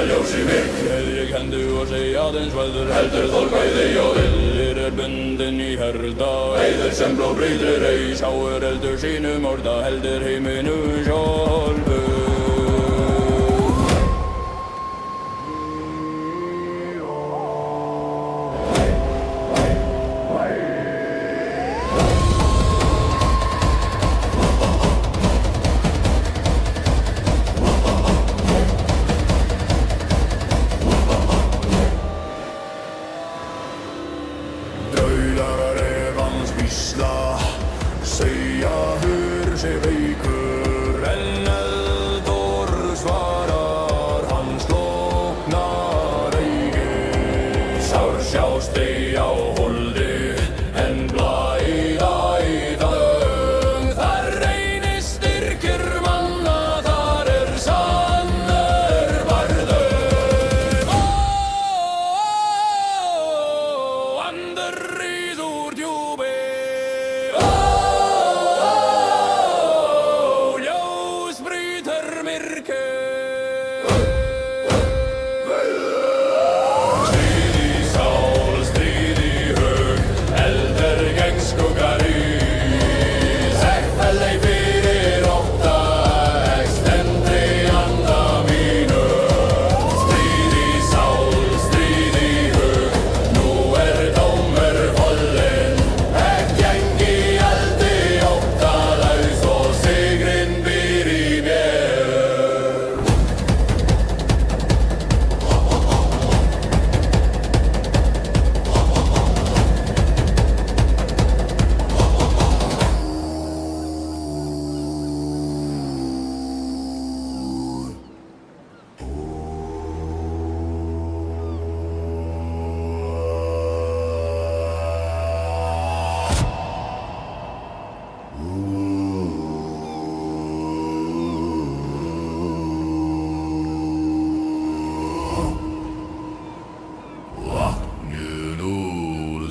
ljós í mig. Ég hendu og segja aðeins veður, heldur þolkvæði og Eldir bundin í herda, heiður sem blóð brýtur ei. Sáir eldur sínum orða, heldur heiminu sjálfu. Segja hur sig veikur en eldur svarar, hann sloknar eigi. Sár sjást ei á holdi en blæða í þögn. Þar reynist styrkir manna, þar sannur varður. Andur rís úr djúpi,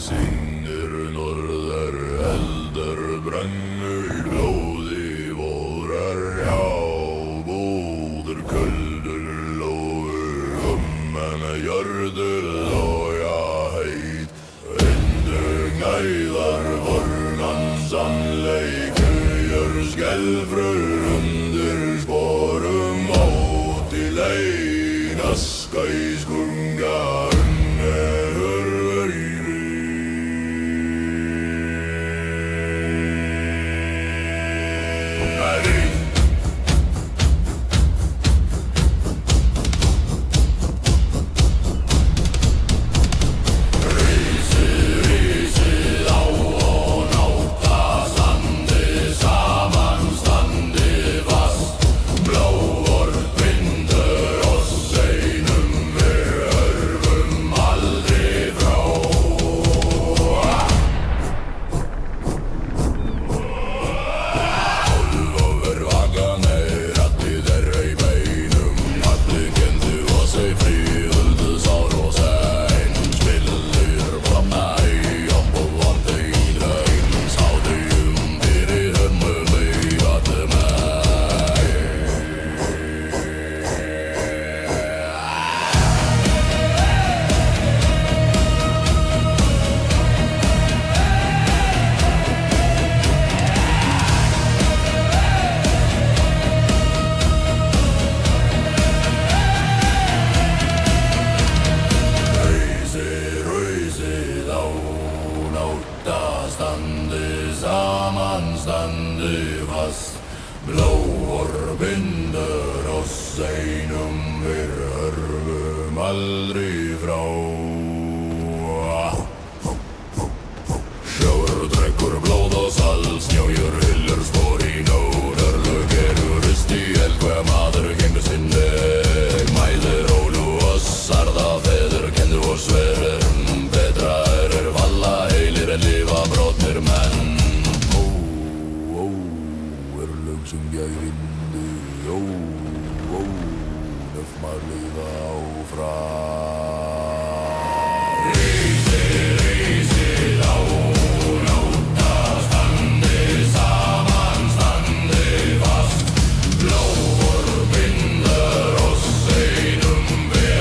synger norðar, eldur brennur, blóði vorar, já, bóður köldur lóður, jörður lója heit, undur gnæðar vornan sannleik, hugur skelfrur undir sporum, óti lein, aska í skugga, standi fast, blóor binder oss einum, við hörfum aldrei frá. Sjór drekkur blóð og salt, snjójur hyllur spor í nót, örlög eru rist í eld, hver maður gengur sinn veg, mæðir ólu oss, arða feður, kendur oss verður, betra valla heilir en lifa brotnir menn. Syngja í vindu, ó, nöff maður lifa áfram. Rísið á nóta, standi saman, standi fast, blóor binder oss einum við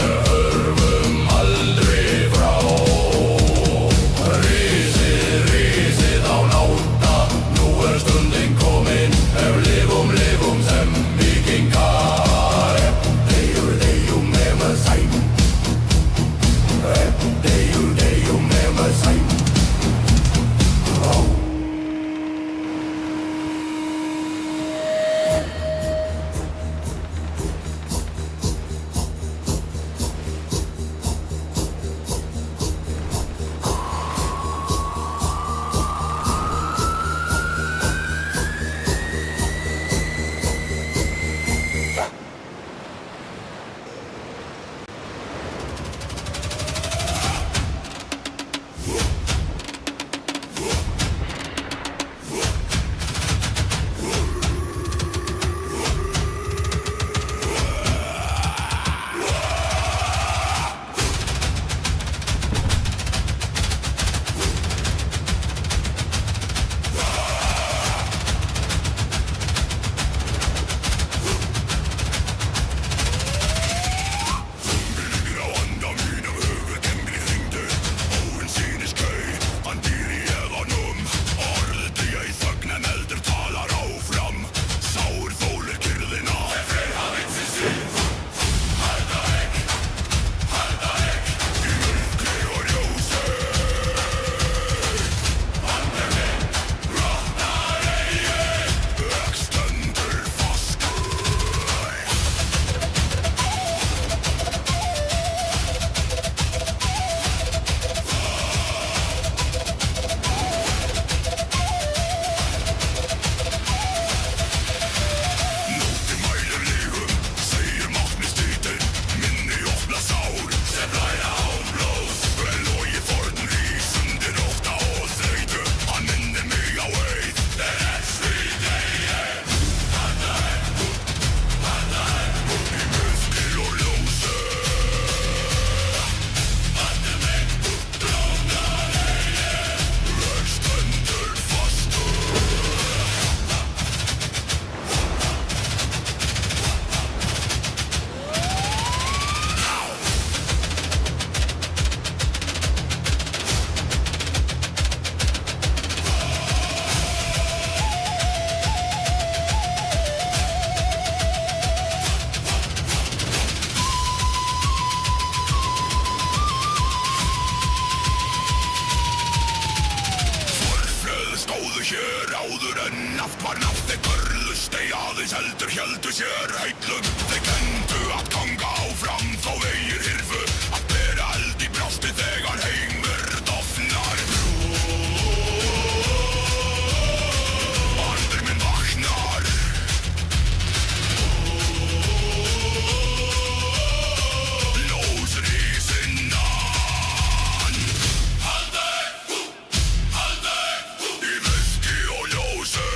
heldur héldu sér heitlum. Þeir kenndu að ganga áfram þó vegir hyrfu, að bera eld í brjósti þegar heimur dofnar. Andur minn vaknar. Ljósir í sinnan. Haldur, í myrkri og ljósi.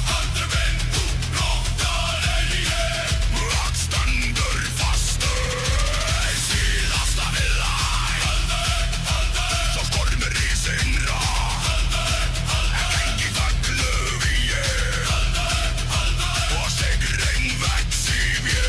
Haldur minn, nóttar eigi, stendur fastur í síðasta villæg. Svo stormur í sinra, gengi þöglu víi, og sigrin vex í mér.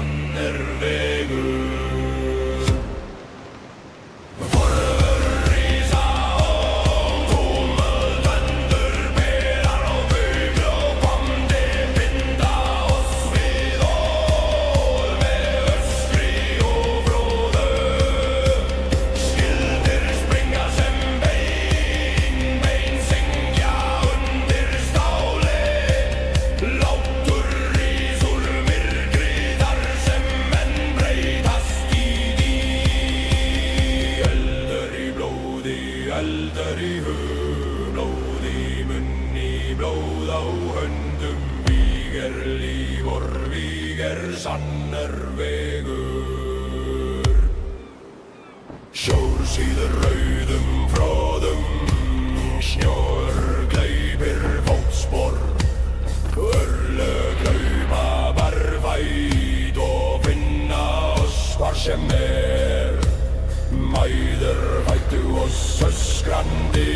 sannur vegur. Eldur í hug, blóð í munni, blóð á höndum. Víg líf og víg sannur vegur. Sjór síður rauðum fróðum, snjór gleypir fótspor. Örlög hlaupa barfætt og finna oss hvar sem Mæður fættu oss öskrandi,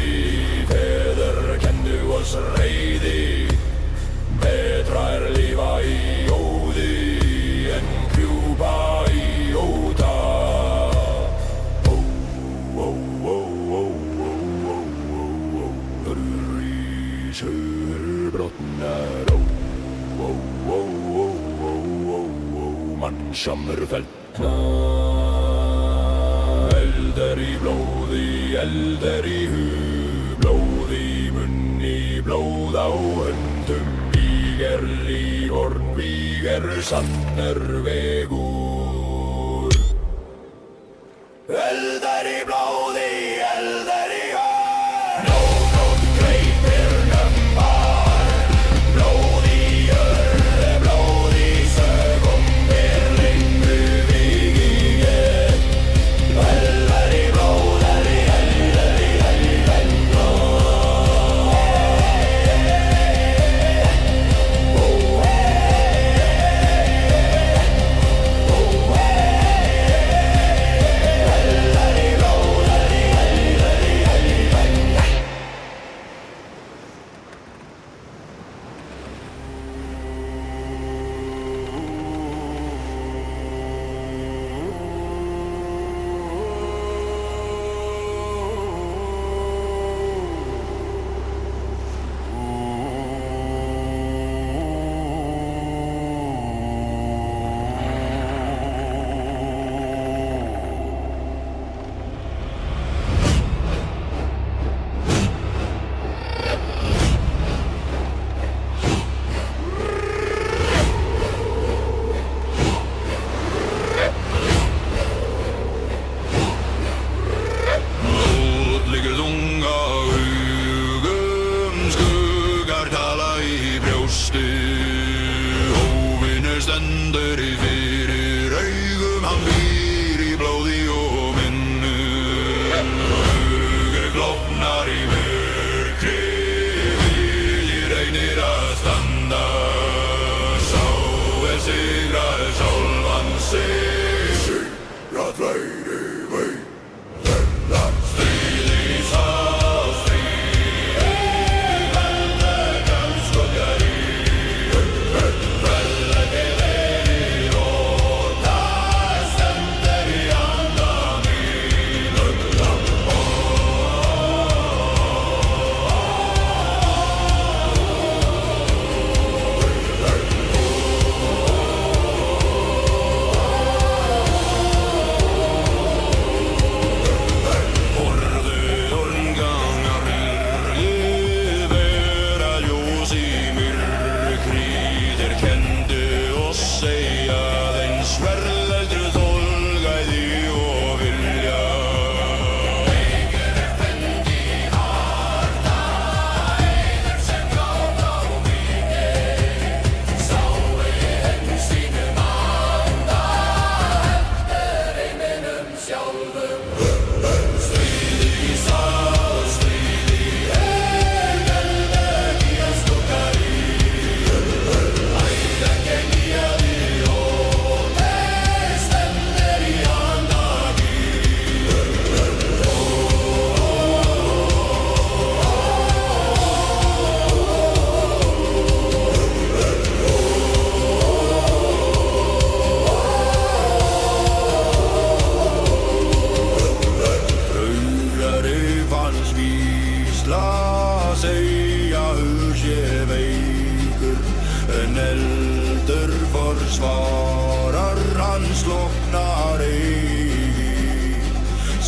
feður kenndu oss reiði. Betra lifa í óði en krjúpa í óta. Rísur brotnar, mannshamur felt. Eldur í blóði, eldur í hug, blóð í munni, blóð á höndum. Víg líf og víg sannur vegur. Eldur í blóði, eldur í hug, blóð gleypir nömpar. Blóð í jörð, blóð í sögum, lengru vígi Eldur í blóð, eldur í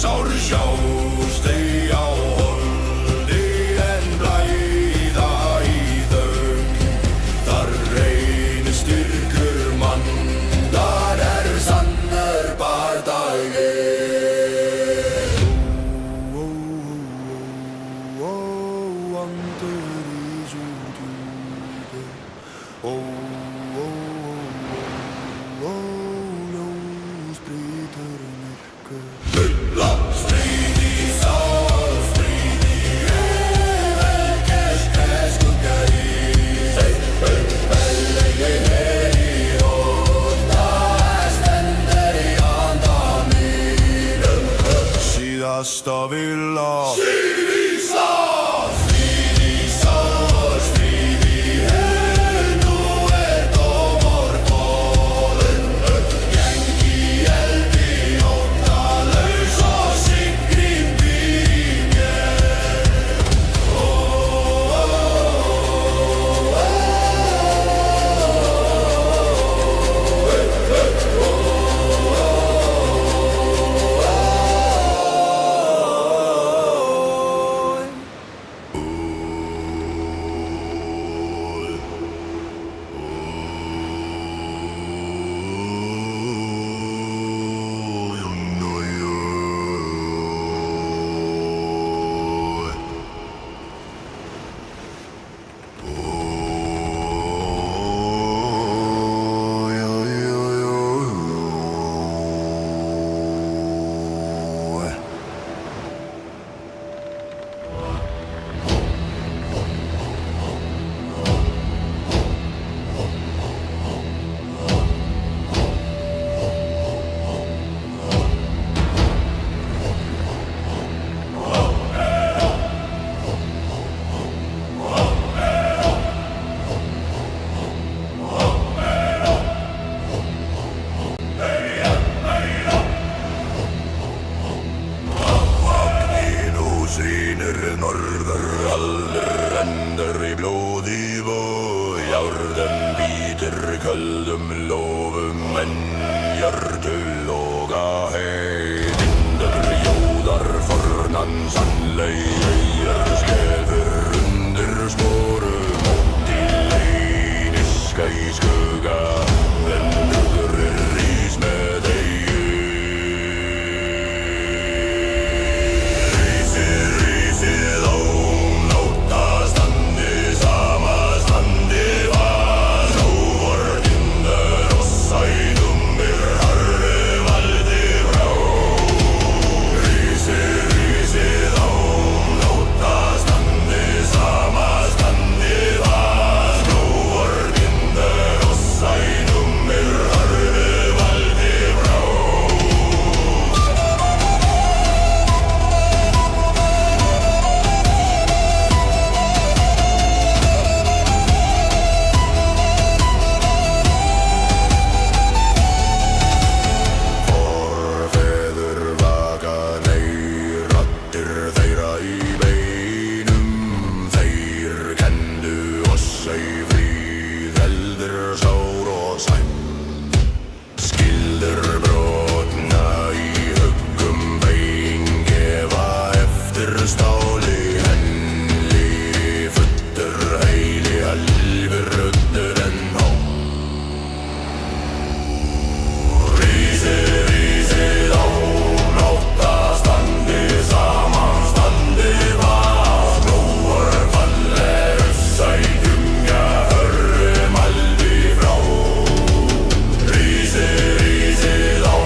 sár sjást ei á holdi en blæða í þögn. Þar reynir styrkur mann, þar sannur bardagi. Andur í súdjúpi, ljós brýtur myrkur. Bulla! Stríð í sál, stríð í helgers skugga í. Velegi heri og það stendur í anda mínum. Síðasta villa. Stríð í sál, stríð í sál, stríð í hel, nú dómur boðinn. Geng í eldi, óttalaus og sigrin býr í mér. Norðuraldur í blóði og járðum bítur köldum lofum en hjörtu loga hei. Vindur jóðar fornan sannlegir skelfur undir sporum móti leiniska í skugga en hugurir rís með eigi. Rísið á nóta standi sama standi var nú vorkindur og sætum harri valdi frá. Rísið á nóta standi sama standi var nú vorkindur og sætum harri valdi frá. Forfeður vaka raddir þeirra í beinum. Þeir kenndu oss ei fríð, heldur sár og sæmd. Skildur brotna í huggum bein gefa eftir stáli henni. Fötter heili alvir ruddur en há. Rísið á nóta standi saman standi var nú falleg sætum hörrum aldi frá. Rísið á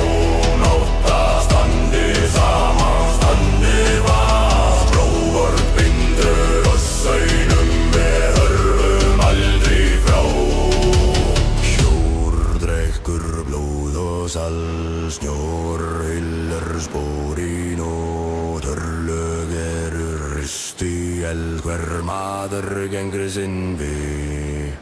nóta standi saman standi var nú bindur og sætum hörrum aldrei frá. Sjór drekkur blóð og sal, snjór hyllir spórin og törlög rist í eld. Hver maður gengur sinn veg.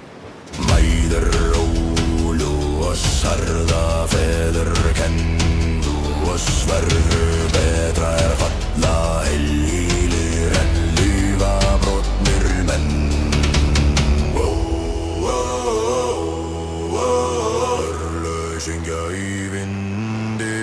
Mæður ólu og sarða feður kenndu oss verðu betra falla heilir en lífa brotnir menn. Örlög syngja í vindi.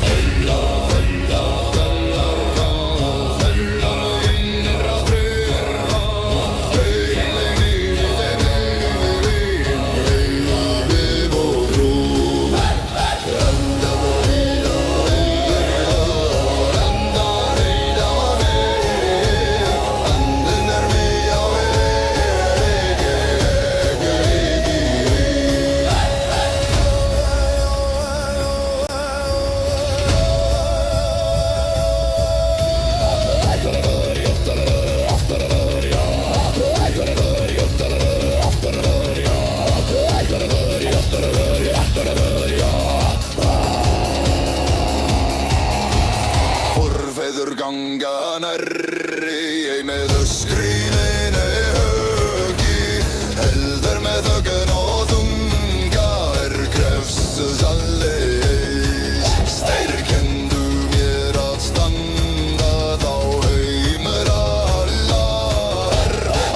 Hölla, hölla, hölla, innra friður ei með öskrin högi, heldur með þögn og þunga krefst sannleiks. Þeir kenndu mér að standa þá heimralar,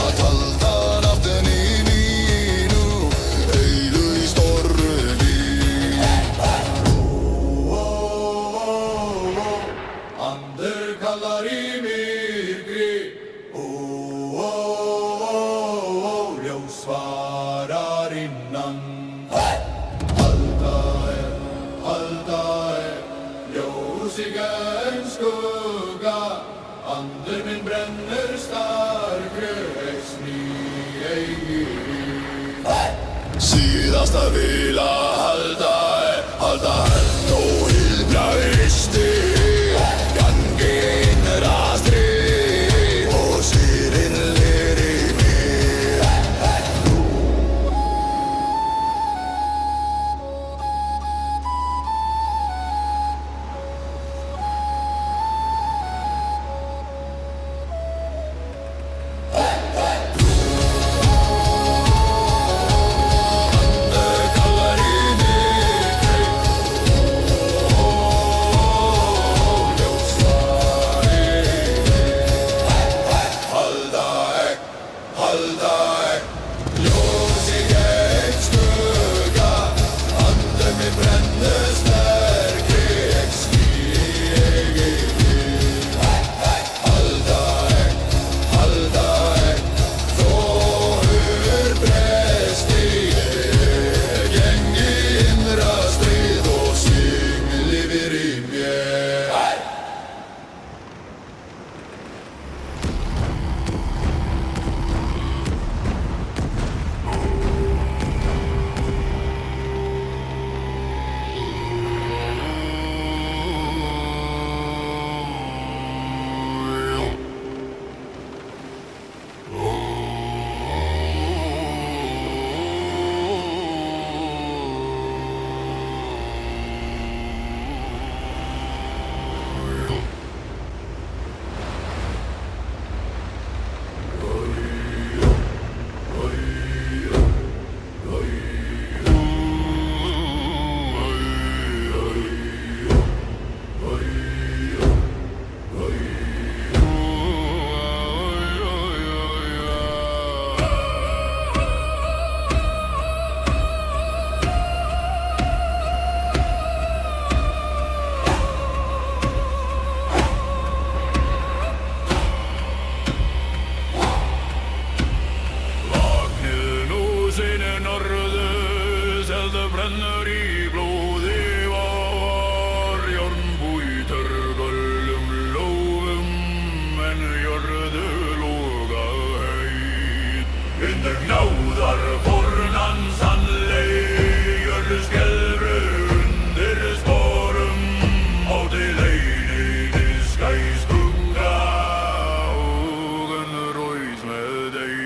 að halda nafni mínu heilu í stormi. Andur kallar í myrkri, ljós svarar innan. Halda ljós í genn skugga, andur minn brennur starkri, exni eigi. Síðasta vil að halda held og hylbra visti, gangi innra stríð og sýrin leri mér. Brennur í blóði var járnbúi törgölum lófum, en jörðu loga heit. Undir gnjáðar fornan sannleik, jörðu skelfru undir sporum, átti leiðinni skæskugga, augun ræs með deg.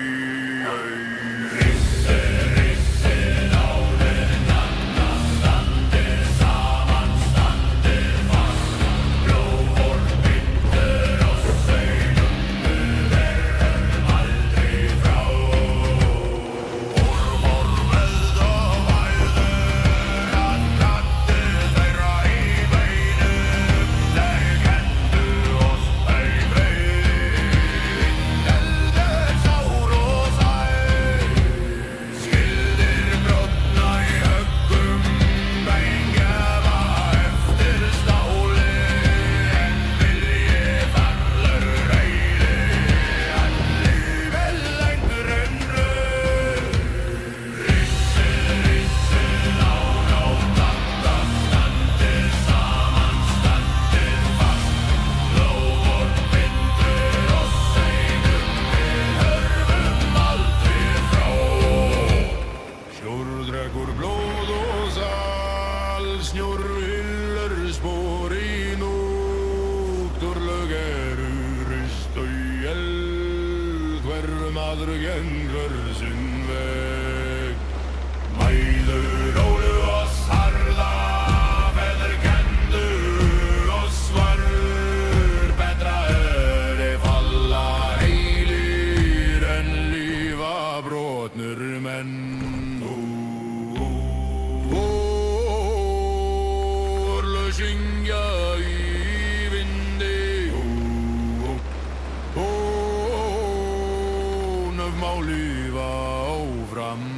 Maður gengur sinn veg. Mæður ólu oss harða, feður kenndu oss varur, betra er falla heim. lyva áfram.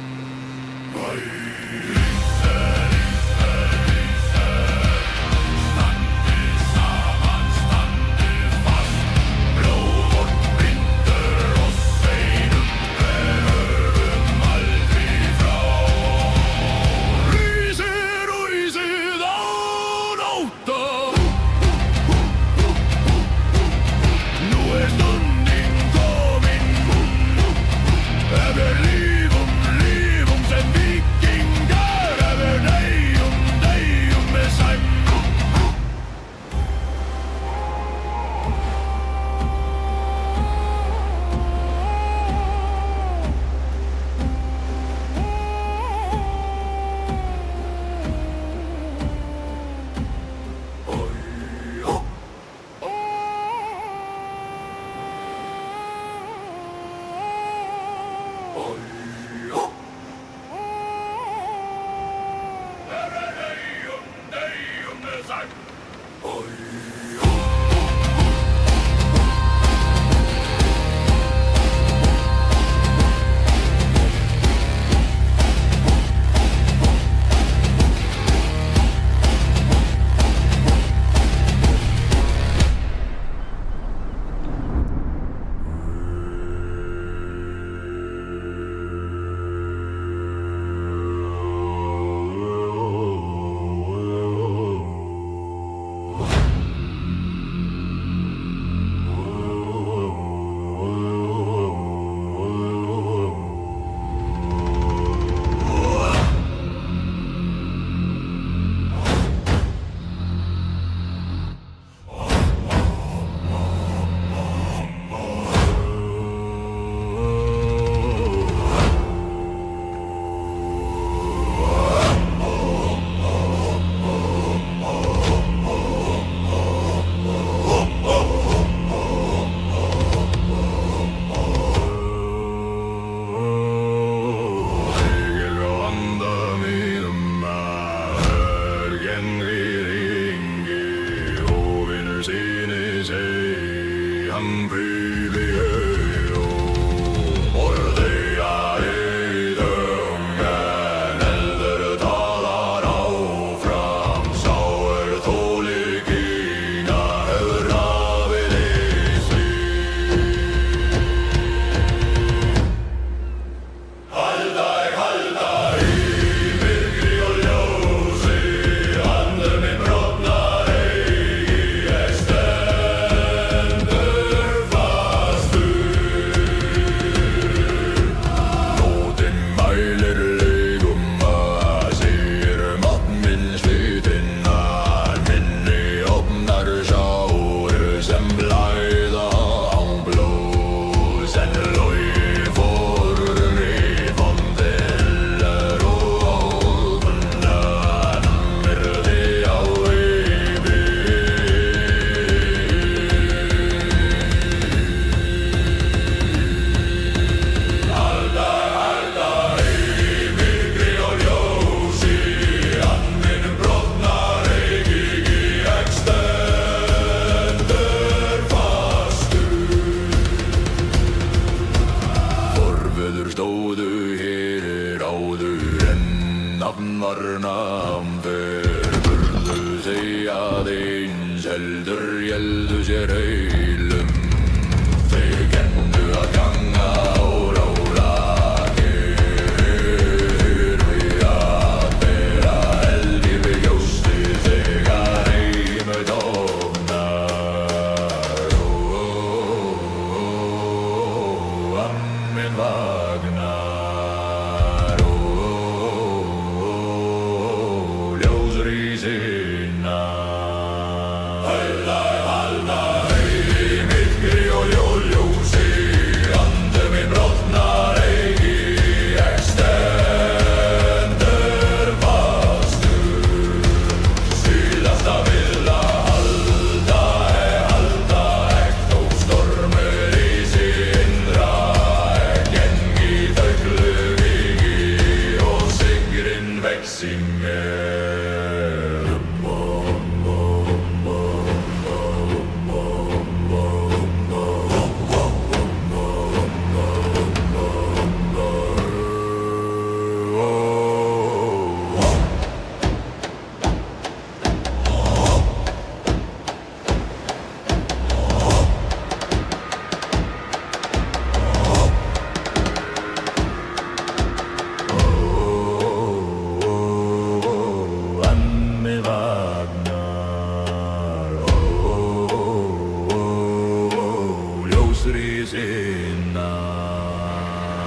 fóstri sinna.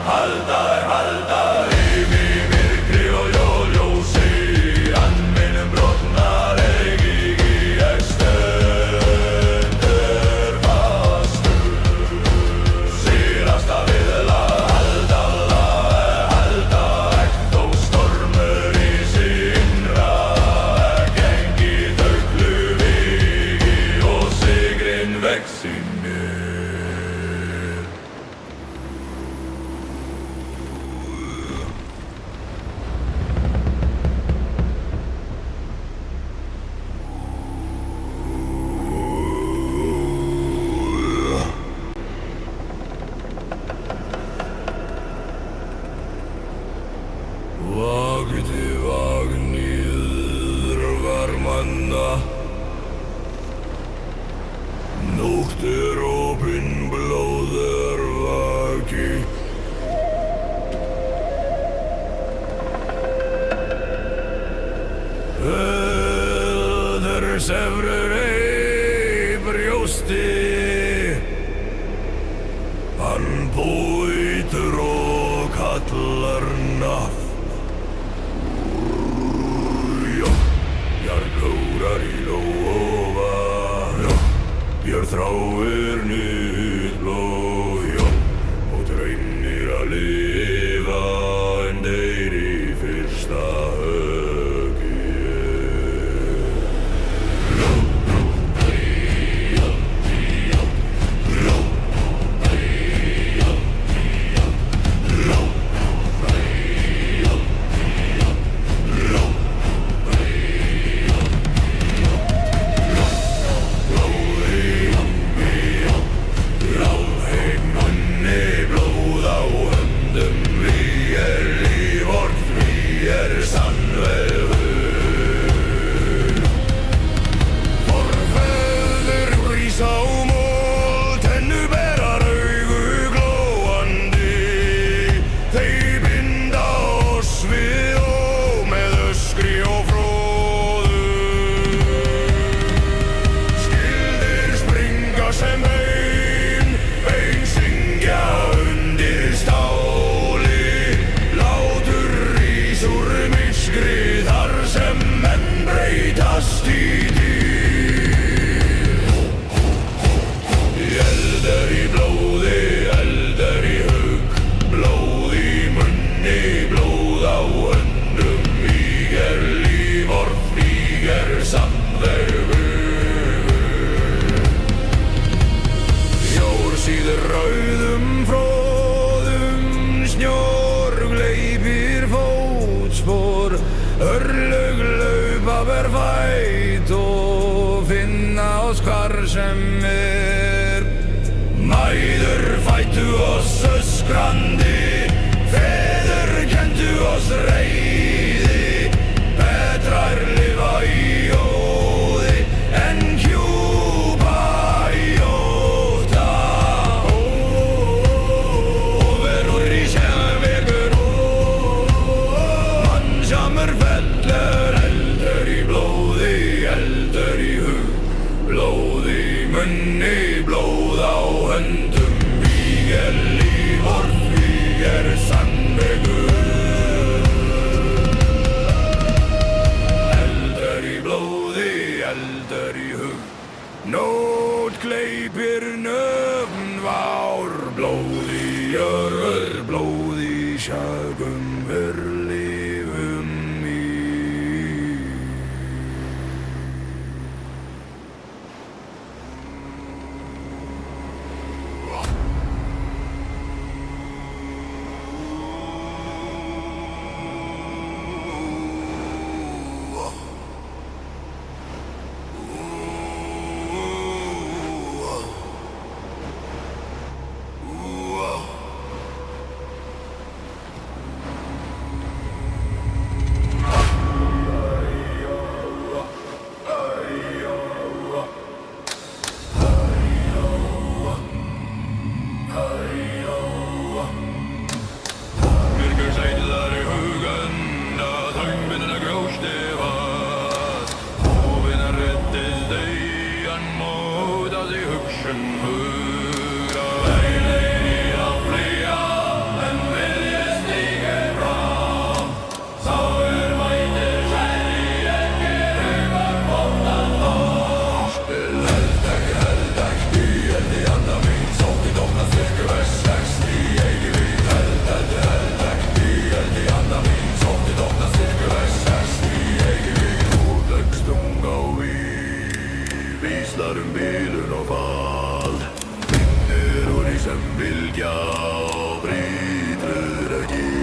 Halda heim í myrkri og jóljósi, hann minnum brotnar ekki ég stendur fastur. Síðasta viðla halda ekt og stormur í sinnra, gengi þöglu vegi og sigrinn vex í mér. Vakti vagnir var manna, nótt opin blóð vaki. Sefrur ei brjósti, hann bóitur og kallar nafn. Jarðkórar í lófa, björn þráir nýtt blóð, og reynir að lifa en deyr í fyrsta höggi. Örlög laupa ber fæt og finna oss hvar sem Mæður fættu oss öskrandi, feður kenndu oss reiði, betra lifa í jóði en kjúpa í ótta. Verur í vegur mannsamur fellur, eldur í blóði, eldur í hug, blóð í munni, blóð á höndum. Líf orð, fylgja og brýtur ekki.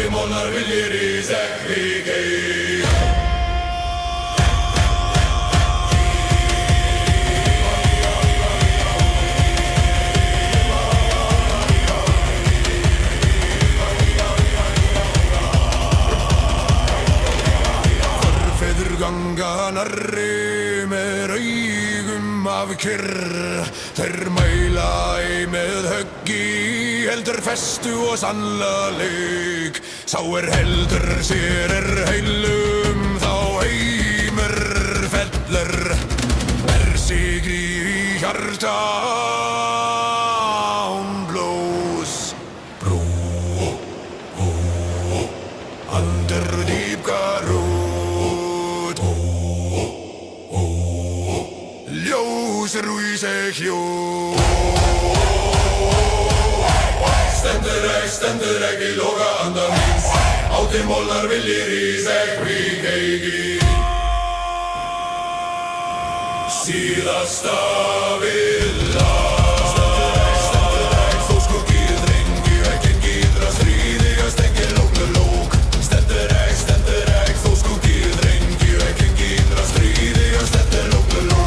Molnar viljir í Sekvíkey. nærri með augum af kyrr. Þeir mæla ei með höggi, heldur festu og sannleik. Sá heldur sér heilum, þá heimur fellur. Sigri í hjarta án blóðs. Brú, under dýpka rót. Ljós rúse hjó. Stendur ekki loka andan míns. Átti molnar viljir í seg hvíkeiki. Síðasta villa. Stendur ekki þó skuggið drengi, ekki gítra stríðigast engin lóknur lók. Stendur ekki þó skuggið drengi, ekki gítra stríðigast engin lóknur lók.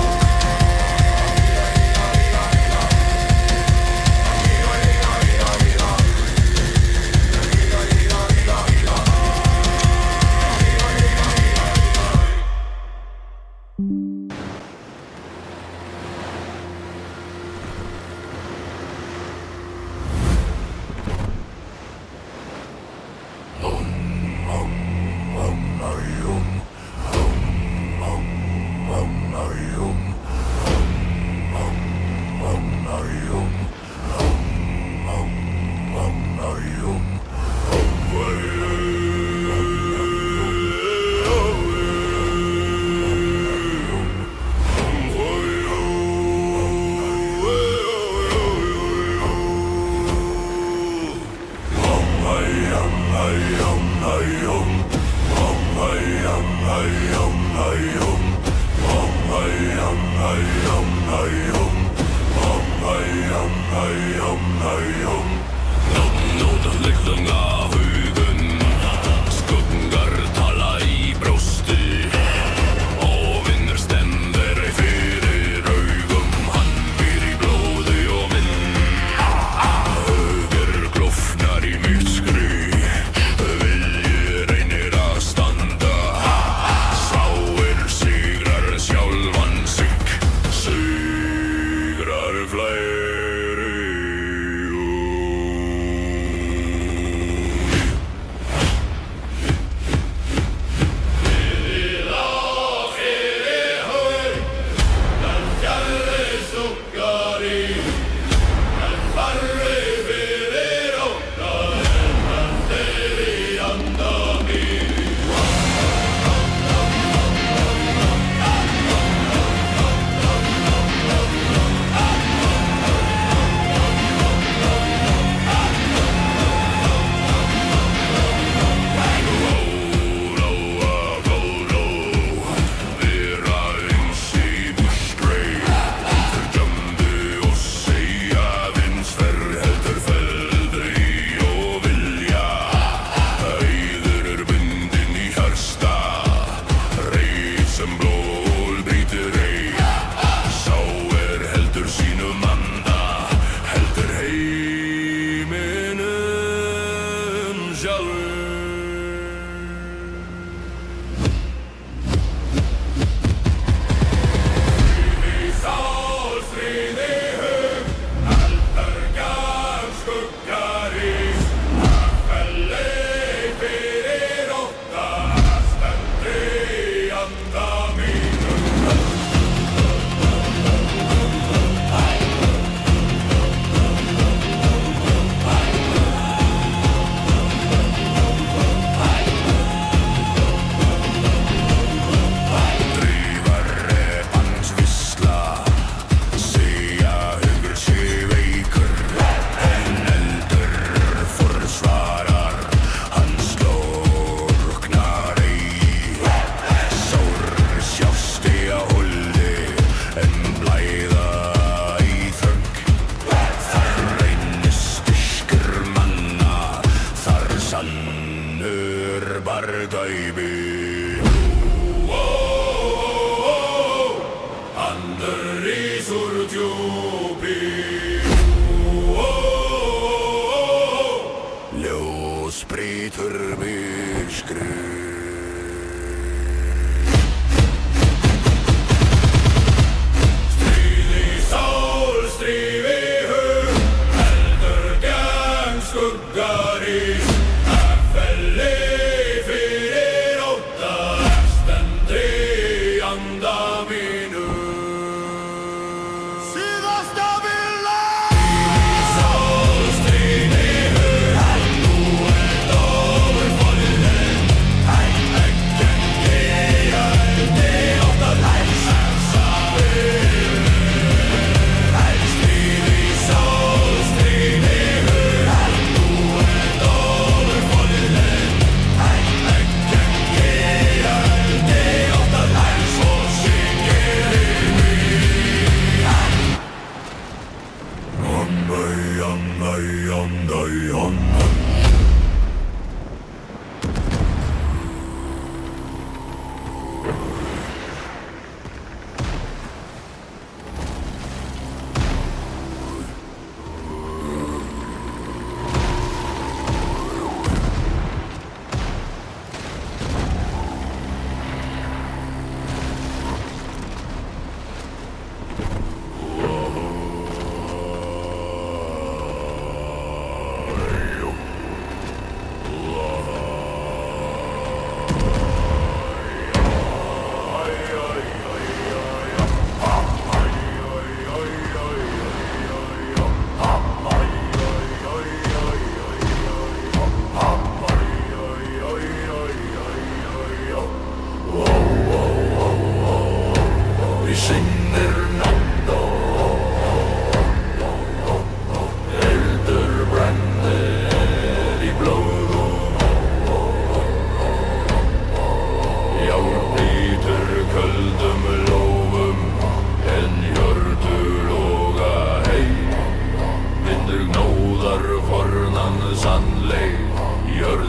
Ljós brýtur myrkrið.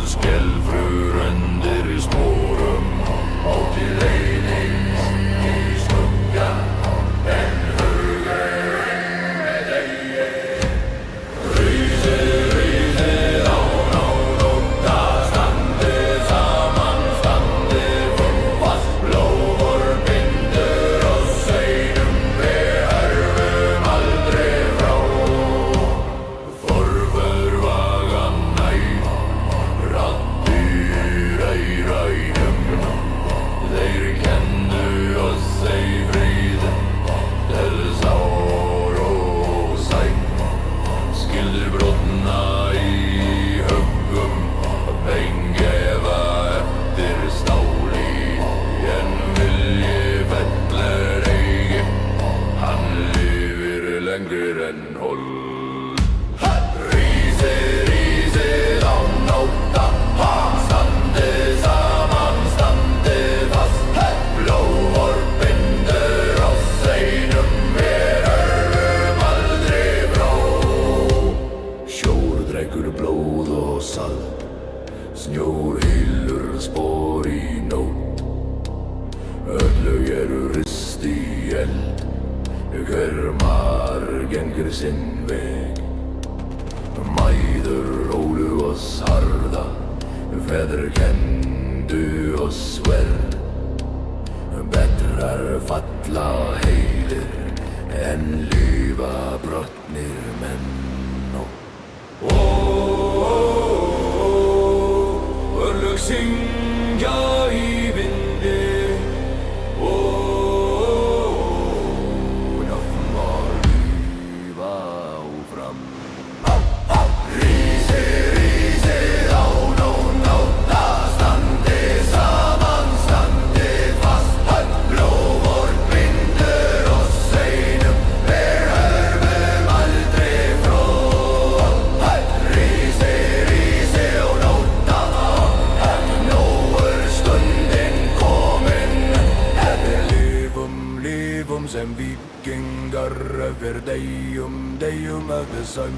Skelfur undir spórum á til leiðin í skuggan en hugurinn með eigi Rísið án á nótta standið saman standið fast blóður bindur og seinum við hörfum aldrei frá Forfeður vagan næg raddir eirænum Þeir kennu oss ei frið til sár og sæn Skildir brotna í huggum Bengefa eftir stáli En vilji fellir eigi Hann lifir lengur en hold Rísið án nótta Standið saman, standið fast Blóðor bindur oss einum Við hörfum aldrei frá Sjór drekkur blóð og salt Snjór hylur spor í nótt Öllu eru rist í eld Hver maður gengur sinn veg Mæður rólu oss harða Feður kendu oss verð Betrar falla heilir En lifa brotnir menn Örlög syngja í vindi Nöfnvar lífa áfram Rísið án og nótta Standið saman, standið fast Blóðor bindur oss einum Við hörfum aldrei frá Rísið og nótta Nú stundin komin Lifum sem vikingar Yfir deyjum eftir söm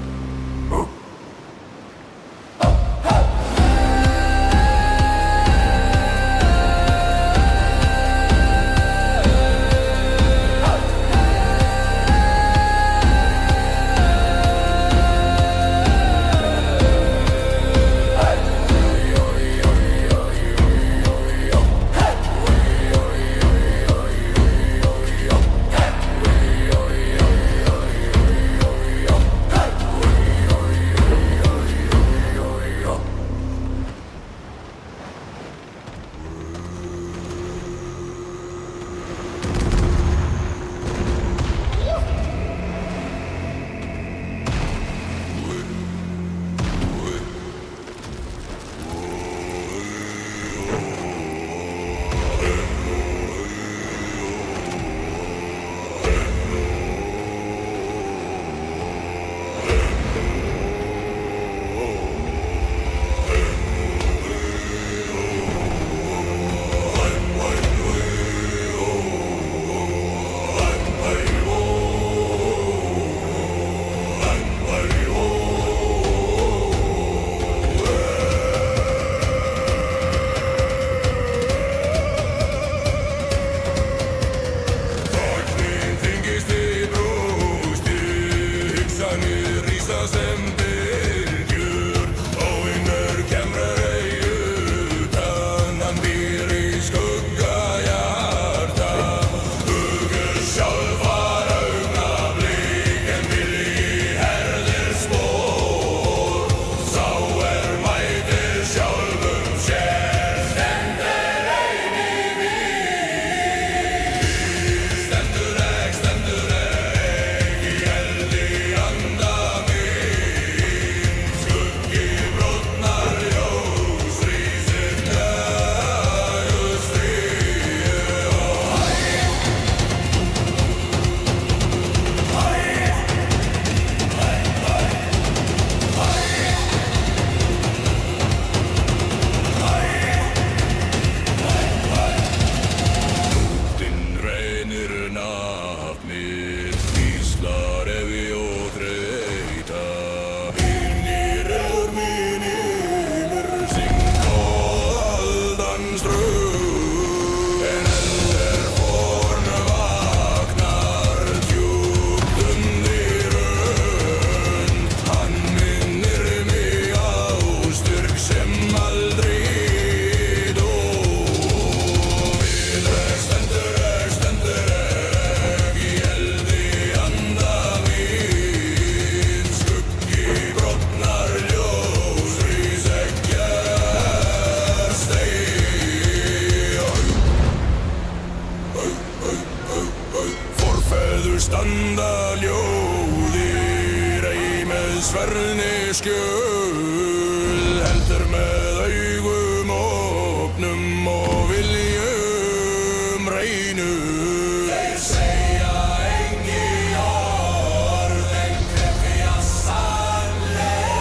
skjöl heldur með augum opnum og viljum reinum. Þeir segja engin orð en krefja sannleik,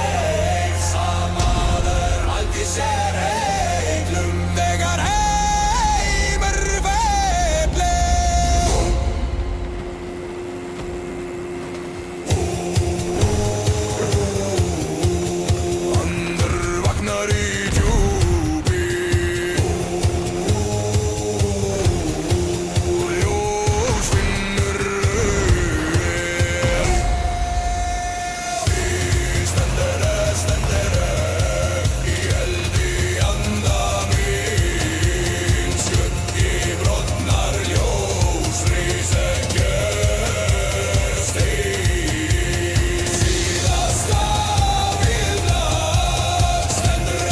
samaður haldi sér heitlum þegar heimur feiflir. Andur vaknar í djúpi, ljós finnur augir. Því stendur í eldi anda mín, skuggi brotnar ljós rís steig. Síðasta viðlag stendur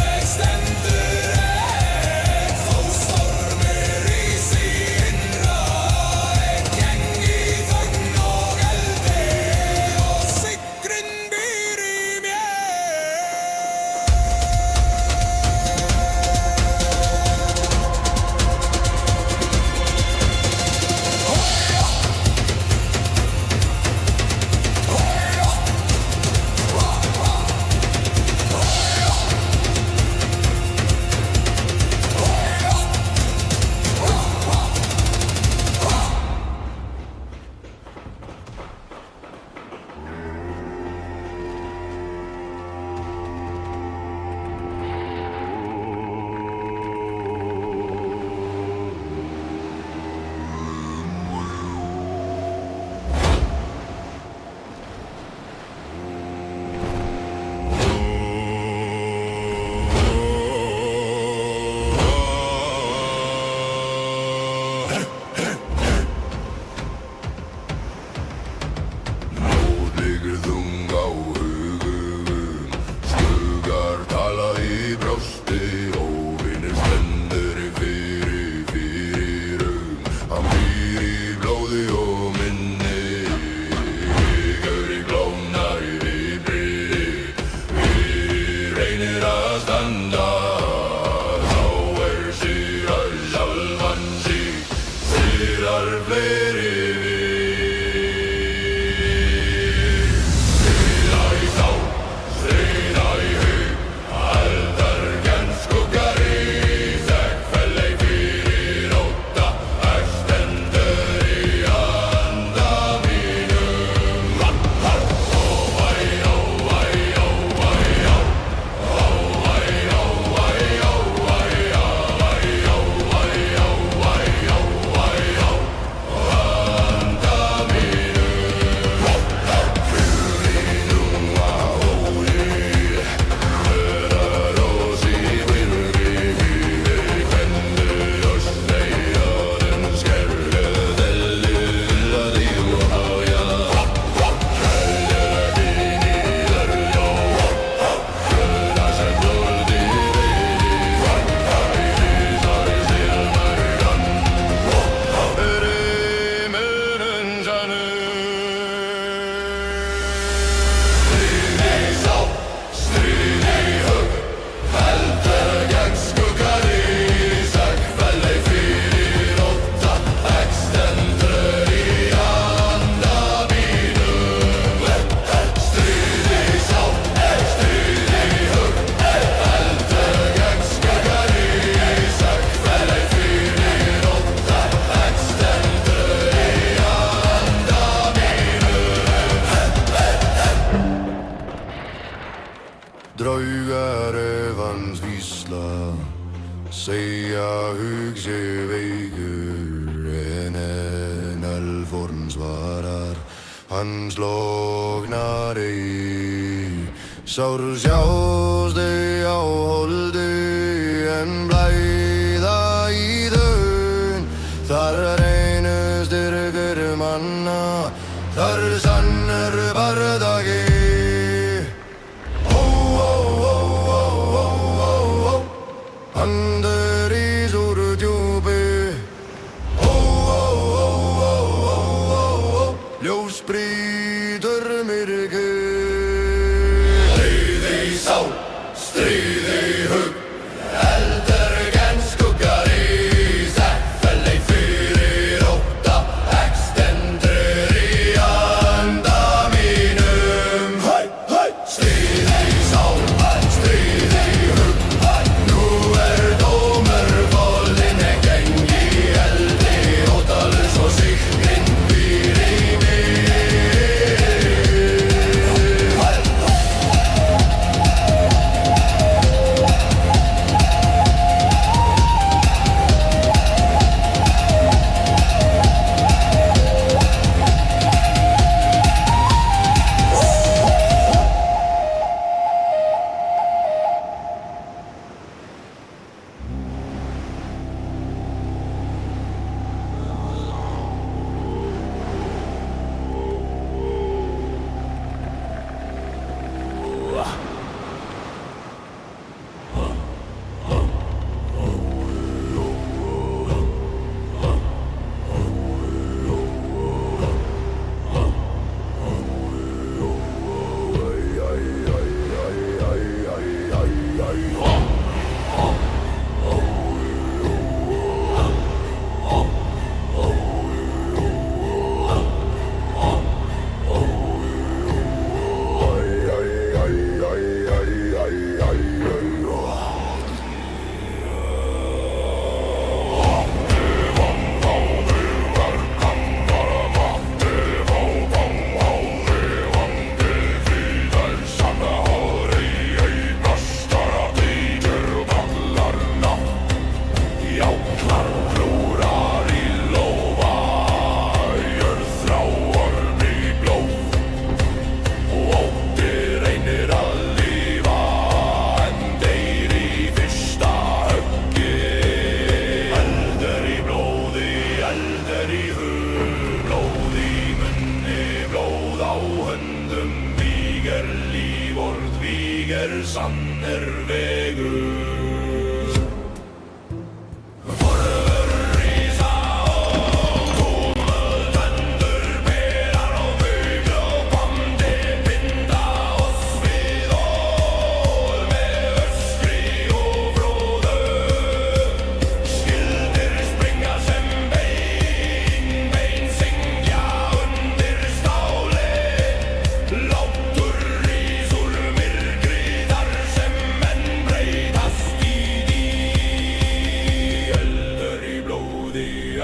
ekk, þó stormur rís í innra ekk, gengi þögn og eldi og sigrinn býr í mér. Nótt liggur þung á hugum, skuggar tala í brjósti, óvinur stendur fyrir hann býr í blóði og minni, gauri glómnar í vibri, reynir að standa, þá sigrar sjálfan sig, sigrar fleiri stríða í sál, stríða í hug, aldar genn skuggar rís, ekk fellei fyrir ótta, ekk stendur í anda mínum. Draugar efans vísla, segja hug sé veikur, en elforn svarar, hann sloknar ei. Sár sjást ei á holdi, en blæða í þaun, þar reynir styrkur manna, þar sannur bardagi. Under í súru djúpi, ljós brýtur myrkur.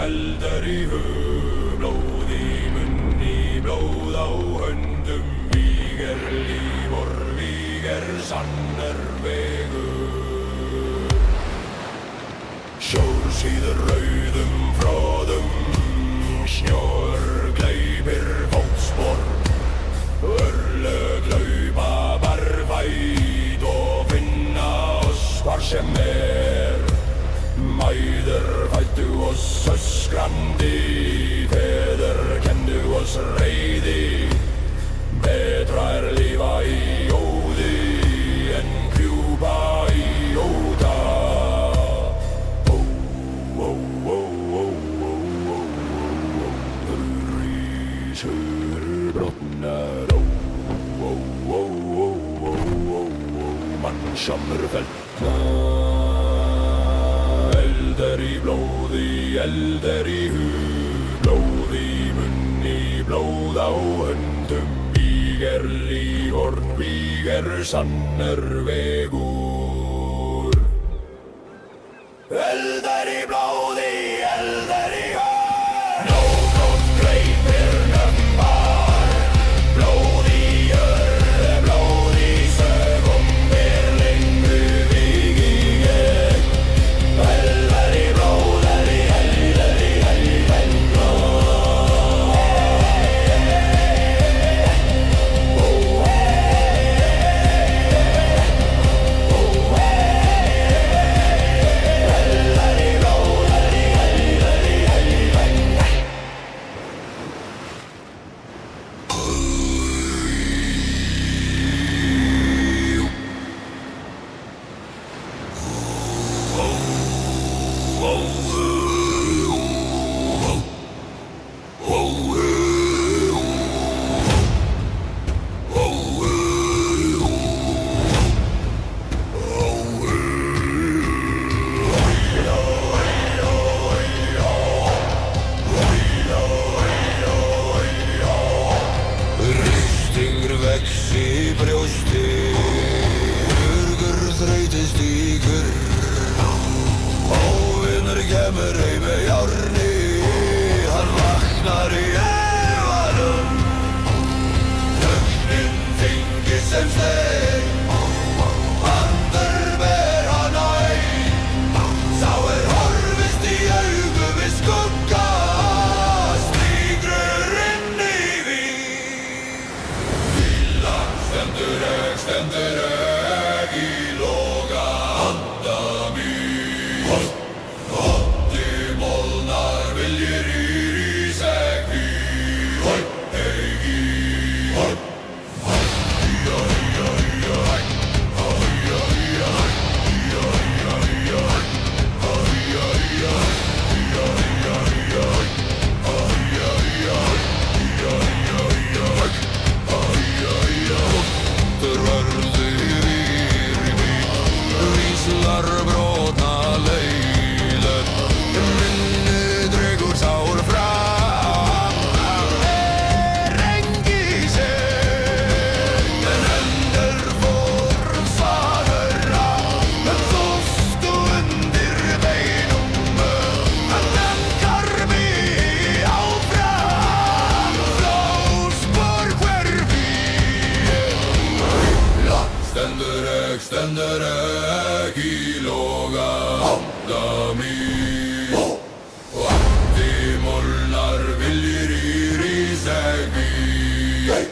Eldur í hug, blóð í munni, blóð á höndum. Víg líf og víg sannur vegur. Sjór síður rauðum fróðum, snjór gleypir fótspor. Örlög laupa barfætt og finna oss hvar sem Mæður fættu oss öskrandi, feður kenndu oss reiði. Betra lifa í óði en krjúpa í óta. Rísur brotnar, mannsamur fellt. Eldur í blóði, eldur í hug, blóð í munni, blóð á höndum. Víg líforn, víg sannur vegur. Eldur í blóði, eldur í hug, blóð gleypir nöfnbar. Blóð í jörð, blóð í sögum, lengu víg í ég. Eldur í blóð, eldur í blóð. Ristingur vex í brjósti, urgur þreytist í kurr. Óvinur kemur heim með járni, hann vaknar í efanum. Þögnin þyngir sem stein, andur ber hann á ein. Sá horfist í augu við skugga, strýkrur inn í vín. Stendur í loga handa mín. Hotti molnar viljir í ríseg vín. Víslar brotna leiðir, minni dregur sár fram. Rengi sér, en hendur fór svanur á. Þóstu undir beinum, en dankar mig áfram. Blóðspor hverfi, stendur í loga handa mín. Hotti molnar viljir í ríseg vín.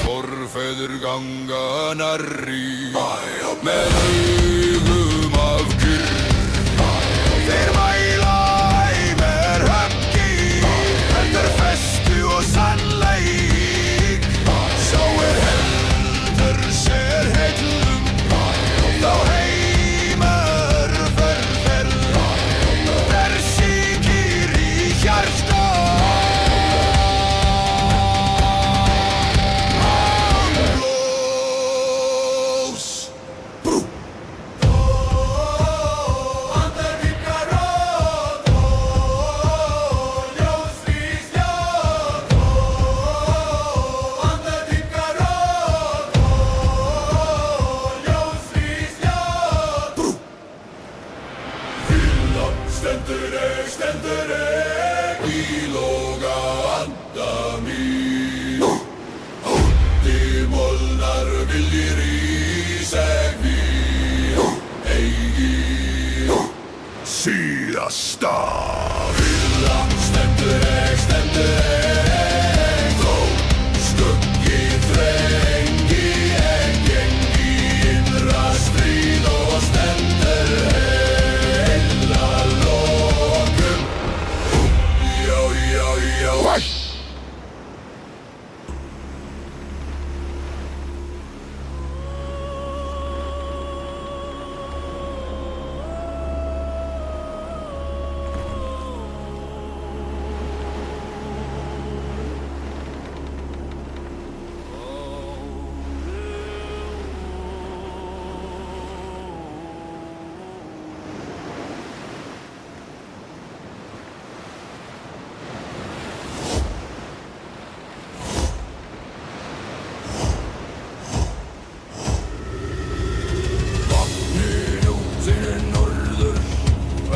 Forfeður ganga nærri með augum af kyrr. Þeir mæla í mér höggi, heldur festu og sannleik. Sá heldur sér heillum, þá heimur fer. Berserkir í hjarta, stendur ekki loga anda mín Úti molnar viljir í segvi eigi Síðasta villa stendur ek þó skuggi þrengi ek gengi innra stríð og stendur heila lokum Já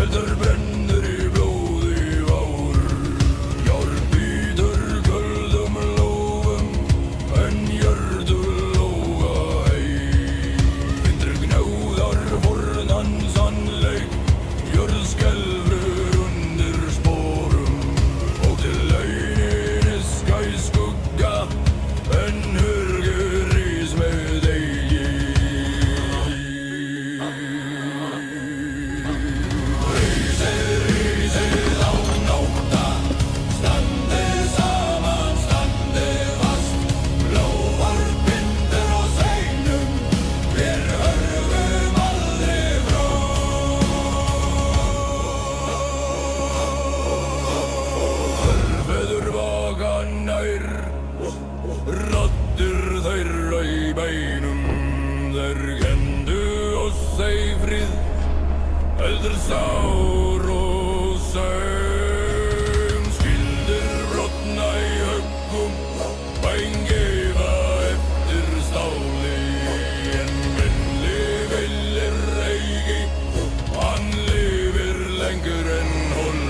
Eldur brennur í blóði vár Járn bítur köldum lófum En jörður lóga ei Vindur gnjáðar fornan sannleik Jörð skelfur undir sporum Og til launin iska í skugga En hurgur rís með eigi Raddir þeirra í beinum Þeir kendu oss ei frið Heldur sár og saum Skildir brotna í höggum Bæn gefa eftir stáli En minni villir eigi Hann lifir lengur en hol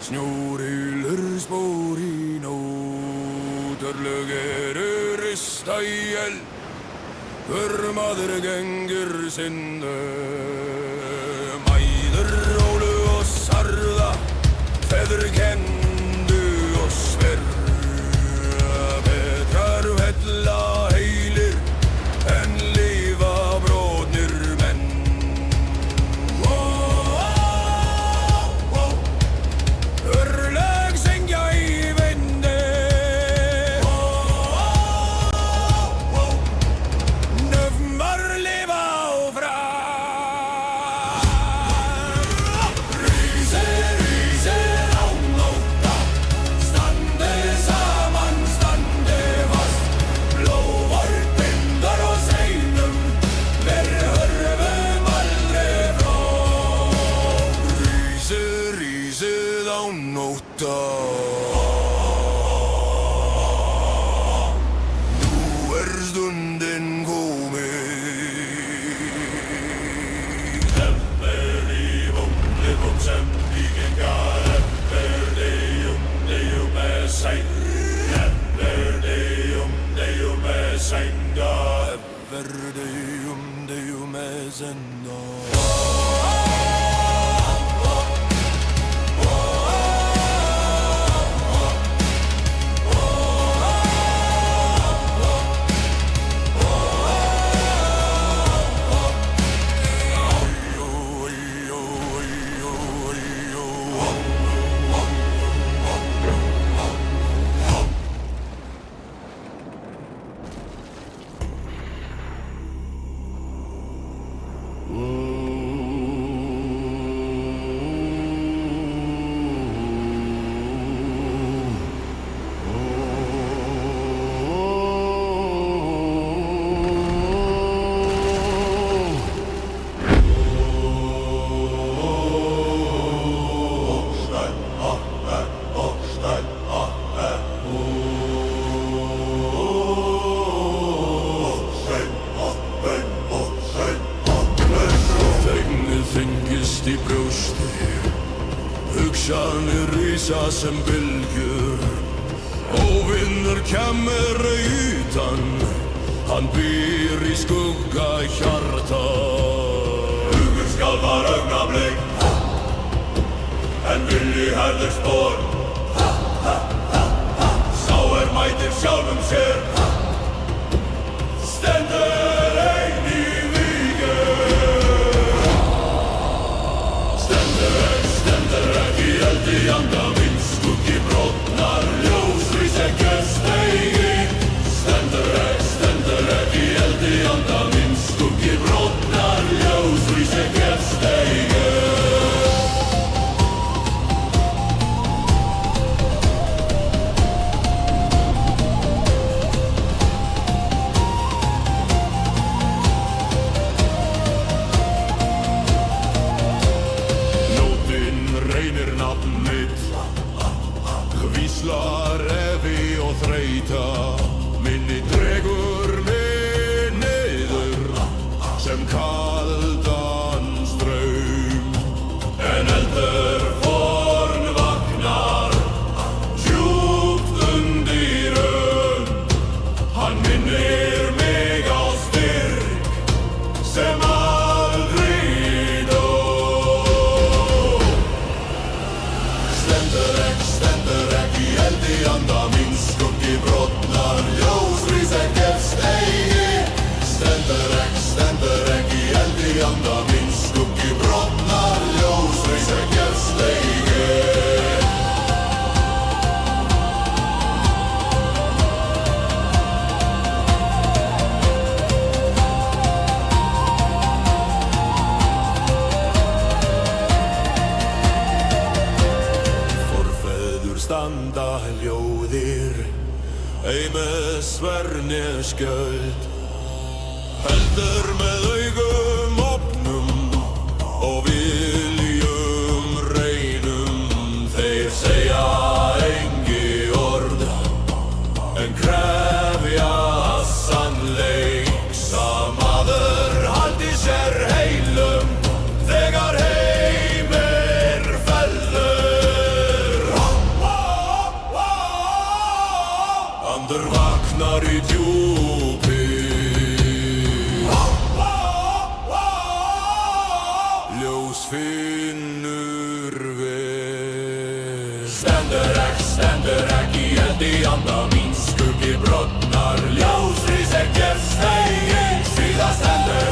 Snjór hylur spór í nót Örlög eru rista í eld Maður gengur sinne Mæður rólu og sarða Feður kendu og sverða Betrar hella heilir En lifa brotnir menn Örlög syngja í vindi Nöfmar lifa áfram Rísir án nótta Standi saman, standi fast Lófar, bindar og seinum Við hörfum aldrei frá Rísir án nótta Nú stundin komin Lifum sem víkingar Deyjum með sæng Deyjum með sænga Deyjum með sænga Whoa. Fegnið þyngist í brjósti, hugsanir rísa sem bylgjur. Óvinnur kemur utan, hann býr í skugga hjarta. Hugur skjálfar augnablik, en vilji herðir spor. Sá mætir sjálfum sér, stendur ein í vígum. Stendur ekki í eldi anda minn, skuggi brotnar, ljós rís ekki steigi. Stendur ekki í eldi anda minn, skuggi brotnar, ljós rís ekki steigi. Hvíslar efi og þreyta, minni dregur mig niður sem kaldan straum. En eldur forn vagnar djúpt undir hann minnir mig á styrk sem aldrei dó. Stendur ekki í eldi anda minn, skuggi brotnar, ljós rís ekki steigi. Stendur ekki í eldi anda minn, skuggi brotnar, ljós rís ekki steigi. Standa ljóðir, ei með svernesskjöld. Heldur með augum opnum og viljum reinum. Þeir segja engi orð, en krefja sannleiks að maður haldi sér heilum þegar heimir fellur. Andur vaknar í djúpi, ljós finnur vel. Stendur ekki í eldi anda mín, skuggi brotnar, ljós rís ekki steigi. Síðan stendur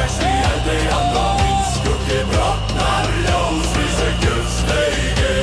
ekki í eldi anda mín, skuggi brotnar, ljós rís ekki steigi.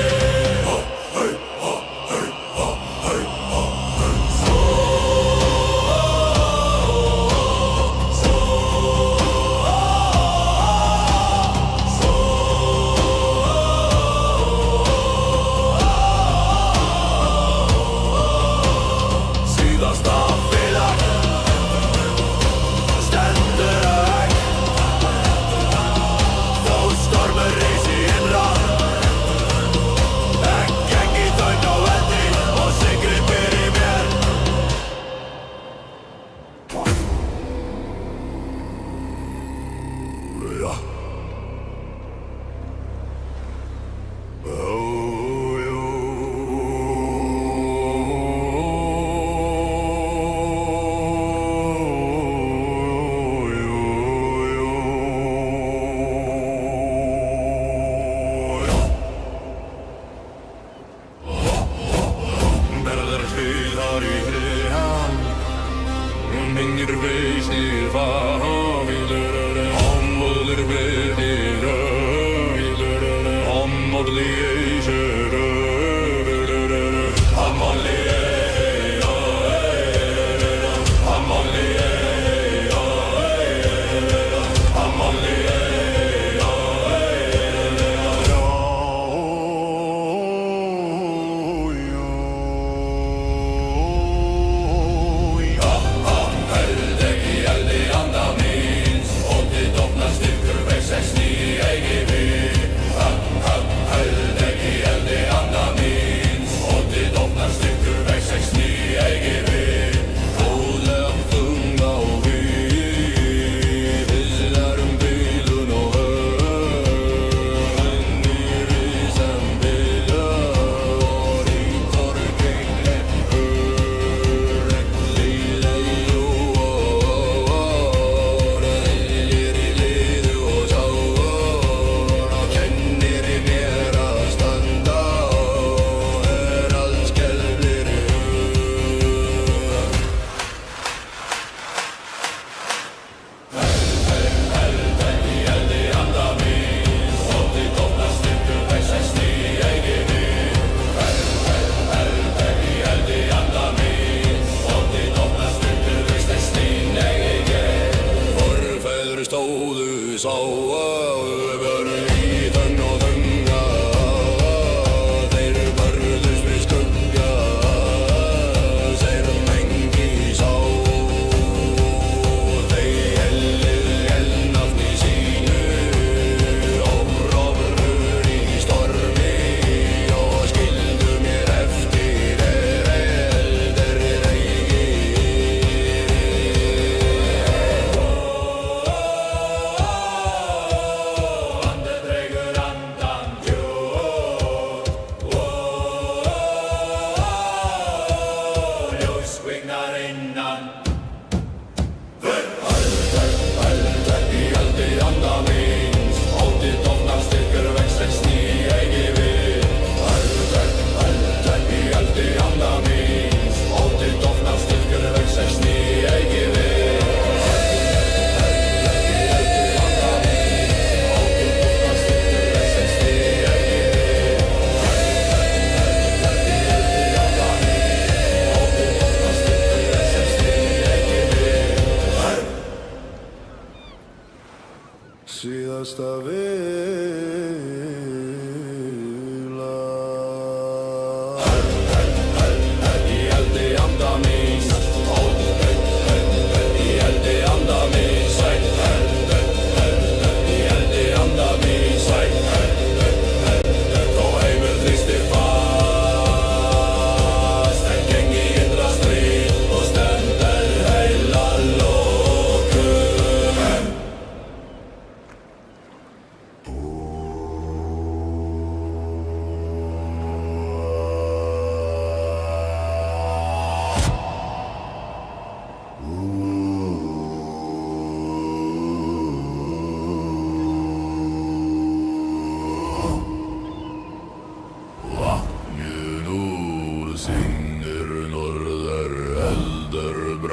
Sexy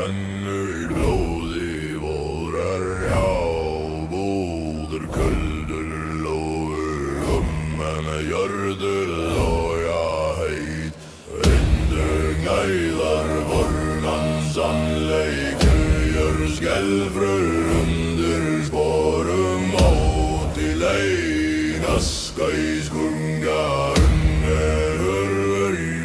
rennur í blóði vorar hjá búður kuldur lóður með jörður lója heit Gnæðar vornan sannleik Gjör skelfrur undir sporum Átt í leið aska í skunga hörver í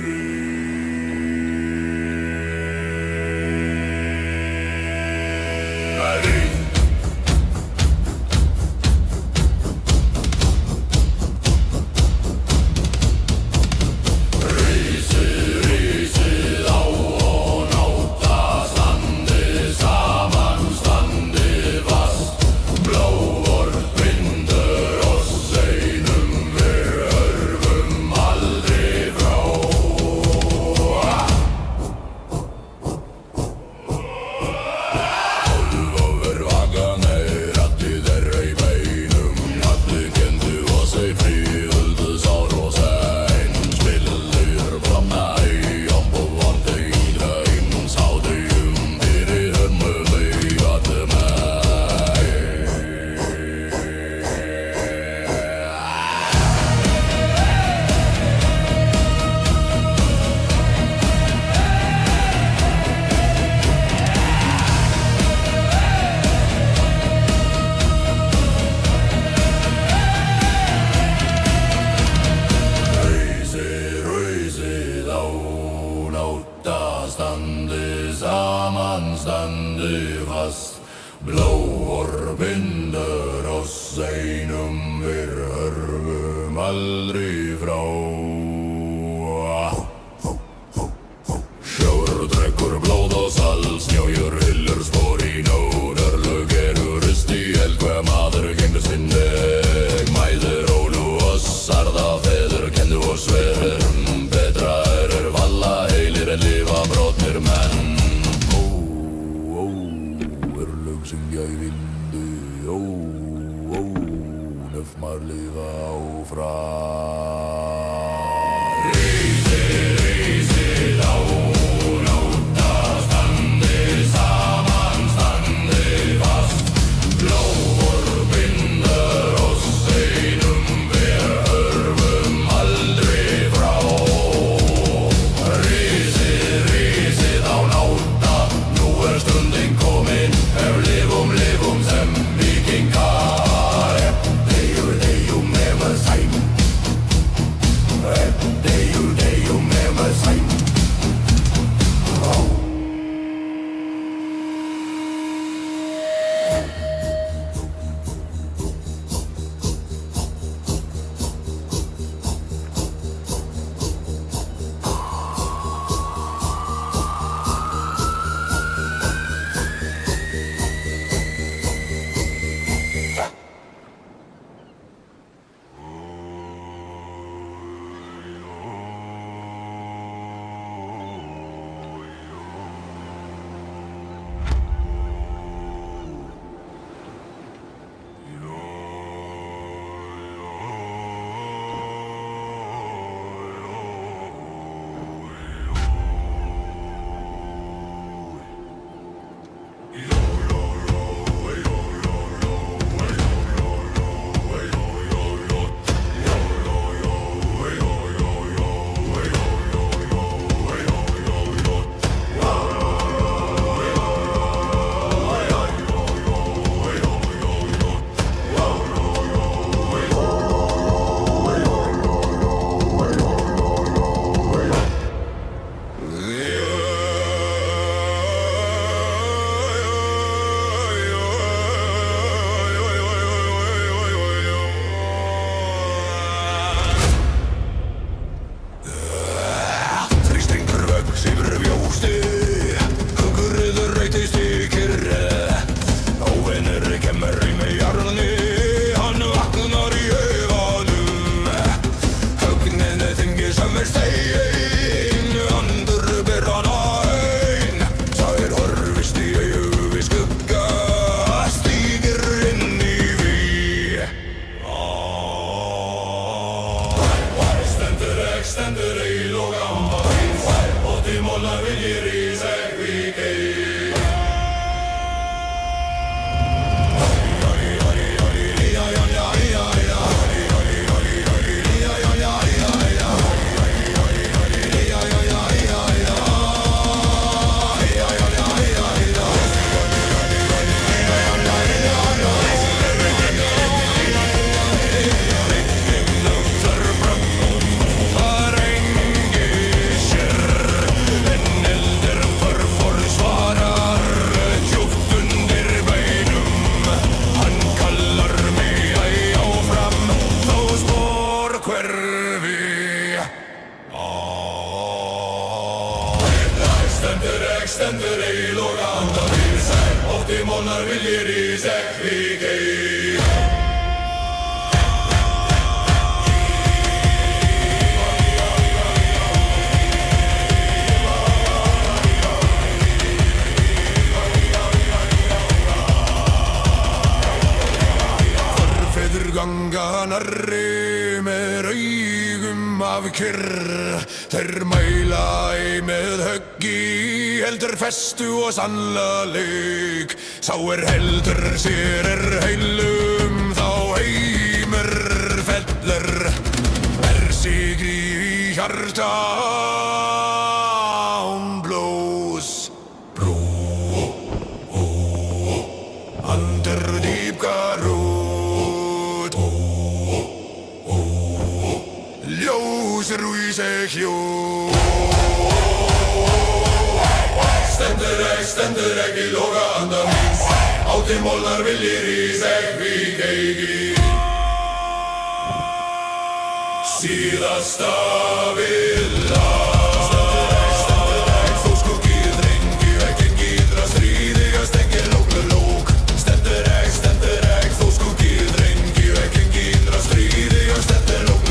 Standi fast Blóor binder oss einum við hörfum aldrei frá Sjór drekkur blóð og salt Snjójur hyllur spór í nót Örlög eru rist í eld Hver maður gegndu sinn veg Mæður ólu oss Arða feður kendu oss verum Betra valla heilir en lifa brotnir menn Syngja í vindu, nöfmar lifa áfram Rísið á nóta standi saman, standi fast Blóor binder oss einum við hörfum aldrei frá Rísið á nóta, nú stundin komin Lifum sem vikingar Deyjum með sæm Deyjum með sæm Stendur eil og gamba Og til móla viljir í seg vikið stendur ei loga anda við Ótti molnar viljir í sekk ei Forfeður ganga nærri með augum af kyrr Þeir mæla ei með höggi heldur festu og sannleik Sá heldur sér heilum þá heimur fellur sig í hjarta án blóðs Under dýpka rót Ljós rúi hjó Stendur ekki loga anda míns Átti molnar viljir í sekk eigi Síðasta villa Stendur ekki þó skuggið drengi Ekki gíðra stríði að stengir lók Stendur ekki þó skuggið drengi Ekki gíðra stríði að stengir lók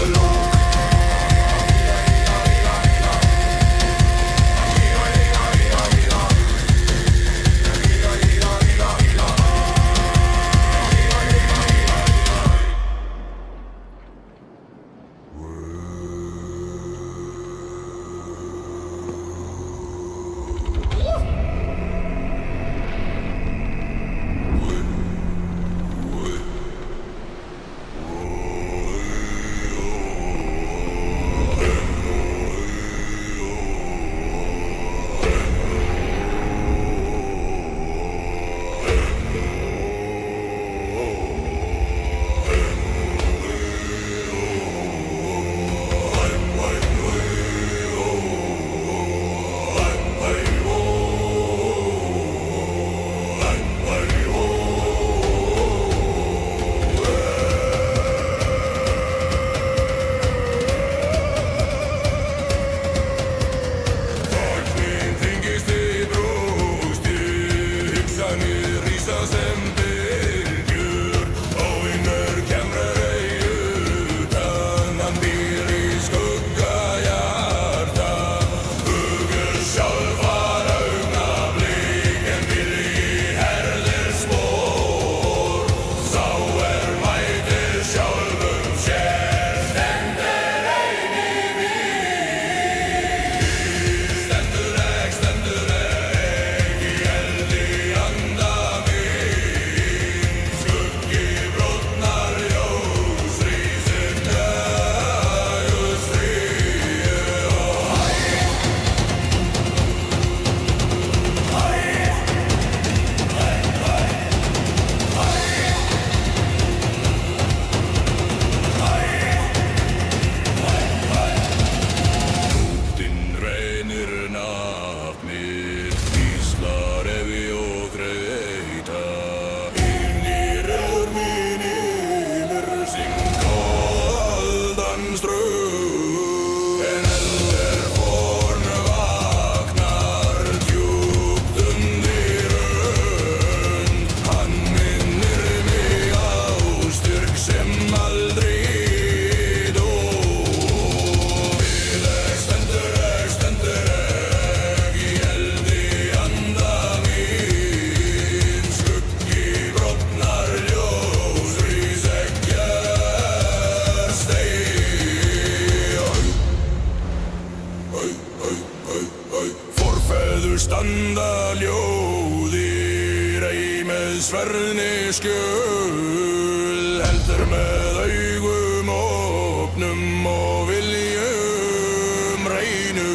standa ljóðir ei með sverðni skjöl heldur með augum opnum og viljum reinu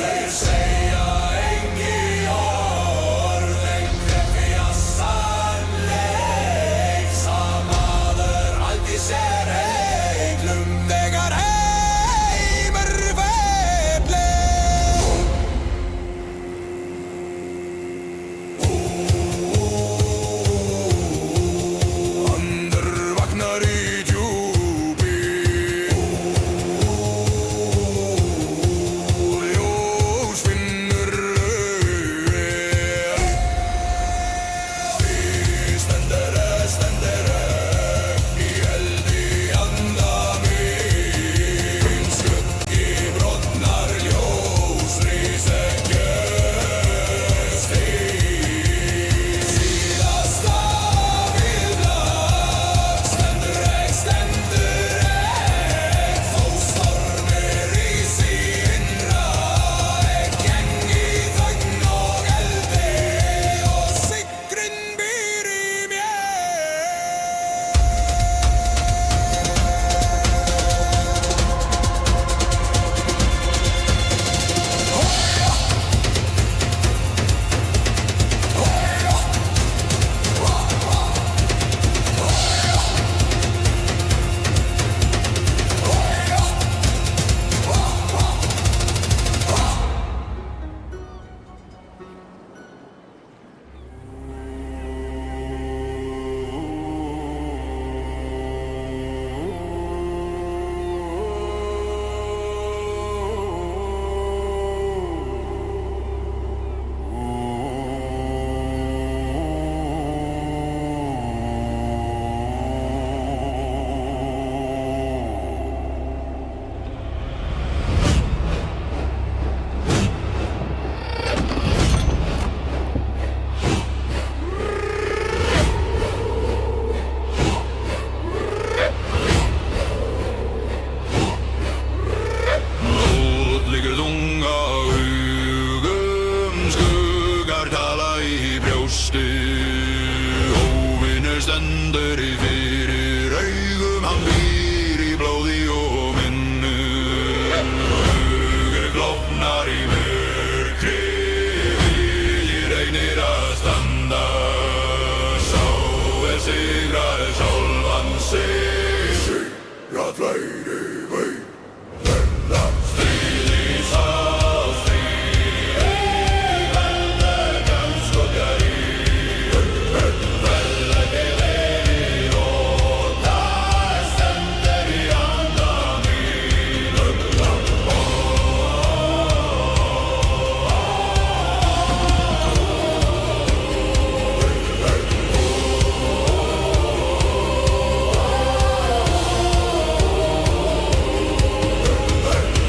Þeir segja engi orð en krefja sannleik samaður aldrei sér heiglum þegar heimur veflir Andur vaknar í djúpi sigraði sjálfan sig. Sigrað fleiri vei, verða stríð í sál, stríð í verða kannskotja í. Verða ekki vegir og það stendur í anda mín.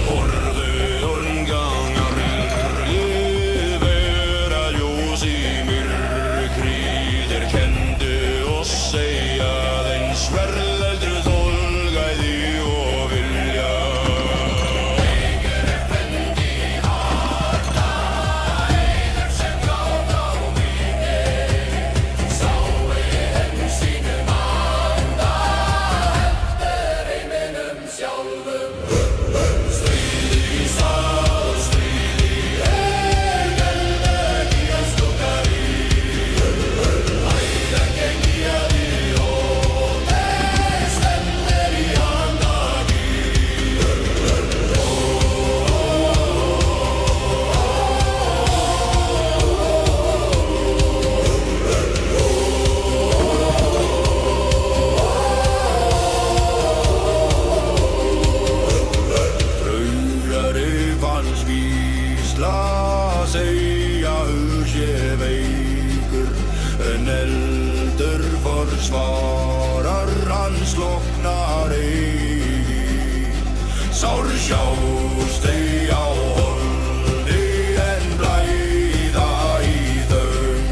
Horfðu ungangarnir lifir að ljós í myrkri. Þeir kenndu og segja þeins verðeldru þolgæði og vilja. Eigur bendi harta, eiður sem gáta á minni. Sái henn sínum anda, eftir heiminum sjálfum. Stríð í sál, stríð í helveg, í hans skuggar í. Æða gengi að í og þeir stendur í anda mín. Draugar hans vísla segja hug sé veikur, en eldur forsvarar hans slokknar eigi. Sár sjást ei á holdi en blæða í þögn.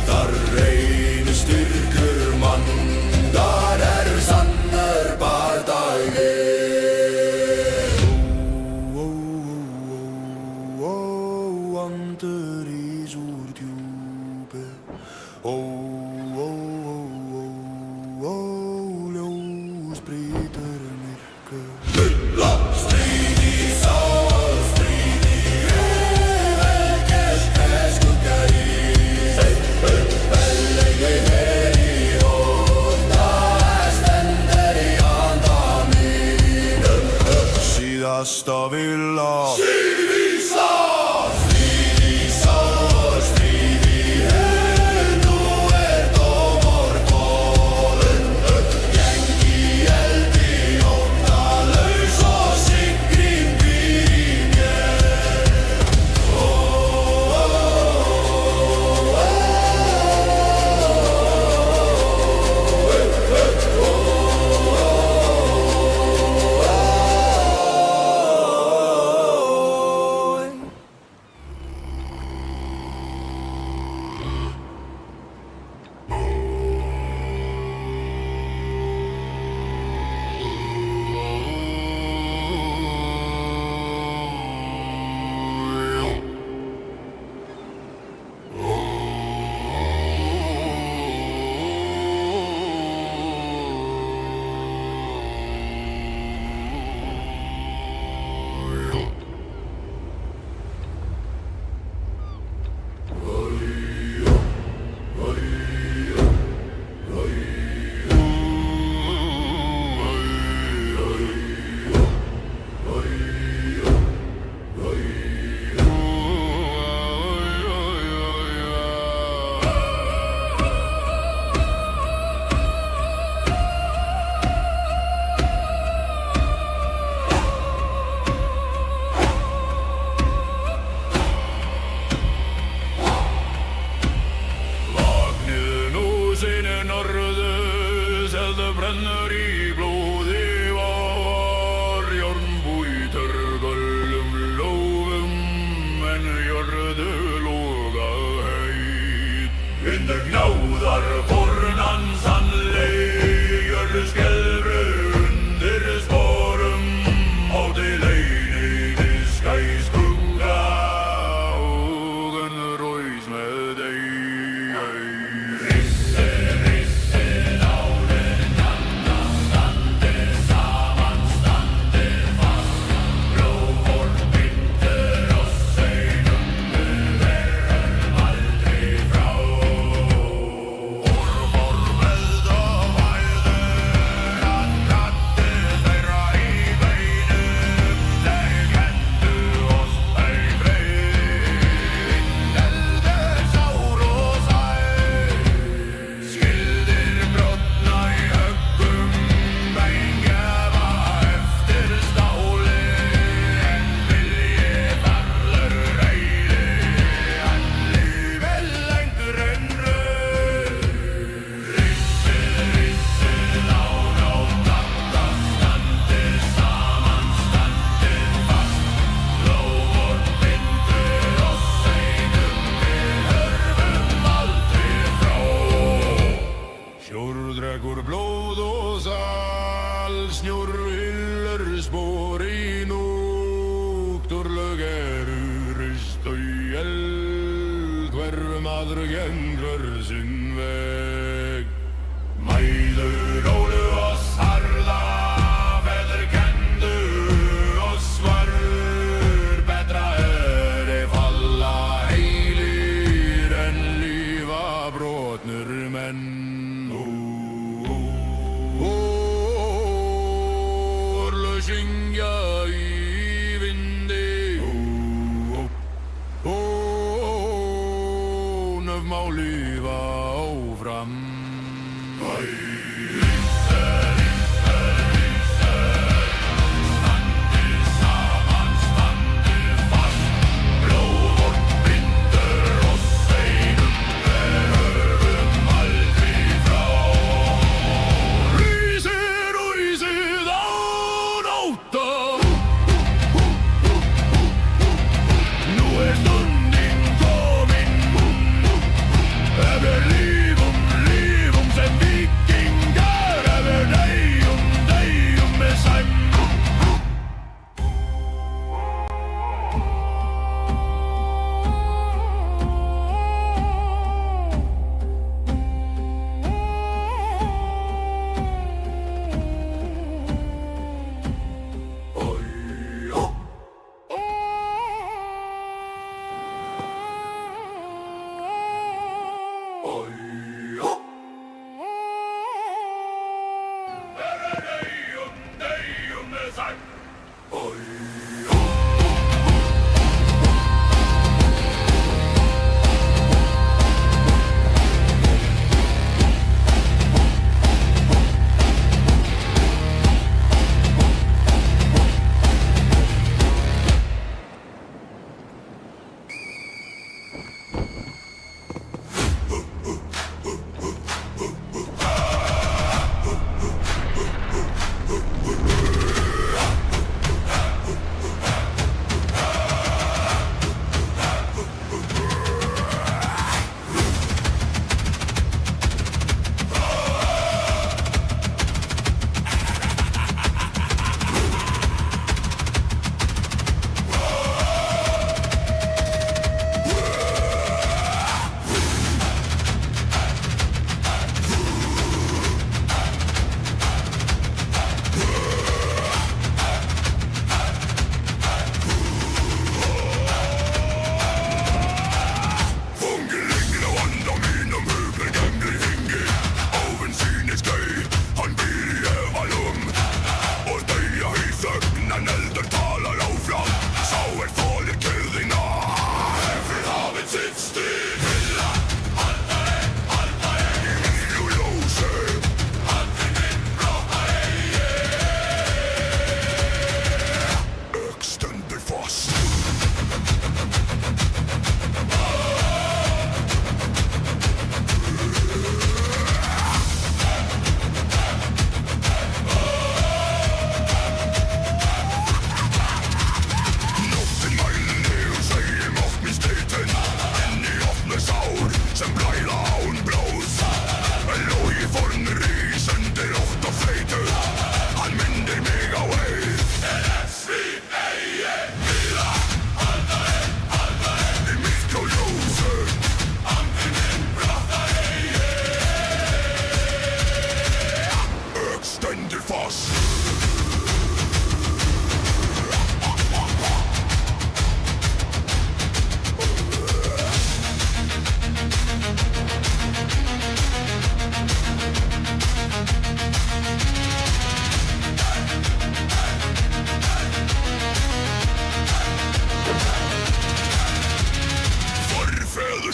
Þar reynir styrkur mandar sannur bardagi. Andur ís úr djúpi. Ljós brýtur myrkur. Stríð í sál, stríð í helveg, skugga í. Velegi heri og það stendur í anda mín. Síðasta villa. Stríð í sál, stríð í sál, stríð í hel, nú dómur kominn. Geng í eldi, óttalaus og sigring býr í mér. brennur í blóði var járnbúi törgölum lófum en jörðu loga heit. Undir gnjáðar fornan sannleik jörðu skelfru undir sporum á til eini skæskugga og rauðs með deg. maður gengur sinn veg. Mæður ólu oss harða, feður kendu oss varur. Betra falla heilir en lífa brotnur menn. Syngja í vindi nöf má lifa áfram.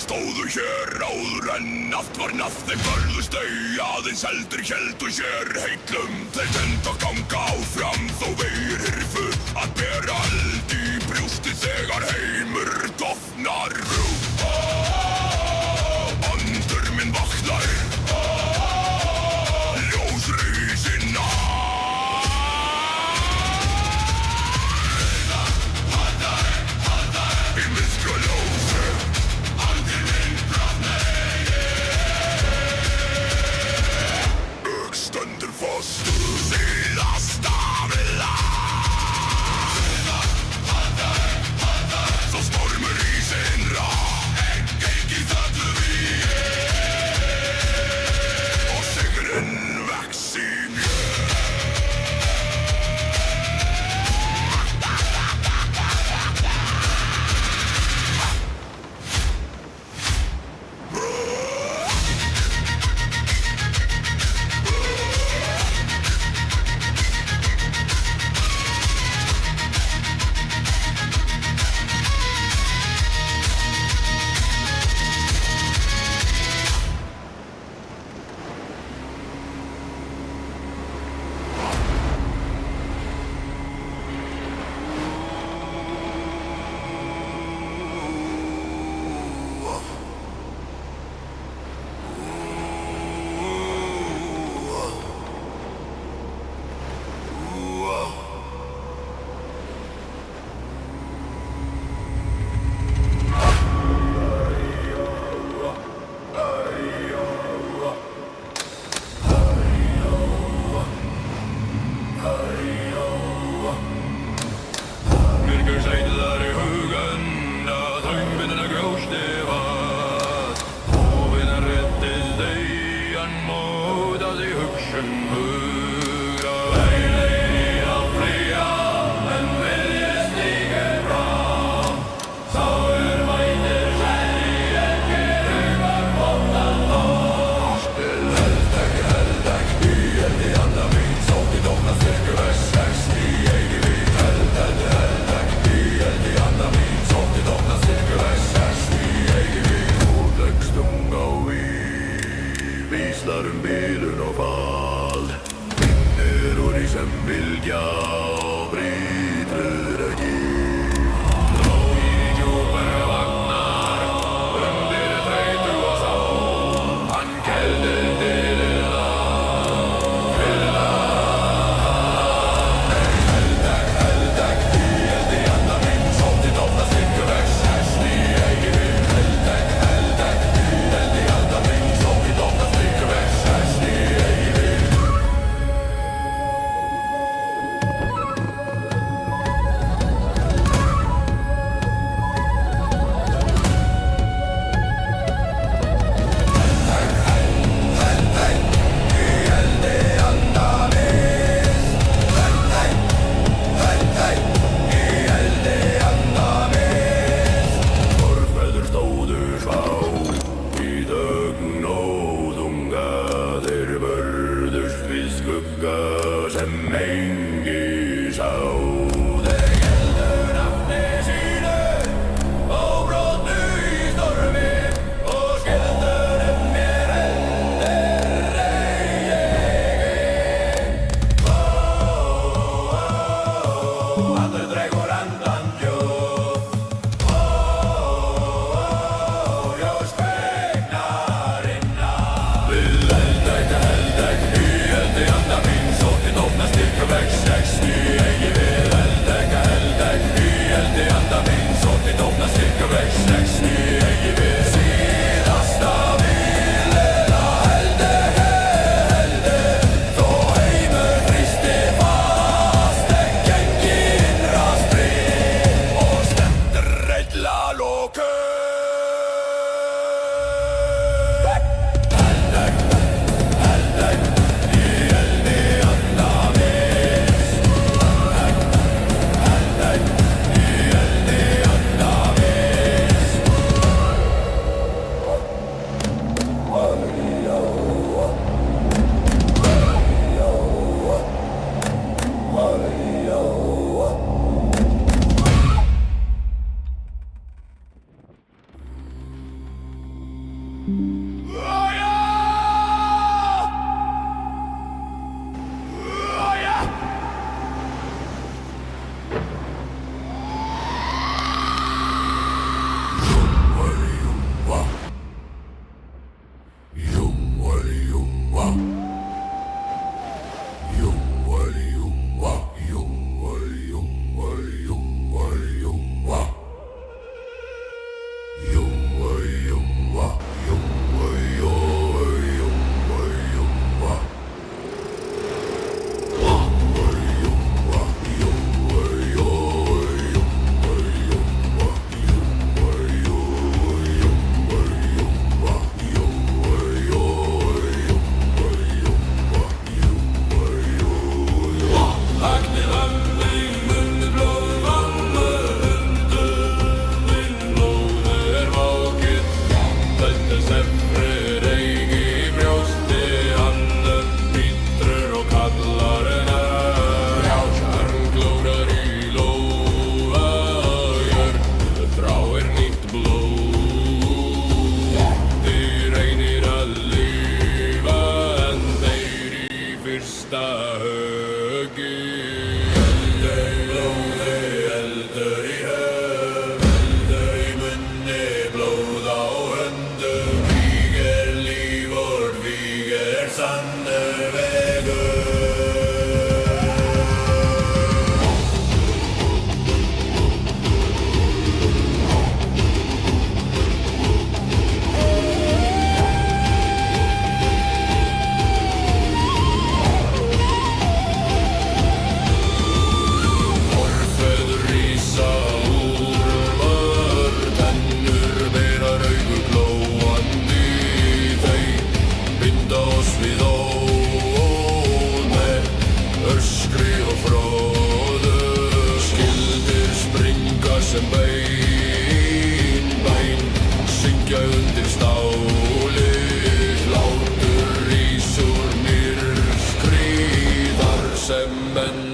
stóðu hér áður en allt var nafn. Þeim börðust þau aðeins heldur héldu hér heitlum. Þeir tenda ganga áfram þó vegir hyrfu að bera eld í brjósti þegar heimur dofnar. Andur minn vaknar, ljós rísin á. Í myrkra ljósi andur minn brotnar stendur fast síðasta vila. Svo loke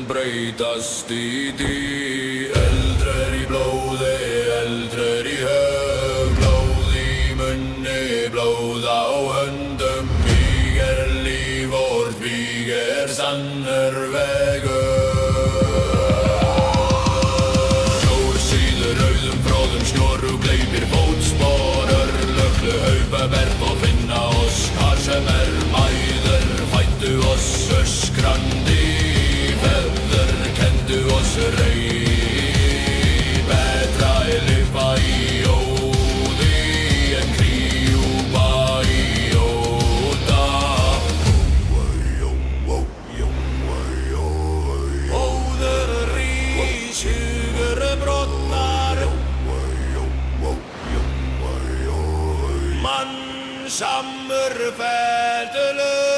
breytast í dý. Eldr í blóði, eldr í höf, blóð í munni, blóð á höndum. Víg líf vårt, víg sannur vegur. Sjórsíður, rauðum, fróðum, snjóru, gleymir fótspor. Örlöglu haupabert og finna oss hvar sem mæður fættu oss öskrandi. Feður kendu oss rey, betra lifa í óði en krjúpa í óta. Óður rís, hugur brotnar, mannsamur ferðulur.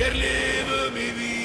Lifum í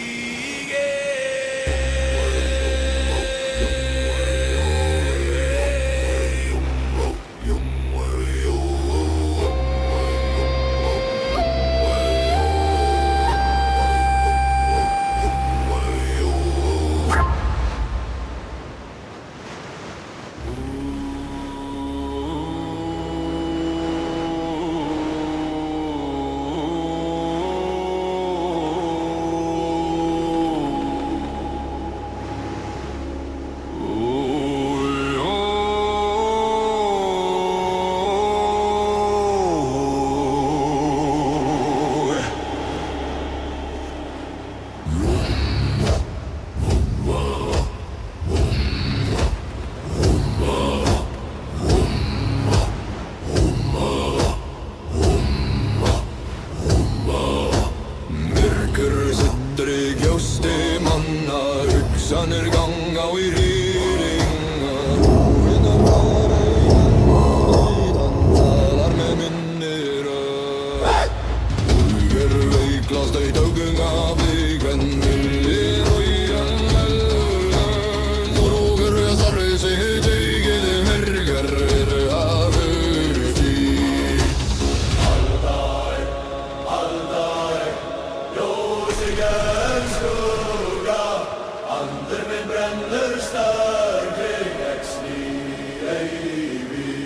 Miklast ei tõugenga pigem villir hoian välgan. Murugõr ja sarvise teigede merger ja vürdi. Aldaeg, joosige skugga, ander min brenner starkrig, eks nii ei vii.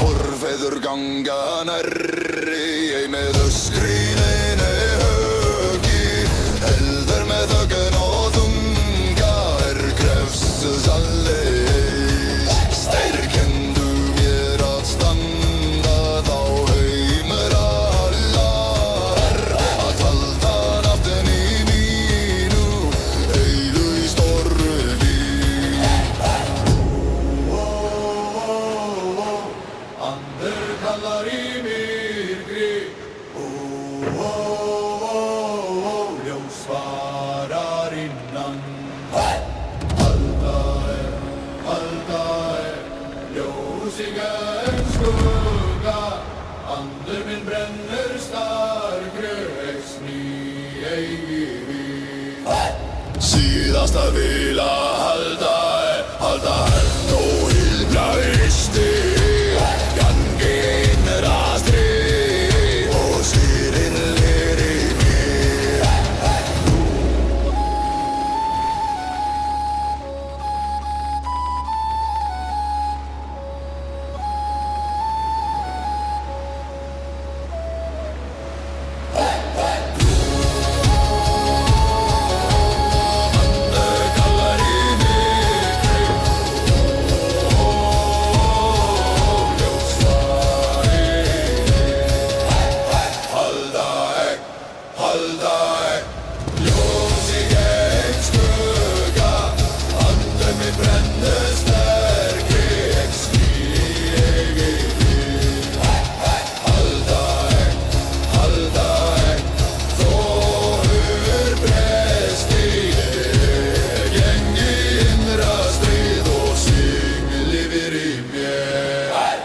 Forfeður ganga nærri, ei með öskrinni högi, heldur með þögn og þunga krefstus allir. Styrkendu mér að standa þá heimur allar, að halda nafninu mínu heilu í storgi. Ander kallar í myrkri, ljós svarar innan. Aldaeg, ljósige skugga, ander min brenner starkre, eks nii ei vii. Síðasta vila halda held og hylbra isti. Gangi innra stríð og sýrin lir í mér. Kallar í myrkri, ljós svarar Aldaeg, ljósige skugga, ander min brenner starkri, eks nii ei vii. Aldaeg, þór presti, gengi innra stríð og syng lifir í mér.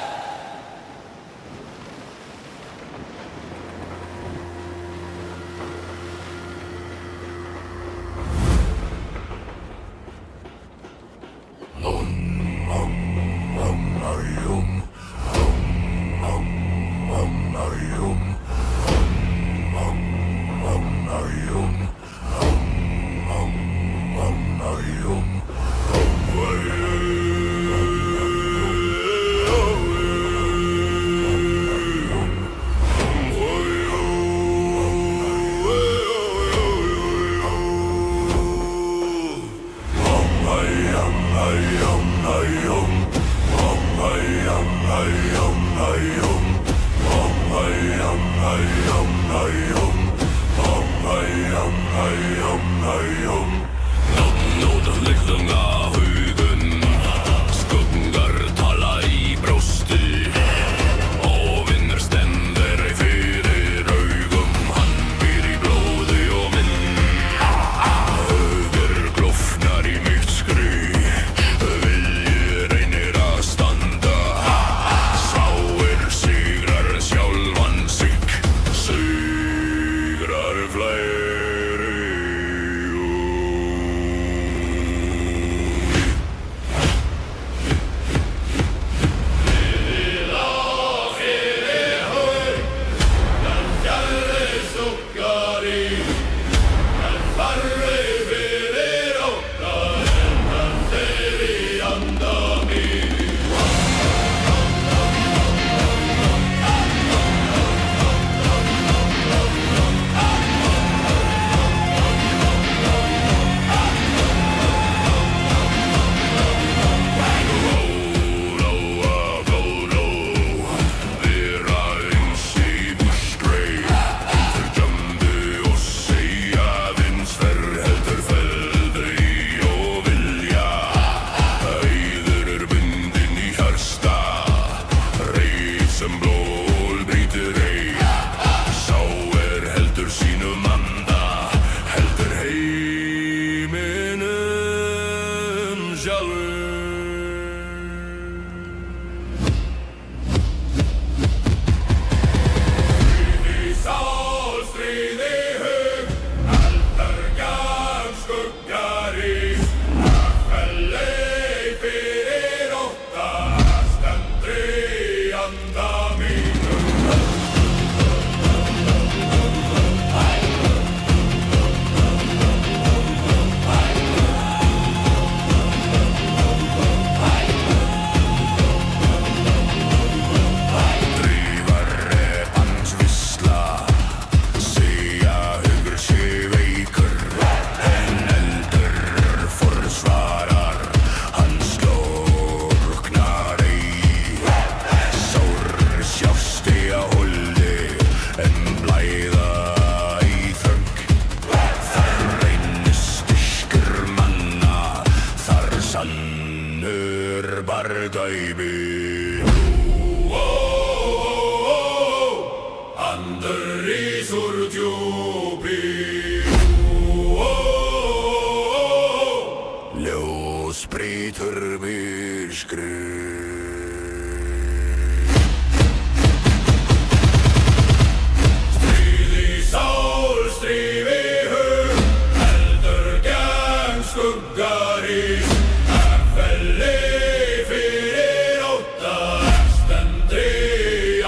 Skuggar tala í brjósti og vinnur stendur fyrir augum. Hann býr í blóði og mynd, hugur glófnar í myrkri, vilji reynir að standa, sá sig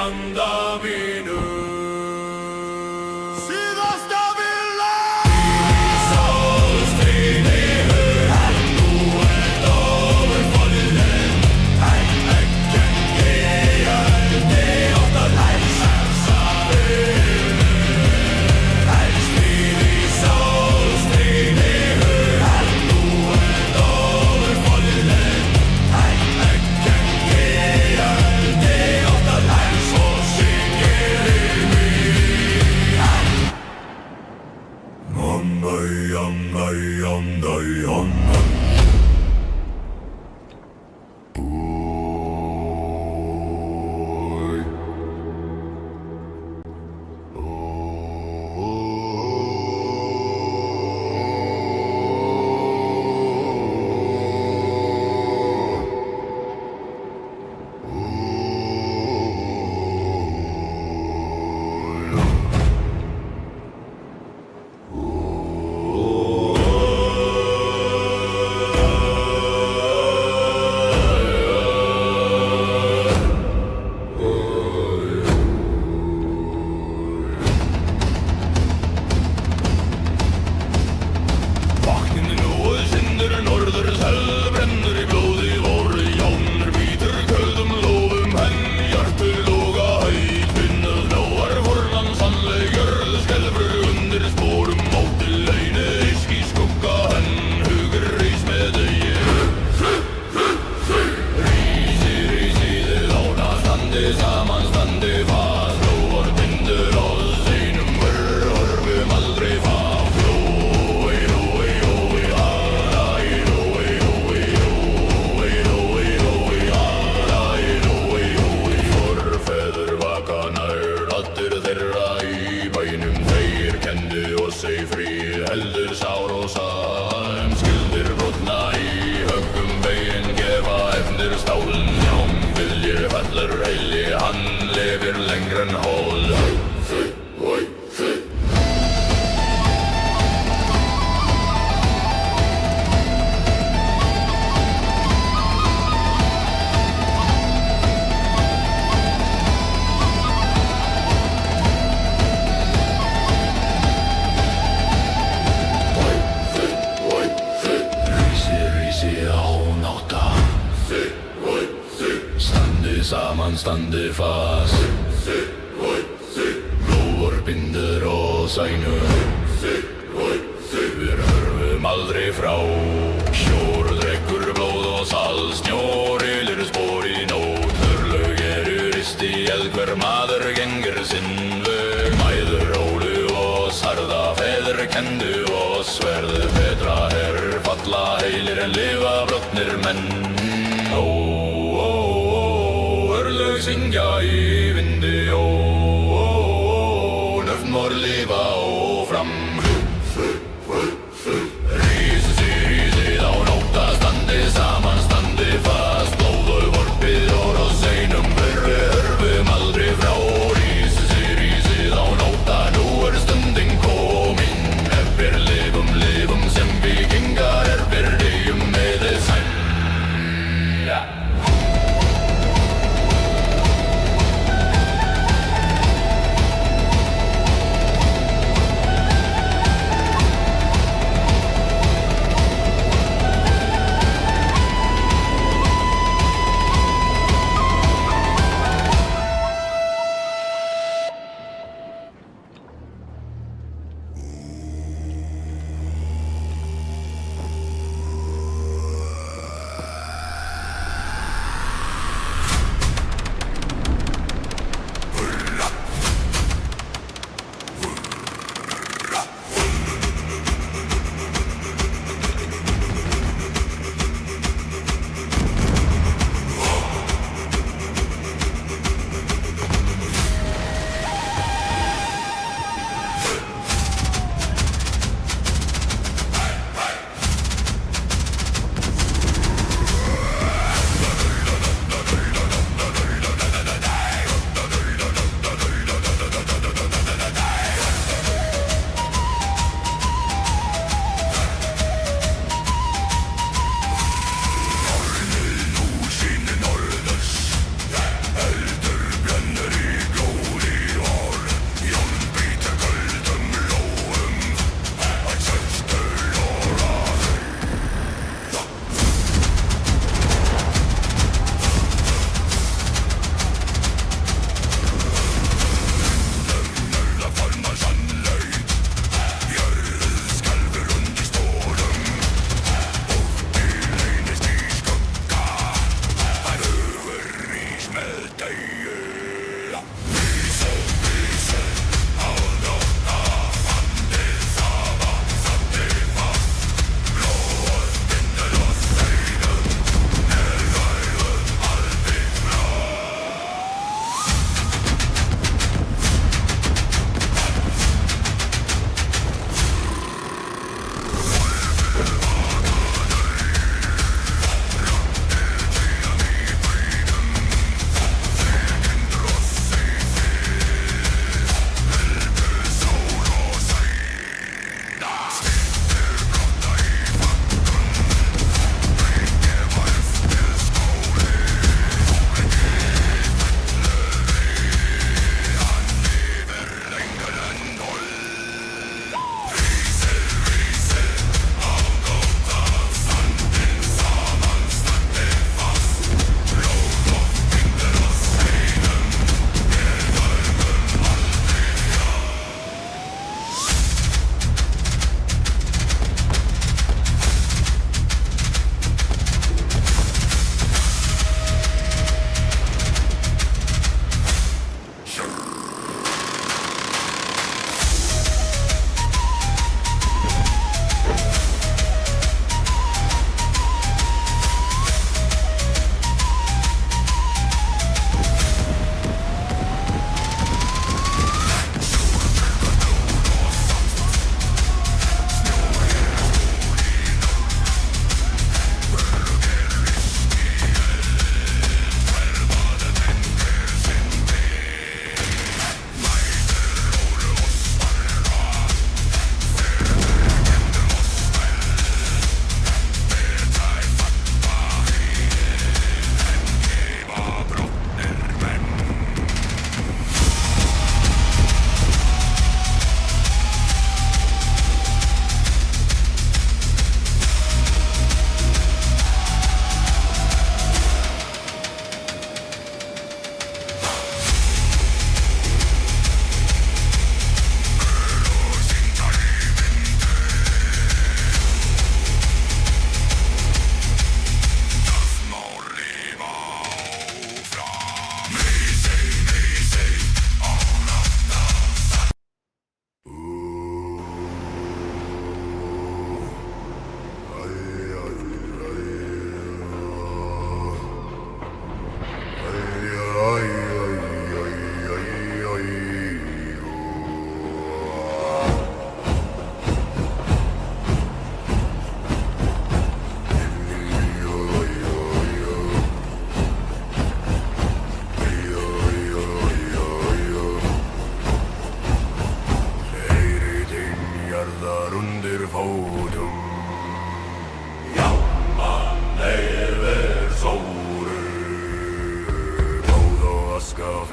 handa mínu. Síðasta vila Standi fast Lofur bindur og sænu Við hörfum aldrei frá Sjór drekkur blóð og sal Snjór ylir spór í nót Örlög risti hver maður gengur sinn veg Mæður ólu og sarða feður kendu og sverð Betra falla heilir en lifa brotnir menn Syngja í vindi Nöfn vor lifa fram Rísið á nóta Standi saman, standi fast Blóðu vorpið og seinum Hörfum aldrei frá Rísið á nóta Nú stundin komin Við lifum sem vikingar Við deyjum með sæn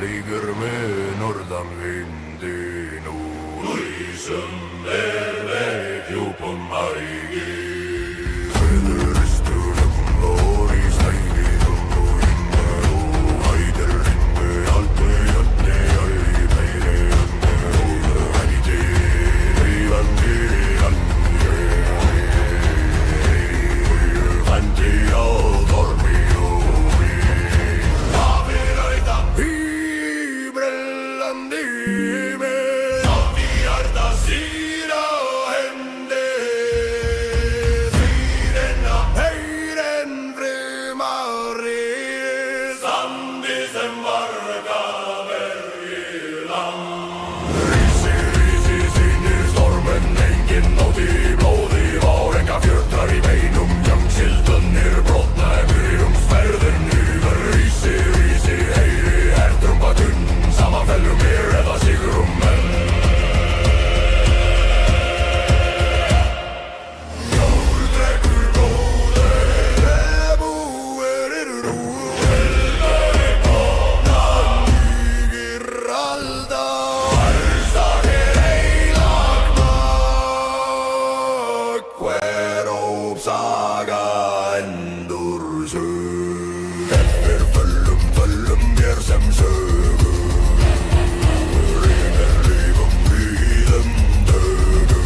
flýgur með norðanvindin úr ísum veg djúpum ægi. Veðuristunum og í stæginum og inne og hæðir inne aldrei önni ægi meiri önni og hætti rífandi andi vandi á dormi og í hafið rauða í brellandi himinn sátt í hjarta sína hendi þýrina heyrin frimari sandi sem varga vergi land. Rísi sýnir stormen enginn nótt í blóði var enga fjötrar í beinum Jangsildanir brotna byrjum sverðin yfir Rísi heyri hertrumbatun samanfellum mér eða sigrum menn. Jár drekkur blóðið búir rú helgari konan lígir alda Værstak heilag mörg hver ópsaga endur sög eftir föllum mér sem sögu rýmir lífum víðum dögu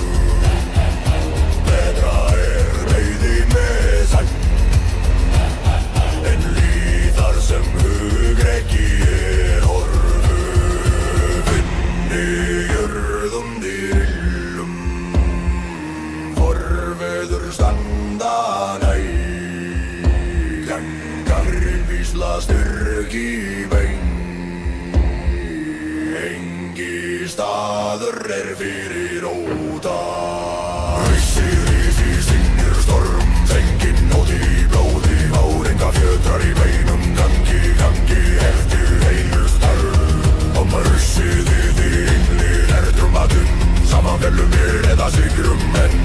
betra reiði með sann en líðar sem hugrekki horfu finni jörðum dýrlum forveður standa nægangar vísla styrk í bein engi staður fyrir óta Rísi sinnir storm fenginn nótt í blóði var enga fjötrar í beinum gangi eftir heilur starf og Rísið í innlið hertrumbatun samanfellum mér eða sigrum menn.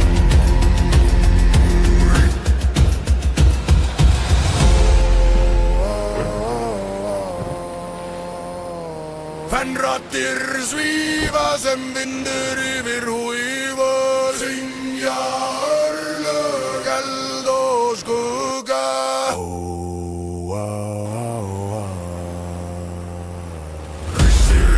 Fennrattir svífa sem vindur yfir húfa syngja örlög eld og skugga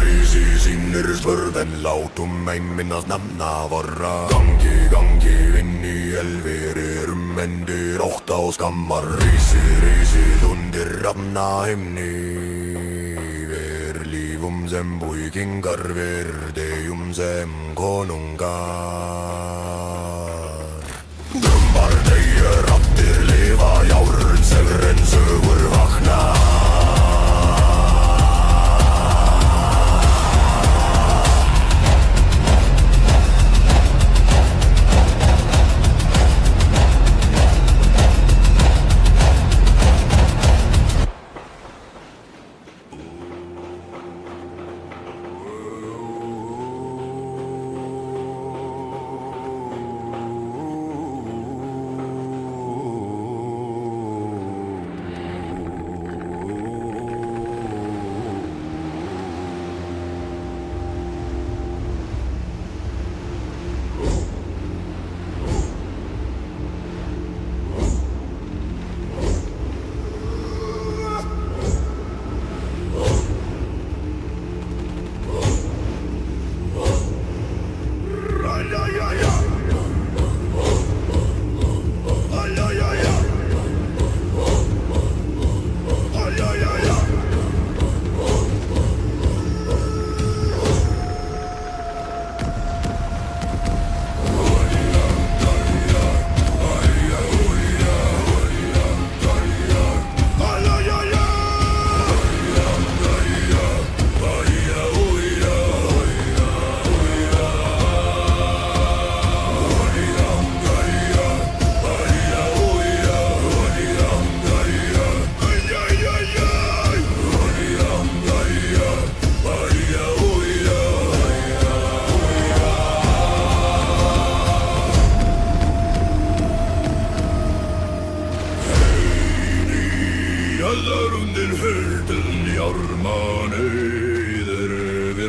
Rísi sýnir spörðen látum ein minnast nafna vorra gangi inn í elverir endir ótta og skammar Rísi undir rafna himni sem búikingar verdegjum sem konungar Drömmar deyja rattir lifa járn sevren sögur vakna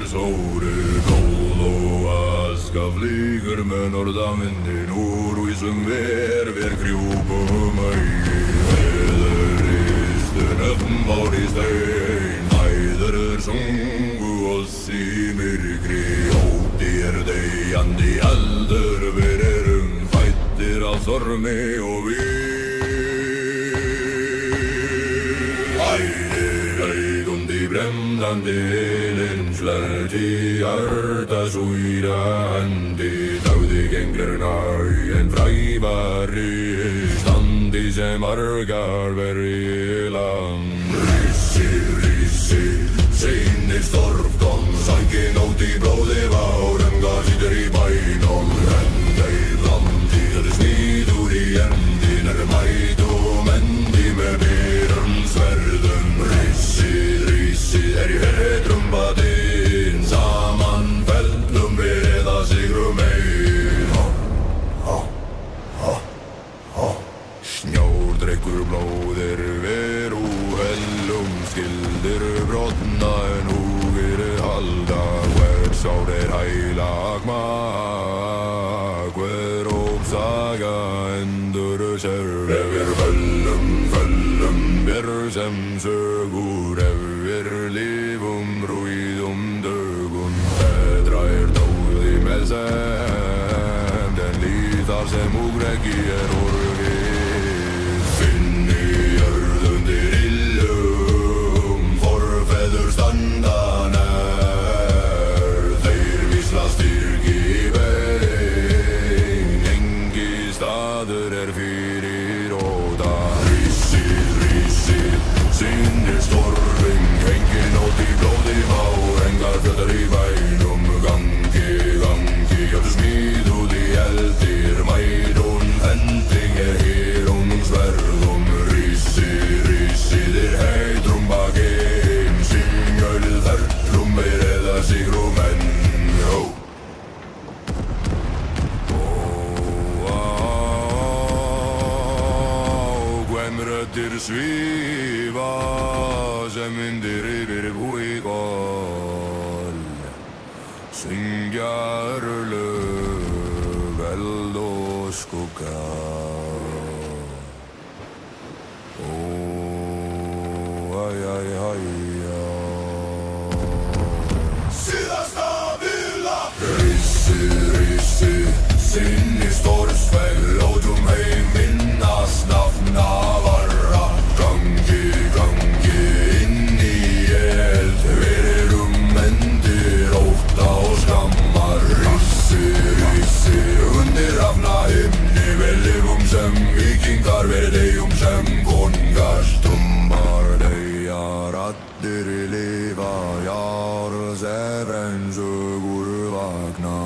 sóri blóð og aska flýgur með norðavindin úr vísum ver krjúpum augi veðuristu nöfn bár í stein æður sungu oss í myrkri ódýr deyjandi aldur við erum fættir af stormi og við brännande elen flöt i hjärta suyra handi Dauði genglurna í en frævari standi sem argar veri land Rissi, rissi, sinni storf kom Sækin át í blóði várum Gasítur í bænum Renda í landi Það sníður í endin mætum endi með byrjum sverðum Rissi í hetrum batinn Saman fellum við eða sigrum ein Snjór drekkur blóðir veru hellum Skildir brotna en húgir halda Hver sár heilag mag Hver ópsaga endur sér Ef föllum bér sem sögur Ef lifum rúidum dögum Betra dóði með sem Den líðar sem úgreggi orgið Finn í jörðundir illum Forfeður standa nær Þeir vísla styrki í bein Engi staður fyrir óta Rissi, sinni storfing Engin ótt í blóði vár Engar fjöldar í bænum Gangi, hjáttu smíðuð í eldir Mædun, hending hér sverðum Rissi, þér heitrum bakinn Syngjöld þerlum eða sigrum enn Röddir svífa sem myndir yfir búíkól Syngja örlög, eld og skugga Síðasta vila Rissi, sinni stórsfell Lótum heim minnast nafna Gangi inn í eld Við erum endir ótta og skammar Rissi, undir hafna himni Við lifum sem vikingar Við deyjum sem konungar Strömmar deyja, raddir lifa Jarðsefren sögur vakna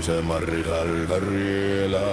sem margar hverjela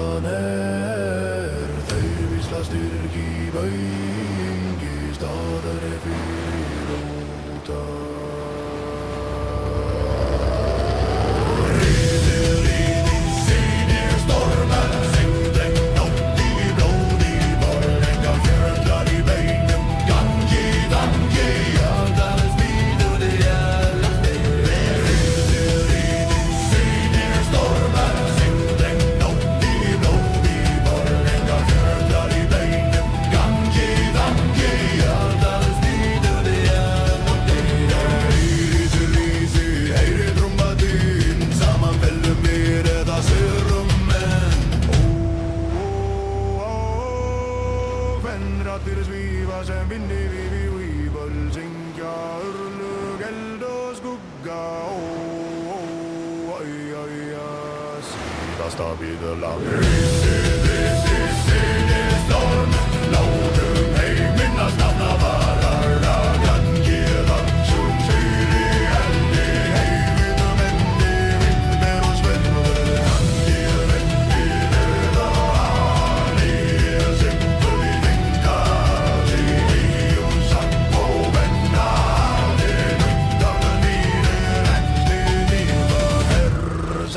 Staðan þeir vísla styrk í bængi, staðar fyrir óta. Raddir svífa sem vinni við víböl, syngja örlög, eld og skugga. Síðasta bíður lág. Risið storm, látum heiminn að stafna varar. Gangi dagsum syri eldi, heiminum endi, vindber og sverður. Gangi vendir eða ani, simpul í vinga, síði og samt og venna. Nuttan nýrir ennstið nýfa,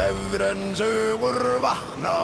sefren sögur vakna.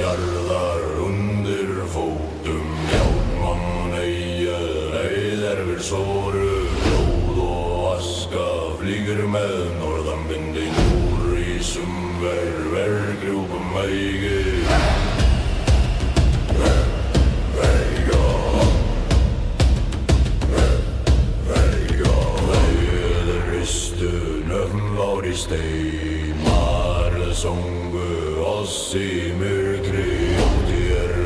Jarðar undir fótum, járnmann eigi leiðir svoru. Blóð og aska flýgur með norðanvindin úr í sumver vergrjúpum eigi. Veður ristu nöfn var í stein, marð songu oss í myrkri.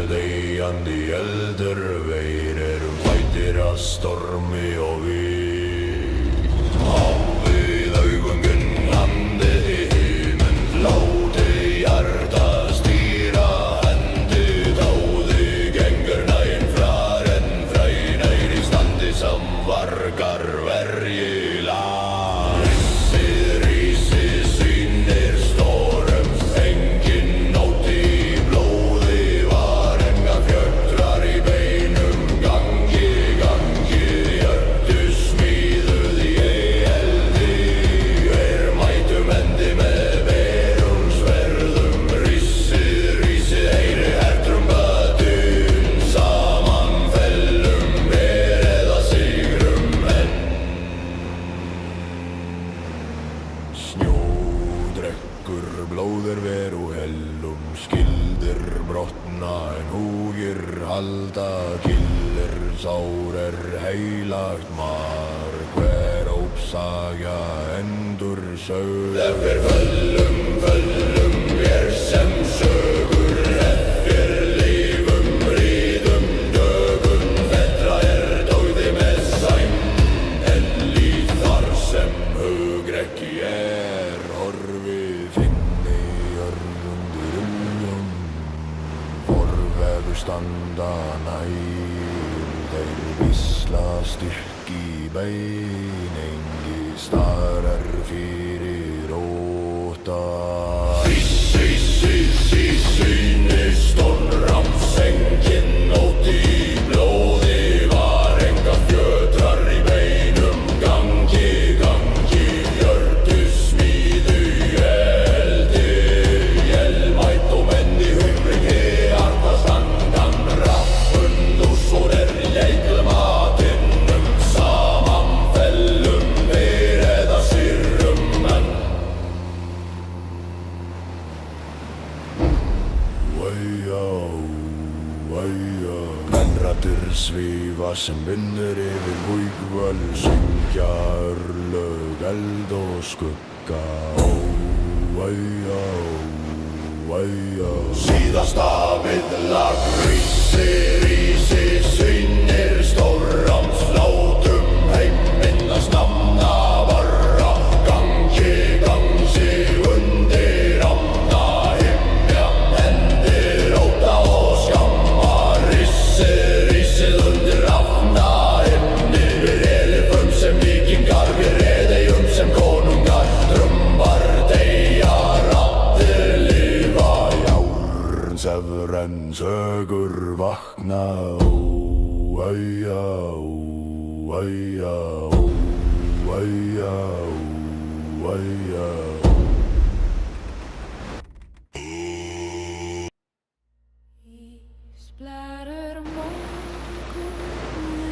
Deyjandi eldur veirir fætir að stormi og vín. Hafið augunginn handið í himinn, láti hjarta stýra hendi. Táði gengur næn fraren frænær í standi sem vargar verji lag. Risið sýnir storms, enginn nótt í blóði. Blóðir veru hellum, skildir brotna en húgir halda. Killir sár heilagt mar, hver ópsaga endur sög. Eftir föllum, vér sem sögur, eftir lífum, ríðum, dögum. Þetta dóði með sæm, en líf þar sem hugrekki horfið. Standa nær, þeir vísla styrk í bein, engi starar fyrir óta. Sýnir stormrams, enginn nótt í blóði. Var enga fjötrar í beinum, gangi, hjörtu smíðu eldi. Mætum Mennrættir svífa sem vinnur yfir Vígvöll, syngja örlög, eld og skugga. Síðasta viðlag, rísi, svínir stórrams, látum heiminnast namna varra, gangi sig undir ána himja, hendir óta og skamma, rísið undir rafna himni, við elifum sem víkingar, við reðeyjum sem konungar, drömmar deyja, raddir lifa, Sefren sögur vakna, Ísblæður morgun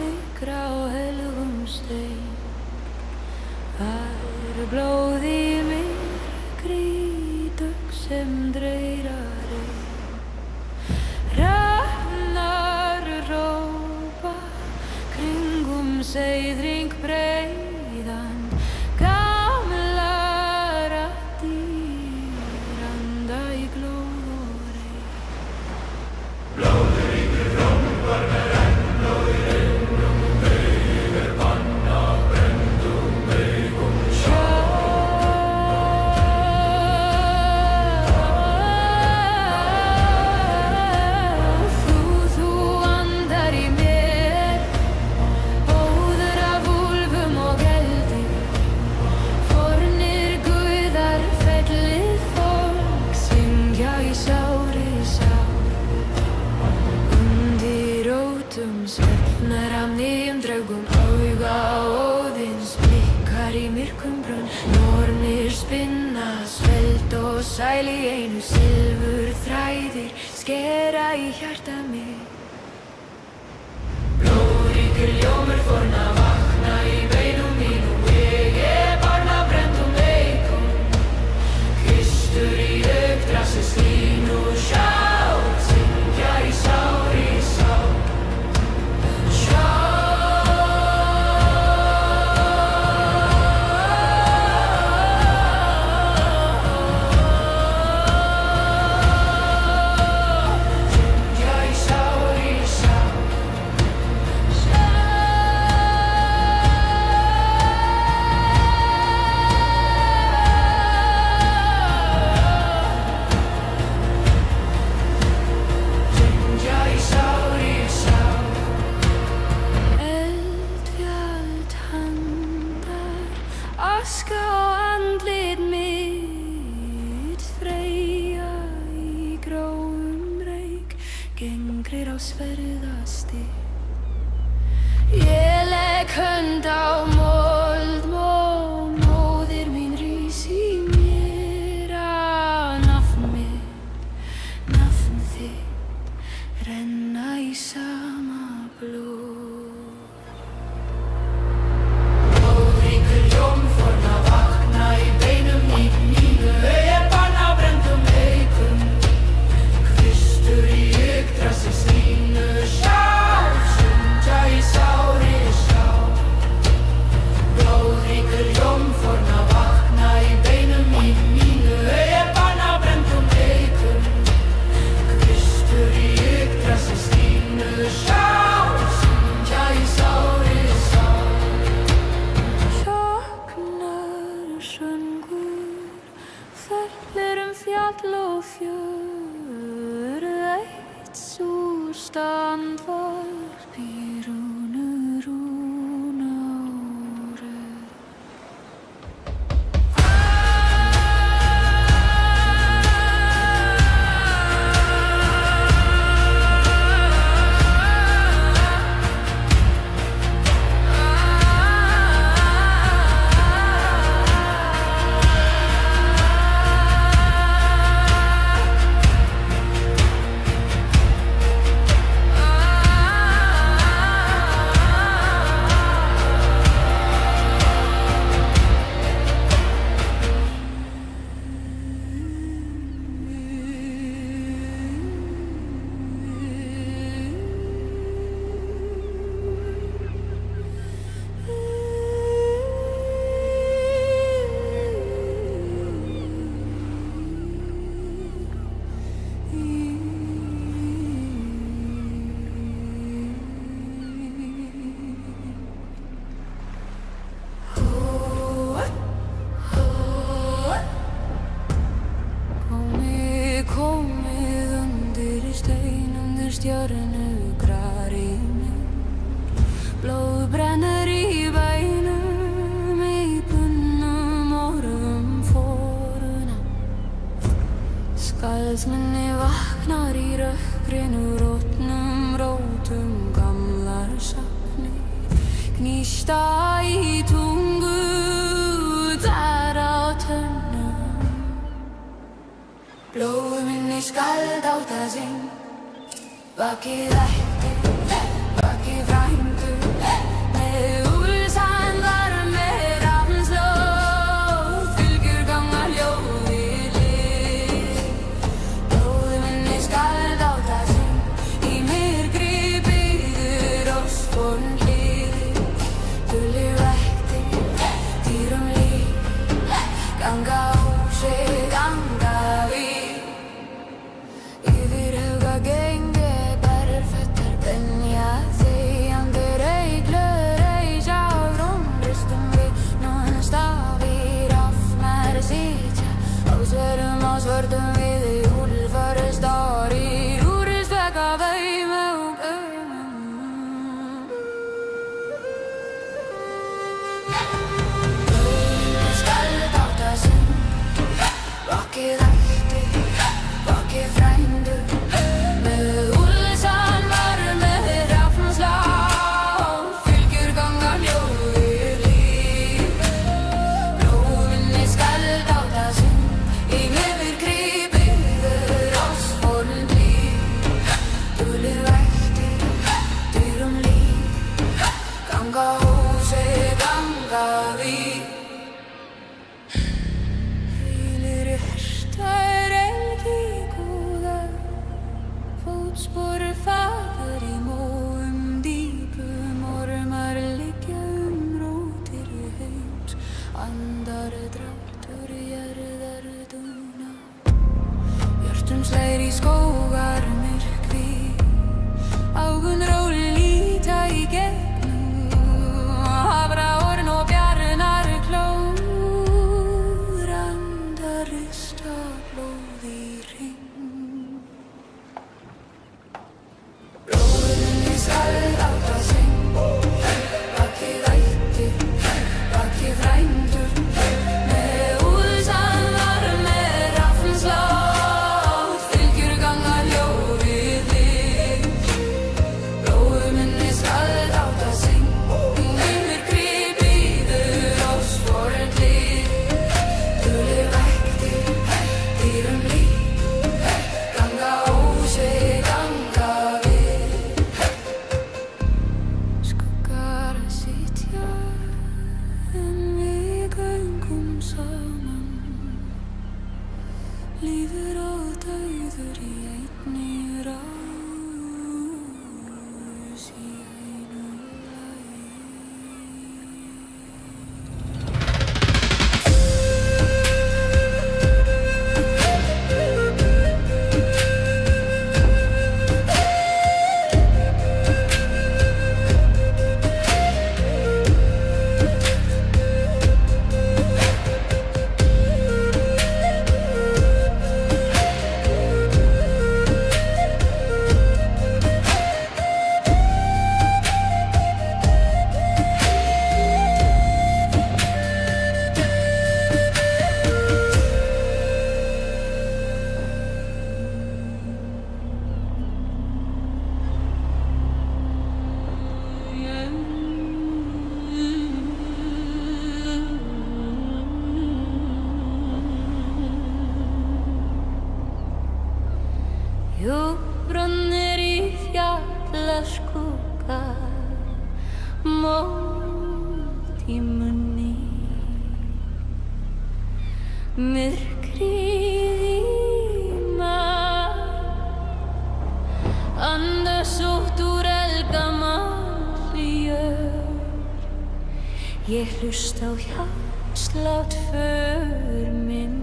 liggur á helgum stein. Það blóð í myrkri, dögg sem dreyrar ein. Rannar rópa kringum seiðring breiðan, gamla raddir anda í glóð og reyn. Þú andar í mér, óður af úlfum og eldi. Fornir guðar, fellið fólk, syngja í sári sál. Undir rótum svefnar af nýjum draugum, auga Óðins blikkar í myrkum brunn. Nornir spinna, sveld og sæl í einu, silfur þræðir skera í hjarta mig. Blóðríkur ljómur forna vakna í beinum mínum, ég barn af brenndum leikum. Kristur í augdrassi skín og sjá, syngja í sári sál. Eldfjall handar, aska á andlit mitt, Freyja í gráum reyk, gengrir á sverðasti. Ég legg hönd á mold, móðir mín rís í mér, nafn mitt, nafn þitt, renna í sama blóð. Blóðríkur ljómforna vakna í beinum mínu, ég barn af brenndum leikum. Kristur í augdrassi skínu, sjá, syngja í sári sál. Blóðríkur ljómforna vakna í beinum mínu, ég barn af brenndum leikum. Kristur í augdrassi skínu, sjá, syngja í sári sál. Sognar söngur, fellir fjall og fjör, eitt súr standvarp í rúnur áru. stjörnugrar í mér. Blóð brennur í bænum, í bunnum orðum forna. Skaldsminni vaknar í rökkrinu, rótnum rótum gamlar sakni. Gnýsta í tungu, þar á tönnum. Blóð minni skald á það sinn, vakið ætti, vakið frændur. Með úlsan var með rafnslóð, fylgjur ganga ljóðið lið. Blóð minni skald á það sinn, í myrkri byggður ósforn hlið. Dulli vætti, dýrum líf, ganga húsið, ganga við. Yfir huga gengi, bærir fötter benja, þegjandi reiklur reisa á rúmristum við. Núna stafir afmær sitja, á sverum á svörtum við. Úlfar starir, úrist vekka veim og gömum. Blóðminni skald á það sinn, vakið ætti, vakið frændur. Með úlsan var með rafnslóð, fylgjur ganga ljóðið líf. Blóðminni skald á það sinn, í myrkri byggður ósforn hlið. Dulli vætti, dýrum líf, ganga húsið, ganga við. Hvílir hjarta elgi góða, fótspor fagur í móum dýpum. Ormar liggja rótir heims, andar dráttur jarðar dúna. Hjörtum slær í skógar myrkvi, augun róli líta í gegnum. Hafraorn og bjarnar klór, andar rista blóð í hring. Blóðminni skald á það sinn, vakið ætti, vakið frændur. Með úlsan var með rafnslóð, fylgjur ganga ljóðið lið. Blóðminni skald á það sinn, í myrkri byggður ósforn hlið. Dulli vætti, dýrum líf, ganga húsið, ganga við. Skuggar að sitja, en við göngum saman. Lífur og dauður í einni rás, í einu lagi. Bronnir í fjallaskugga, mót í munni. Myrkrið í maður, andasótt úr elgamalli jörð. Ég hlusta á hjartslátt för minn.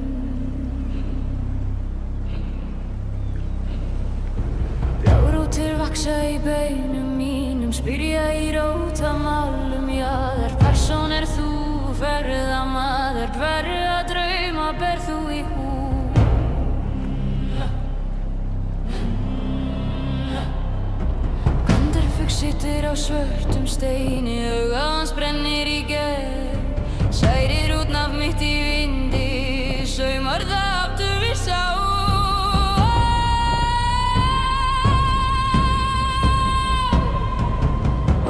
Blárótir vaksa í beinum mínum, spyrja í rótamálum. Já, þær persónur þú, ferðamaður, hverja drauma ber þú í hús? situr á svörtum steini, augað hans brennir í gegn, særir út nafn mitt í vindi, saumar það aftur við sá.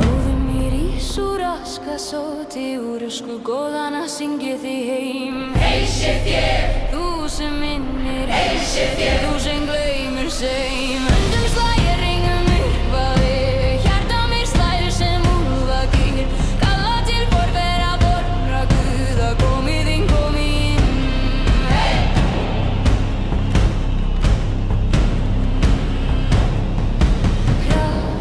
Óður mér ís úr askasóti, úr ösku góðana syng ég þig heim. Heilsa þér, þú sem minnir, heilsa þér, þú sem gleymir seim. Höndum slægir ringum myrkvaði, hjarta mér slæðir sem úlfakýr, kalla til forvera vorra guða, komið inn, komið inn. Hey!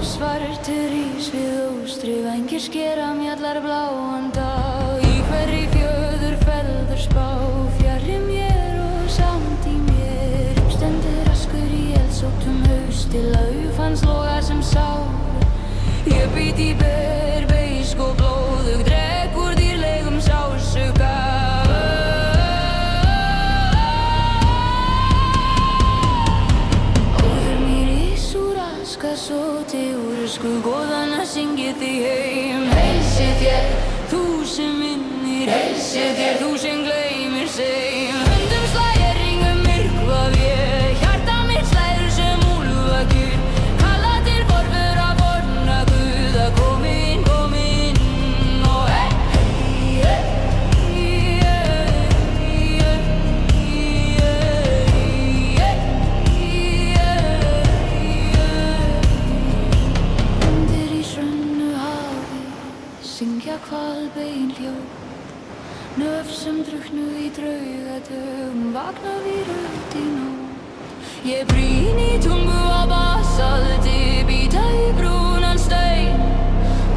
Svartur ís við óstri, vængir skera mjallar bláan dag, í hverri fjöður feldur spá, fjarri mér og samt í mér. Stendur askur í eldsóttum hausti, lauf hans logar sem sár. Ég bít í ber, beisk og blóðug, dreg úr dýrlegum sársauka. Óður mér ís úr askasóti, úr ösku góðana syng ég þig heim. Heilsa þér, þú sem minnir, heilsa þér, þú sem gleymir seim. Höndum slægir ringum myrkvaði, hjarta mitt slæðir sem úlfakýr, kalla til forvera vorra guða, komið inn, og hey, hey, undir ísrönnu hafi syngja hvalbein hljóð, nöf sem drukknu í draugadögum, vakna við rödd í nótt. Ég brýn í tungu á basalti, bíta í brúnan stein,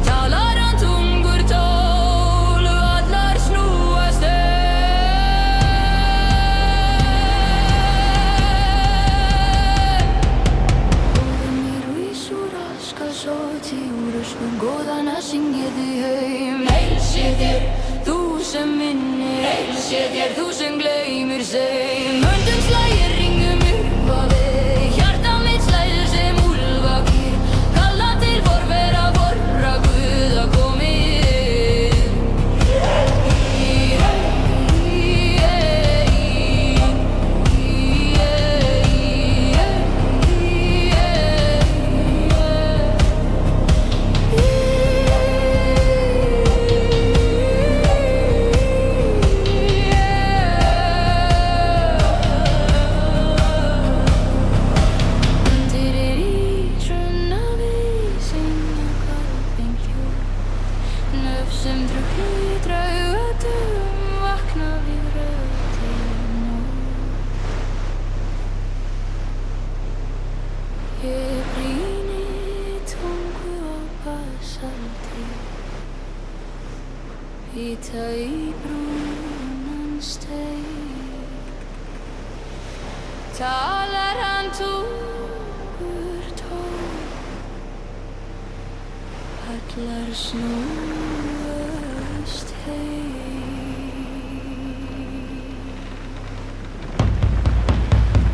talar hann tungur tól, allar snúast ein. Óður mér ís úr askasóti, úr ösku góðana syng ég þig heim. Heilsa þér, þú sem minnir, heilsa þér, þú sem gleymir seim. Höndum slægir ringum myrkvaði, hjarta mitt slæðir sem úlfakýr, kalla til forvera vorra guða, komið inn. Undir ísrönna við syngja hvalbein hljóð, nöf sem drukknu í draugadögum, vakna við rödd í nótt. Ég brýn í tungu á basalti, bíta í brúnan stein, talar hann tungur tól, allar snúast heim.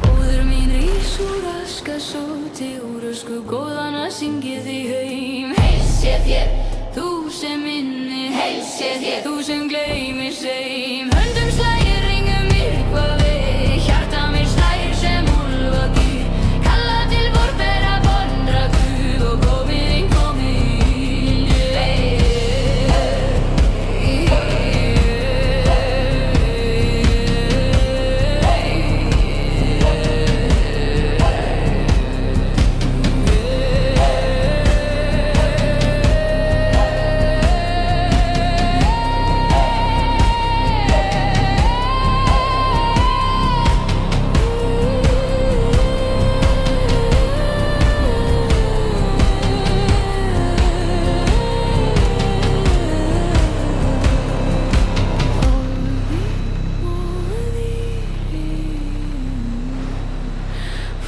Óður mín rís úr askasóti, úr ösku góðana syng ég þig heim. Heilsa þér, þú sem minnir, heilsa þér, þú sem gleymir seim. Höndum slægir ringum myrkvaði, hjarta mér slægir sem úlfakýr, kalla til forvera vorra guð, og komið inn, komið inn.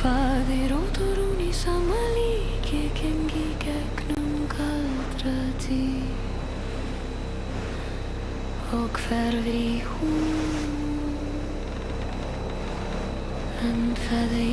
Faðir út og rún í sama lík, ég gengi gegnum kaldra tíð og hverf í hún en það í. 「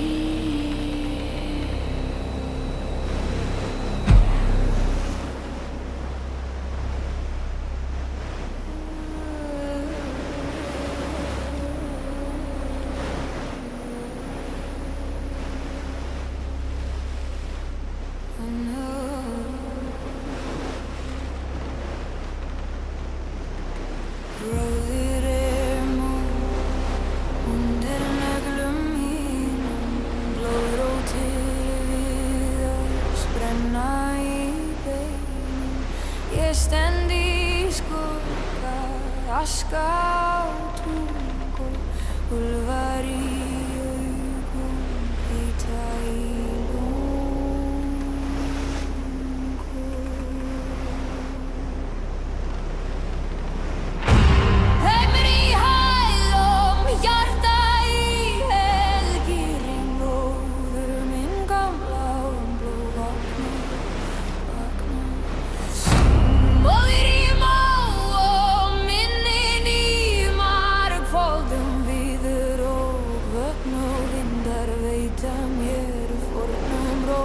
stend í skugga, aska á tungu, úlfar í augum, hita í lungu. Heimur í hælum, hjarta í helgirinn, móður minn gamla og blóð vakna. Móðir í móum, minnin í margfaldum víður og vötn og vindar veita mér fornum ró.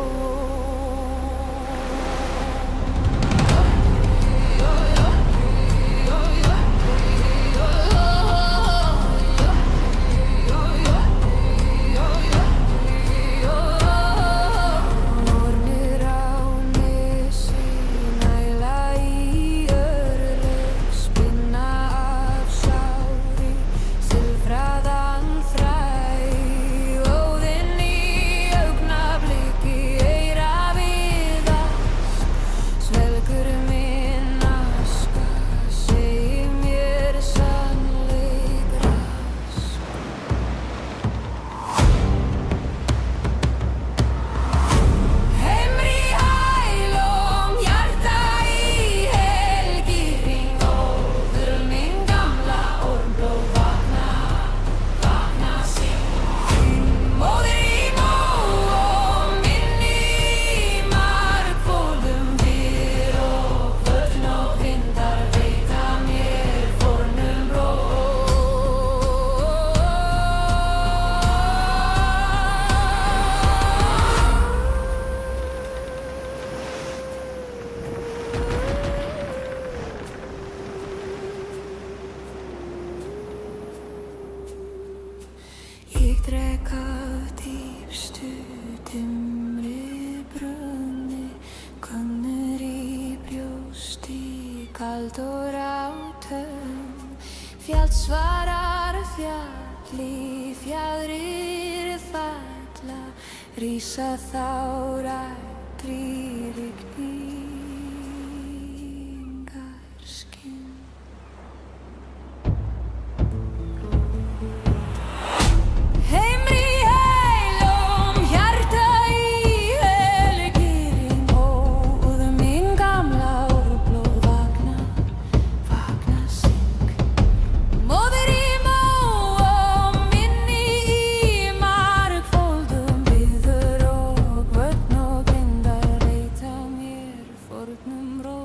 Nornir á nesi, næla í örlög, spinna af sári, silfraðan þræ. Óðinn í augnabliki, eyra viðast, svelgur minn aska, segir mér sannleik rask. Heimur í hælum, hjarta í helgirinn, móður minn gamla ormblóð vakna, vakna sig. Móðir í móum, minni í margfaldum víður og vötn og vindar veita mér fornum ró. Ég dreg af dýpstu dimri brunni, könnur í brjósti, kald og rátönn. Fjall svarar fjalli, fjaðrir falla, rísa þá ræktri rigningarskinn. Heimur í hælum, hjarta í helgirinn, móður mín gamla ormblóð vakna, vakna sig. Móðir í móum, minni í margfaldum víður og vötn og vindar veita mér fornum ró.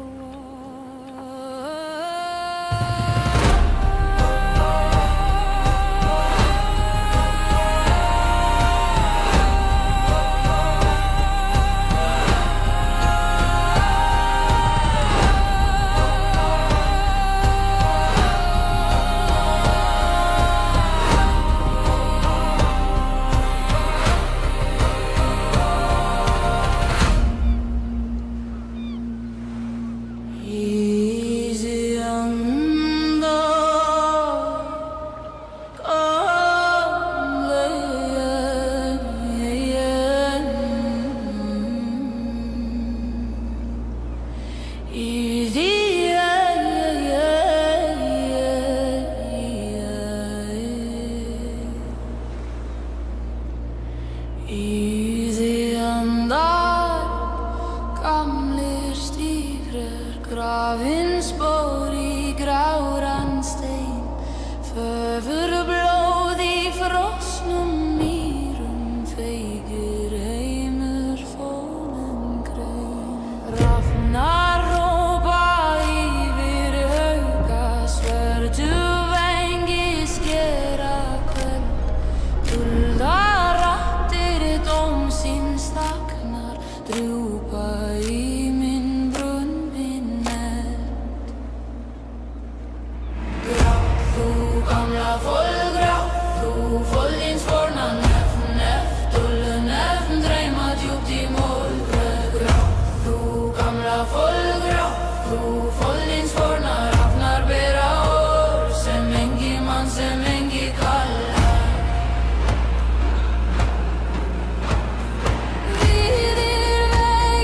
Easy on the Easy andar, gamlir stígrar, grafin spór í gráran stein, föfur blóð í frosnum mýrum, feigir heimur fónum grein. Rafnar rópa yfir hauga, svörtu vengi skera kvöld, dulda rattir dómsins þagnar, drjúpa í minn brunn minn eld. Grátt þú gamla fólk, grátt þú fólkins forna nefn, eftirlun nefn, dreyma djúpt í molgröð. Grátt þú gamla fólk, grátt þú fólkins forna rafnar bera orð, sem engi mann, sem engi kallar. Víðir vegir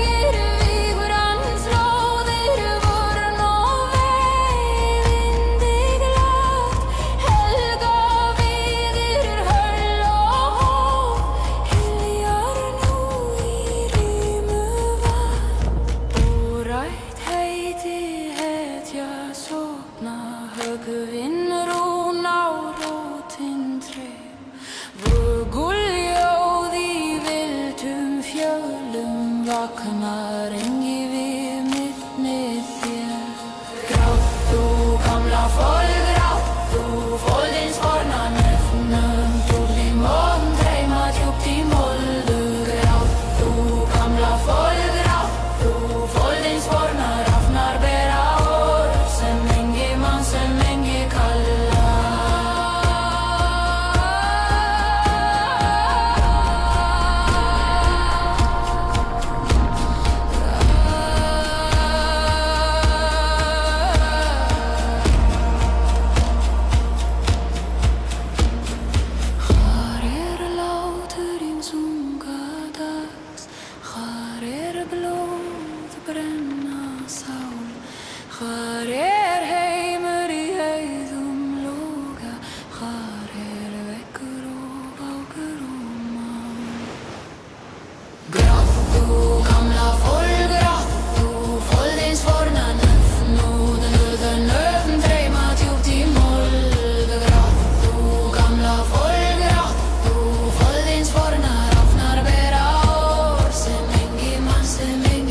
dölum vaknar engi við minnið þér. Grátt þú gamla fólk, grátt þú fólkins forna nöfnum, dúllim og dreyma djúpt í moldu. Grátt þú gamla fólk, grátt þú fólkins forna rafnar bera orð sem engi mann sem engi kalla. Hvar látur hins unga dags? Hvar blóð brenna sál? Hvar heimur í heiðum loga? Hvar veggur og bákur og mál? Grátt þú gamla fólk, grátt þú fólkins forna nöfn, nöfn dreyma djúpt í mold. Grátt þú gamla fólk, grátt þú fólkins forna rafnar bera orð sem engi mann sem engi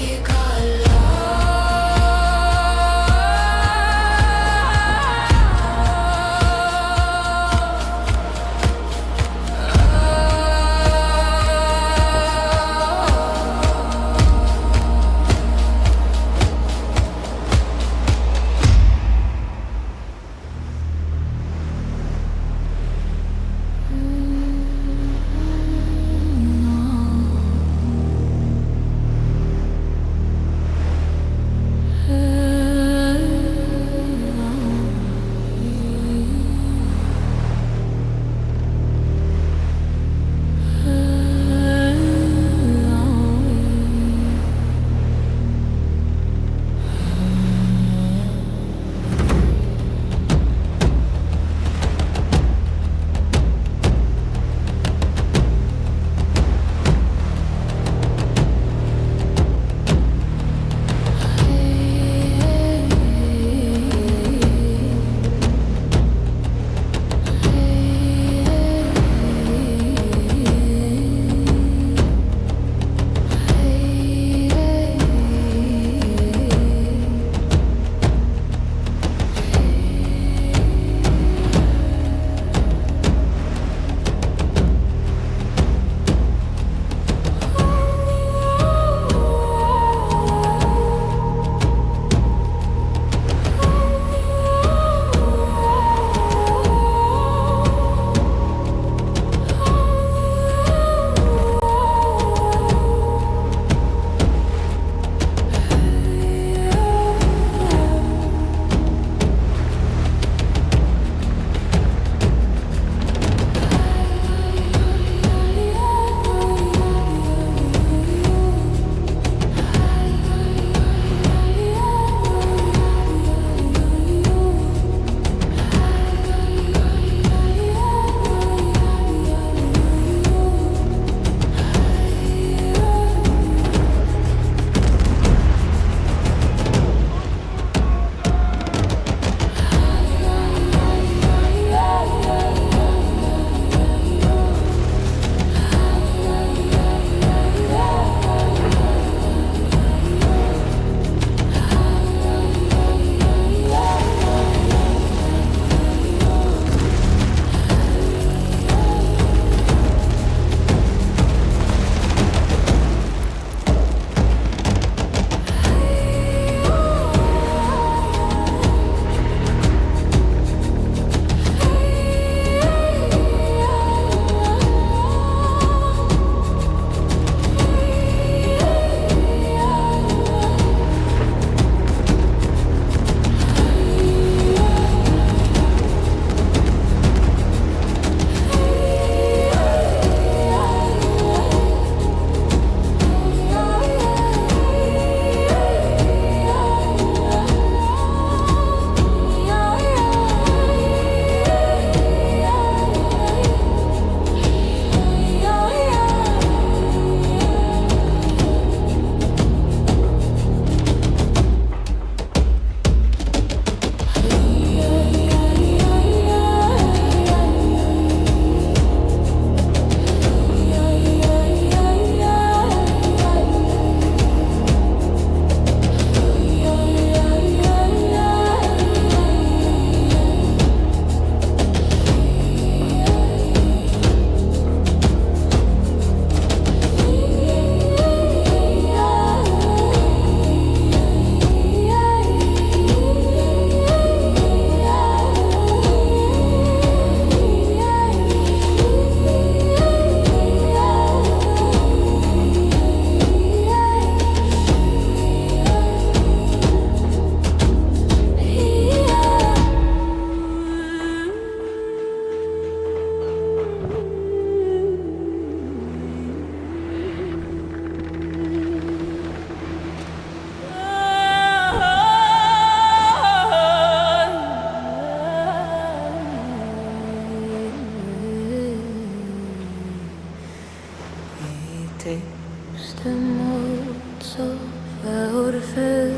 Orfeus,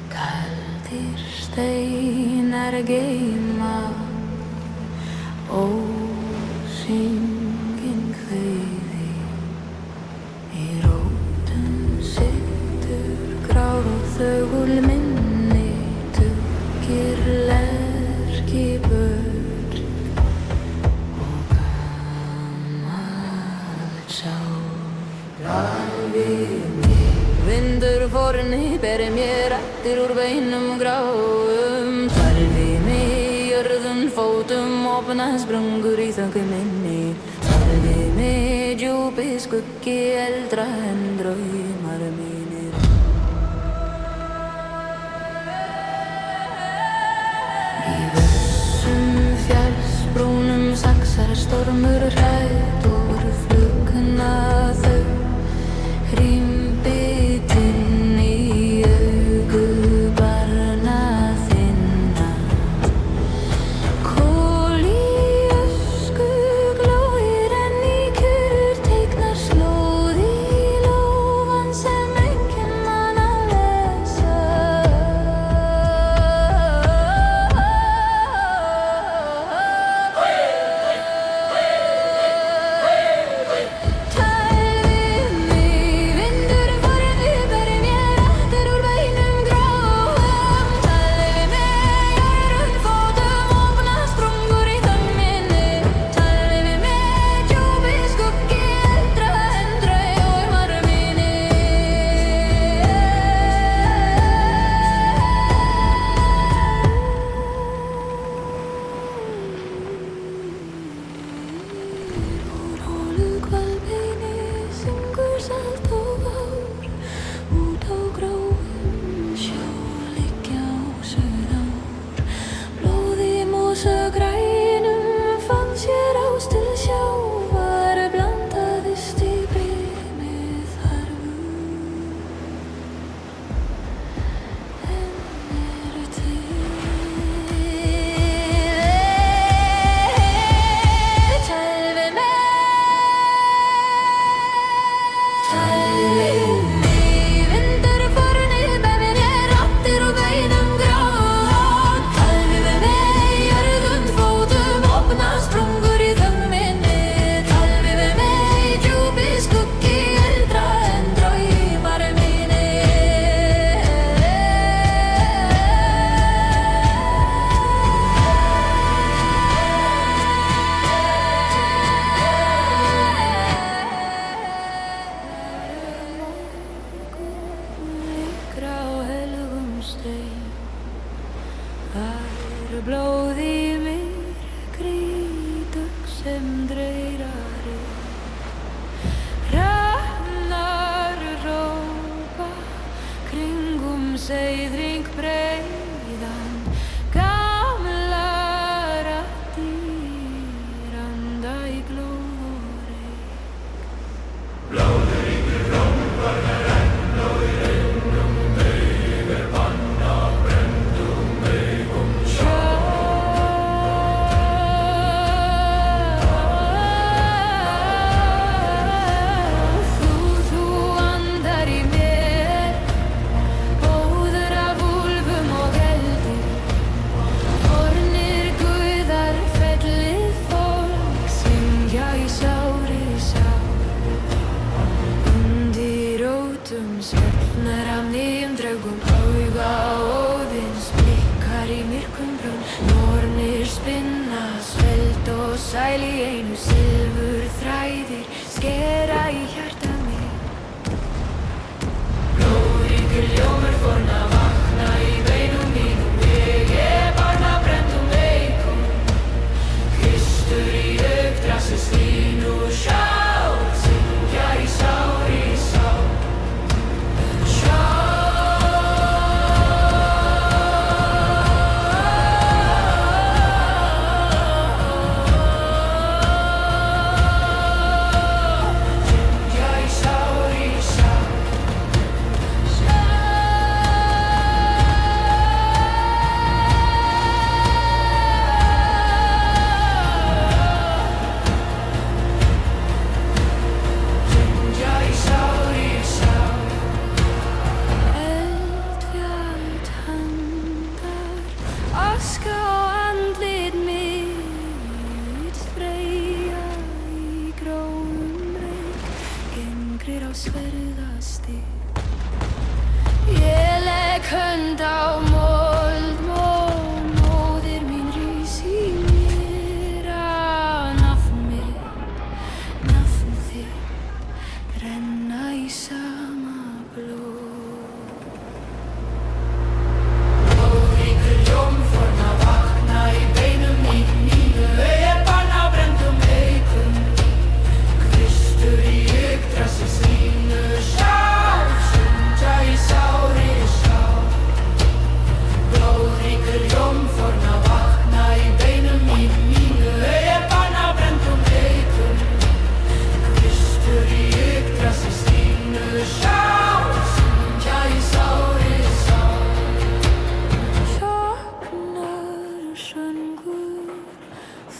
kaldir steinar geyma ósyngin kveði í rótum situr grár og þögul minni tuggir lerkibörn og gamall sár. Vindur forni beri mér eftir úr beinum gráum. Tælvi mig jörðum fótum, opna sprungur í þöggu minni. Tælvi mig djúpi skuggi eldra en draumar mínir. Í vössum fjallsbrúnum saxar stormur hrætt úr flugna þau. Rýmbitinn í augu barna þinna. Kol í ösku glóir en í kjur teiknar slóð í lófan sem enginn man að lesa. Blóð í myrkri, dögg sem dreyrari. Rannar rópa kringum seiðring breiðan. Gamla raddir anda í glóð og reyk. Blóðríkur rópar með enn og í reynum meig panna brendum meigum svefnar af nýjum draugum. Auga Óðins blikkar í myrkum brún. Nornir spinna sveld og sæl í einu. Silfur þræðir skera í hjarta mig. Blóðríkur ljómur forna vakna í beinum mínum. Ég barna brendum veikum. Kristur í augdrassi skín úr sál. Syngja í sár í sál. sverðasti. Ég legg hönd á mold, móðir mín rís í mér að nafn þitt renna í sama blóð. Blóðríkur hljómforna vakna í beinum mínu, augabann á brenndum haukum, Kristur í yggdrasi sínu sjálf, sundja í sári skál. Blóðríkur hljómforna vakna í beinum mínu, augabann á brenndum haukum, Kristur í yggdrasi sínu sjálf, sundja í sári skál. Sognar söngur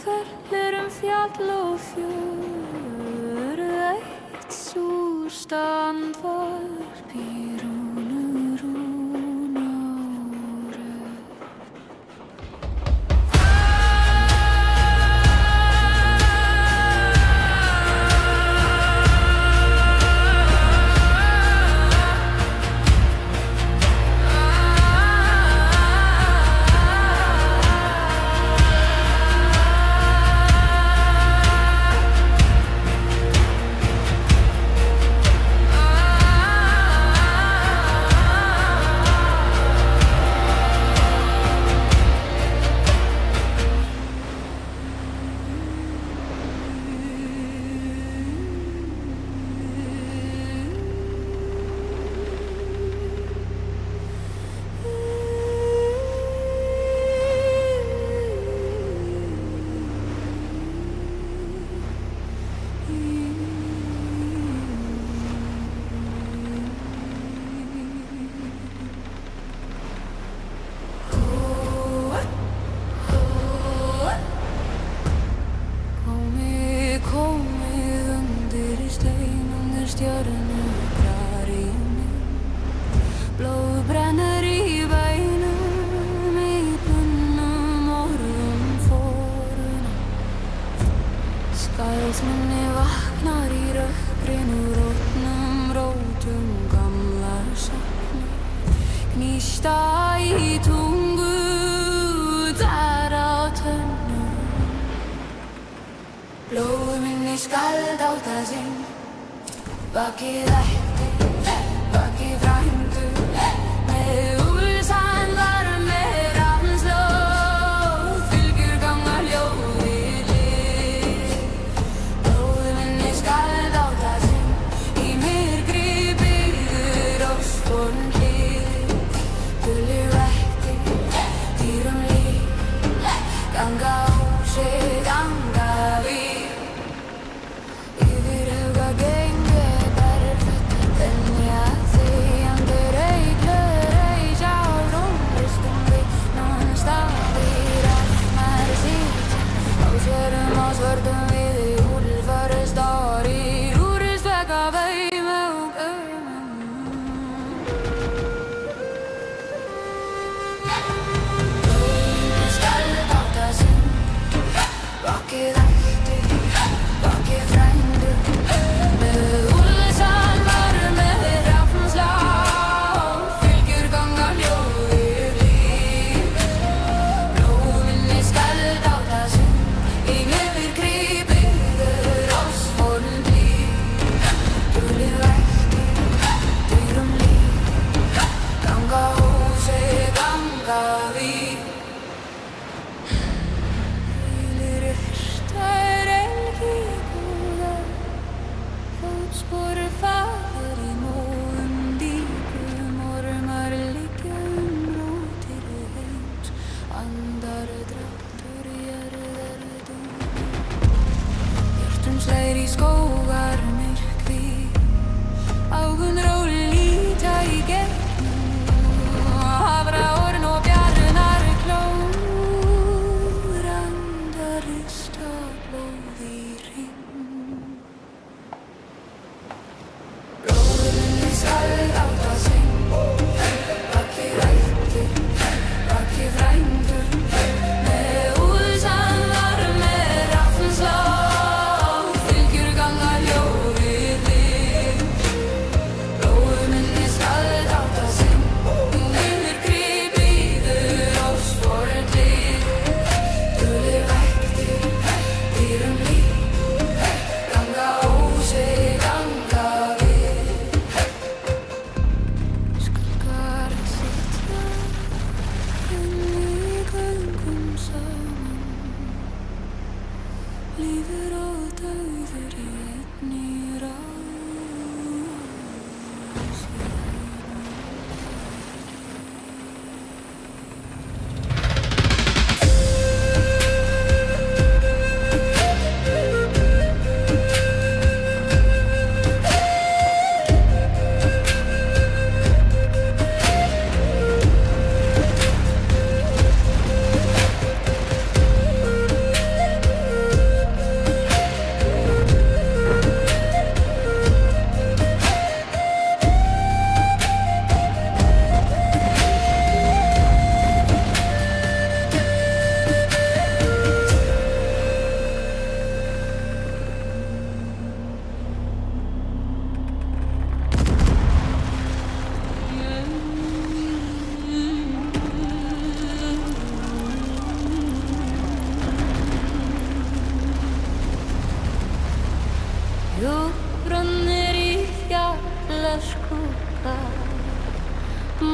fellir fjall og fjör, eitt súr standvarp í rúnur ára. Komið undir stein, undir stjörnuklar í mig. Blóð brennur í beinum, í bunnum orðum foruna. Skaldsminni vaknar í rökkrinu, rótnum rótum gamla sakna. Gnýsta í tungu, þar á tönnu. Blóð minni skaldálta sinn, vakið ætti, vakið frændu, með úlsan var með rafnslóð, fylgjur ganga hljóði hlið. Blóð minni skaldálta sinn, í myrkri byggður ósforn hlið. Gulli vætti, dýrum líf, ganga húsið, ganga við. Yfir huga gengið berfætt að þenja þegjandi reyklar reis á rúmlistum við. Núna staðir allar sýta á sérum á svörtum við í úlfari starir, úrist vekka veim og gaumum. Blóðinu skaldálta sinn, vakið ætti, vakið frændu, með úlfsan var með rafnslóð, fylgjur ganga hljóði hlið. Blóð minni skaldálta sinn, í myrkri byggður ósforn hlið. Gulli vætti, dýrum líf, ganga húsið, ganga við. Hvílir ysta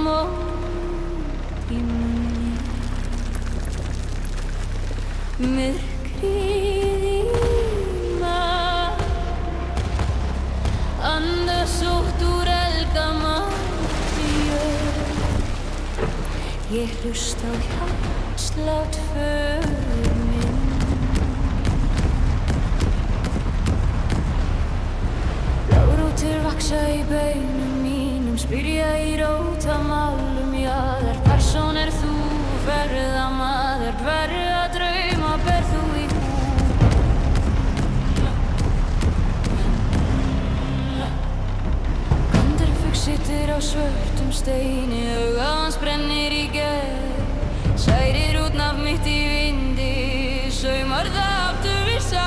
mót í munni. Myrkrið í maður, andas út úr elgamat í jörð. Ég hlusta á hjartslátt föður minn. Blárótir vaksa í beinum mínum, spyrja í rótamálum. Já, þær persónur þú verða maður, verða drauma ber þú í húð. Gandarfugl situr á svörtum steini, augað hans brennir í gegn. Særir út nafn mitt í vindi, saumar það aftur við sá.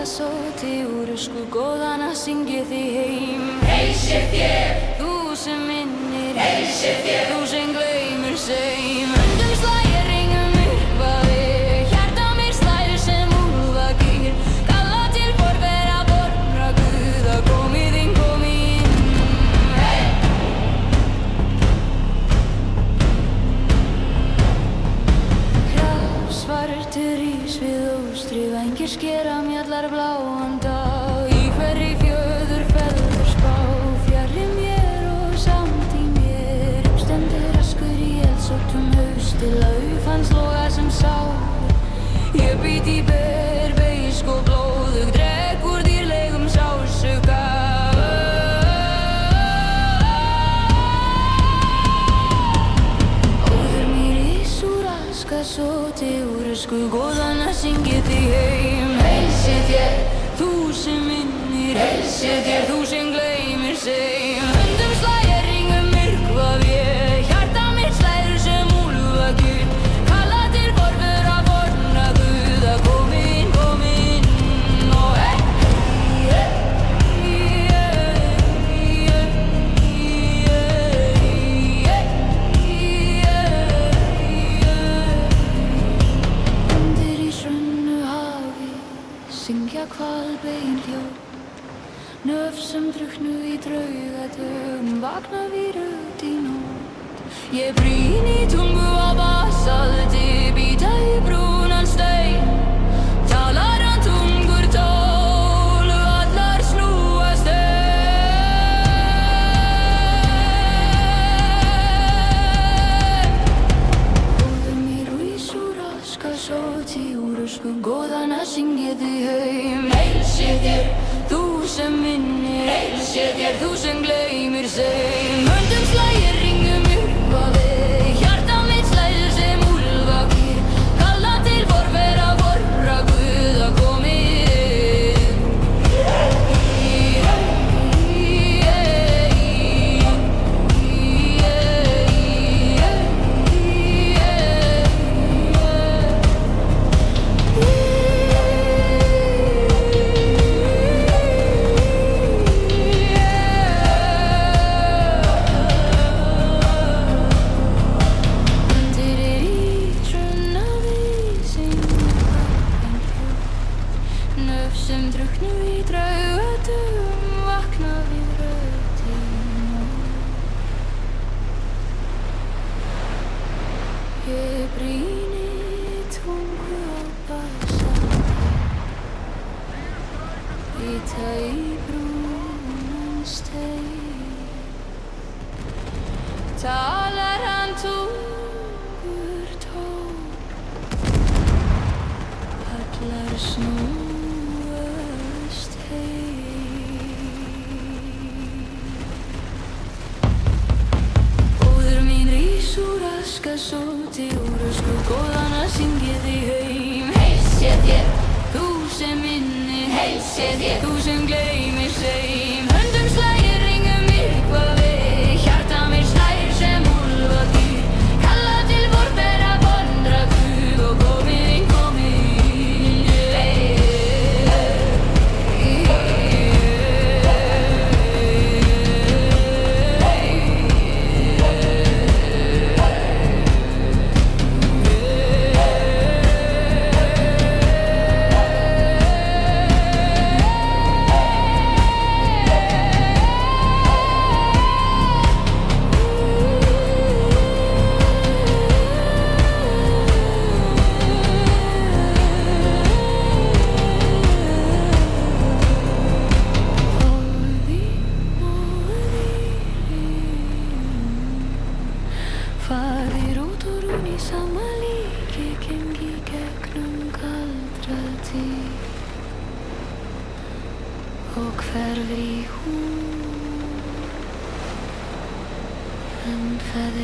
Sóti úr ösku góðana syngi þig heim. Heilsa þér, þú sem minnir. Heilsa þér, þú sem gleymir seim. Höndum slægir, ringum myrkvaði, hjarta mér slæðir sem úlfagýr. Kalla til forvera borra Guða, komið inn, komið inn. Hey! Svartur ís við óstri, vængir skera mjallar bláan dag. Í hverri fjöður feður spá, fjarri mér og samt í mér. Uppstendur askur í eldsóttum hausti, lauf hans loga sem sár. Ég bít í ber, beisk og blóðug, dreg úr dýrlegum sársauka. Óður mér ís úr aska, sóti úr ösku góðana syngi þig heim. Heilsa þér, þú sem minnir. Heilsa þér, þú sem gleymir seim. Höndum slægir, ringum myrkvaði, hjarta mitt slæðir sem úlfagýr. Kalla til forvera borra Guða, komið inn, og syngja hvalbein hljóð, nöf sem drukknu í draugadögum, vakna við rödd í nótt. Ég brýn í tungu á basalti, bíta í brúnan stein. Talar hann tungur tól, allar snúast Óður mér rís úr aska, sóti úr ösku góðana syngi þig heim. Heilsa þér, þú sem minnir. Heilsa þér, þú sem gleymir seim. Höndum slægir, ringum myrkvaði, hjarta mitt slæðir sem úlfagýr. Kalla til forvera borra Guða, komið inn. Sem drukknu í draugadögum, vakna við rödd í nótt. Ég brýni tungu á basalti, bíta í brúnan stein. Talar hann tungur tól, allar snúast úr aska, sóti úr ösku góðana syngi þig heim. Heilsa þér, þú sem minnir. Heilsa þér, þú sem gleymir seim. Höndum slægir, ringum myrkvaði, hjarta mér slæðir sem úlfagýr. Kalla til forvera borra Guð, og komið inn, komið inn. hverfur í hún það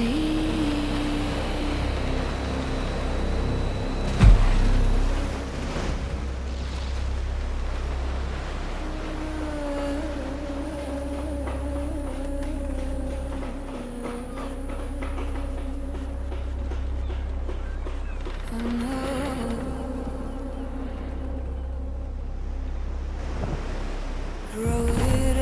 Róðir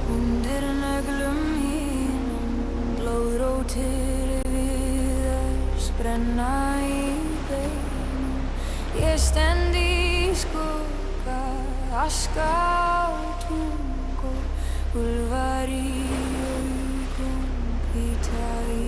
undir nöglum mínum, blóðrótir víðars brenna í beinum. Ég stend í skugga, aska á tungu, úlfar í augum, hvíta í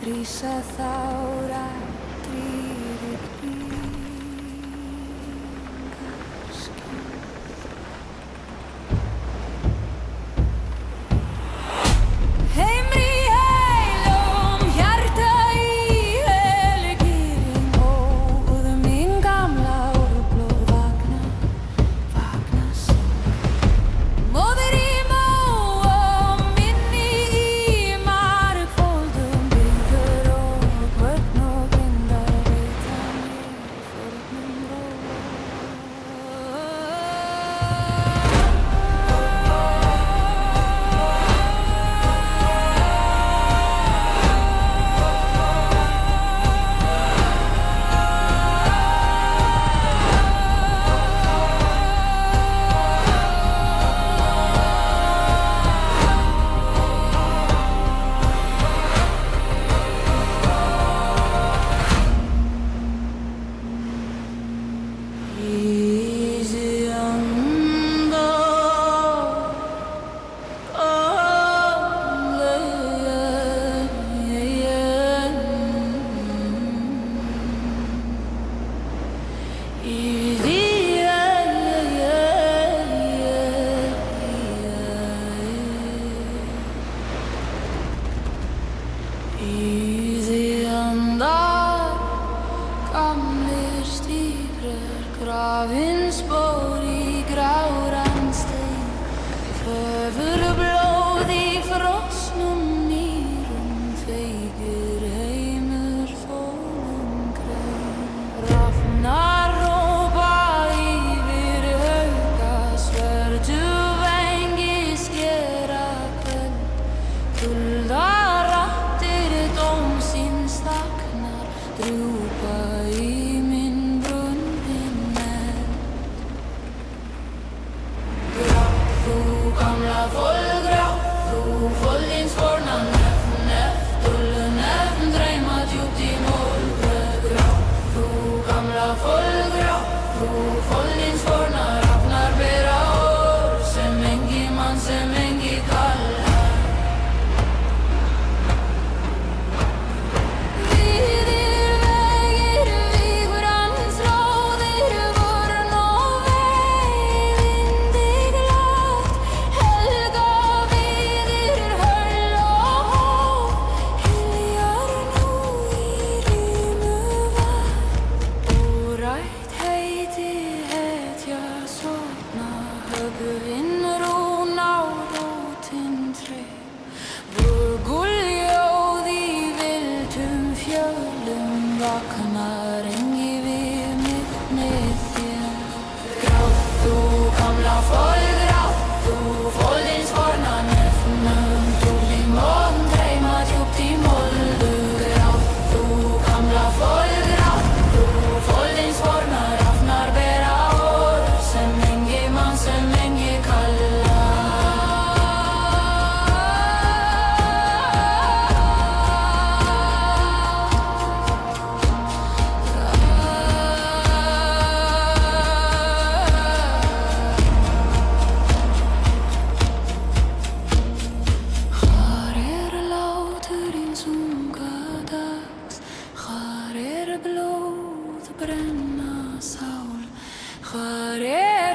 Rísa þá raddir bringarskinn. Heimri í heilum, hjarta í helgirinn, óð mín gamla úrblóð vakna sig. Móðir í móum, minni í margfóldum byggður og vörn og vindar veita mér fornum ró. Easy on the Easy on the gamlir stígrar, grafin spór í gráran stein, föfur blóð í frosnum mýrum, feigir heimur fólum grein. Rafnar rópa yfir hauga, sverdu þú foldins forna rafnar bera orð sem engi mann sem engi kallar. Víðir vegir, vígurans lóðir, vorn og veiðindig látt, helga víðir, höll og hóf, hyljar nú í rýmu vatn. Úrætt heiti hetja sofna, höggvin rún á rótin tré. Vöguljóð í vildum fjölum, vaknar engi við minnið þér. Grátt þú gamla fólk, grátt þú foldins forna nefnum, trúli morgun dreyma djúpt í moldu. Grátt þú gamla fólk, grátt þú foldins forna rafnar bera orð sem engi mann sem engi kallar. Hvar láturinn sunga dags, hvar blóð brenna sál, hvar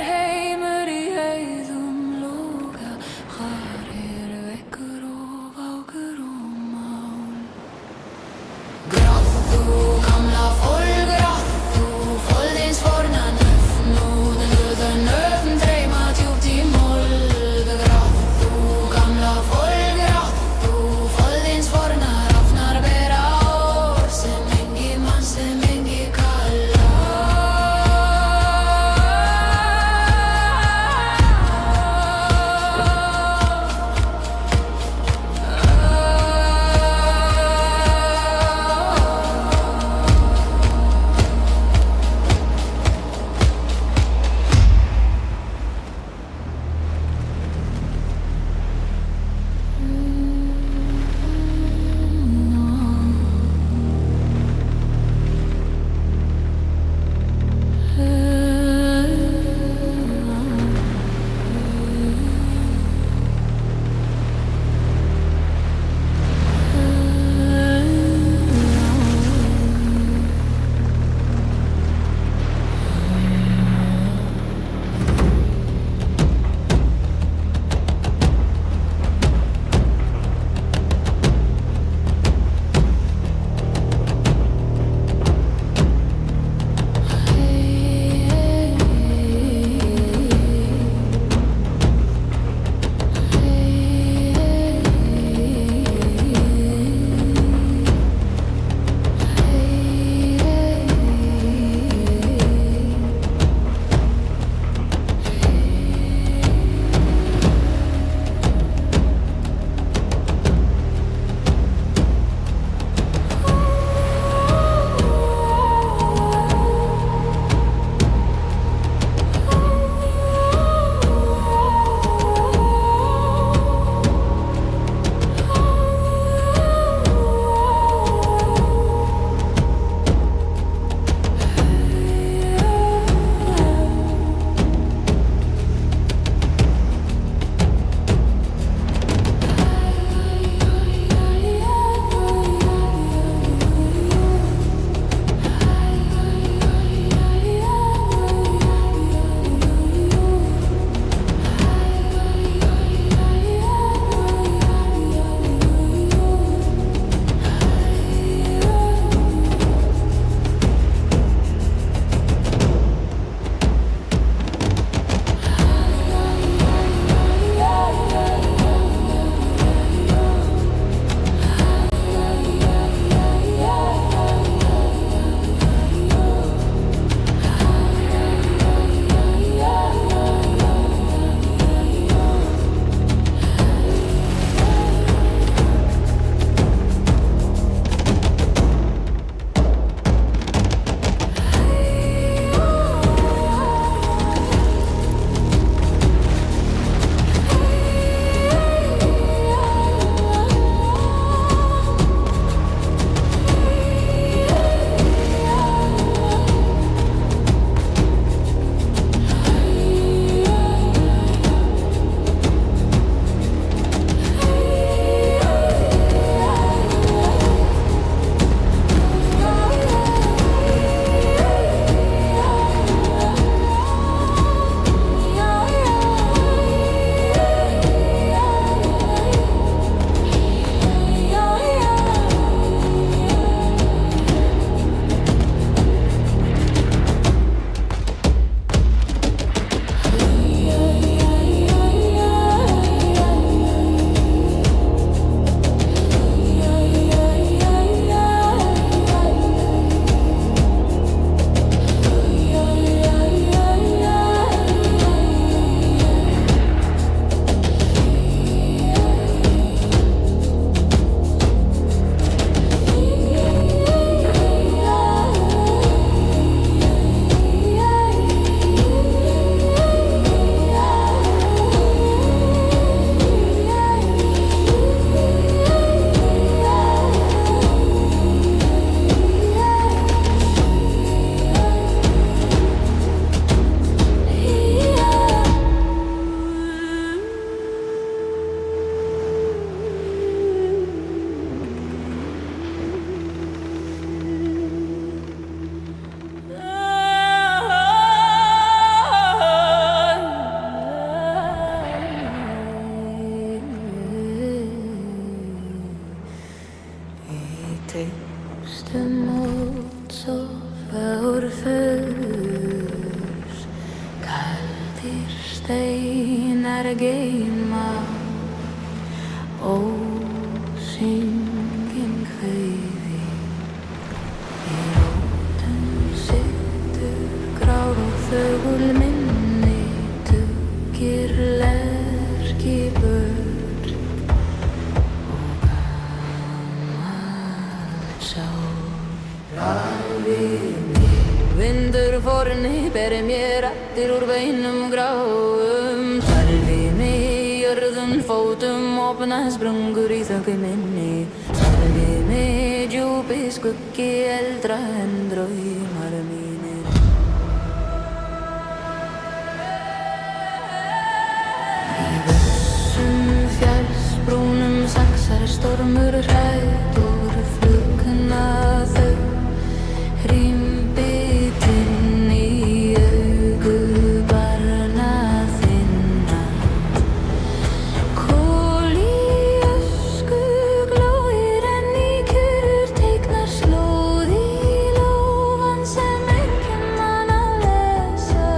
heimur í heiðum loga, hvar veggur og vágur og mál. Grátt þú gamla fólk, grátt þú foldins forna nöfn, nöfn dreyma djúpt í mold. Grátt þú gamla fólk, grátt þú foldins forna rafnar bera orð sem engi mann sem engi kallar. Árfurs, kaldir steinar geyma ósyngin kveði. Í rótum situr grár og þögul minni, tuggir lerkibörn og gamall sál. Vindur forni beri mér raddir úr beinum gráum. Tælvi mig jörðum fótum, opna sprungur í þöggi minni. Tælvi mig djúpi skuggi eldra en draumar mínir. Í vössum fjallsbrúnum saxar stormur hrædd úr flugna þau. Hrímbitinn í augu barna þinna. Kol í ösku glóir en í kjur teiknar slóð í lófan sem enginn man að lesa.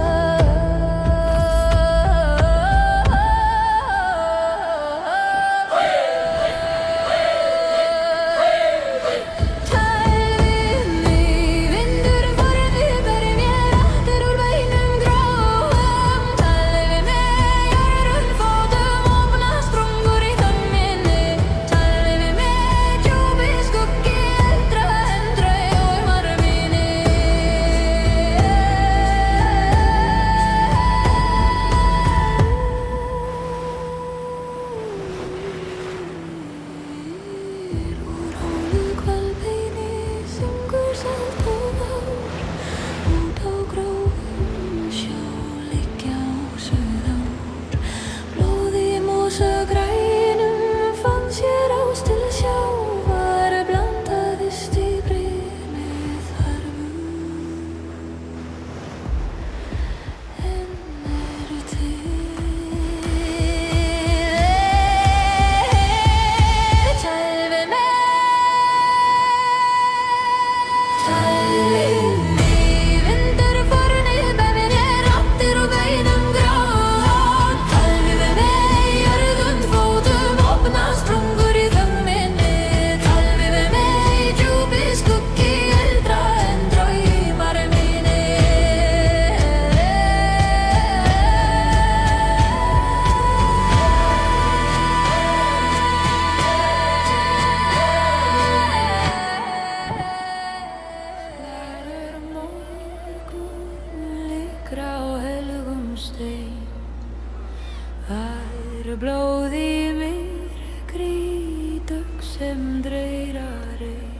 Blóð í myrkri, dögg sem dreyrar ein.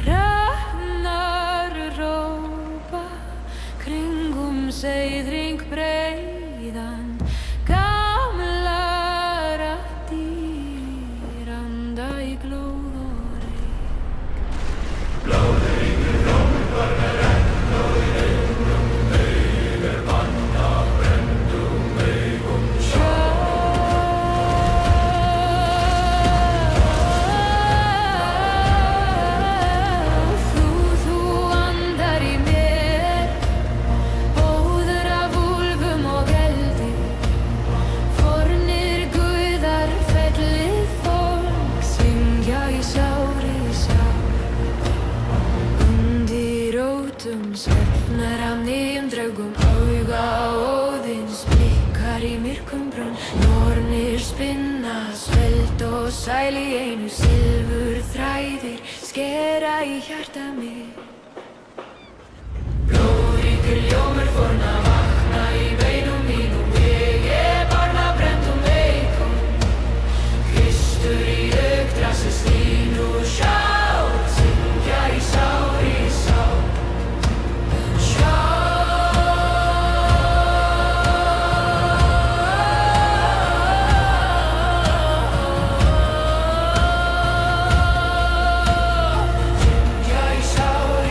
Hrafnar rópa kringum seiðring breiðan. Gamlar raddir anda í glóð og reyk. Blóður yngur blómur barnar enn og í reynum veig manna brendum veigum sjá. Svefnar af nýjum draugum, auga Óðins blikkar í myrkum brunn. Nornir spinna, sveld og sæl í einu. Silfur þræðir skera í hjarta mig. Blóðríkur ljómur forna vakna í beinum mínum. Ég barna brenndum veikum. Kristur í augdrasi stín og sjá, syngja í sár í sár. Syngja í sár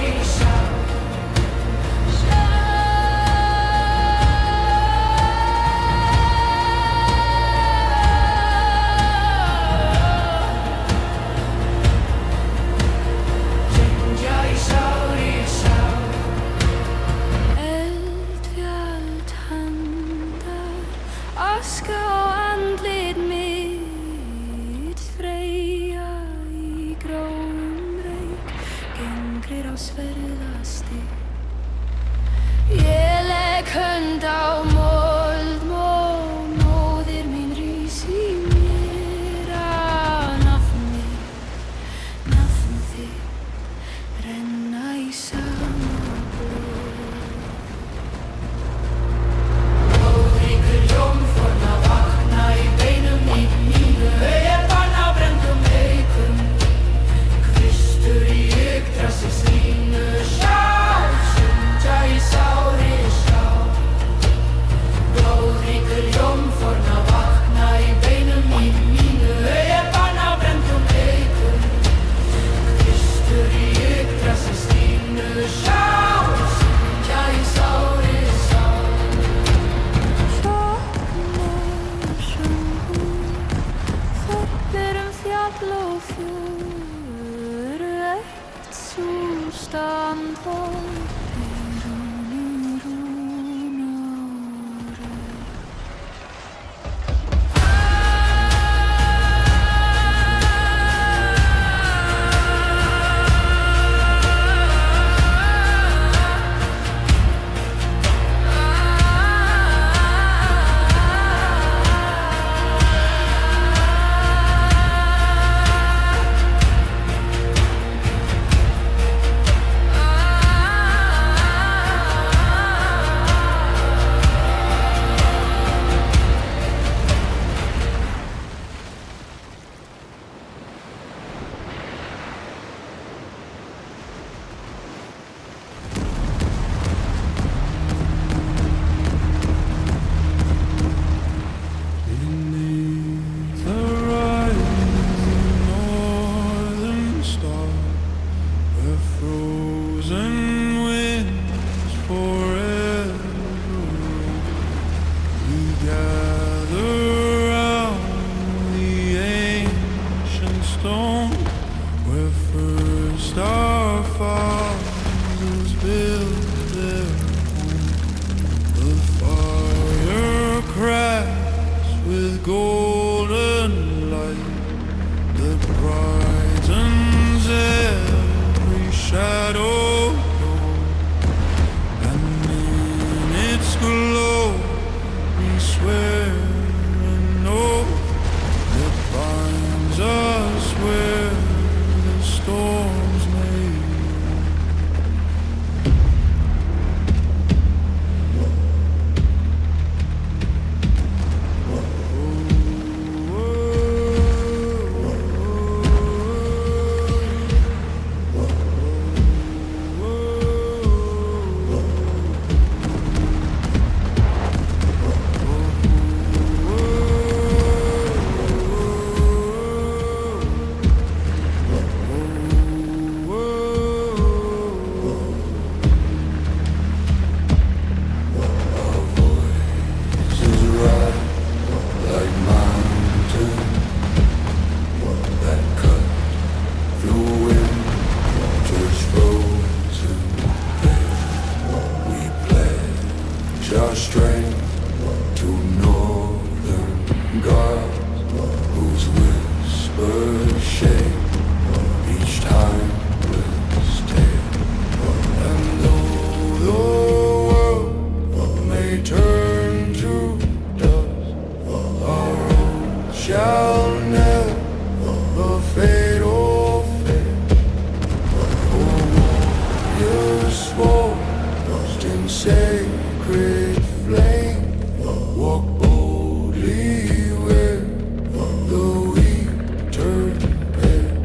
every shadow known, and in its glow we swear an oath that binds us where the storms may. Our strength to northern gods, whose whispers shake each timeless tale. And though the world may turn to dust, our oath shall never fade or fail. For warriors forged in sacred flame, walk boldly where the weak turn pale.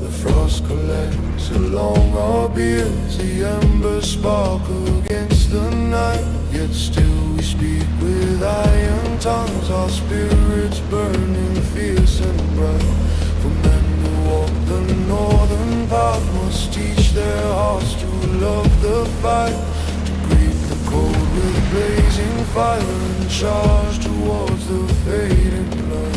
The frost collects along our beards, the embers sparkle against the night. Yet still we speak with iron tongues, our spirits burning fierce and bright. For men who walk the northern path must teach their hearts to love the fight, cold with blazing fire and charge towards the fading light.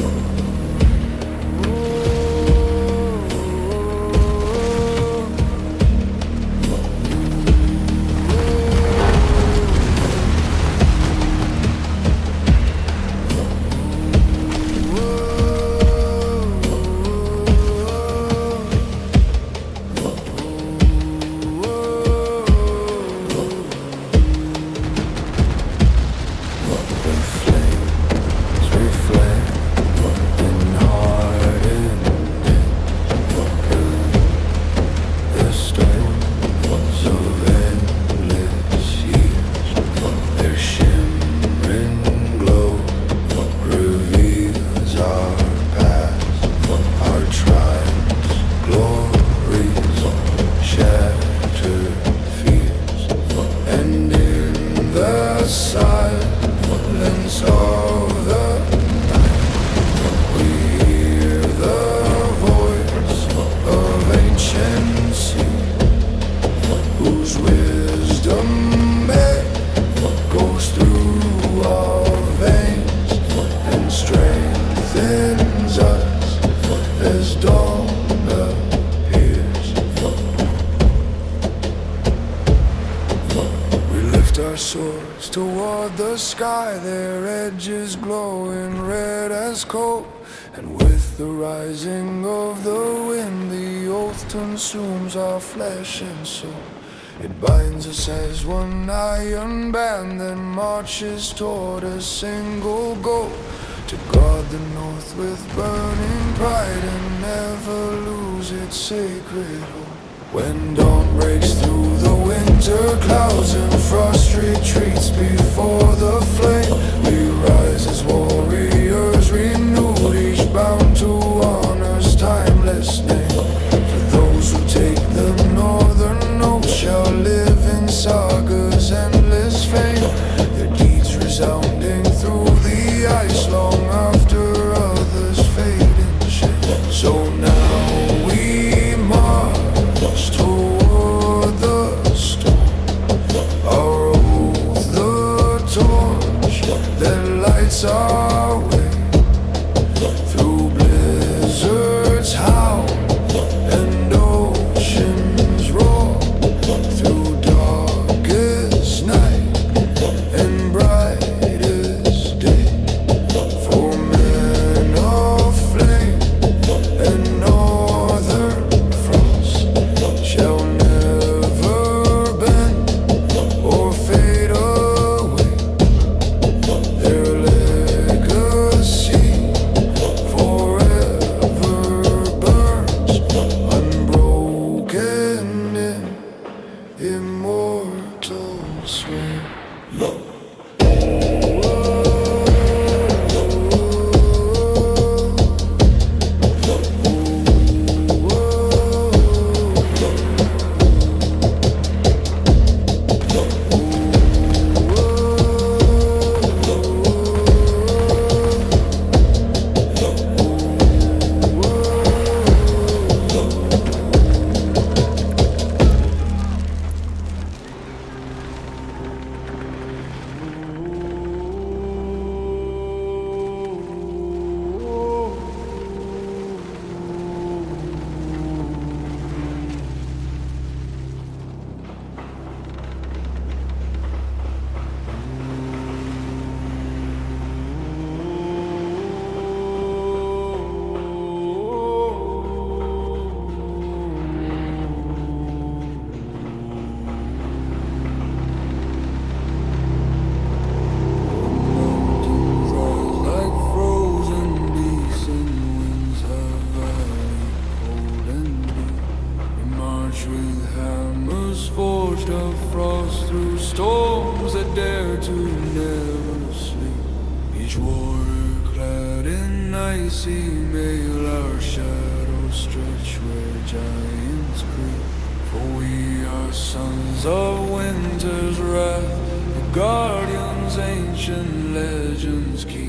Silence of the night, we hear the voice of ancient sea, whose wisdom goes through our veins and strengthens us as dawn appears. We lift our swords toward the sky, their edges glowing red as coal. And with the rising of the wind, the oath consumes our flesh and soul. It binds us as one iron band, then marches toward a single goal, to guard the north with burning pride and never lose its sacred hold. When dawn breaks through the winter clouds and frost retreats before the flame, we rise as warriors renewed, each bound to honor's timeless name. For those who take the northern oath shall live in saga's endless fame, their deeds resounding through the ice long after others fade in shame. So now we march toward the immortal sway. Forged of frost through storms that dare to never sleep. Each warrior clad in icy mail, our shadows stretch where giants creep. For we are sons of winter's wrath, the guardians ancient legends keep.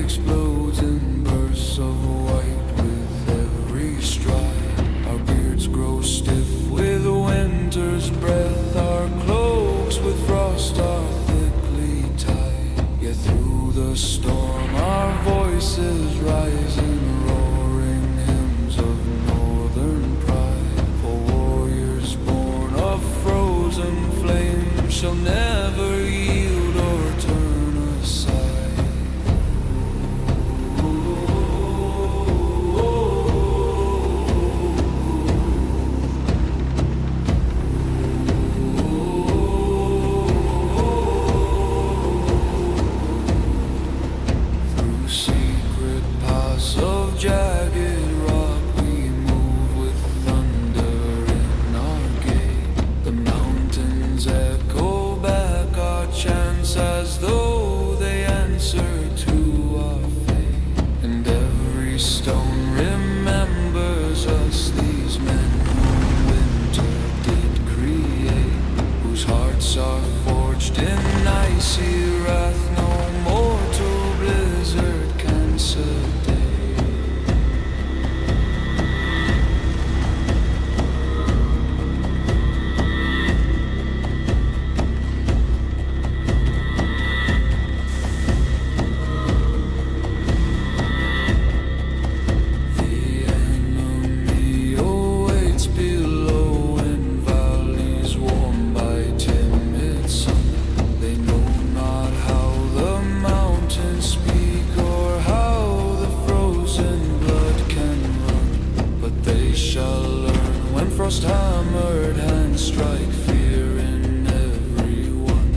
Explodes in bursts of white with every stride. Our beards grow stiff with winter's breath. Our cloaks with frost are thickly tied. Yet through the storm our voices rise in roaring hymns of northern pride. For warriors born of frozen flame shall never yield or turn aside. Of jagged rock we move with thunder in our gait. The mountains echo back our chants as though they answer to our fate. And every stone remembers us, these men whom winter did create, whose hearts are forged in icy wrath. No mortal blizzard can sedate. Frost-hammered hands strike fear in everyone.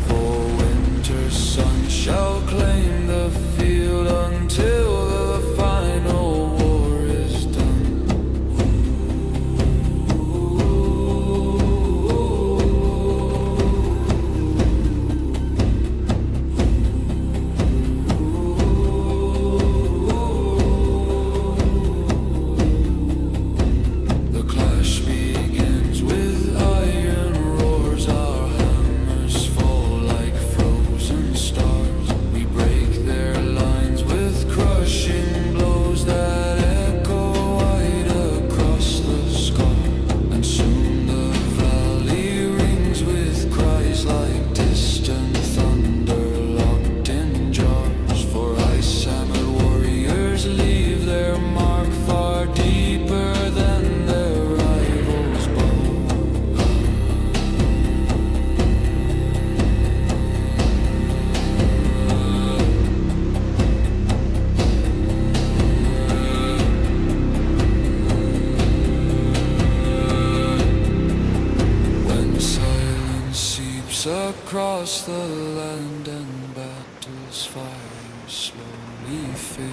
For winter's sun shall claim the field until the final war is done. The clash begins with across the land and battle's fire slowly fade.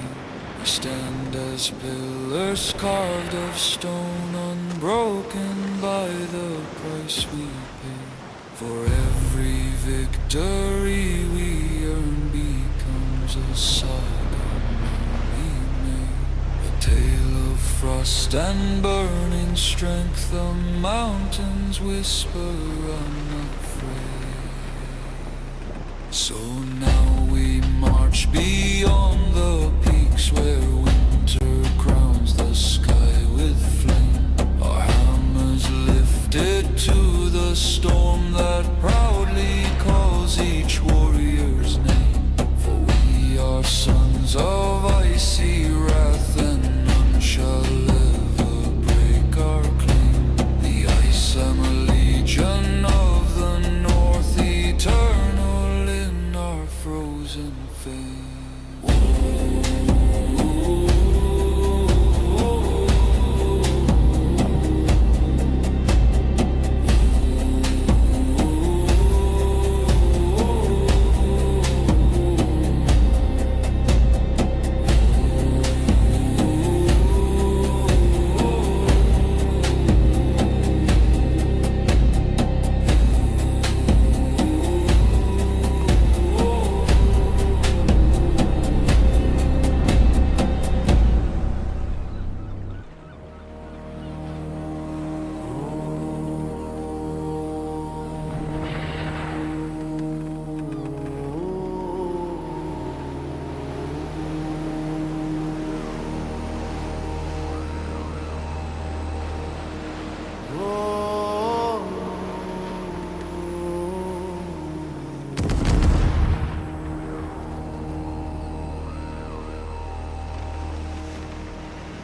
We stand as pillars carved of stone, unbroken by the price we pay. For every victory we earn becomes a saga we made. A tale of frost and burning strength, the mountains whisper unafraid. So now we march beyond the peaks where winter crowns the sky with flame. Our hammers lifted to the storm that proudly calls each warrior's name. For we are sons of icy wrath, and none shall ever break our claim. The ice am a legion of the north, eternal in our frozen fame.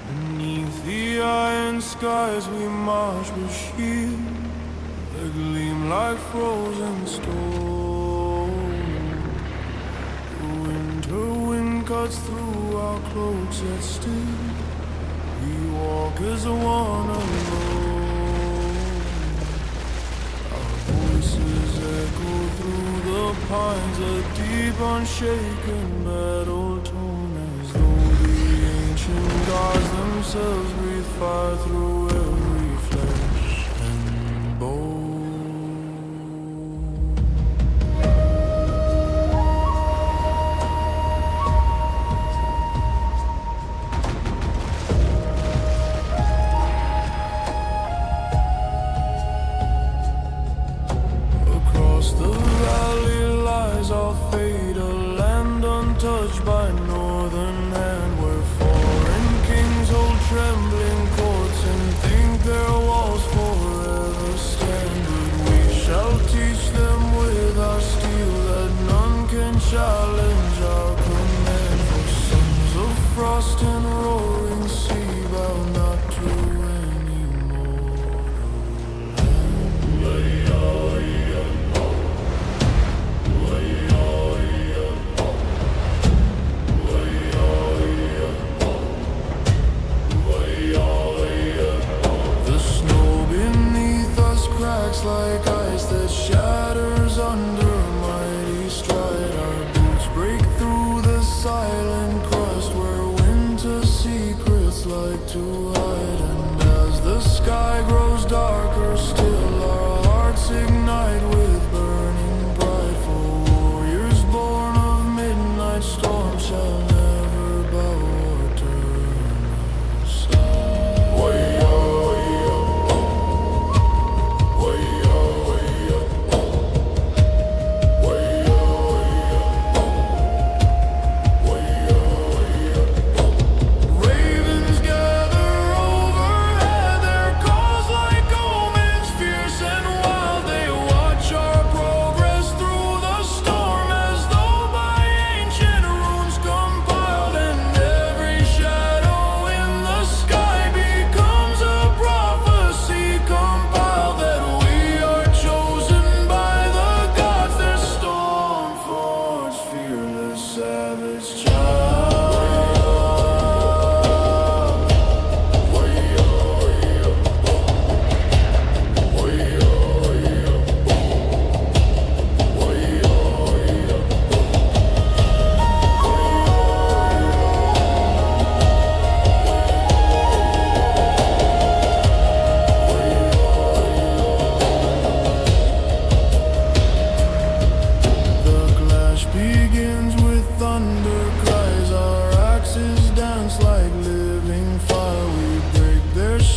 Beneath the iron skies we march with shields that gleam like frozen stone. The winter wind cuts through our cloaks, yet still we walk as one alone. Our voices echo through the pines, a deep unshaken battle tone, as though the ancient gods themselves breathe fire through every flesh and bone. Across the valley lies our fate, a land untouched by northern hand, where foreign kings hold trembling courts and think their walls forever stand. But we shall teach them with our steel that none can challenge our command. For sons of frost and roaring sea bow not to any mortal The snow beneath us cracks like ice that shatters under a mighty stride. Our boots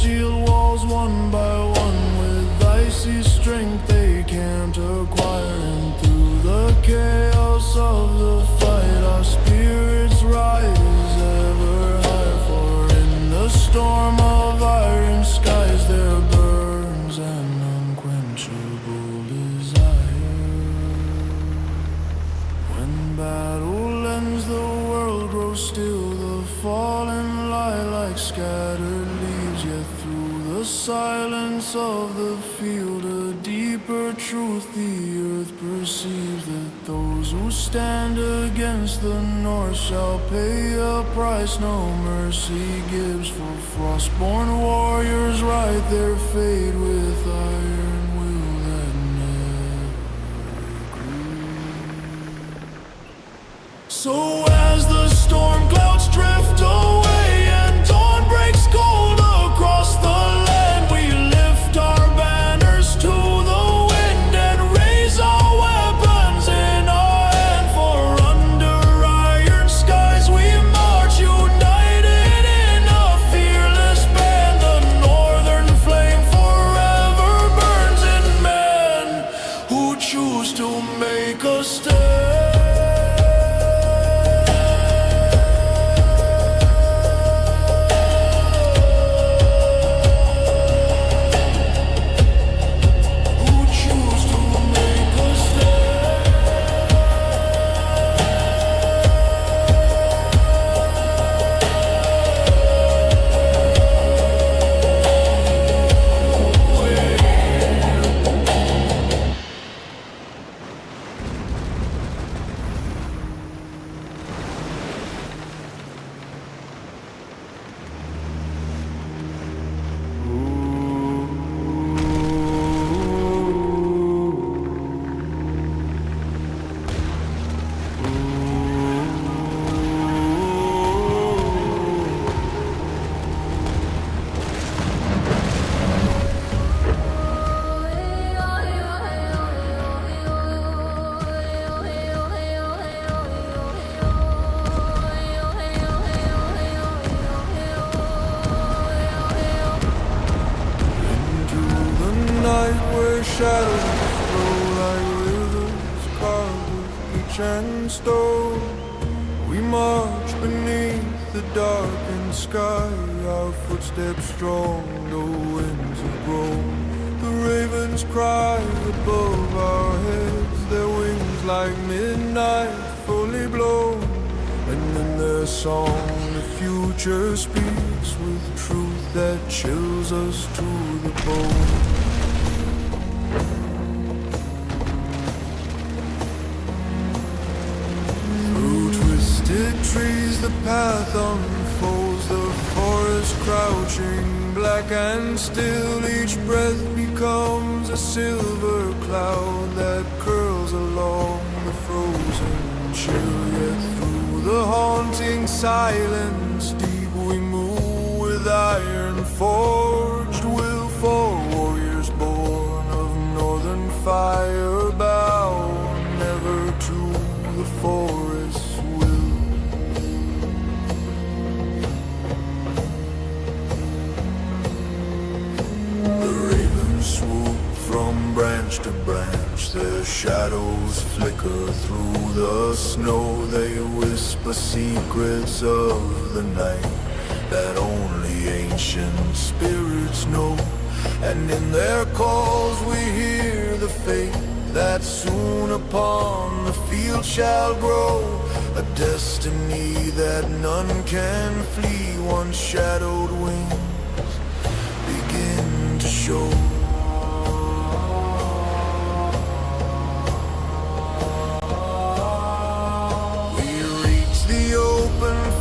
shield walls one by one. With icy strength they can't acquire. And through the chaos of the fight, our spirits rise ever higher. For in the storm of iron skies there burns an unquenchable desire. When battle ends, the world grows still. The fallen lie like scattered leaves. Yet through the silence of the field, a deeper truth the earth perceives, that those who stand against the North shall pay a price no mercy gives. For frostborn warriors write their fate with iron will that never agrees. So as the storm clouds drift away and dawn breaks cold across the land, we lift our banners to the wind and raise our weapons in our hand. For under iron skies we march, united in a fearless band. The northern flame forever burns in men who choose to make a stand. Where shadows flow like rivers carved with peach and stone, we march beneath the darkened sky, our footsteps strong, no winds have grown. The ravens cry above our heads, their wings like midnight fully blown. And in their song the future speaks with truth that chills us to the bone. Trees, the path unfolds, the forest crouching black and still. Each breath becomes a silver cloud that curls along the frozen chill. Yet through the haunting silence deep we move with iron forged will. For warriors born of northern fire bow never to the forest. Swoop from branch to branch, their shadows flicker through the snow. They whisper secrets of the night that only ancient spirits know. And in their calls we hear the fate that soon upon the field shall grow. A destiny that none can flee once shadowed wings begin to show.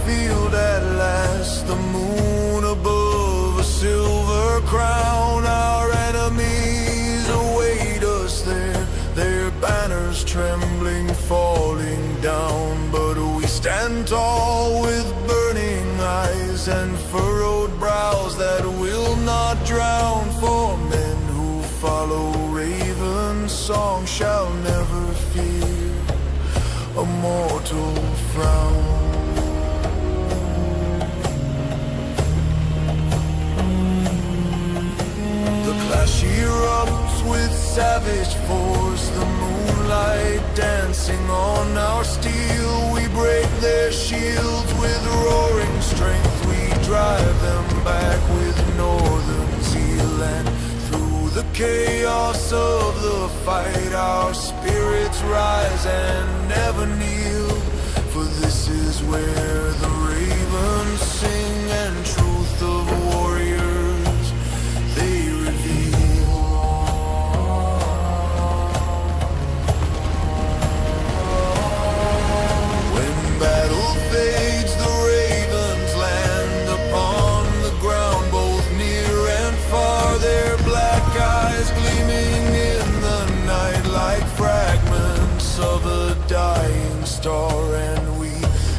Field at last, the moon above, a silver crown. Our enemies await us there, their banners trembling, falling down. But we stand tall with burning eyes and furrowed brows that will not drown. For men who follow Raven's song shall never fear a mortal frown. Clash erupts with savage force, the moonlight dancing on our steel. We break their shields with roaring strength. We drive them back with northern zeal. And through the chaos of the fight, our spirits rise and never kneel. For this is where the ravens sing and truth of warriors they reveal. When battle fades, the ravens land upon the ground, both near and far, their black eyes gleaming in the night like fragments of a dying star. And we,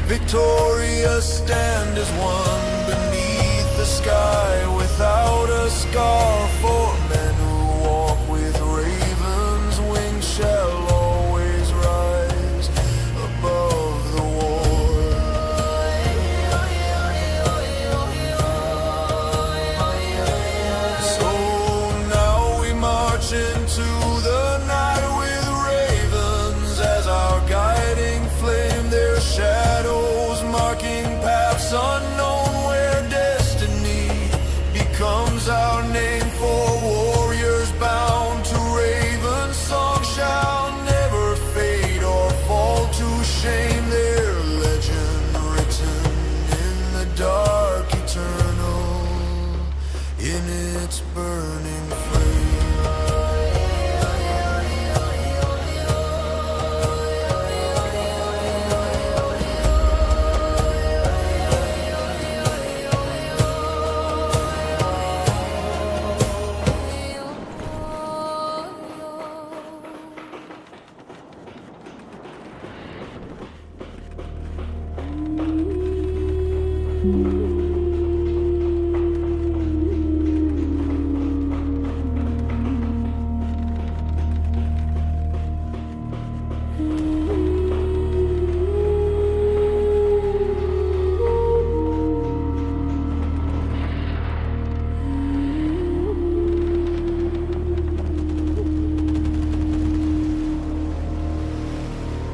victorious, stand as one beneath the sky, without a scar. For men who walk with ravens' wings shall always rise above the war. So now we march into the night with ravens as our guiding flame, their shadows marking paths unknown, where destiny becomes our name. For warriors bound to Raven song shall never fade or fall to shame, their legend written in the dark eternal, in its burning flame.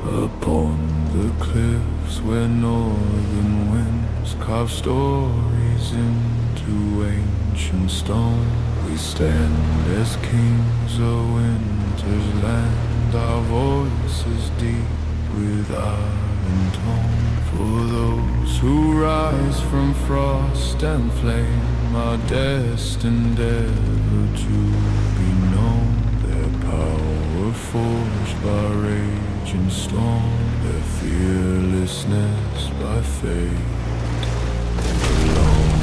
Upon the cliffs where northern winds carve stories into ancient stone, we stand as kings of winter's land, our voices deep with iron tone. For those who rise from frost and flame are destined ever to be known, their power forged by rage and storm, their fearlessness by fate alone.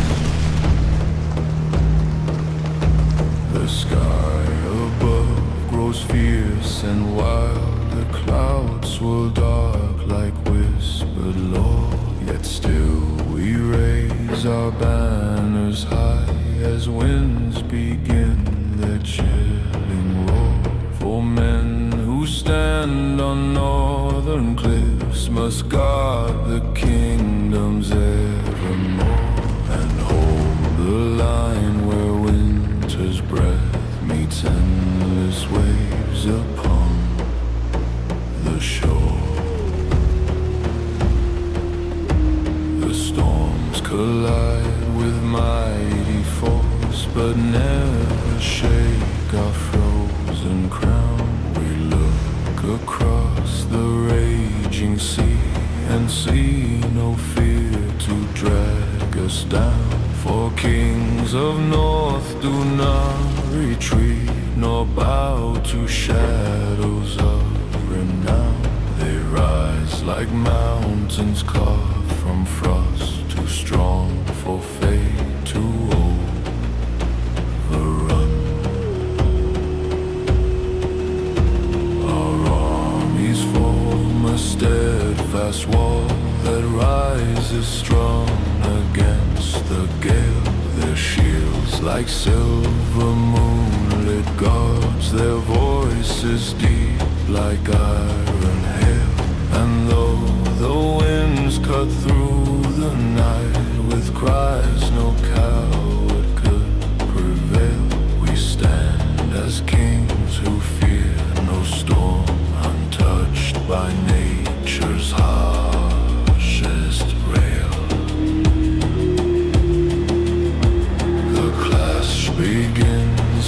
The sky above grows fierce and wild, the clouds swirl dark like whispered lore, yet still we raise our banners high as winds begin their chilling roar. For men who stand on northern cliffs must guard the kingdoms evermore, and hold the line where winter's breath meets endless waves upon the shore. The storms collide with mighty force, but never shake our frozen crown. We look across the raging sea and see no fear to drag us down. For kings of north do not retreat, nor bow to shadows of renown. They rise like mountains carved from frost, too strong for fate to overrun. Our armies form a steadfast wall that rises strong against the gale. Their shields like silver moonlit gods, their voices deep like iron hail. And though the winds cut through the night with cries no coward could prevail, we stand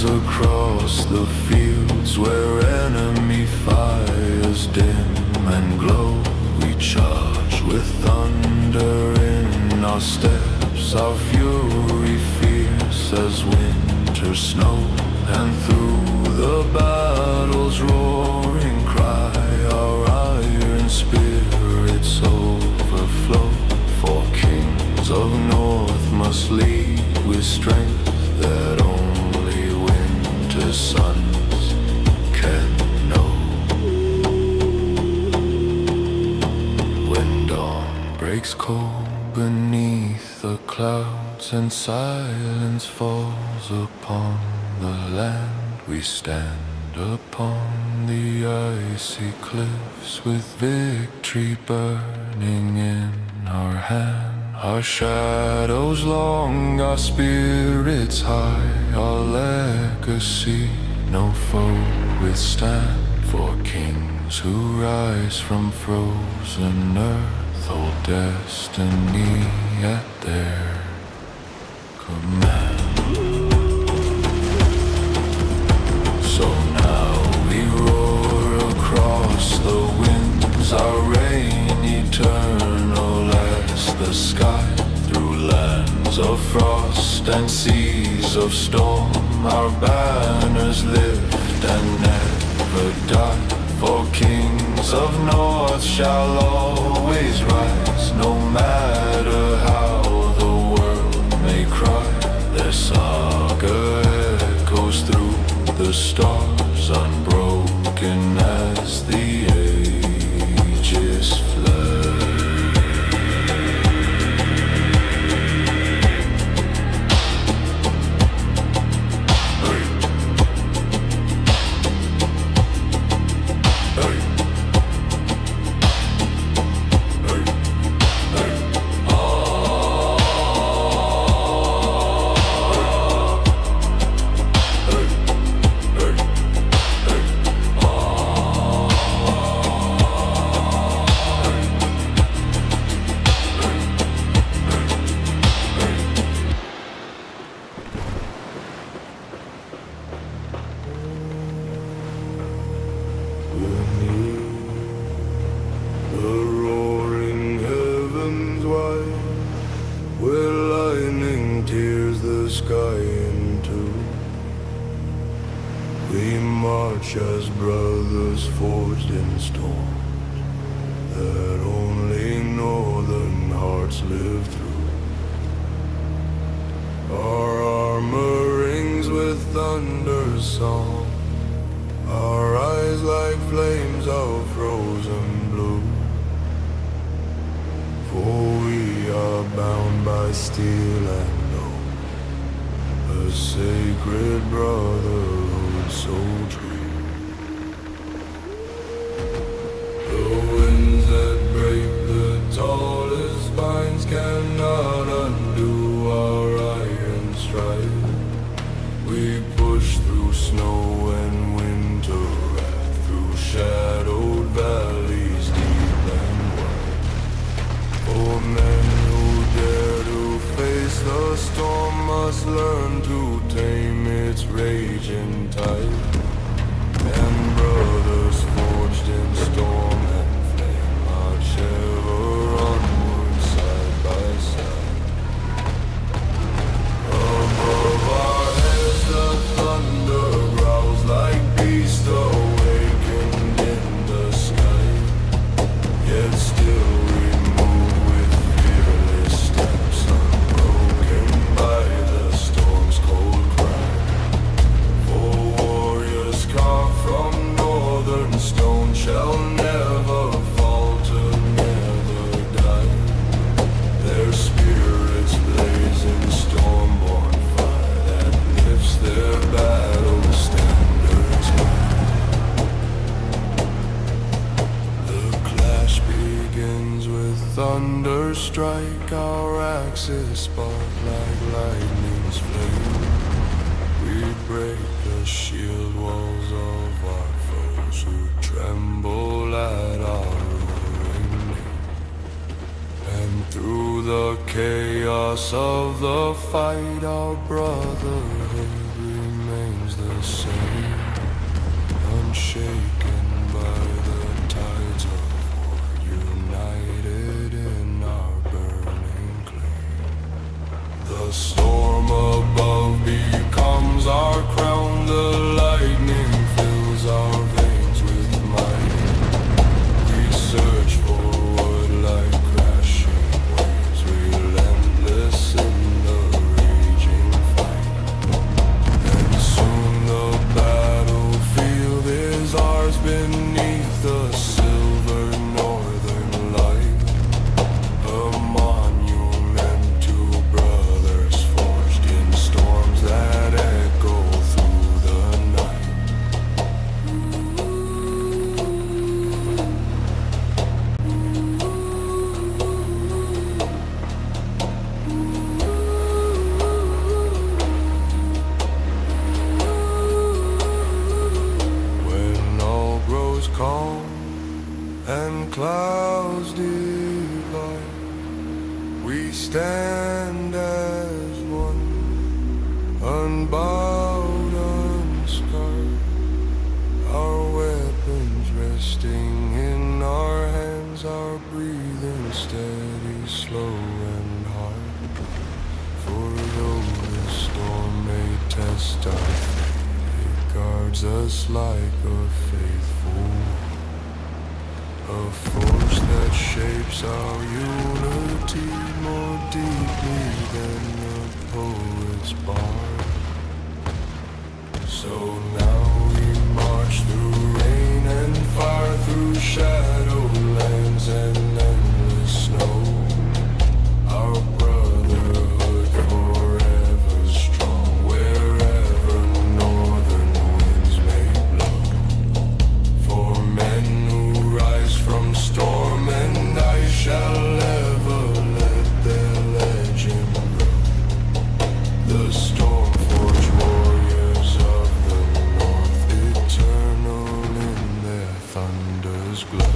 Rise across the fields where enemy fires dim and glow. We charge with thunder in our steps, our fury fierce as winter snow. And through the battle's roaring cry, our iron spirits overflow. For kings of north must lead with strength that only winter suns can know. When dawn breaks cold beneath the clouds and silence falls upon the land, we stand upon the icy cliffs with victory burning in our hand. Our shadows long, our spirits high, our legacy no foe withstand. For kings who rise from frozen earth hold destiny at their command. So now we roar across the winds, our reign eternal as the sky. Through lands of frost and seas of storm, our banners lift and never die. For kings of north shall always rise, no matter how the world may cry. Their saga echoes through the stars, unbroken as the ages flood. As brothers forged in storms that only northern hearts live through. Our armor rings with thunder's song, our eyes like flames of frozen blue. For we are bound by steel and know a sacred brotherhood so true. Tallest pines cannot undo our iron stride. We push through snow and winter wrath, through shadowed valleys deep and wide. For men who dare to face the storm must learn to tame its raging tide. And brothers forged in storm and flame march ever onward side by side. Above our heads the thunder growls like beasts awakened in the sky. Yet still we move with fearless steps, unbroken by the storm's cold cry. For warriors carved from northern stone shall never falter, never die. Their spirits blaze in storm-born fire that lifts their battle standards high. The clash begins with thunder strike, our axes spark like lightning's flame. We break the shield walls of our foes who tremble at our roaring name. And through the chaos of the fight, our brotherhood remains remains the same, unshaken by the tides of war, united in our burning clay. The storm above becomes our crown, the lightning fills our veins with might. We search forward like crashing waves, relentless in the raging fight. And soon the battlefield is ours beneath the silver northern light. A monument to brothers forged in storms that echo through the night. When all grows calm and clouds divide, we stand as one, unbowed, unscarred, our weapons resting in our hands, our breathing steady, slow and hard. For though the storm may test our faith, it guards us like a faithful a force that shapes our unity more deeply than the poet's bard. So now we march through rain and fire, through shadowlands and endless snow. Our brotherhood forever strong, wherever northern winds may blow. For men who rise from storm and ice shall ever let their legend grow. The storm-forged warriors of the north, eternal in their thunder's glow.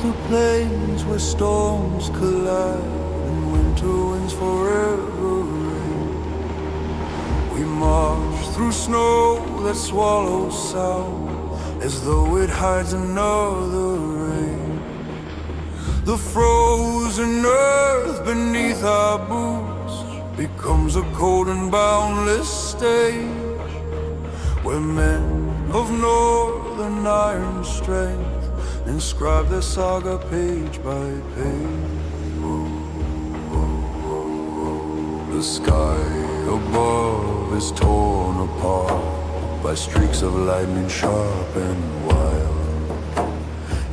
The plains where storms collide and winter winds forever reign. We march through snow that swallows sound as though it hides another rain. The frozen earth beneath our boots becomes a cold and boundless stage where men of northern iron strength inscribe their saga page by page. The sky above is torn apart by streaks of lightning sharp and wild.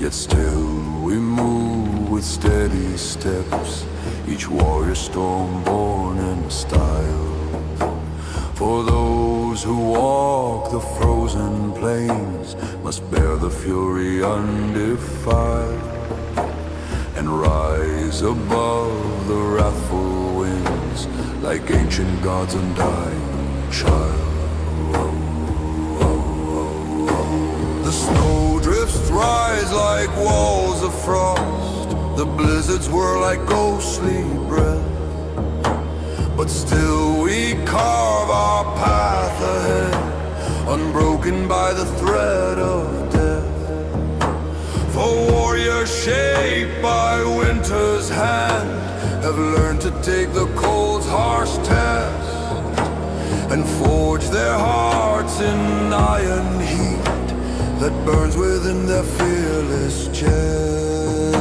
Yet still we move with steady steps, each warrior storm-born in style. For those who walk the frozen plains must bear the fury undefiled and rise above the wrathful winds like ancient gods' undying child. The snowdrifts rise like walls of frost, the blizzards whir like ghostly breath. But still we carve our path ahead, unbroken by the thread of death. For warriors shaped by winter's hand have learned to take the cold's harsh test and forge their hearts in iron heat that burns within their fearless chest.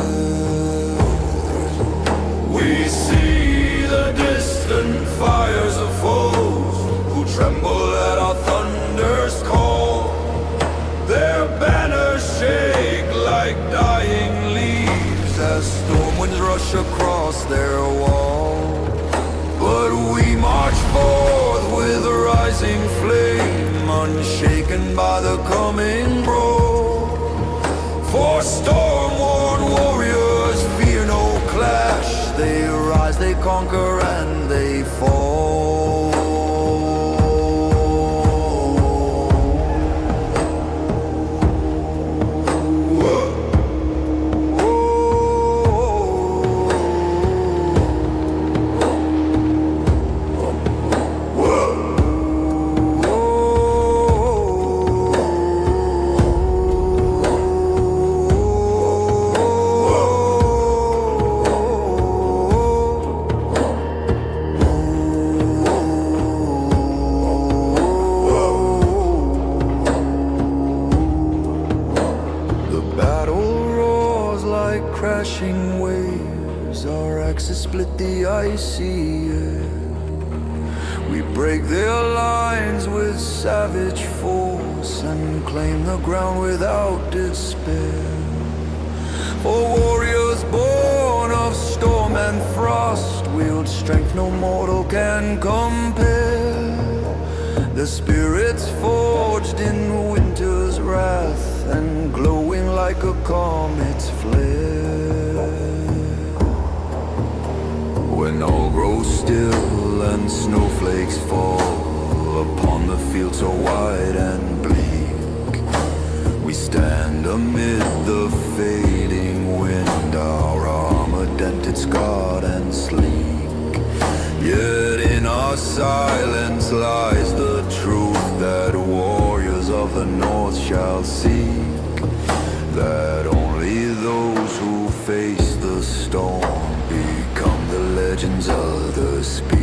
We see the distant fires of foes who tremble at our thunder's call. Their banners shake like dying leaves as storm winds rush across their wall. But we march forth with a rising flame, unshaken by the coming roar. For storm-worn warriors fear no clash. They rise, they conquer, and they fall. Crashing waves, our axes split the icy air. We break their lines with savage force and claim the ground without despair. For warriors born of storm and frost wield strength no mortal can compare. The spirits forged in winter's wrath and glowing like a comet's flare. When all grows still and snowflakes fall upon the field so wide and bleak, we stand amid the fading wind, our armor dented, scarred and sleek. Yet in our silence lies the truth that warriors of the north shall seek, that only those who face the storm become the legends others speak.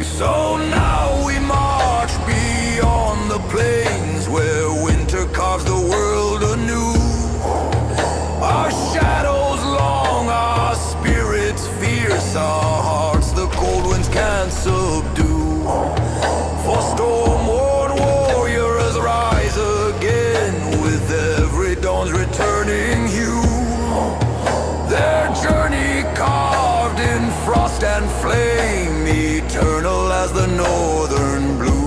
So now we march beyond the plains where winter carves the world anew. Our shadows long, our spirits fierce, our hearts the cold winds can't subdue. For storm-worn warriors rise again with every dawn's returning hue. Their journey carved in frost and flame, eternal as the northern blue.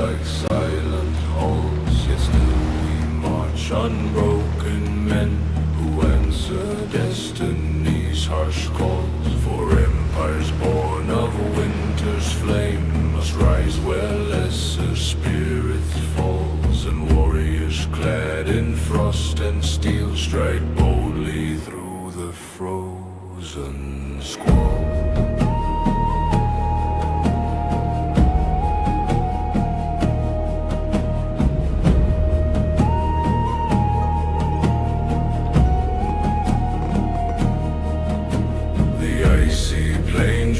like silent halls, yet still we march, unbroken men who answer destiny's harsh calls. For empires born of winter's flame must rise where lesser spirits falls, and warriors clad in frost and steel stride boldly through the frozen squall.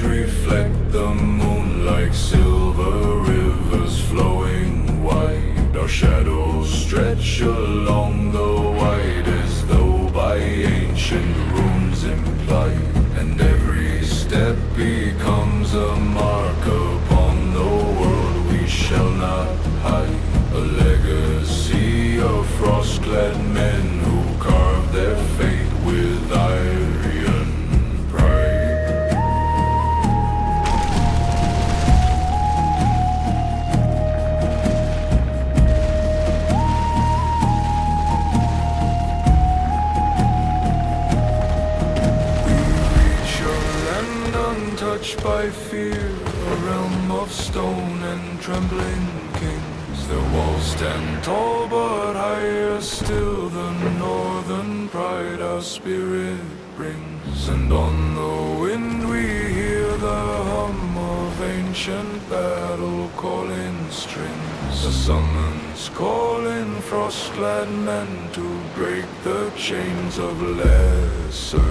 Reflect the moon like silver rivers flowing wide. Our shadows stretch along the wide as though by ancient runes implied, and every step becomes a mark upon the world we shall not hide. A legacy of frost-clad men who carve their fate with iron pride. Untouched by fear, a realm of stone and trembling kings. Their walls stand tall but higher still, the northern pride our spirit brings. And on the wind we hear the hum of ancient battle calling strings, a summons calling frost-clad men to break the chains of lesser.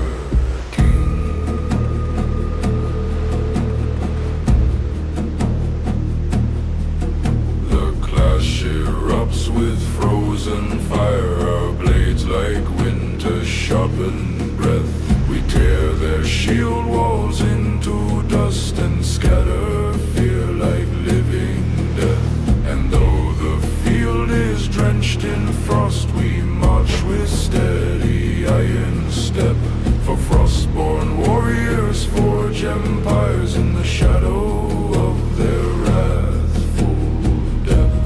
Erupts with frozen fire, our blades like winter sharpened breath. We tear their shield walls into dust and scatter fear like living death. And though the field is drenched in frost, we march with steady iron step. For frostborn warriors forge empires in the shadow of their wrathful depth.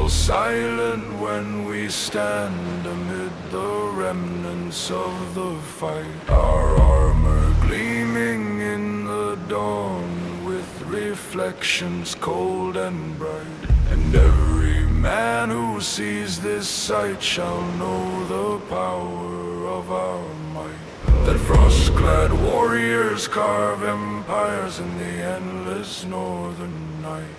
Silent when we stand amid the remnants of the fight, our armor gleaming in the dawn with reflections cold and bright. And every man who sees this sight shall know the power of our might, that frost-clad warriors carve empires in the endless northern night.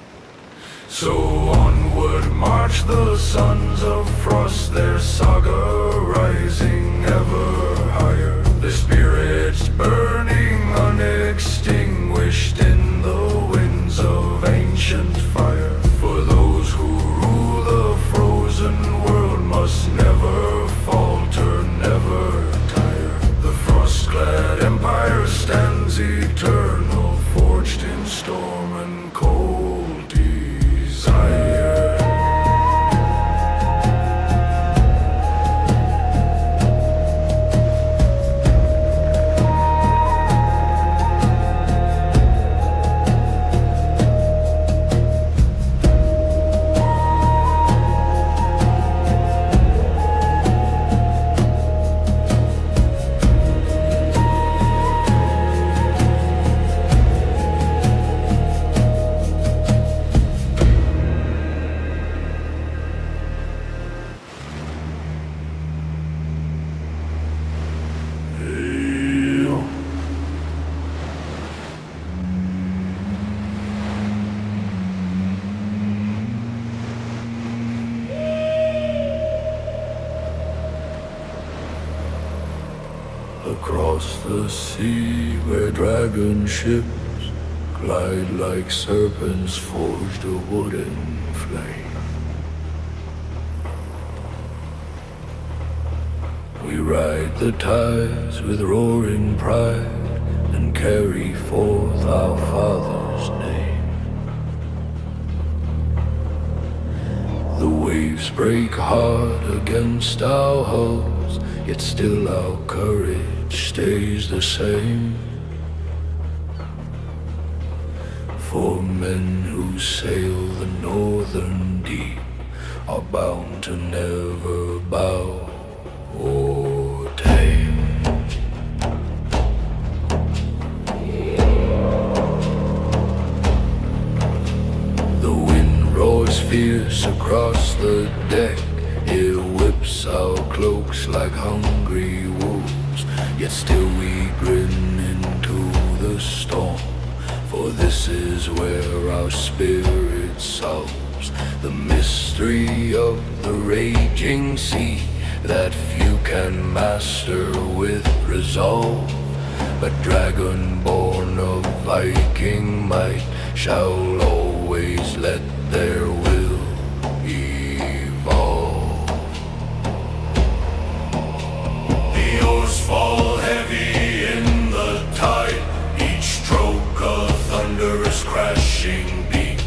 So onward march the sons of frost, their saga rising ever higher, their spirits burning unextinguished in the winds of ancient fire. For those who rule the frozen world must never falter, never tire. The frost-clad empire stands eternal, forged in storm and cold desire. Across the sea where dragon ships glide like serpents forged of wooden flame, we ride the tides with roaring pride and carry forth our Father's name. waves break hard against our hulls, yet still our courage stays the same. For men who sail the northern deep are bound to never bow or tame. The wind roars fierce across the deck, it whips our cloaks like hungry wolves, yet still we grin into the storm. For this is where our spirit solves the mystery of the raging sea that few can master with resolve. But dragon born of Viking might shall always let their will evolve. The oars fall heavy in the tide, each stroke a thunderous crashing beat.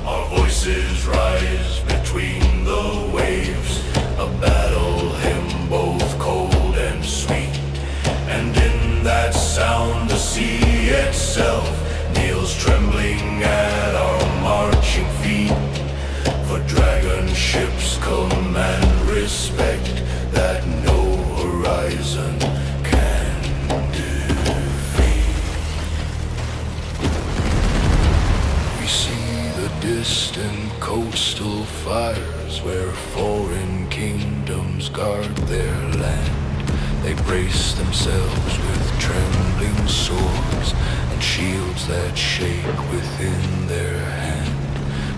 Our voices rise between the waves, a battle hymn both cold and sweet. And in that sound the sea itself kneels trembling at our marching feet. For dragon ships command respect that no horizon can defeat. We see the distant coastal fires where foreign kingdoms guard their land. They brace themselves with trembling swords and shields that shake within their hand.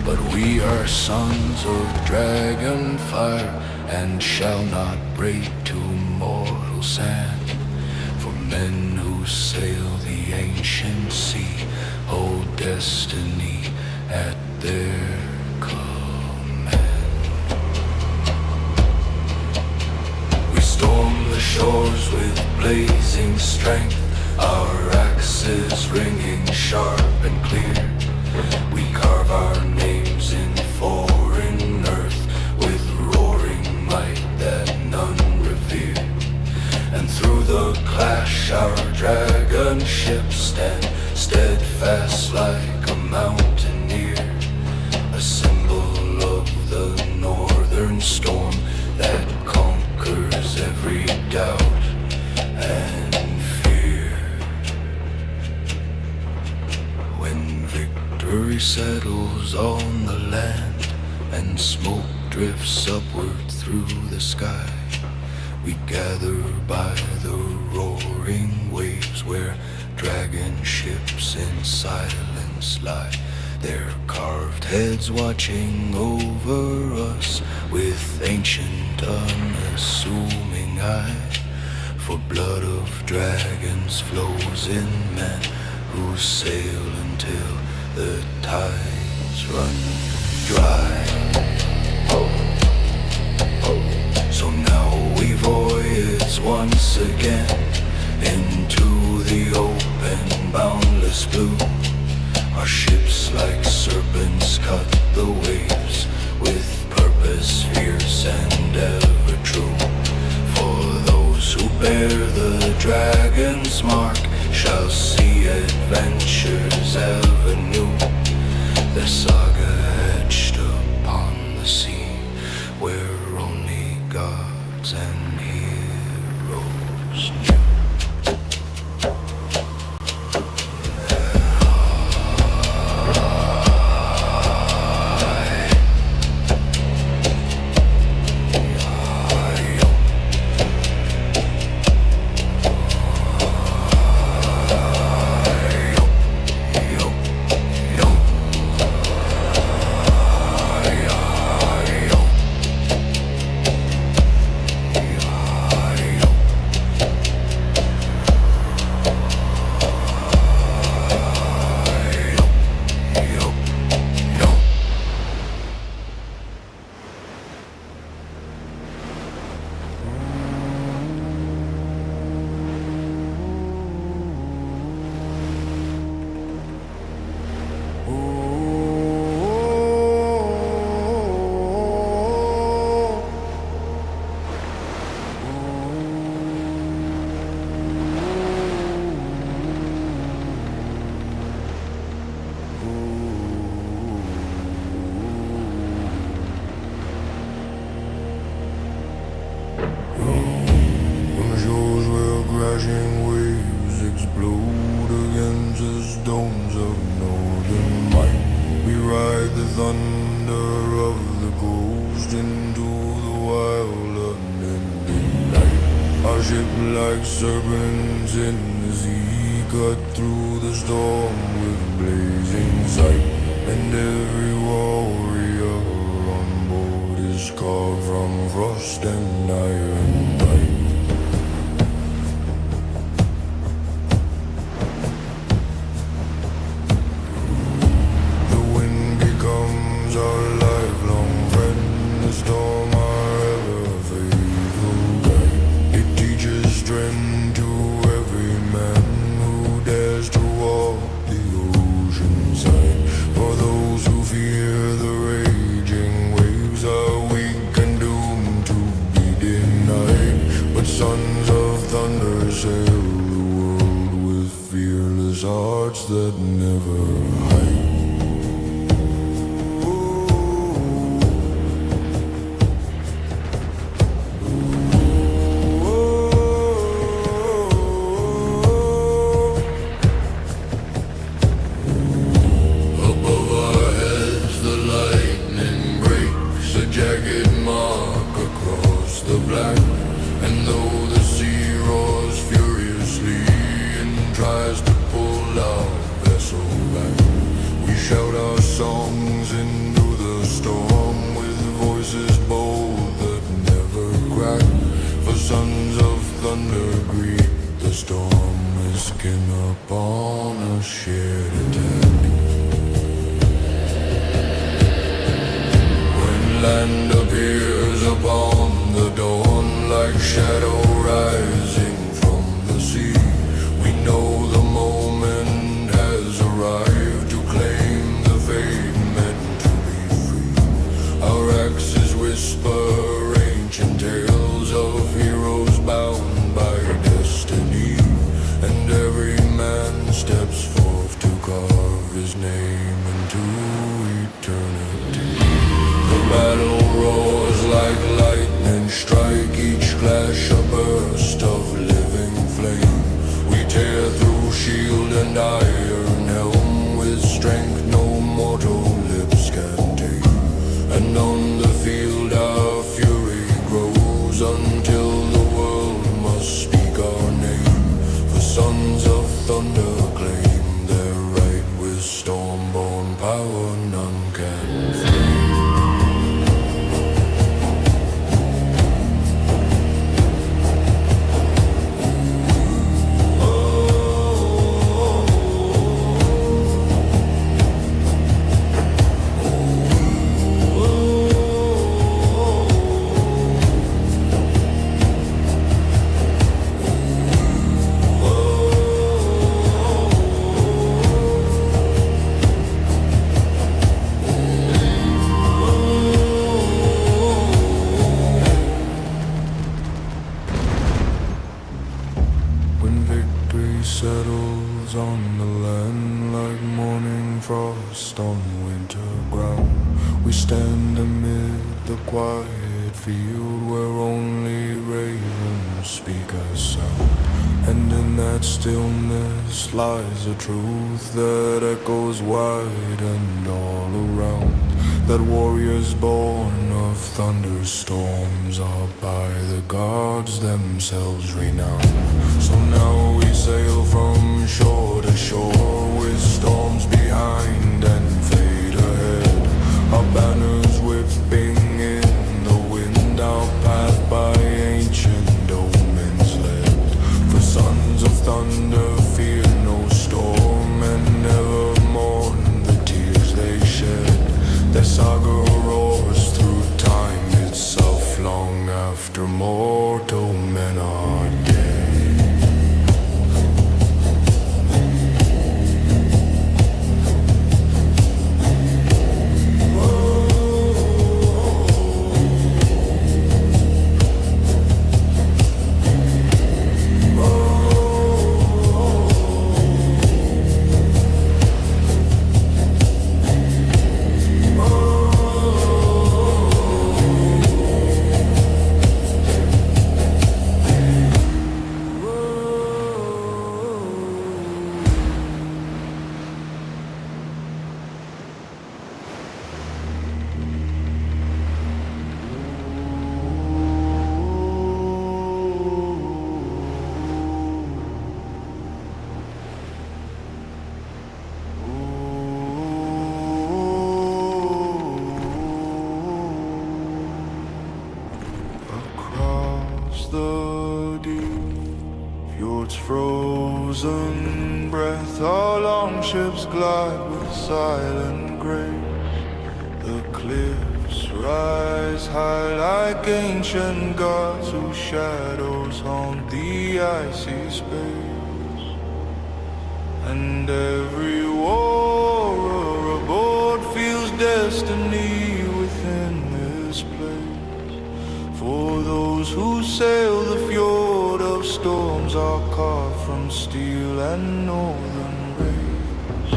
But we are sons of dragon fire and shall not break to mortal sand. For men who sail the ancient sea hold destiny at their command. We storm the shores with blazing strength, our axes ringing sharp and clear. We carve our names in foreign earth with roaring might that none revere. And through the clash our dragon ships stand steadfast like a mountaineer, a symbol of the northern storm that conquers every doubt and fear. When victory settles on the land and smoke drifts upward through the sky, we gather by the roaring waves where dragon ships in silence lie, their carved heads watching over us with ancient unassuming eye. For blood of dragons flows in men who sail until the tides run dry. So now we voyage once again into the open, boundless blue. Our ships like serpents cut the waves with purpose fierce and ever true. For those who bear the dragon's mark shall see adventures ever new. The saga etched upon the sea where only gods and heroes knew. domes of northern might. We ride the thunder of the ghost into the wild unending night. Our ship like serpents in the sea, cut through the storm with blazing sight. And every warrior on board is carved from frost and iron bite. The wind becomes our lifelong friend, the storm our ever faithful guide. It teaches strength to every man who dares to walk the ocean side. For those who fear the raging waves are weak and doomed to be denied. But sons of thunder sail the world with fearless hearts that never hide. Above our heads the lightning breaks, a jagged mark across the black. And though the sea roars furiously and tries to pull our vessel back, we shout our songs into the storm with voices bold that never crack. For sons of thunder greet the storm as skin upon a shared attack. When land appears upon the dawn like shadow rising from the sea, we know the moment has arrived to claim the fate meant to be free. Our axes whisper ancient tales of heroes bound by destiny, and every man steps forth to carve his name into eternity. The battle roars like lightning strike, each clash a burst of living flame. We tear through shield and iron helm with strength no mortal lips can tame. And on the field our fury grows until the world must speak our name. For sons of thunder claim their right with storm-born power none can frame. When victory settles on the land like morning frost on winter ground, we stand amid the quiet field where only ravens speak a sound. And in that stillness lies a truth that echoes wide and all around, that warriors born of thunderstorms are by the gods themselves renowned. So now we sail from shore to shore with storms behind and fate ahead. Our banners whipping in the wind, our path by ancient omens led. For sons of thunder fear no storm and never mourn the tears they shed. Their saga roars through time itself long after mortal men are dead. the deep, fjord's frozen breath. Our longships glide with silent grace. The cliffs rise high like ancient gods whose shadows haunt the icy space. And every warrior aboard feels destiny within this place. For those who sail the fjord of storms are carved from steel and northern rays.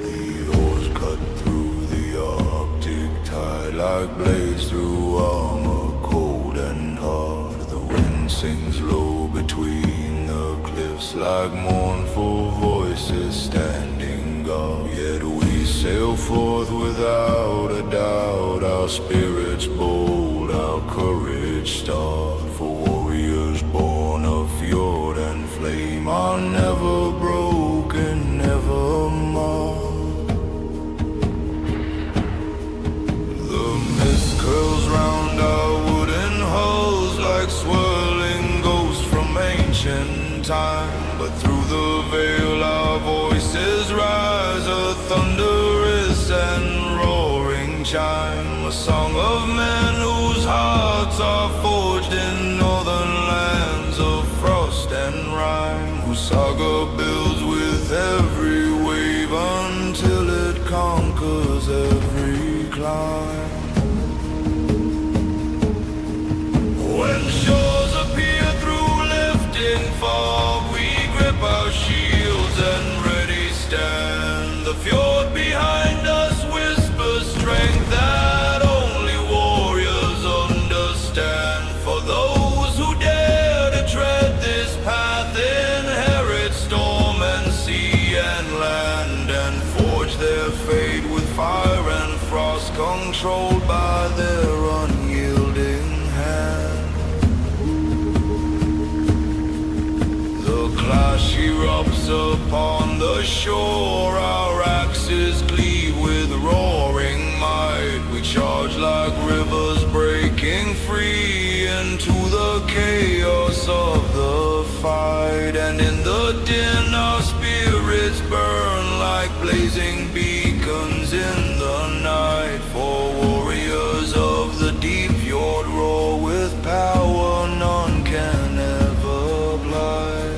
The oars cut through the Arctic tide like blades through armor cold and hard. The wind sings low between the cliffs like mournful voices standing guard. Yet we sail forth without a doubt, our spirits bold, our courage stark. For warriors born of fjord and flame are never broken, never marred. The mist curls round our wooden hulls like swirling ghosts from ancient time. But through the veil our voices rise, a thunderous and roaring chime. A song of men whose hearts are forged in northern lands of frost and rime, whose saga builds with every wave until it conquers every climb. When shores appear through lifting fog, we grip our shields and ready stand. The fjord behind us whispers strength that only warriors understand. For those who dare to tread this path inherit storm and sea and land, and forge their fate with fire and frost, controlled by their unyielding hand. The clash erupts upon the shore, our axes cleave with roaring might. We charge like rivers breaking free into the chaos of the fight. And in the din our spirits burn like blazing beacons in the night. For warriors of the deep fjord roar with power none can ever blight.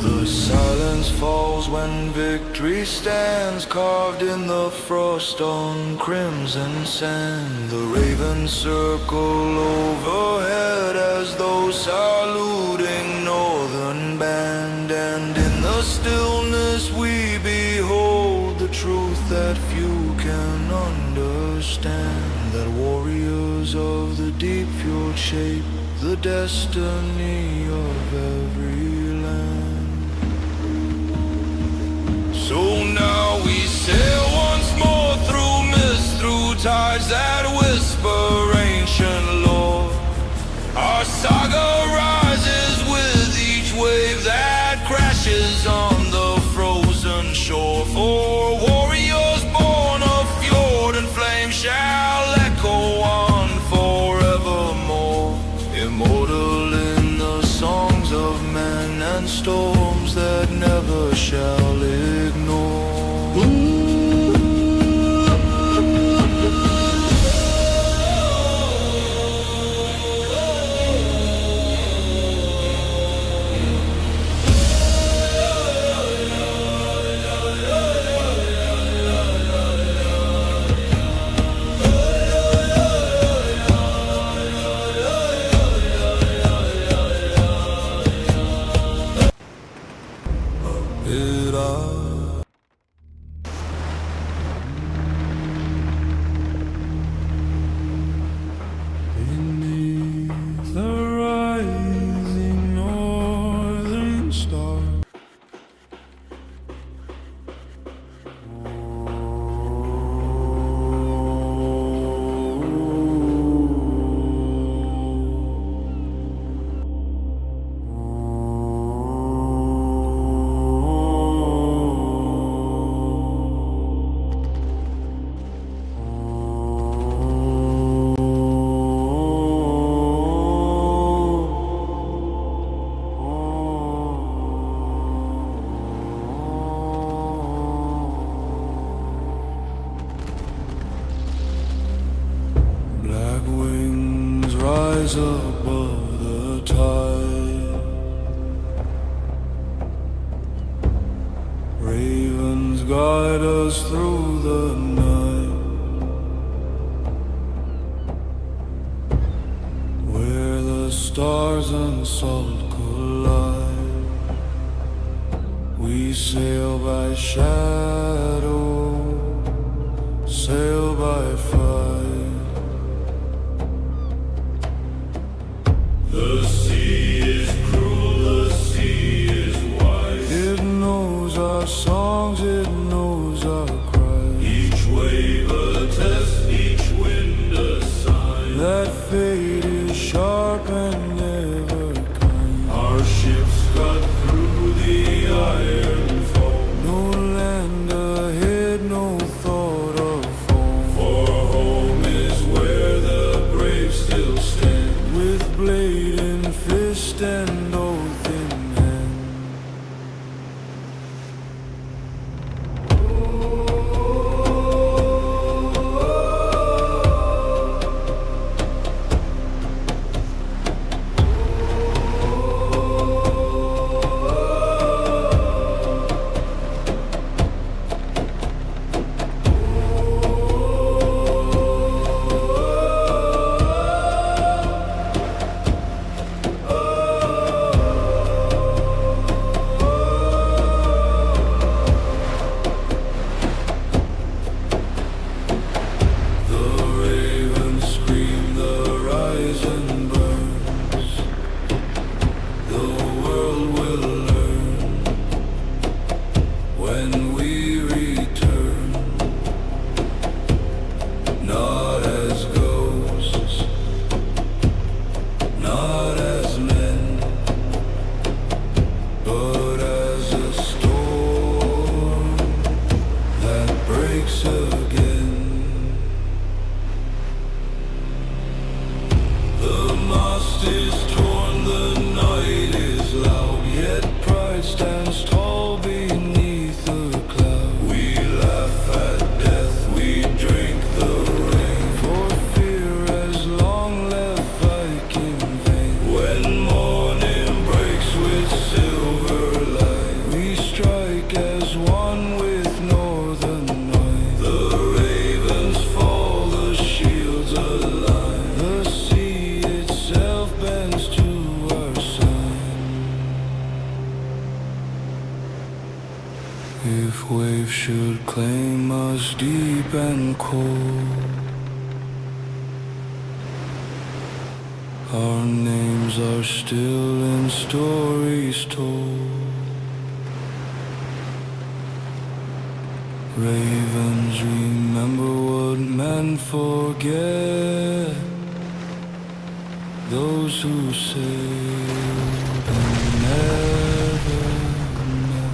The silence falls when victory stands, carved in the frost on crimson sand. The ravens circle overhead as though saluting northern band. And in the stillness we behold the truth that few can understand, that warriors of the deep fjord shape the destiny of every land. So now we sail once more through mist, through tides that whisper ancient lore. Our saga rises with each wave that crashes on the frozen shore. For warriors born of fjord and flame shall echo on forevermore, immortal in the songs of men and storms that never shall ignore. Beneath the rising northern star, rise above the tide. Ravens guide us through the night, where the stars and salt collide. We sail by shadow, sail by fight. The sea is cruel, the sea is wise. It knows our songs, it knows our cries. Each wave a test, each wind a sign. That fate is sharp and never kind. Our ships cut through the iron foam. No land ahead, no thought of home. For home is where the brave still stand. With blade in fist and oath in hand. The ravens scream, the horizon burns. The world will learn when we return, not as ghosts, not as men, but as a storm that breaks again. The mast is torn, the night is loud, yet pride stands tall beneath the cloud. We laugh at death, we drink the rain, for fear has long left Viking vein. When morning breaks with silver light, we strike as one with northern night. The ravens fall, the shields align. The sea itself bends to our sign. If waves should claim us deep and cold, our names are still in stories told. Ravens remember what men forget, those who sailed and never met.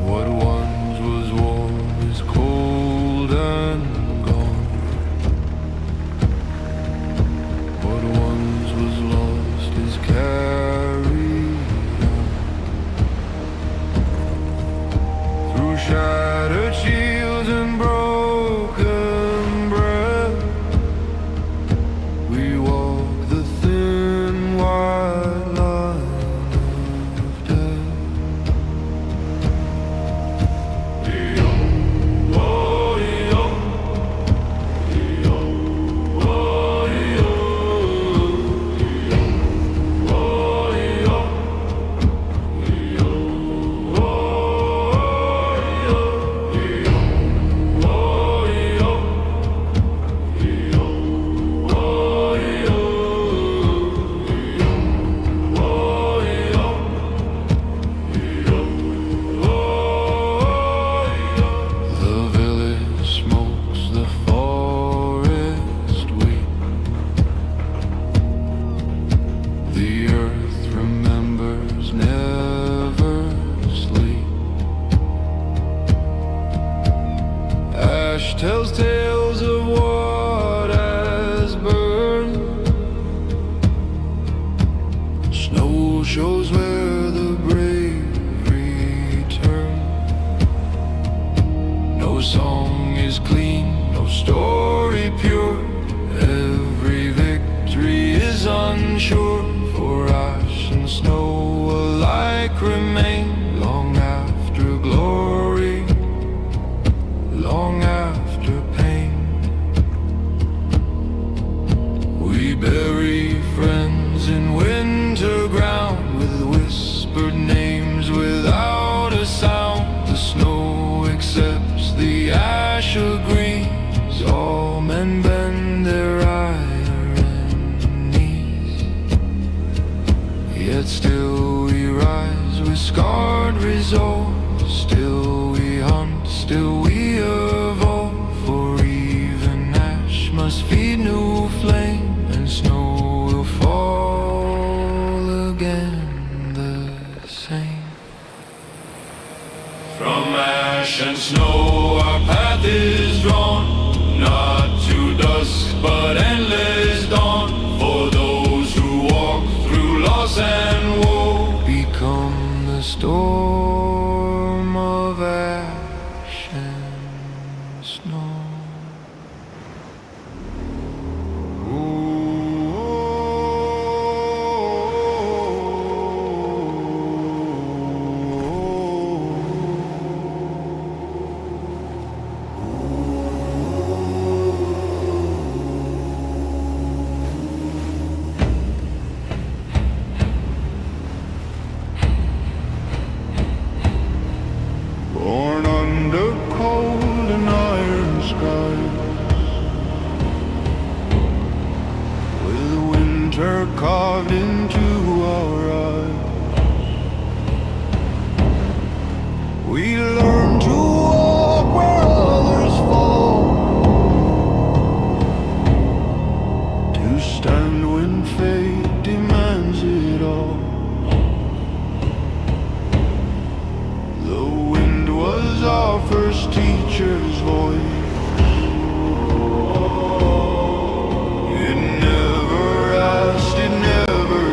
What one ash tells tales of what has burned. Snow shows where the brave return. No song is clean, no story pure. Every victory is unsure, for ash and snow alike remain long after glory, long after pain. We bury friends in winter ground with whispered names without a sound. The snow accepts, the ash agrees. All men bend their iron knees. Yet still we rise with scarred resolve. Still we hunt, still we evolve. For even ash must feed new flame, and snow will fall again the same. From ash and snow our path is drawn, not to dusk but endless dawn. For those who walk through loss and woe, become the storm of ash and snow. Born under cold and iron skies, with winter carved into our eyes, we learn to walk where others fall, to stand when fate demands it all. The wind was our first teacher's voice. It never asked, it never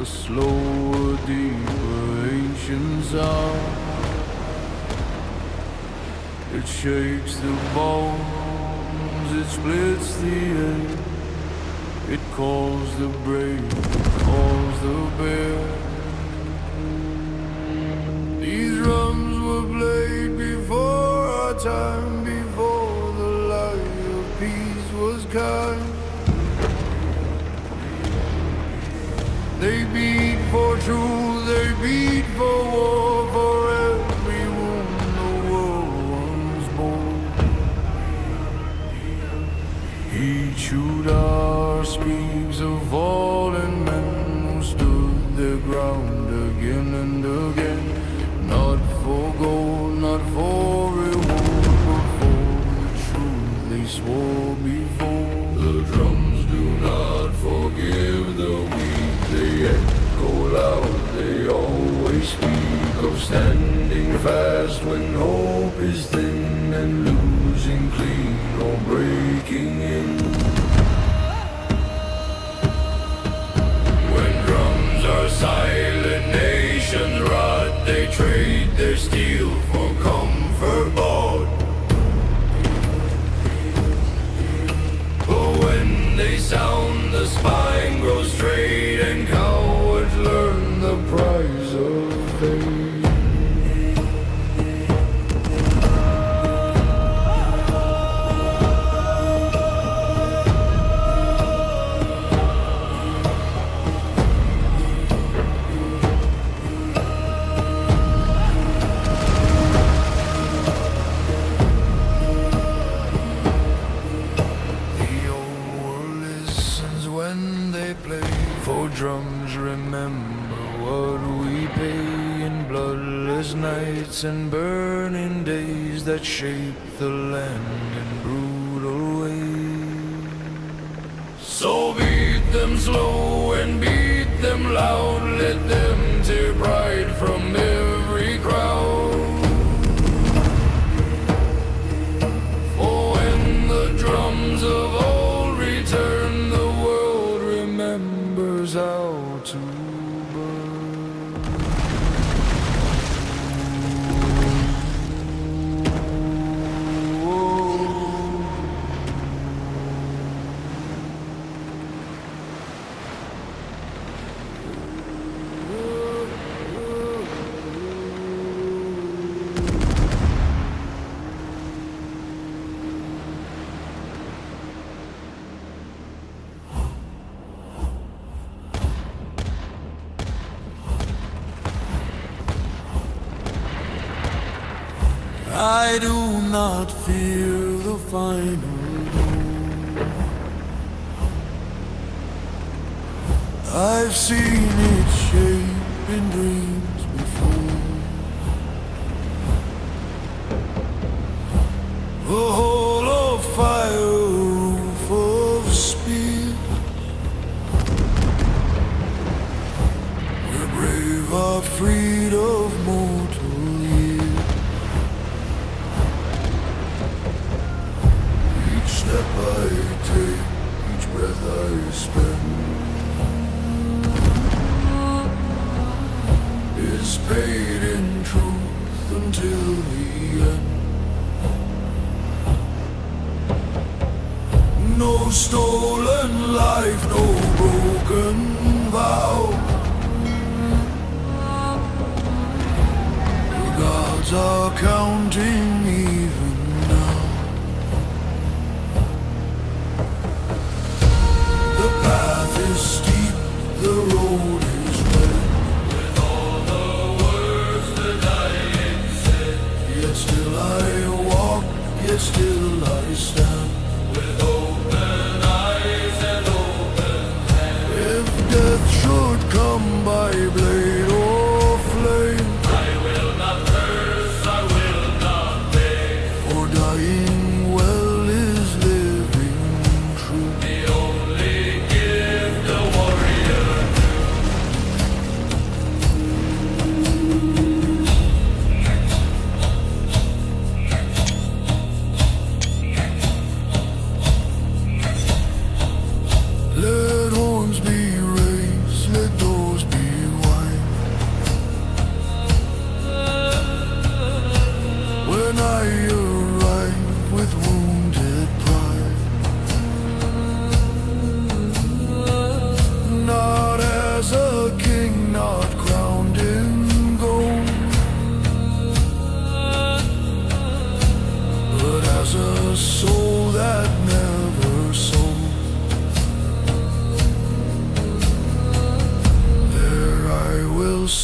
a slower, deeper, ancient sound. It shakes the bones, it splits the air. It calls the brave, it calls the bear. These drums were played before our time, before the light of peace was kind. They beat for truth, they beat for war, for everyone the world once bore. He chewed our speaks of fallen men who stood their ground again and again. Not for gold, not for reward, but for the truth they swore before. The drums do not forgive the weak, they echo loud, they always speak of standing fast when hope is thin and losing clean or breaking in. When drums are silent, nations rot, they trade their steel for comfort bought. But when they sound, the spine grows straight and cowards learn the price of faith. Drums remember what we pay in bloodless nights and burning days that shape the land in brutal ways. So beat them slow and beat them loud, let them tear pride from every crowd. For when the drums of old return, the world remembers how to burn. I do not fear the final doom. I've seen it shape in dreams before. A hall of fire, a roof of spear. We're brave, are freed of mortal years. Each step I take, each breath I spend is paid in truth until the end. No stolen life, no broken vow. The gods are counting even now. The path is steep, the road is red. With all the words the dying said, yet still I walk, yet still I stand. With open eyes and open hands. If death should come by blade or flame, I will not curse, I will not beg.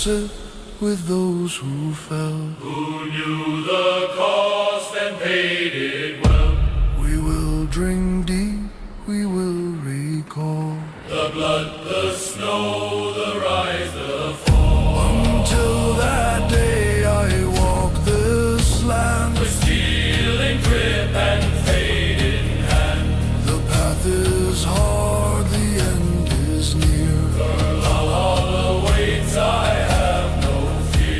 sit with those who fell. Who knew the cost and paid it well? We will drink deep, we will recall The blood, the snow, the rise, the fall. until that day I walk this land. With steel in grip and fate in hand. The path is hard, the end is near. All awaits, I have no fear.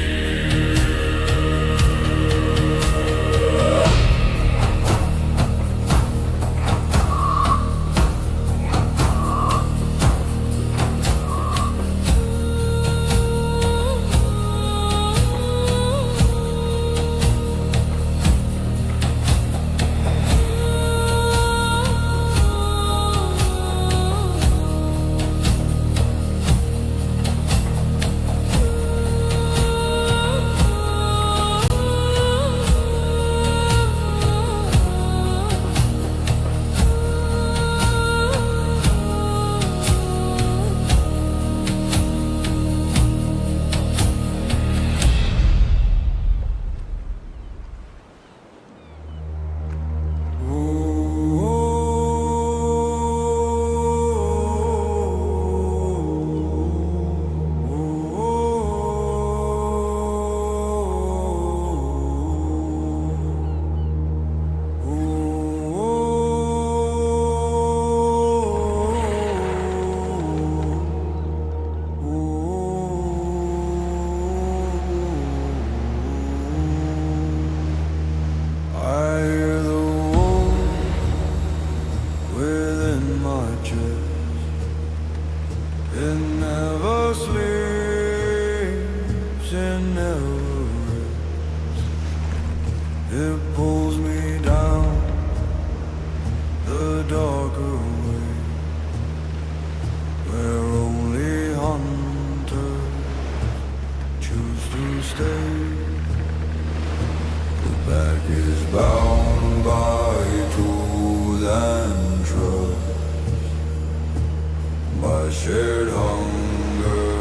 I hear the wolf within my chest. It never sleeps, it never rests. It pulls me down the darker way, where only hunters choose to stay. The back is bound by truth and trust, by shared hunger,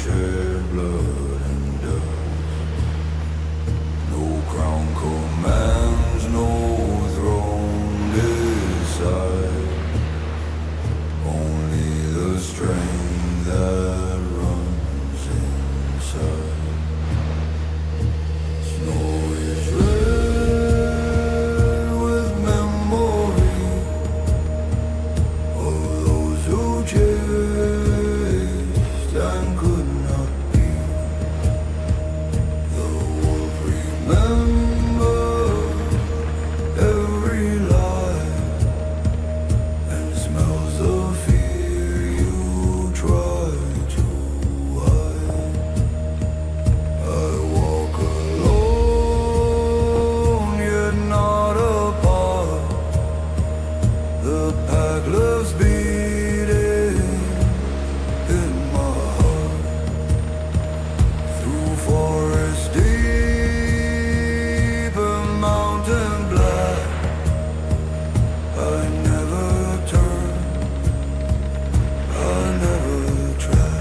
shared blood and dust. No crown commands, no throne decides, only the strength that runs inside. Snow is red with memory of those who chased and could not be. The wolf remembers every lie and smells the fear you try to hide. I walk alone, yet not apart. The pack loves beating in my heart. Through forest deep and mountain black, I never turn, I never try.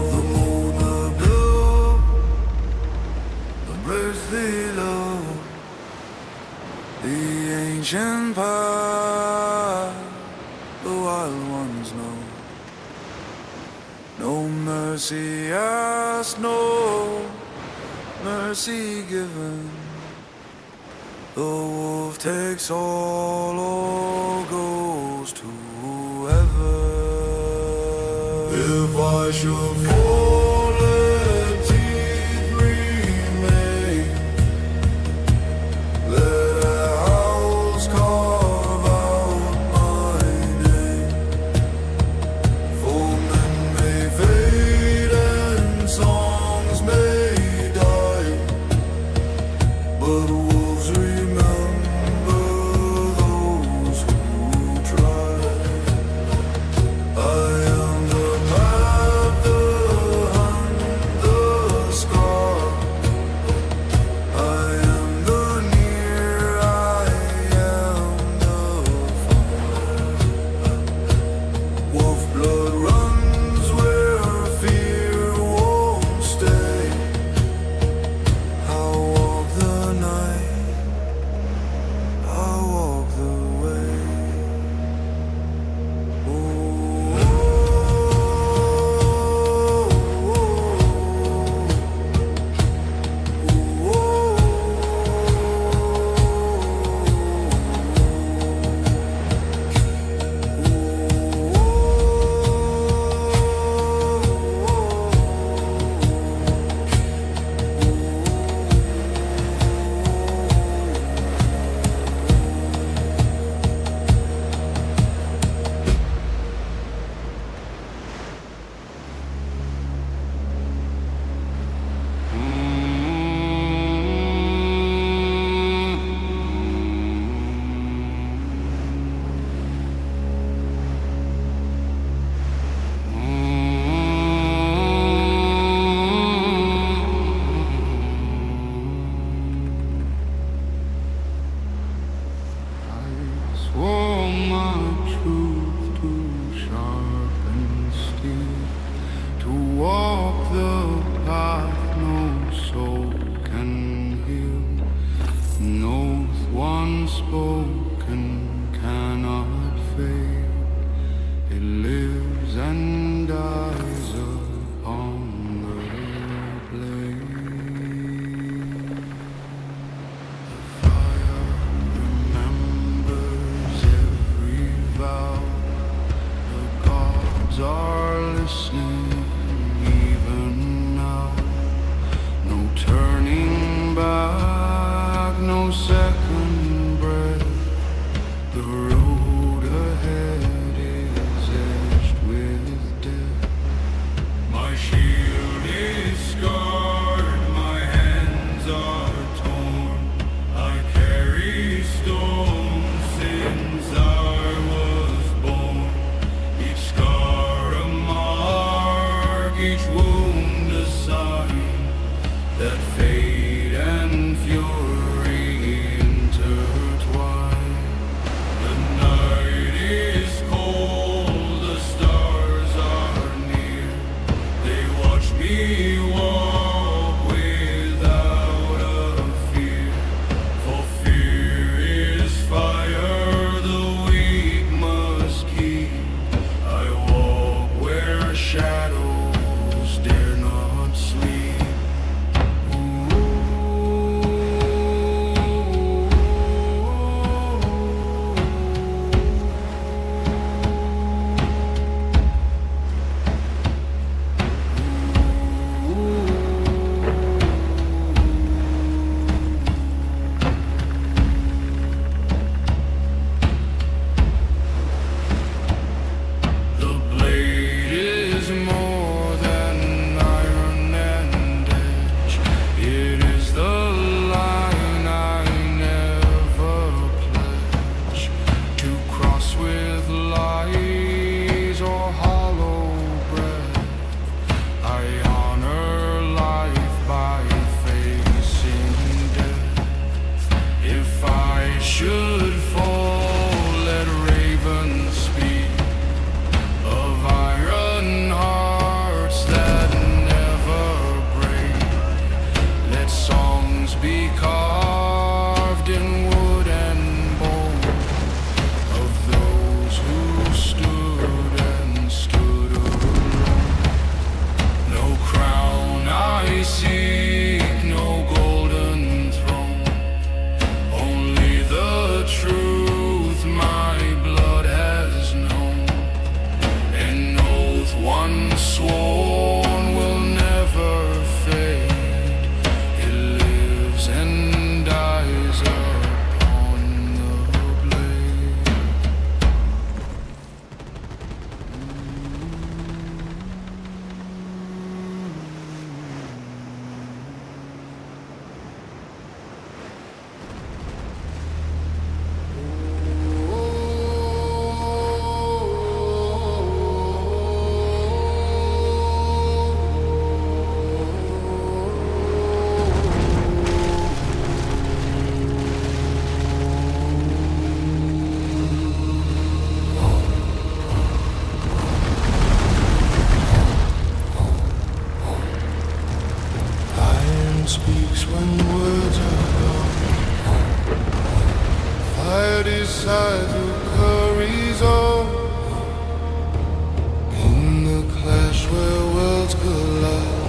The moon, the blue, the birds they love, the ancient path the wild ones know. No mercy asked, no mercy given. The wolf takes all or goes to heaven. If I should fall, let teeth remain. Let owls carve out my name. For men may fade and song but wolves remember those who try. I am the map, the hunt, the scar. I am the near, I am the far. Wolf blood runs where fear won't stay. I walk the night, I walk the way. Swore my truth to sharpen steel, to walk the path no soul can heal. An oath once spoken cannot fail. It lives and dies upon the blade. Fire remembers every vow. The gods are listening even now. No turning back, no second breath. The road ahead is edged with death. My shield is scarred, my hands are torn. I carry stones since I was born. Each scar a mark, each wound a sign that fate and fury intertwine. The night is cold, the stars are near. They watch me walk without a fear. For fear is fire, the weak must keep. I walk where shadows dare not sleep. The blade is more than iron and edge. It is the line I never pledge to cross with lies or hollow breath. I honor life by facing death. If I should fall, let ravens speak of iron hearts that never break. Let songs be carved in wood and bone of those who stood and stood alone. No crown I seek, no golden throne, only the truth my blood has known. An oath once sworn will never fade. It lives and beside who curries on. In the clash where worlds collide,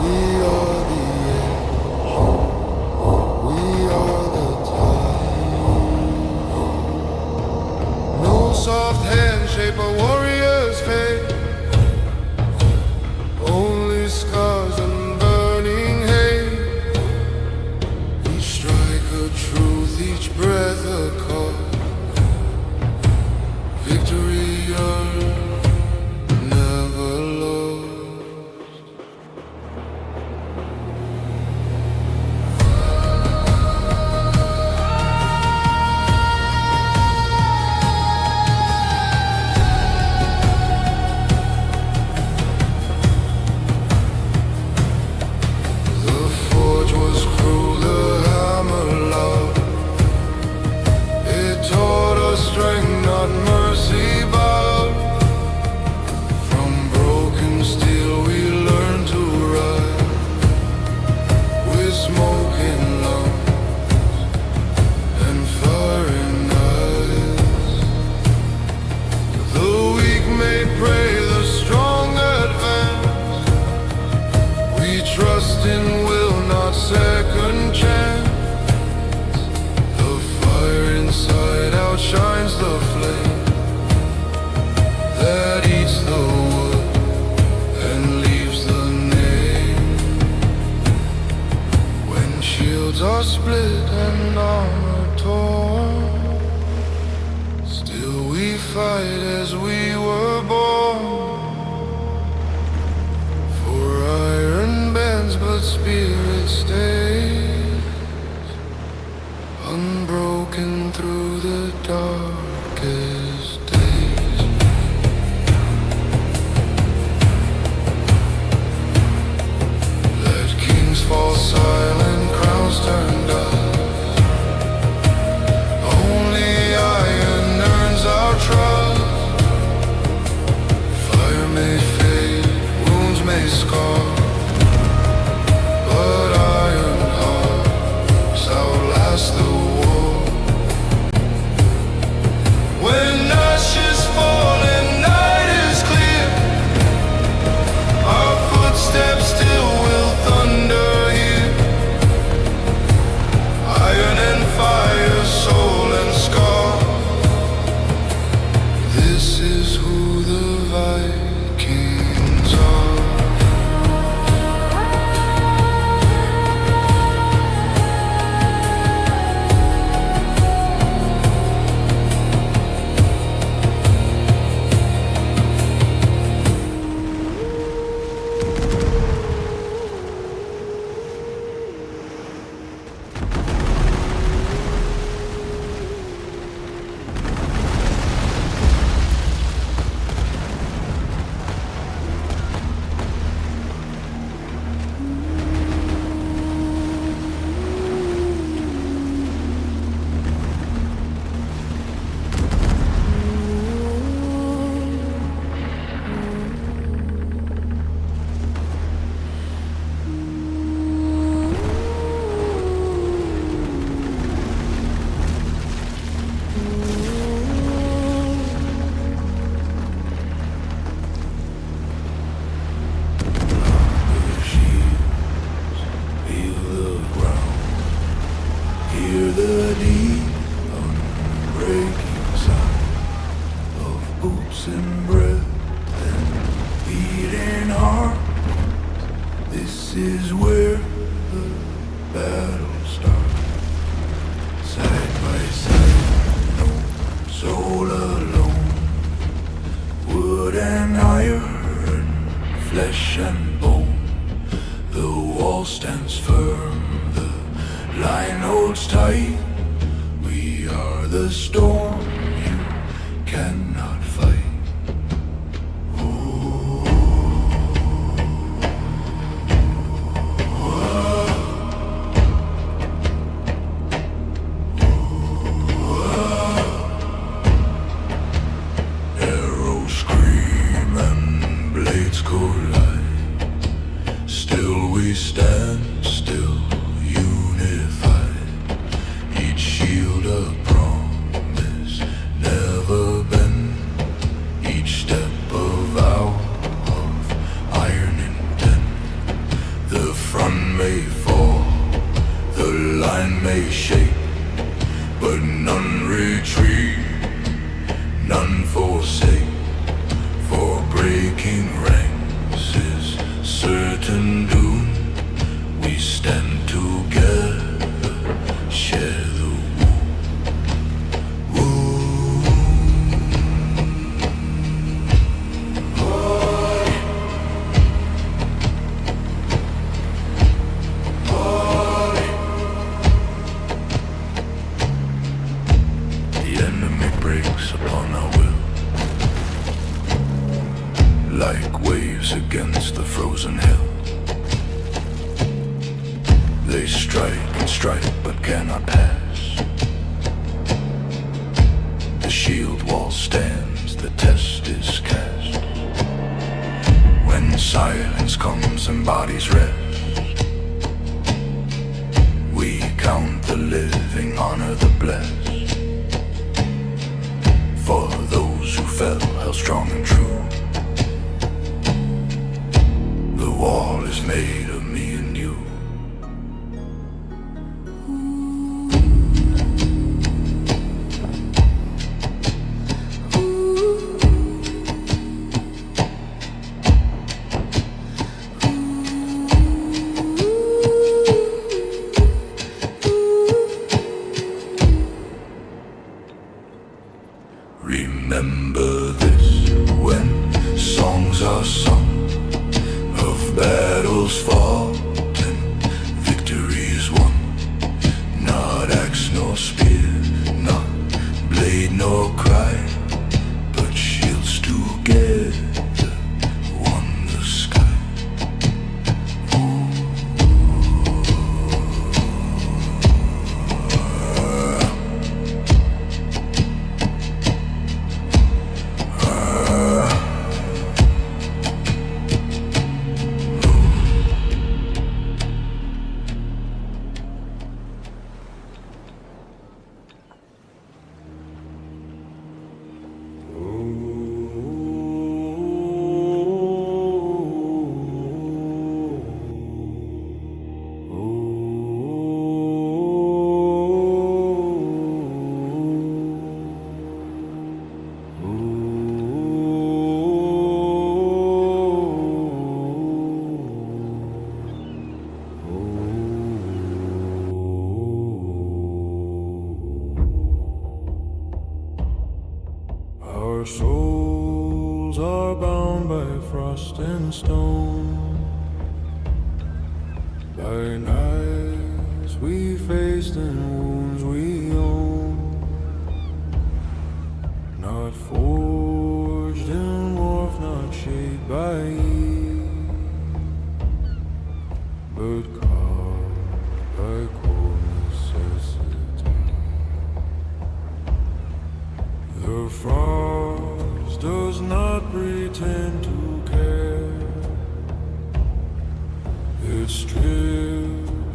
we are the edge, we are the tide. No soft hand shape a warrior's fate, only scars and burning hate. Each strike a truth, each breath a call. Victory earned, never lost. The forge was cruel, the hammer loud. It taught us strength, not mercy bowed. From broken steel we learned to ride, with smoke in lungs and fire in eyes. The weak may pray, the strong advance. We trust in will, not second chance. The fire inside outshines the flame that eats the wood and leaves the name. When shields are split and armor torn, still we fight as we were born. For iron bends but spirit stays, unbroken through the darkest days. Let kings fall silent, crowns turn dust. Only iron earns our trust. Fire may fade, wounds may scar, but iron hearts outlast the war. When ashes fall and night is clear, our footsteps still will thunder here. Iron and fire, soul and scar. This is who the Vikings are. Hear the deep, unbreaking sound of boots and breath and beating heart. This is where the battle starts. Side by side, no soul alone. Wood and iron, flesh and bone. The wall stands firm, the line holds tight. We are the storm you cannot fight. Arrows scream and blades collide. Still we stand, still unified. Each shield a The line may shake, but none retreat, none forsake. For breaking ranks is certain doom. We stand together, share the upon our will, like waves against the frozen hill. They strike and strike but cannot pass. The shield wall stands, the test is cast. When silence comes and bodies rest, we count the living, honor the blessed. For those who fell, held strong and true. The wall is made of me and you. Remember this when songs are sung of battles fought and victories won. Not axe nor spear, not blade nor cry, but shields together won the sky. Our souls are bound by frost and stone, by knives we faced and wounds we own, not forged in warmth, not shaped by heat, but carved by cold necessity. The frost does not pretend to care. It strips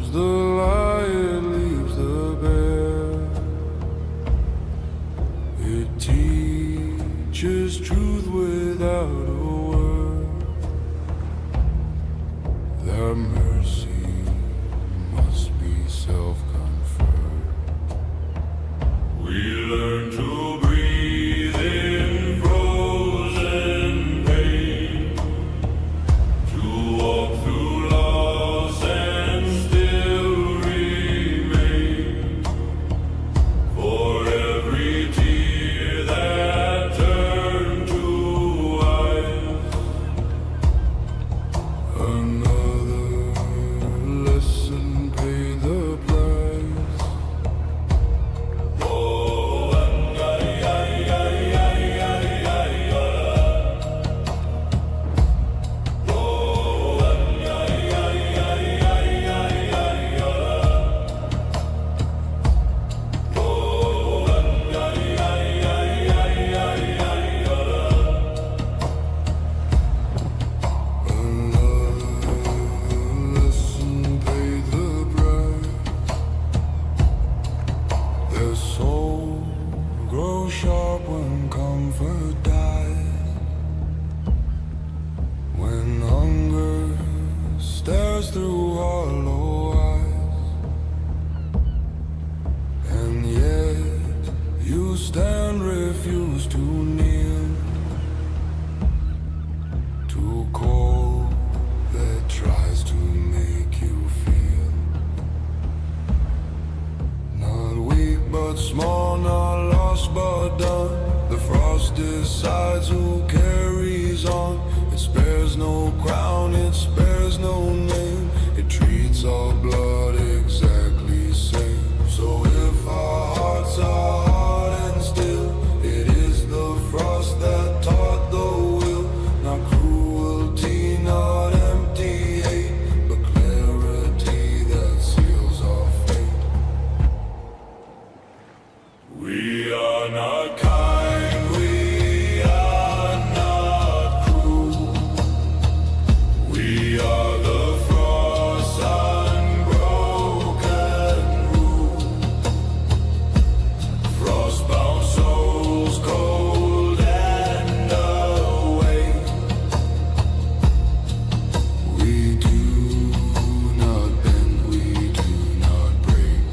decides who carries on. It spares no crown, it spares no name. It treats all blood exactly same. So if our hearts are hard and still, it is the frost that taught the will. Not cruelty, not empty hate, but clarity that seals our fate. We are not kind, we are not cruel. We are the frost unbroken rule. Frostbound souls cold and awake. We do not bend, we do not break.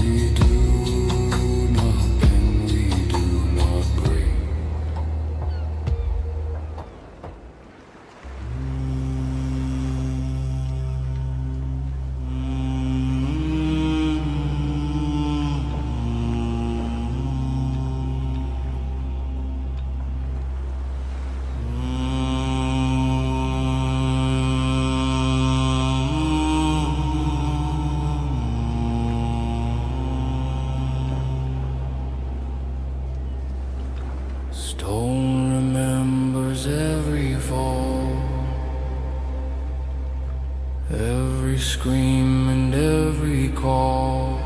We do not bend, we do not break. Stone remembers every fall, every scream and every call.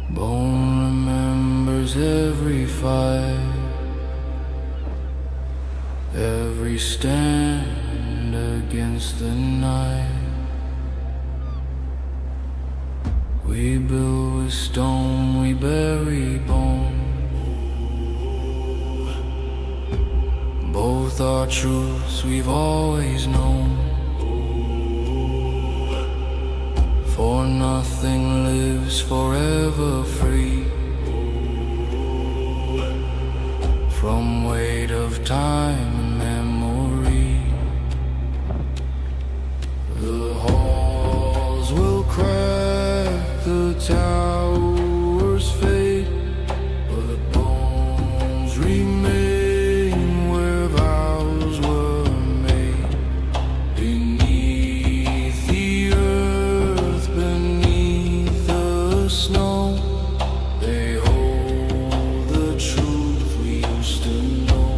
Bone remembers every fight, every stand against the night. We build with stone, we bury bone. Both are truths we've always known. For nothing lives forever free from weight of time and memory. The halls will crack, the towers fade, but the bones remain where vows were made. Beneath the earth, beneath the snow, they hold the truth we used to know.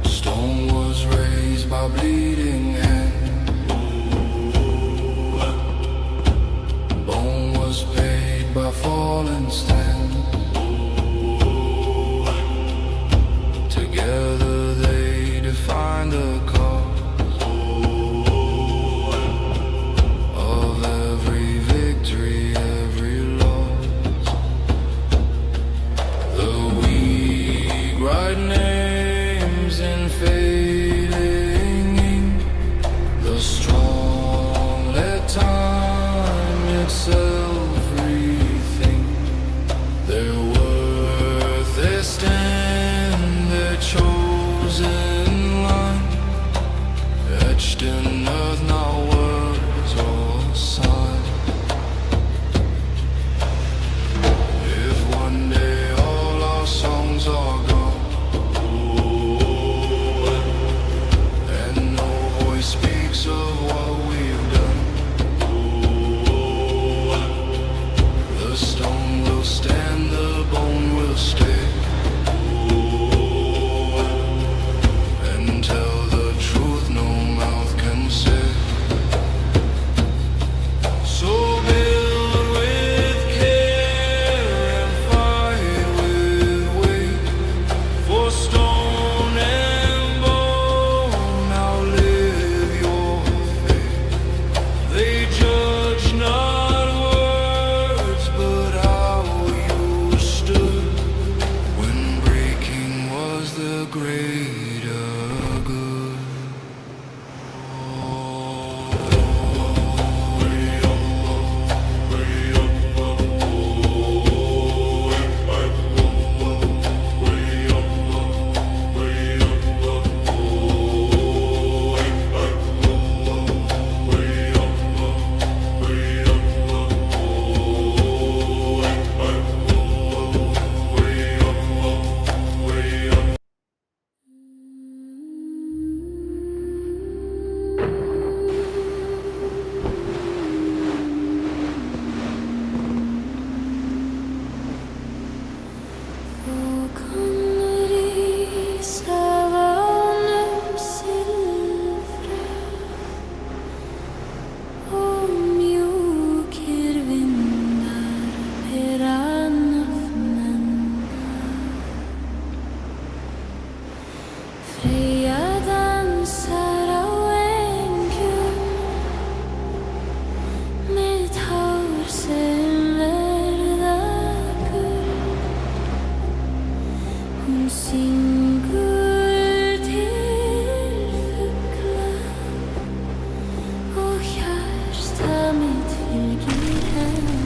Stone was raised by bleeding hands. Bone was paid by fallen stand. Together they define the cause of every victory, every loss. The weak write names in fading ink. The strong let time itself rethink. þeirra nafnenda. Freyja dansar á engjum með tár sem verða gul. Hún syngur til fugla og hjarta mitt fylgir henni.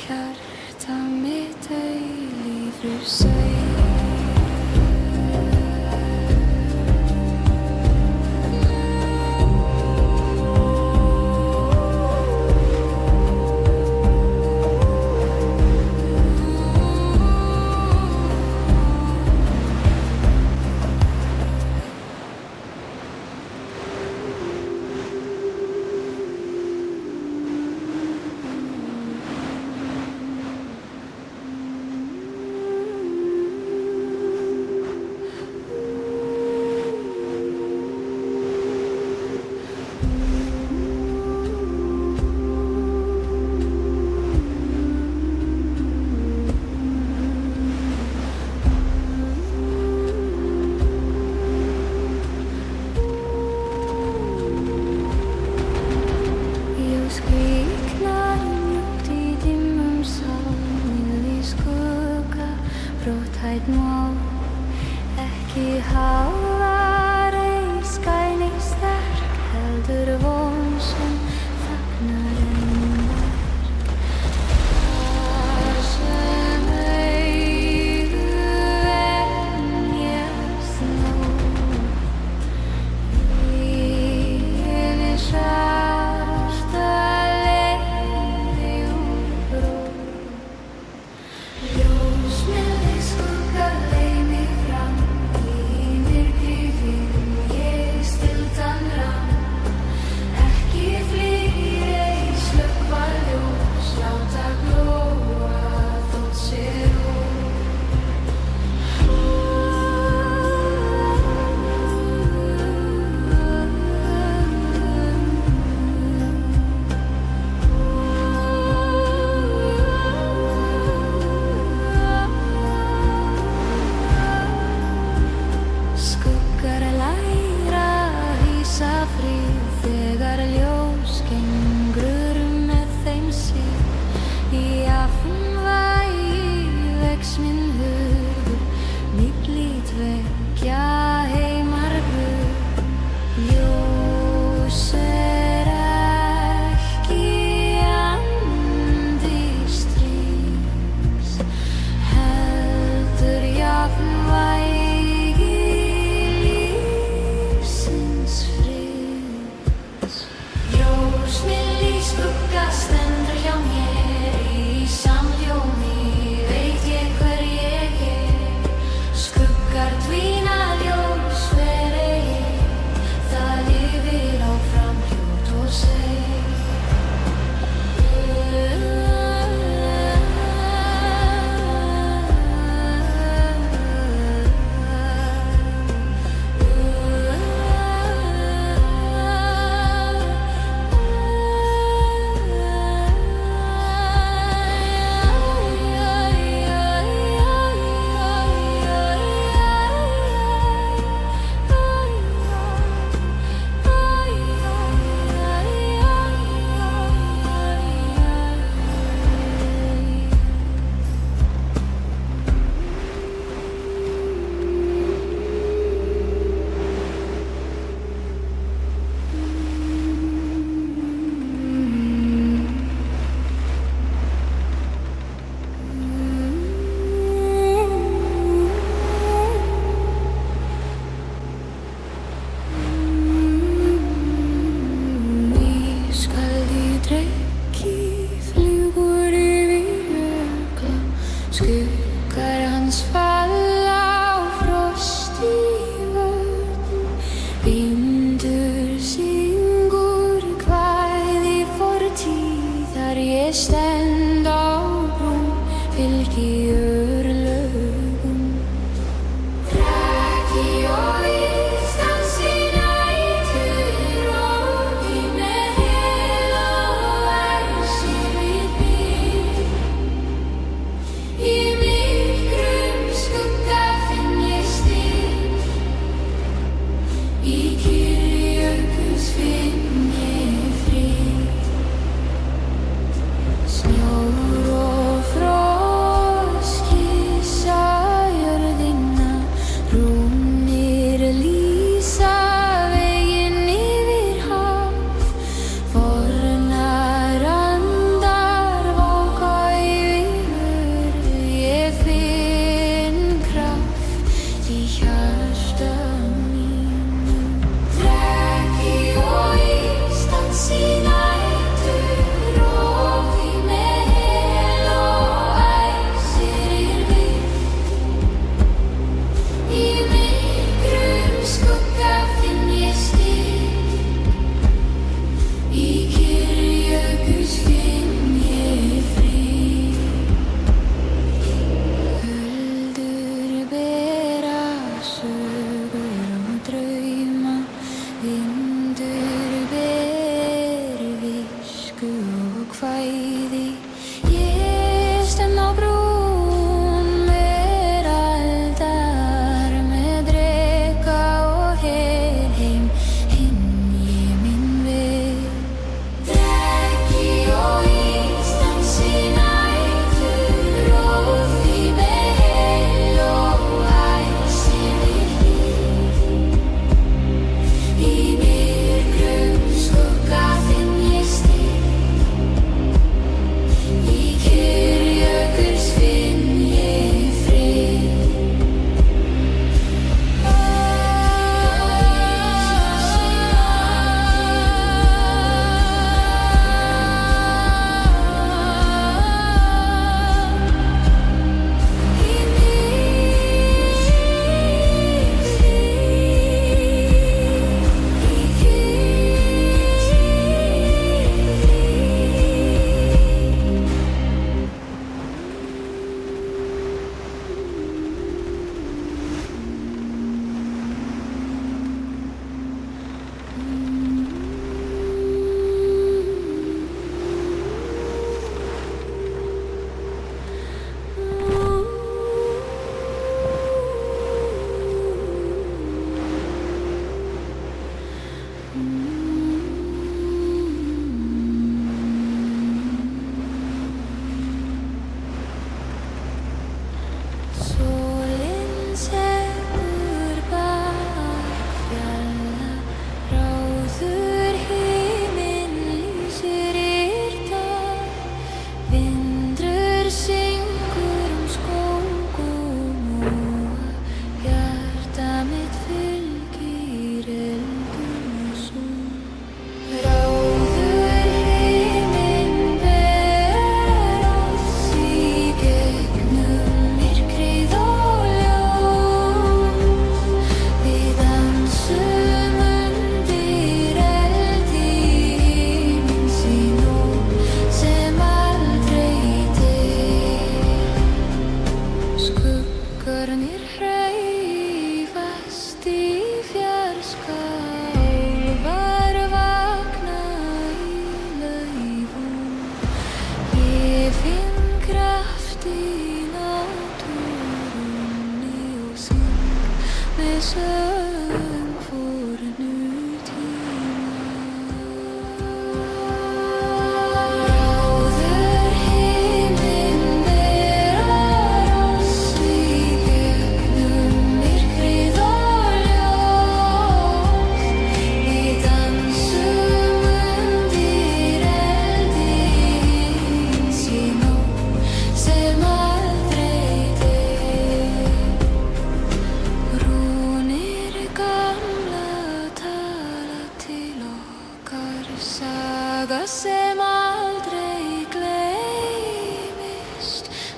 hjarta mitt eilífur sauð. Brothætt mót, ekki háværei skæni sterk, heldur von sem þagnar en verk. Þar sem augu venjast nóg, yfir svarta leiði úr brók. Ljós með skugga leið mig fram í myrkri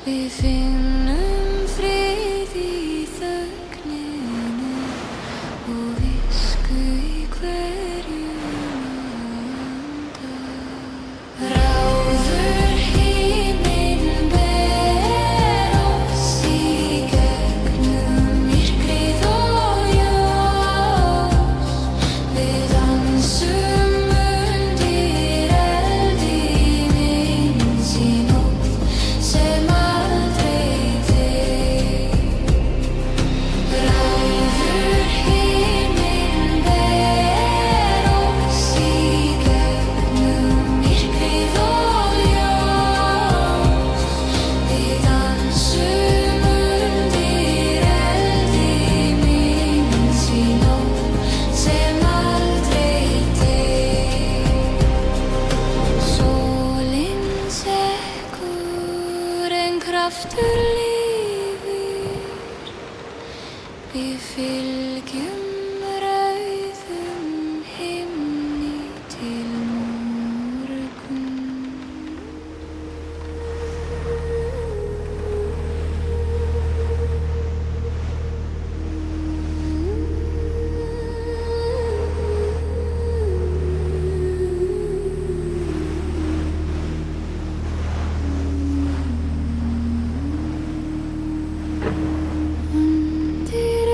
Við finnum frið í þögninni og visku í hverjum anda. Ráður himinn ber oss í gegnum myrkrið og ljós. Við dansum undir eldi minns í nótt sem aldrei deyr. Ráður himinn ber oss í gegnum myrkrið og ljós. Við dansum undir eldi minns í nótt sem aldrei deyr. Sólin sekkur en kraftur lifir. Við fylgjum rauðum himni til morguns. Undir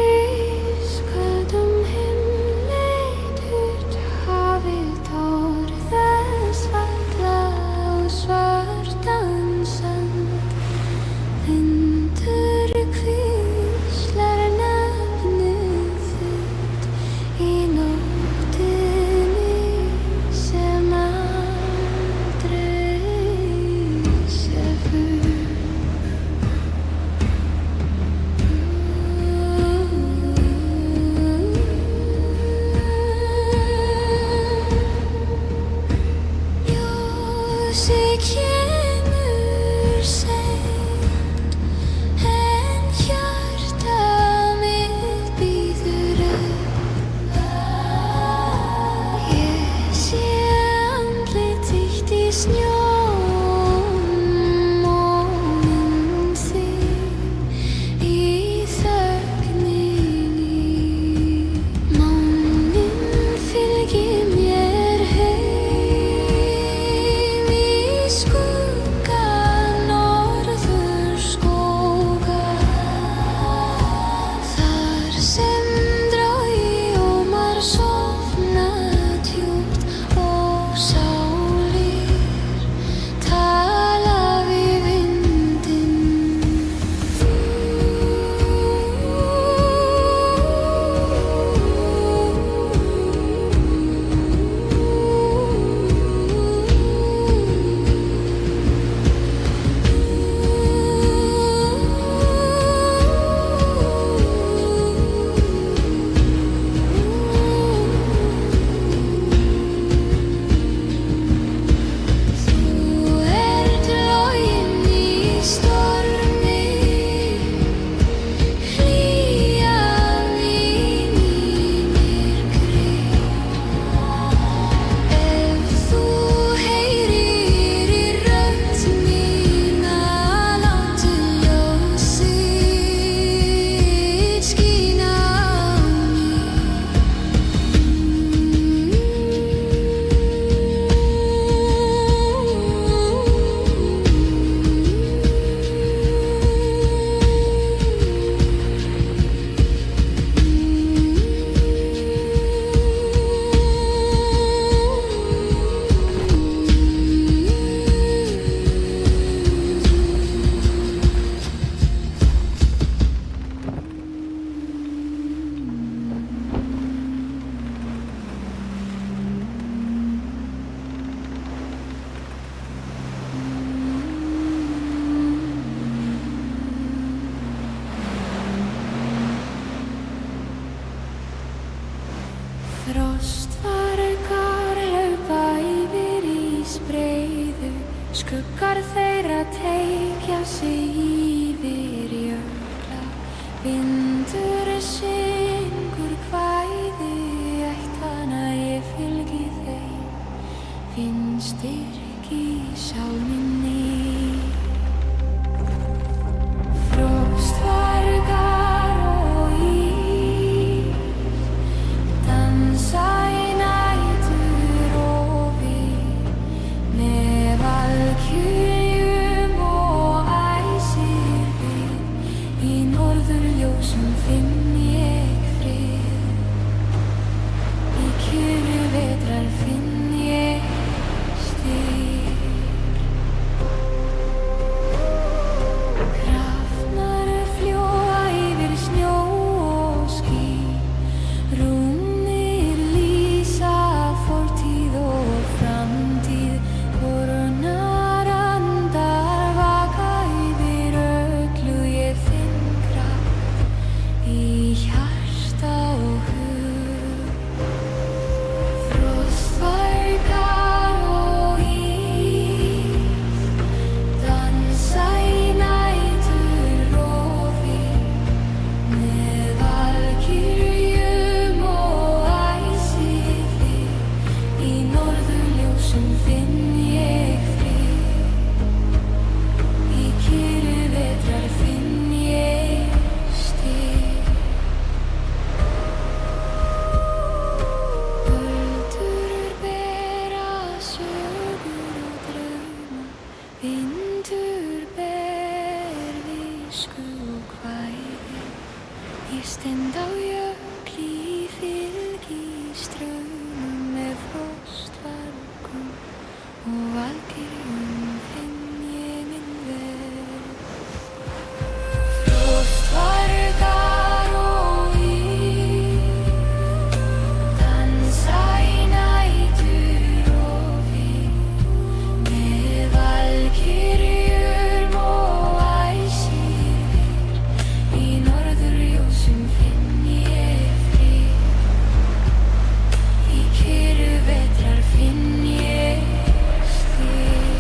ísköldum himni djúpt hafið tár þess falla á svartan sand. Vindur hvíslar nafnið þitt í nóttinni sem aldrei sefur. stend á jökli fylgi straumum með frostvargum og valkyrjum finn ég minn veg. Frostvargar og ír dansa í nætur og vind með valkyrjum og æsir í norðurljósum finn ég frið. Í kyrru vetrar finn ég stig.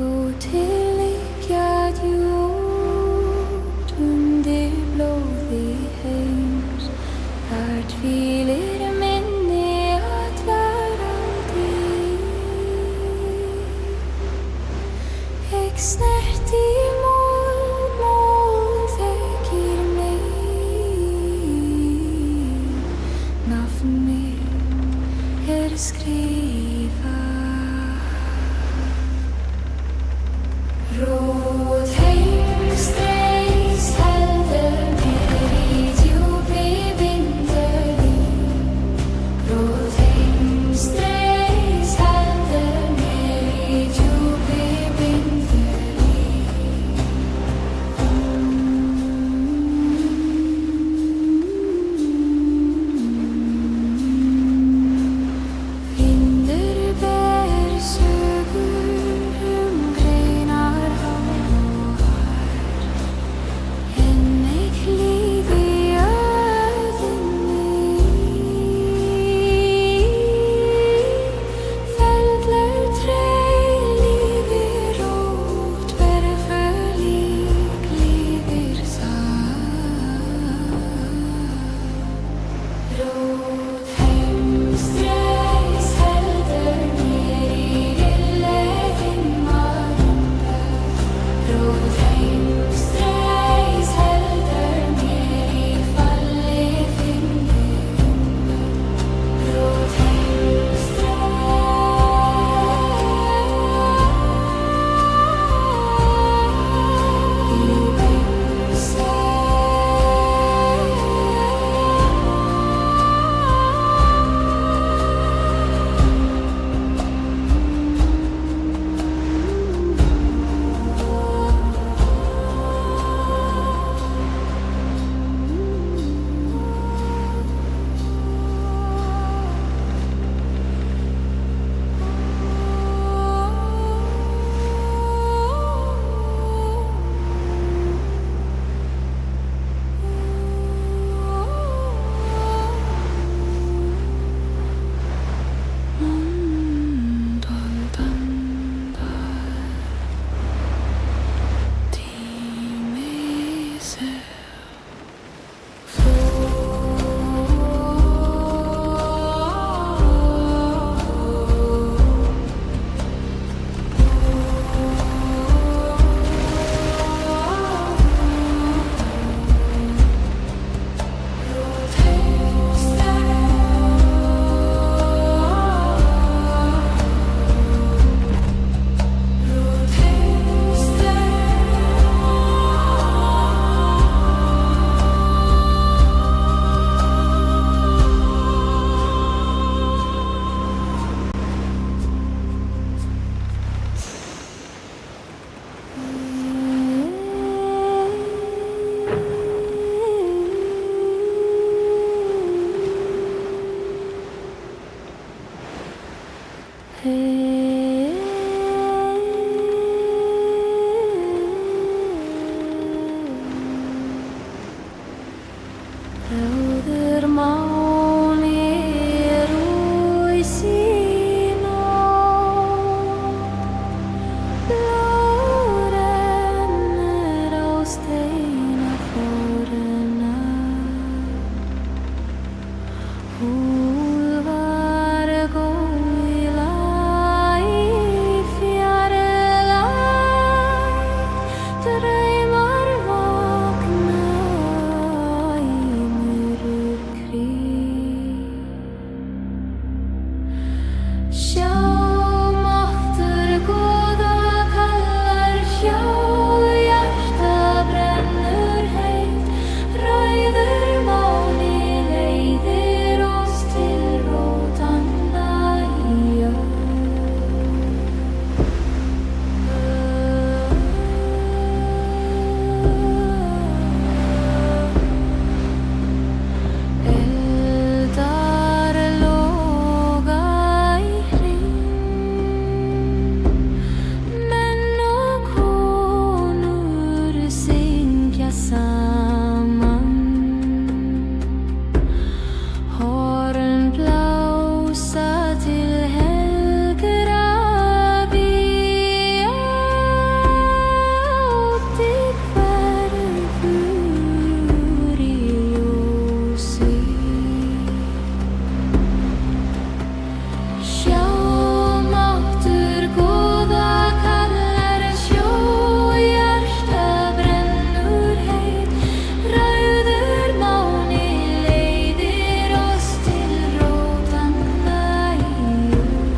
Rótir liggja djúpt undir blóði heims. Þar hvílir minni allar aldir. Ég snerti mold þekkir mig. Nafn mitt skrifað. Rót heimstreis heldur mér í djúpi vindurlíf. Rót heimstreis heldur mér í djúpi vindurlíf. Vindur ber Úlfar góla í fjarlægð, draumar vakna í myrkri. Sjá máttur goða kallar, sjá hjarta brennur heitt, rauður máni leiðir oss til rótanna í jörð. Eldar loga í hring, menn og konur syngja saman. Horn blása til helgra víga, úti hverfur í ljósi. Sjá máttur goða kallar, sjá hjarta brennur heitt, rauður máni leiðir oss til rótanna í jörð.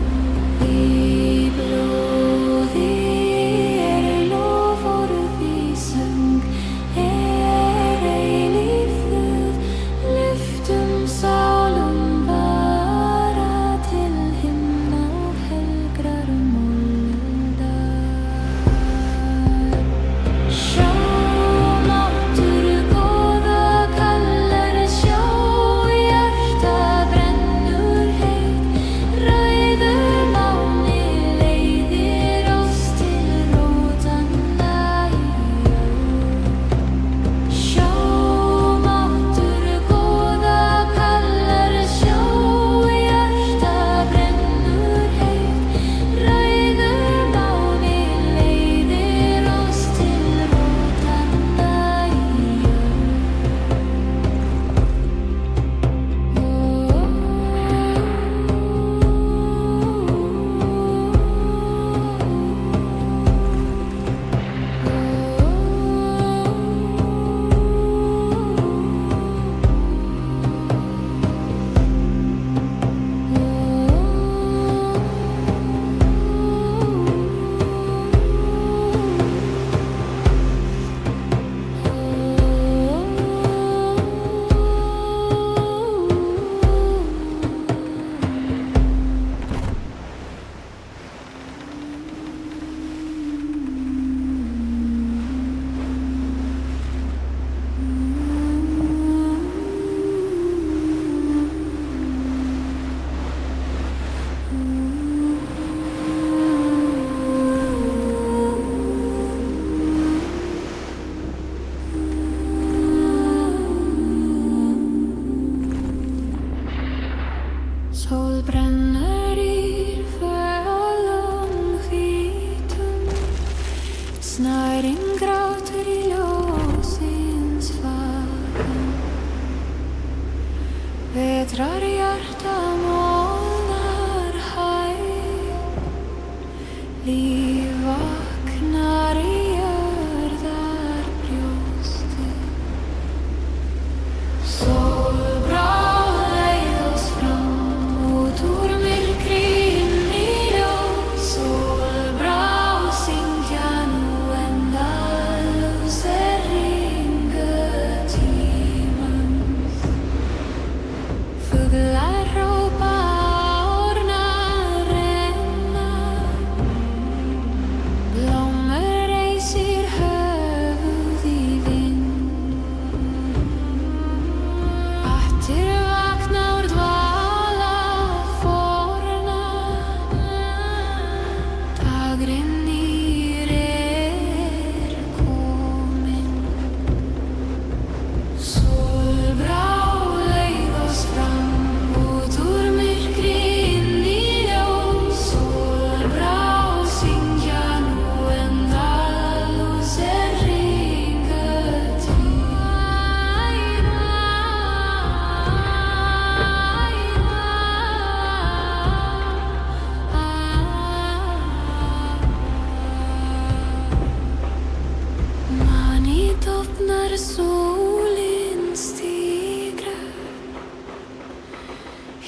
Í blóði loforð, í söng eilífð, lyftum sálum bara til himna og helgrar moldar. Sjá máttur goða kallar, sjá hjarta brennur heitt, rauður máni leiðir oss til rótanna í jörð. Sjá máttur goða kallar, sjá hjarta brennur heitt, rauður máni leiðir oss til rótanna í Sól brennur í fölum hvítum, snæring grátur í ljósins faðm. Vetrar hjarta molnar hæg, líf vaknar í jörðar brjósti. Sólbrá leið oss fram út úr myrkri inn í ljós. Sólbrá syngja nú endalaus ringu tímans. Fuglar rópa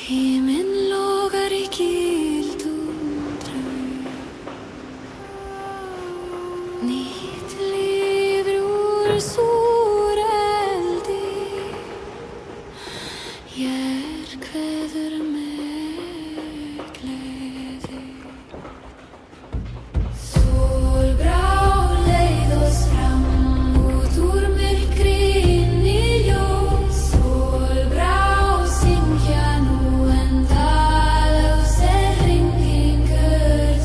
Himinn logar í gildum draug. Nýtt líf úr súreldi. Ég kveður með gleði. Sólbrá leið oss fram út úr myrkri inn í ljós. Sólbrá syngja nú endalaus hringingur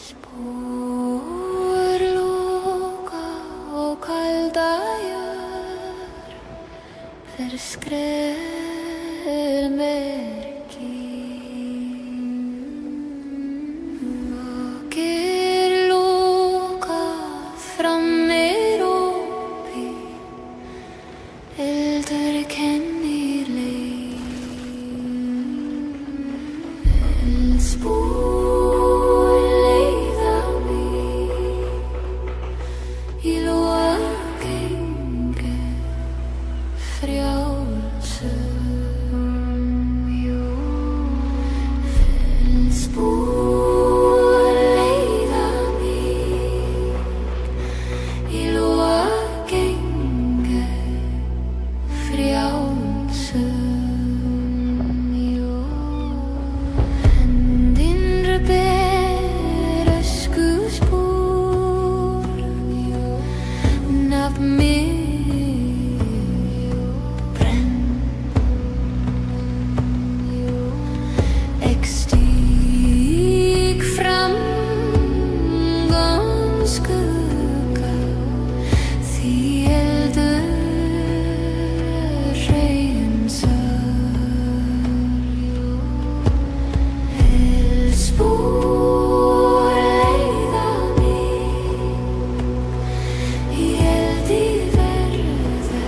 Spor loka og kalda jörð fer skremerki. Vakir loka frammi rópi, eldur kennir leið. Eldspor leiða mig í lokagengi frjálsum. Eldspor leiða mig í lokagengi frjálsum. Innri ber öskuspor, nafn mitt brennt. Ég stíg fram góðan skugga, því eldur hreinsar. Eldspor leiða mig í eldi verðegni.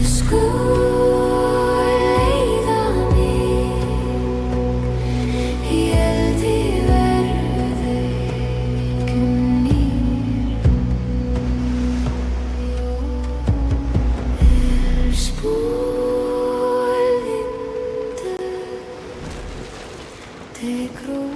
Öskur leiða mig í eldi verðegni. Spor vindur tekur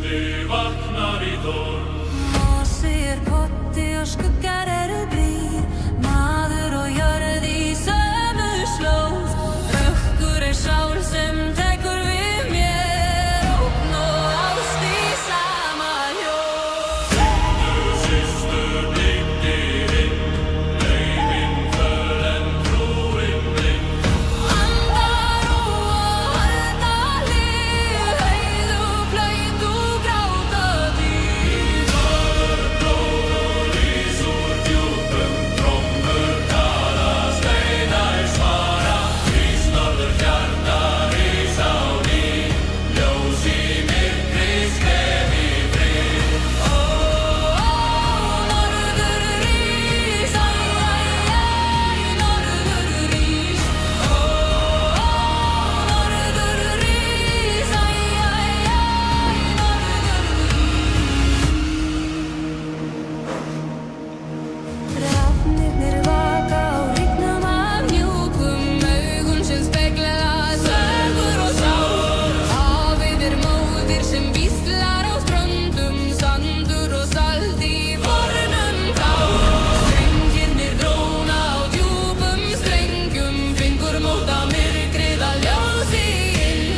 Haustið vaknar í þorn. Mosi potti og skuggar brýr. Maður og jörð í sömu slóð. Rökkur sál sem tekur við mér. Ógn og ást í sama hljóð. Systur bliktir inn, laufin föl en trúin blind. Andar og haldalíf. Heið og flöyt og gráta dýr. Blóð lýs úr djúpum, trommur tala, steinar svara. Ísnorður hjarta rís á ný, ljós í myrkri skref í frið. Norður rís, æ, norður rís. Norður rís, æ, norður rís. Rafnirnir vaka á hrygnum af mjúkum augum sem spegla sögur og sál. Hafið móðir sem víslar á ströndum, sandur og salt í fornum kál. Strengirnir dróna á djúpum strengjum, fingur móta myrkrið að ljósi inn.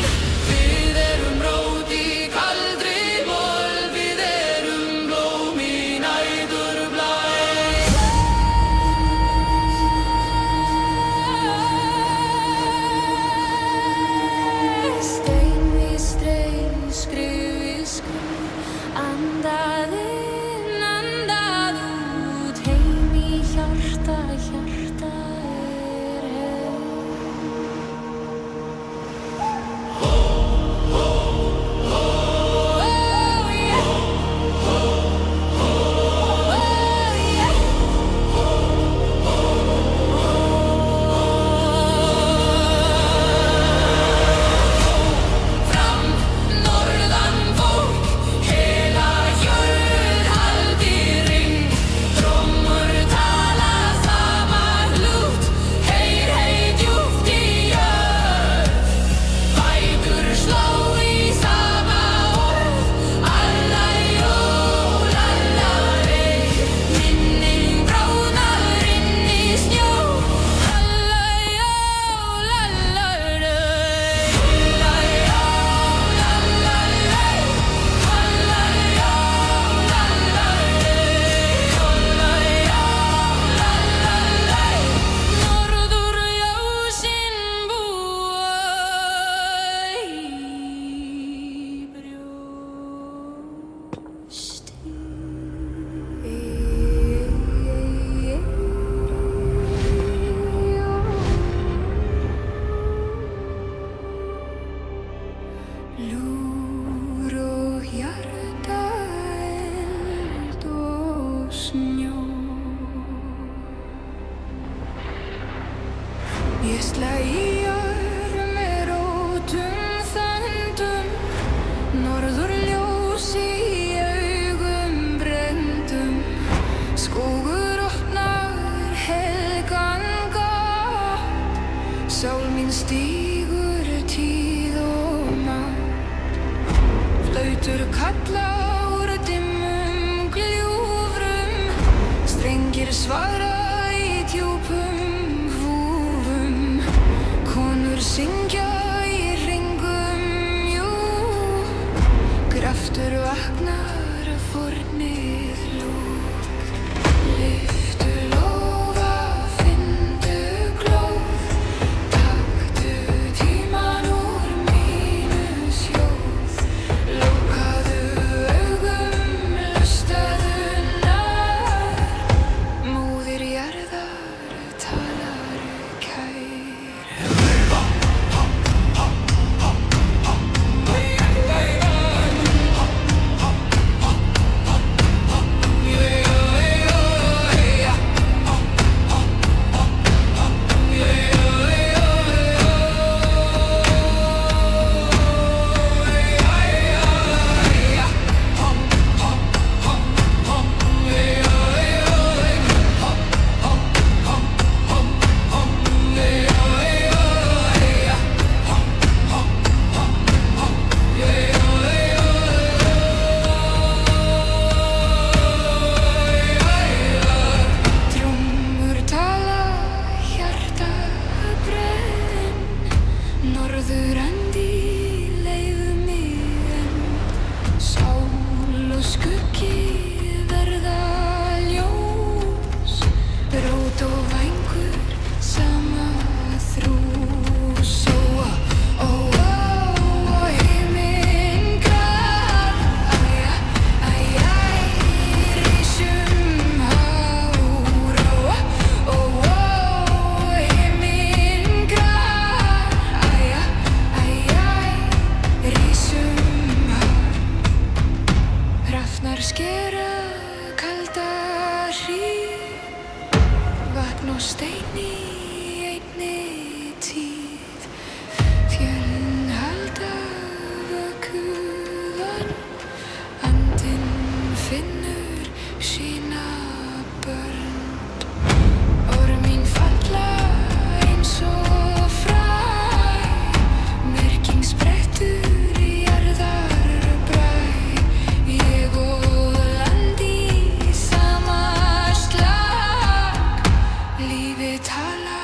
Við erum rót í kaldri mold, við erum blóm í næturblæ. Stein við stein, skrif við skrif. Andað inn, andað út. Heim í hjarta, hjarta er heim. Fram, norðan fólk, heila jörð haldi ring. Trommur tala sama hljóð, heyr djúpt í jörð. Fætur slá í sama orð, allæjó, lallarey. Minning bráðnar inn í snjó, allæjó, lallarey. Allæjó, lallarey. Allæjó, lallarey. Norðurljósin búa í brjósti. Lúr og hjarta, eld og snjó. Ég slæ í jörð með rótum þöndum, norðurljós í augum brenndum. Skógur opnar helgan gat, sál mín stígur tíð og mátt. Flautur kalla úr dimmum gljúfrum, strengir svara í djúpum húfum. Konur syngja í hringum, jú, kraftur vaknar fornið lúk. Lyftu lófa, fyndu glóð, taktu tíman úr mínu sjóð. Lokaðu augum, lustaðu nær, móðir jarðar talar kær. Sumar skera kalda hríð, vatn og stein í einni tíð. Fjöllin halda vökuðan, andinn finnur sína börn. Orð mín falla eins og fræ, merking sprettur í jarðarbræ. Ég og land í sama slag, lífið talar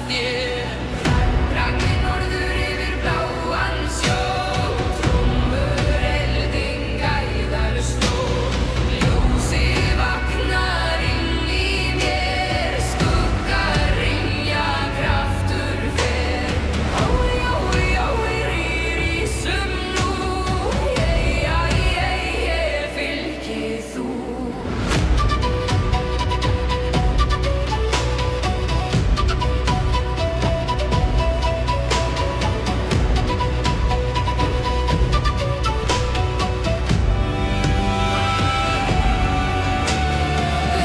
þér Raggi norður yfir bláan sjó Trúmur elding æðar sló Ljósið vaknar inn í mér Skuggar rinja kraftur fer Ói, ói, ói, rísum nú fylgi þú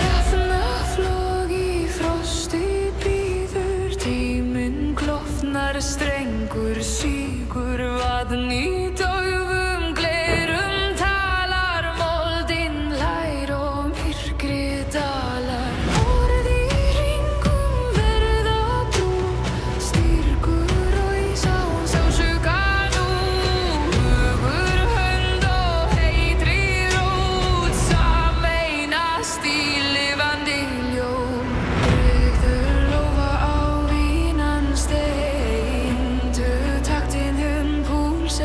Rafnaflog í frosti bíður Tíminn klofnar strengur sígur vatn í daufum glerum talar moldin lær og myrkri dalar Orð í ringum verða brú styrkur og í sásuga nú hugur hönd og heitri rót sameinast í lifandi ljóm bregður lófa á vínan stein taktinn púls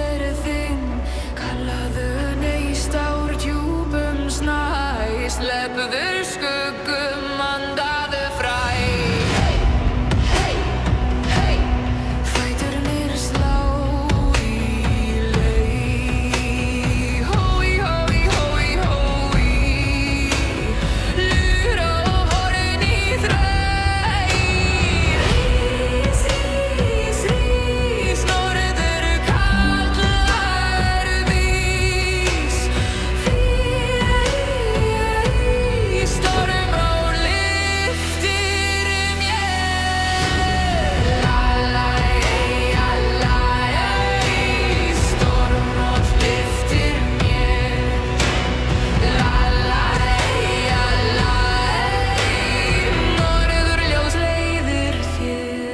þinn kallaðu neist ár djúpum snæ sleppuður skuggum andaðu fræ Fæturnir slá í leið Hói, hói, hói, hói Lur og horn í þræð Rís, rís, rís Norður kallar vís Fyrir storm og lyftir mér Storm og lyftir mér Norðurljós leiðir þér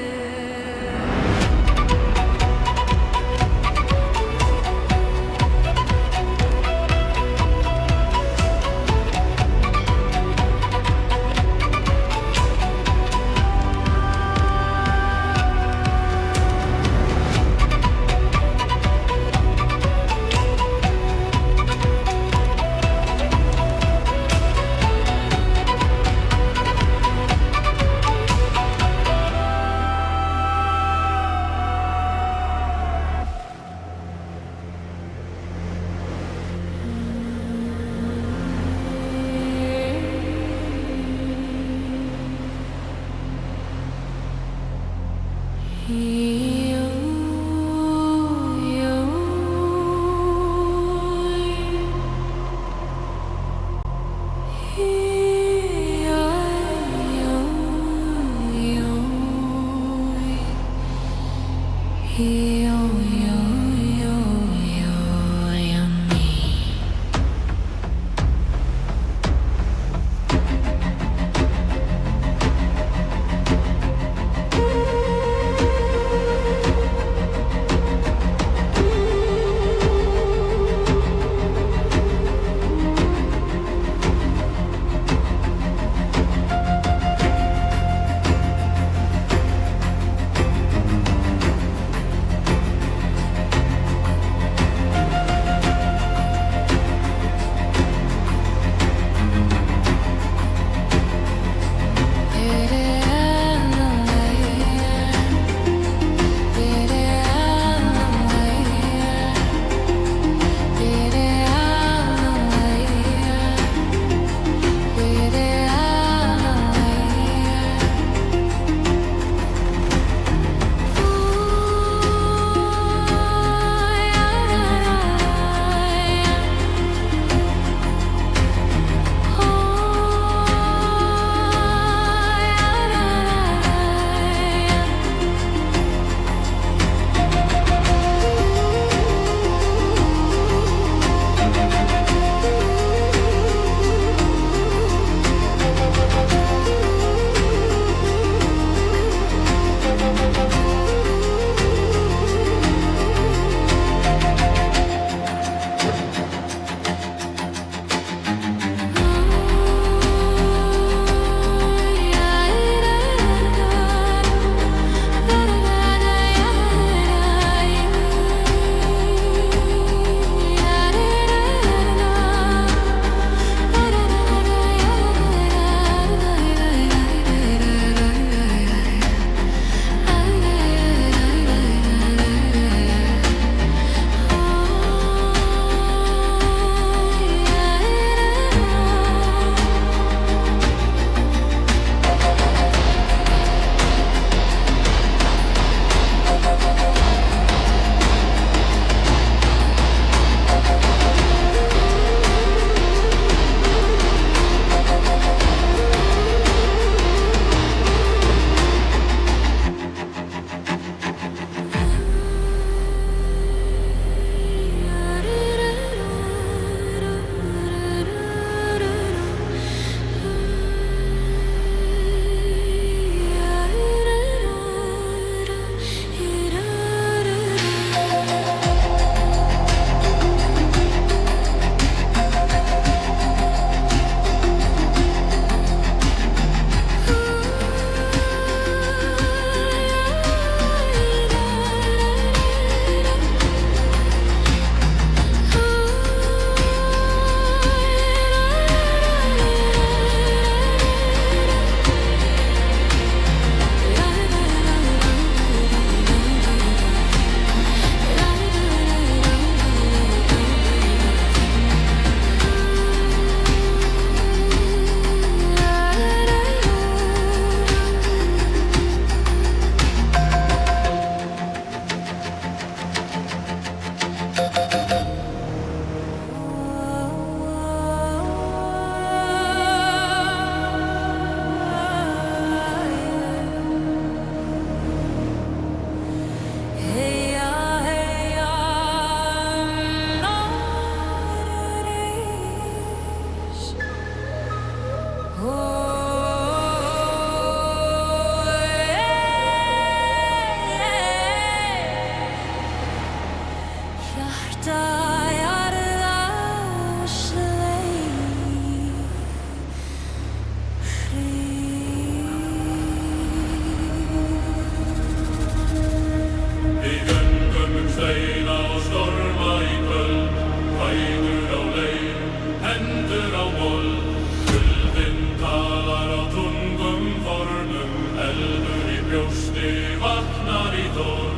í þól.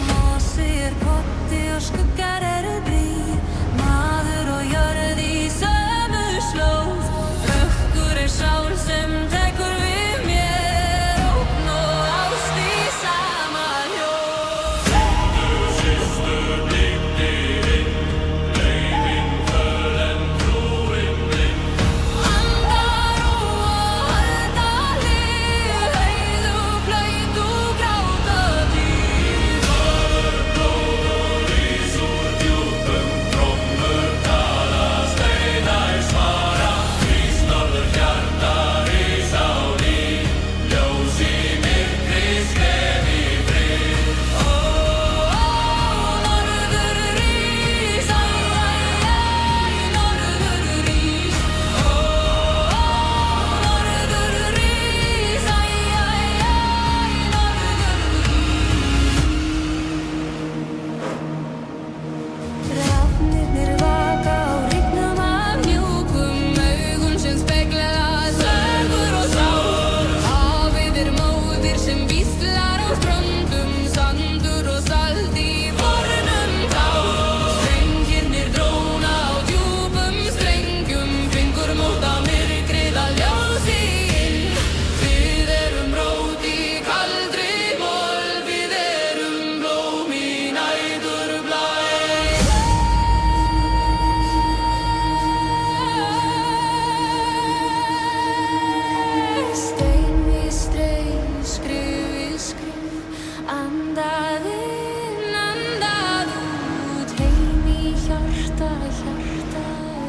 Mosi potti og skuggar brýr, maður og jörð í sömu slóð. Rökkur sál sem tekur við mér, ógn og ást í sama hljóð. Þú systur bliktir inn, laufin föl en trúin blind. Andar og halda hlið, heiðu flöyt og gráta dýr. Blóð og lýs úr djúpum, trommur tala, steinar svara. Hrísnorður hjarta rís á ný, ljós í myrkri skref í frið. Norður rís, æ, norður rís. Norður rís, æ, norður rís. Rafnirnir vaka á hryggnum af mjúkum augum sem spegla sögur og sál. Hafið móðir sem víslar á ströndum, sandur og salt í fornum tál. Strengirnir dróna á djúpum strengjum, fingur móta myrkrið að ljósi inn. Við erum rót í kaldri mold, við erum blóm í næturblæ. Stein við stein, skrif við skrif, andað inn, andað út, heim í hjarta, hjarta heim.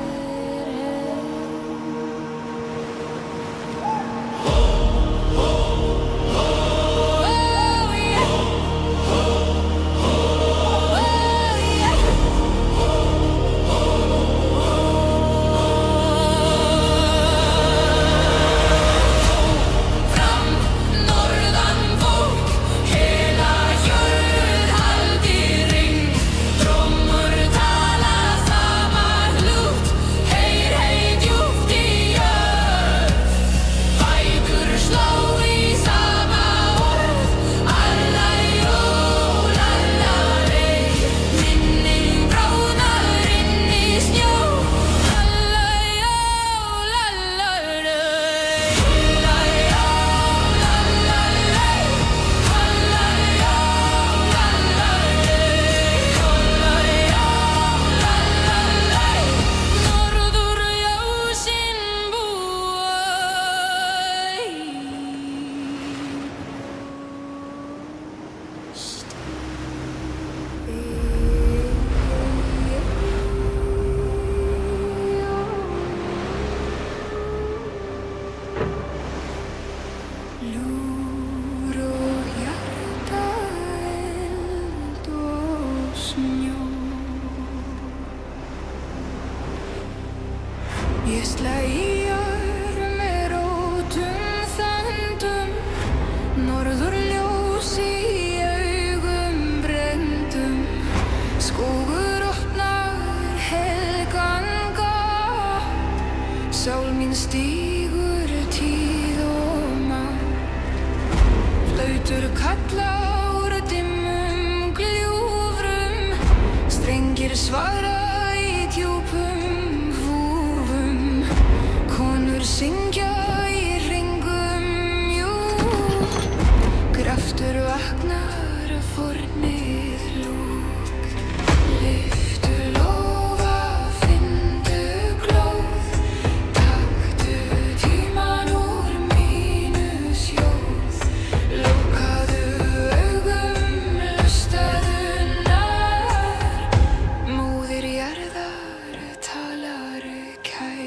Fram, norðan fólk, hela hjörð haldi ring. Trommur tala sama hlut, heyr djúpt í jörð. Fætur slá í sama orð, allæjó, lallalei. Minning bráðnar inn í snjó, allæjó, lallalei. Allæjó, lallalei. Allæjó, lallalei. Norður ljósin búa lúr og hjarta, eld og snjó. Ég slæ í jörð með rótum þandum, norðurljós í augum brenndum. Skógur opnar helgan gap, sál mín stígur tíð og mátt. Flautur kalla úr dimmum gljúfrum, strengir svara í djúpum húfum. Konur syngja í hringum, jú, kraftur vaknar fornið lúk. Lyftu lofa, fyndu glóð, taktu tímann úr mínu sjóð. Lokaðu augum, lustaðu nær, móðir jarðar talar kær.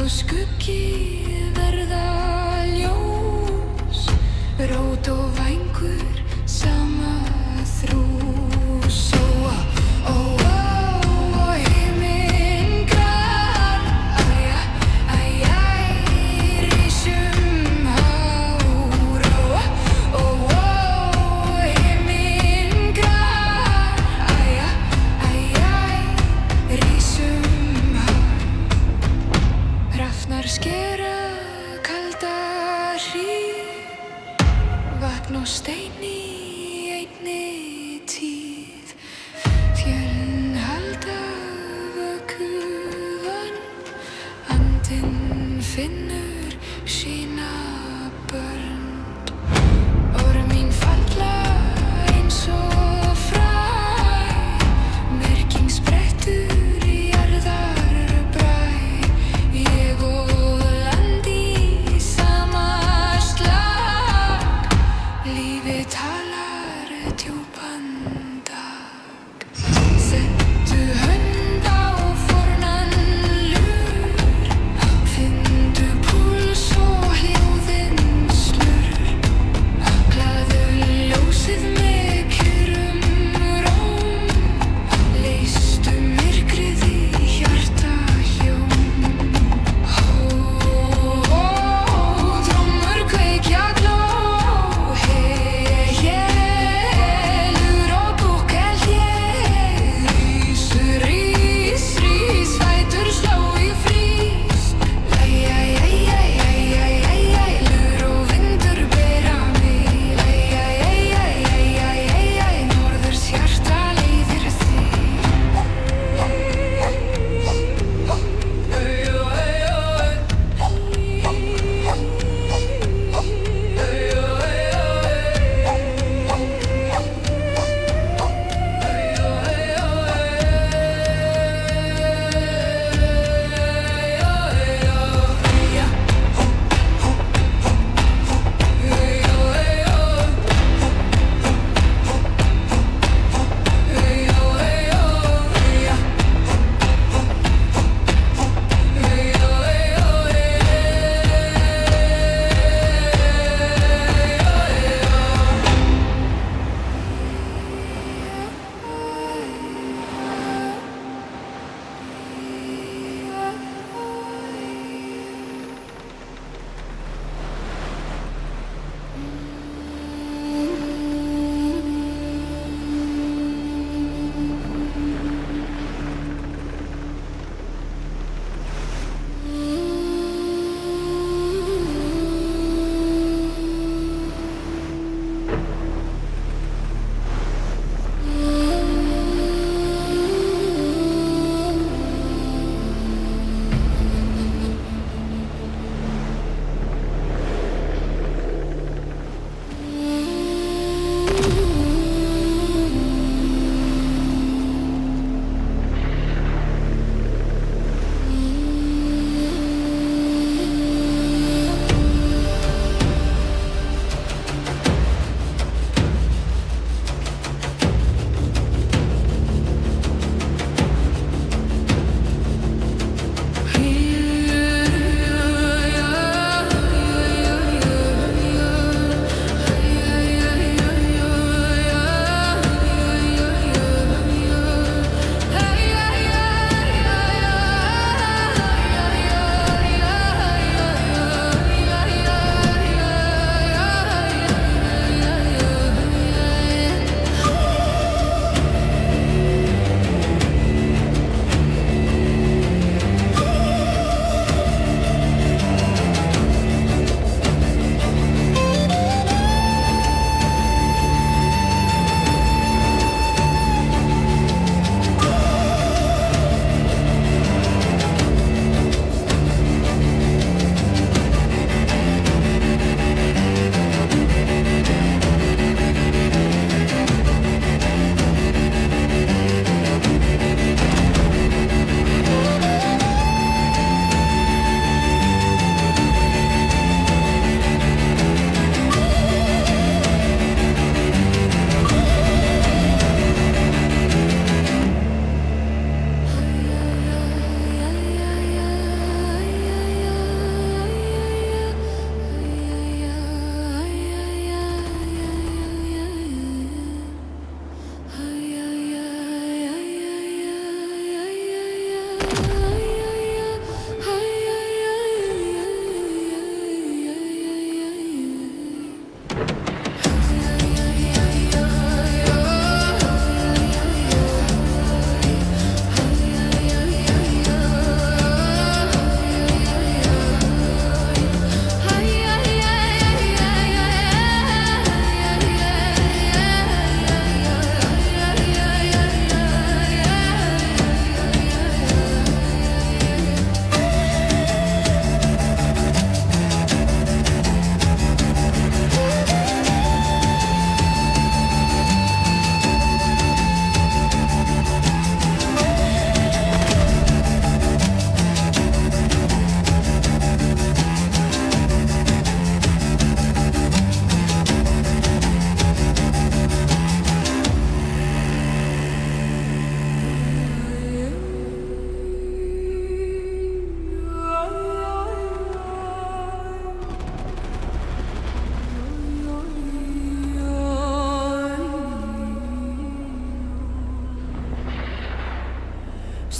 og skuggi verða ljós, rót og vængur sama þrús. Himinn grár, rísum hár. Himinn grár, rísum hár. Hrafnar skera kalda hríð, vatn og stein í einni tíð. Fjöllin halda vökuðan, andinn finnur sína börn. Orð mín falla eins og fræ, merking sprettur í jarðarbræ. Ég og land í sama slag, lífið talar djúpan dag. Settu hönd á fornan lur, finndu púls og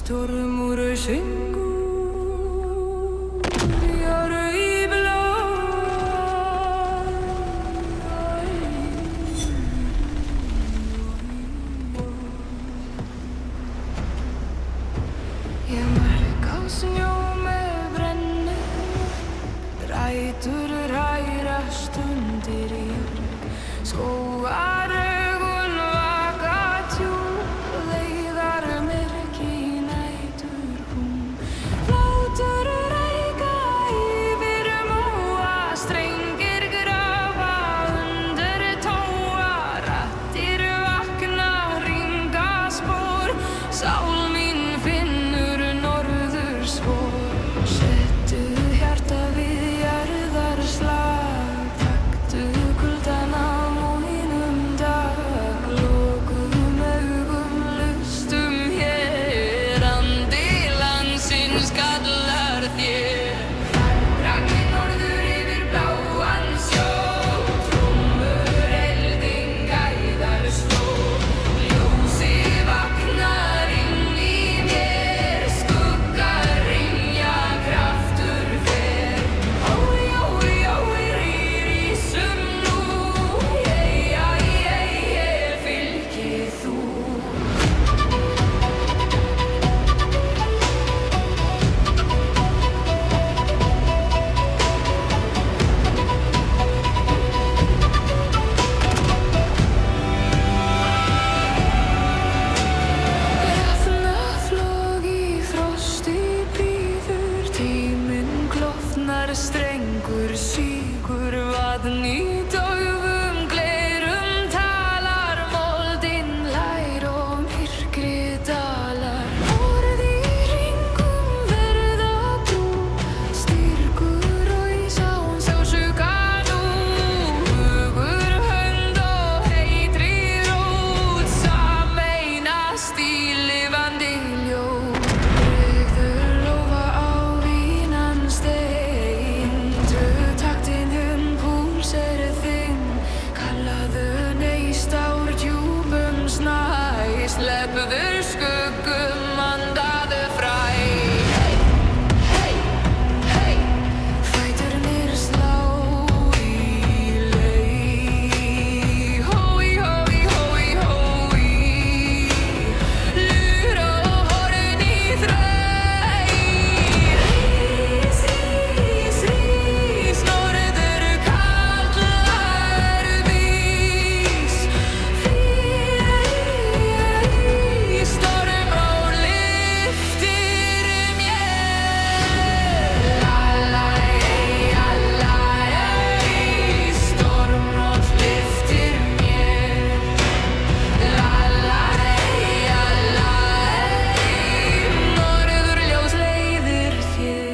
stormur syngur í blá. Ég mark á snjó með brennu, rætur rærast undir jörð. Skógaraugun vaka djúp, leiðar myrk í næturhúm. Hlátur reika yfir móa, strengir grafa undir tóa. Raddir vakna, hringa spor, sál mín finnur norðurspor. Settu hjarta við jarðarslag, taktu kuldann á mínum dag. Lokum augum, lustum hér, andi landsins kallar þér. Ragni norður yfir bláan sjó, trommur elding gæðar sló. Ljósið vaknar inn í mér, skuggar hrynja, kraftur fer. Ói, ói, ói, rísum nú, fylgi þú. Rafnaflog í frosti bíður, tíminn klofnar, strengur sígur, vatn í daufum glerum talar, moldin lær og myrkri dalar. Orð í hringum verða brú, styrkur rís án sársauka nú. Hugur, hönd og heitri rót, sameinast í lifandi ljóð. Bregður lófa á vínan stein, taktinn púls þinn, kallaðu neist ár djúpum snæ. Sleppuður skuggum, andaðu fræ. Fæturnir slá í leið. Hói, hói, hói, hói, lur og horn í þræ. Rís, rís, rís, norður kallar vís. Fyrir storm og lyftir mér. Lalai, storm og lyftir mér. Lalai, norðurljós leiðir þér.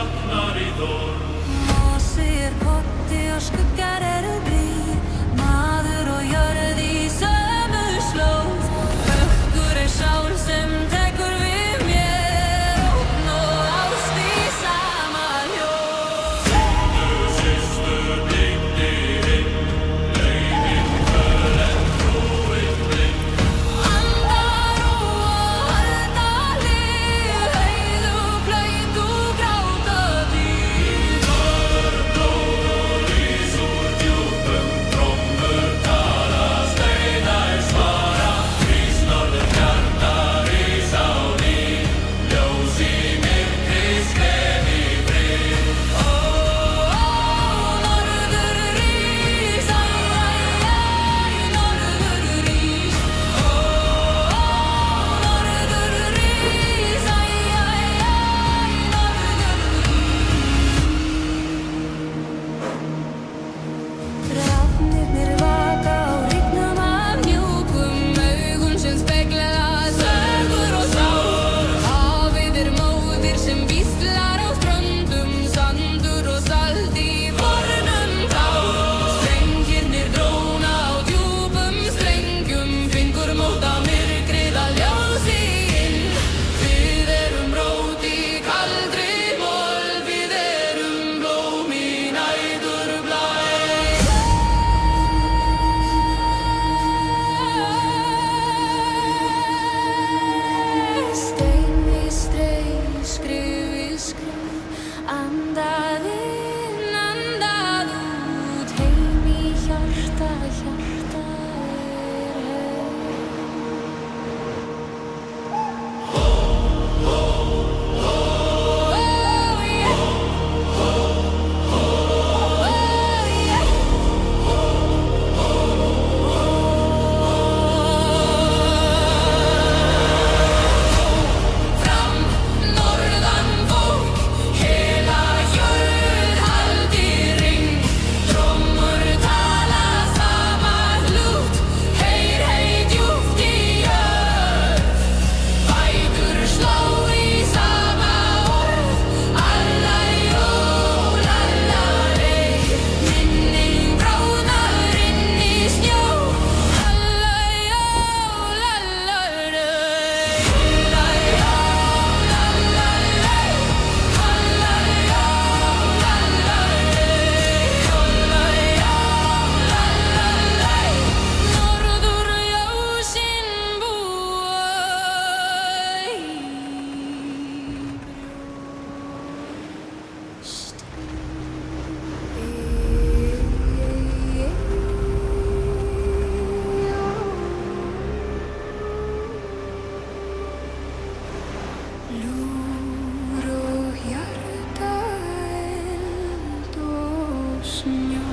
vaknar í þorn. Mosi potti og skuggar brýr. Maður og jörð í sömu slóð. Höggur sál sem tekur við mér. Ógn og ást í sama hljóð. Sýndu systur blíkti hinn, laufin föl en trúin blind. Andar og halda hlið. Heiðu blöyt og gráta dýr. Norðurblóð og lýs úr djúpum, trommur tala, steinar svara. Rís norðurhjarta, rís á ný, ljós í myrkri, skref í frið. Norður rís, æ, norður rís. Norður rís, æ, norður rís. Rafnirnir vaka á hrygnum af mjúkum augum sem spegla sögur og sál. Hafið móðir sem víslar á ströndum, sandur og salt í fornum tál. Strengirnir dróna á djúpum strengjum, fingur móta myrkrið að ljósi inn. Við erum rót í kaldri mold, við erum blóm í næturblæ. Stein við stein, skrif við skrif. Andað inn, andað út. Heim í hjarta, hjarta Fram, norðan fólk, hela hjörð haldi ring. Trommur tala sama hlut, heyr djúpt í jörð. Fætur slá í sama orð, allæjó, lallalei. Minning bráðnar inn í snjó, allæjó, lallalei. Allæjó, lallalei. Allæjó, lallalei. Allæjó, lallalei. Norðurljósin búa lúr og hjarta, eld og snjó.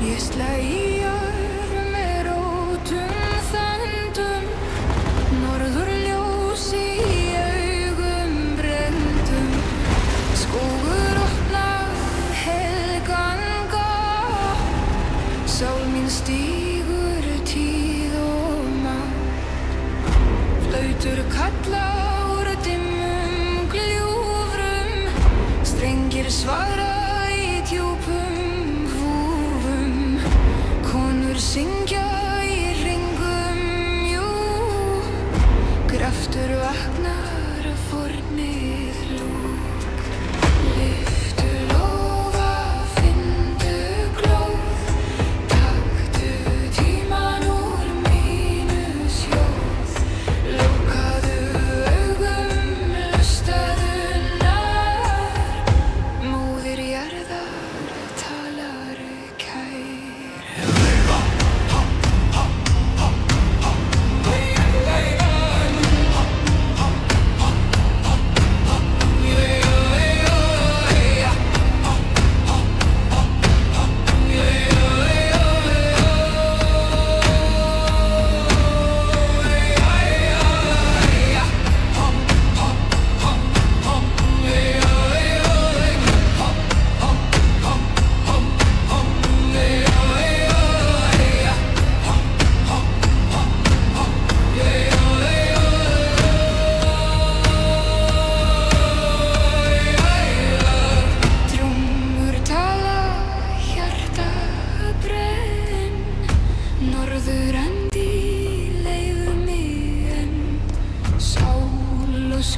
Ég slæ í jörð með rótum þöndum, norðurljós í augum brenndum. Skógur opnar helgan gaf, sál mín stígur tíð og mátt. Flautur kalla úr dimmum gljúfrum, strengir svara í djúpum húfum.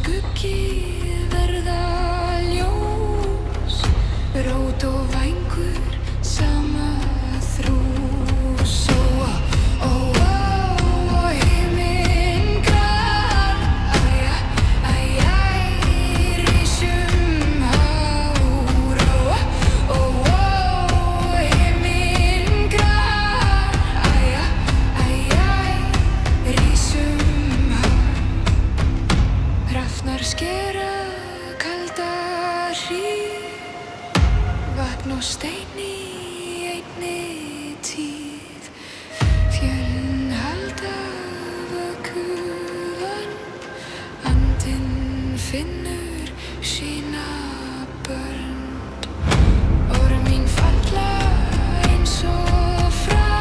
skuggi verða ljós, rót og vængur sama þrús. Ó, himinn grár, rísum hár. Ó, himinn grár, rísum hár. Hrafnar skera kalda hríð, vatn og stein í einni tíð. Fjöllin halda vökuvan, andinn finnur sína börn. Orð mín falla eins og fræ,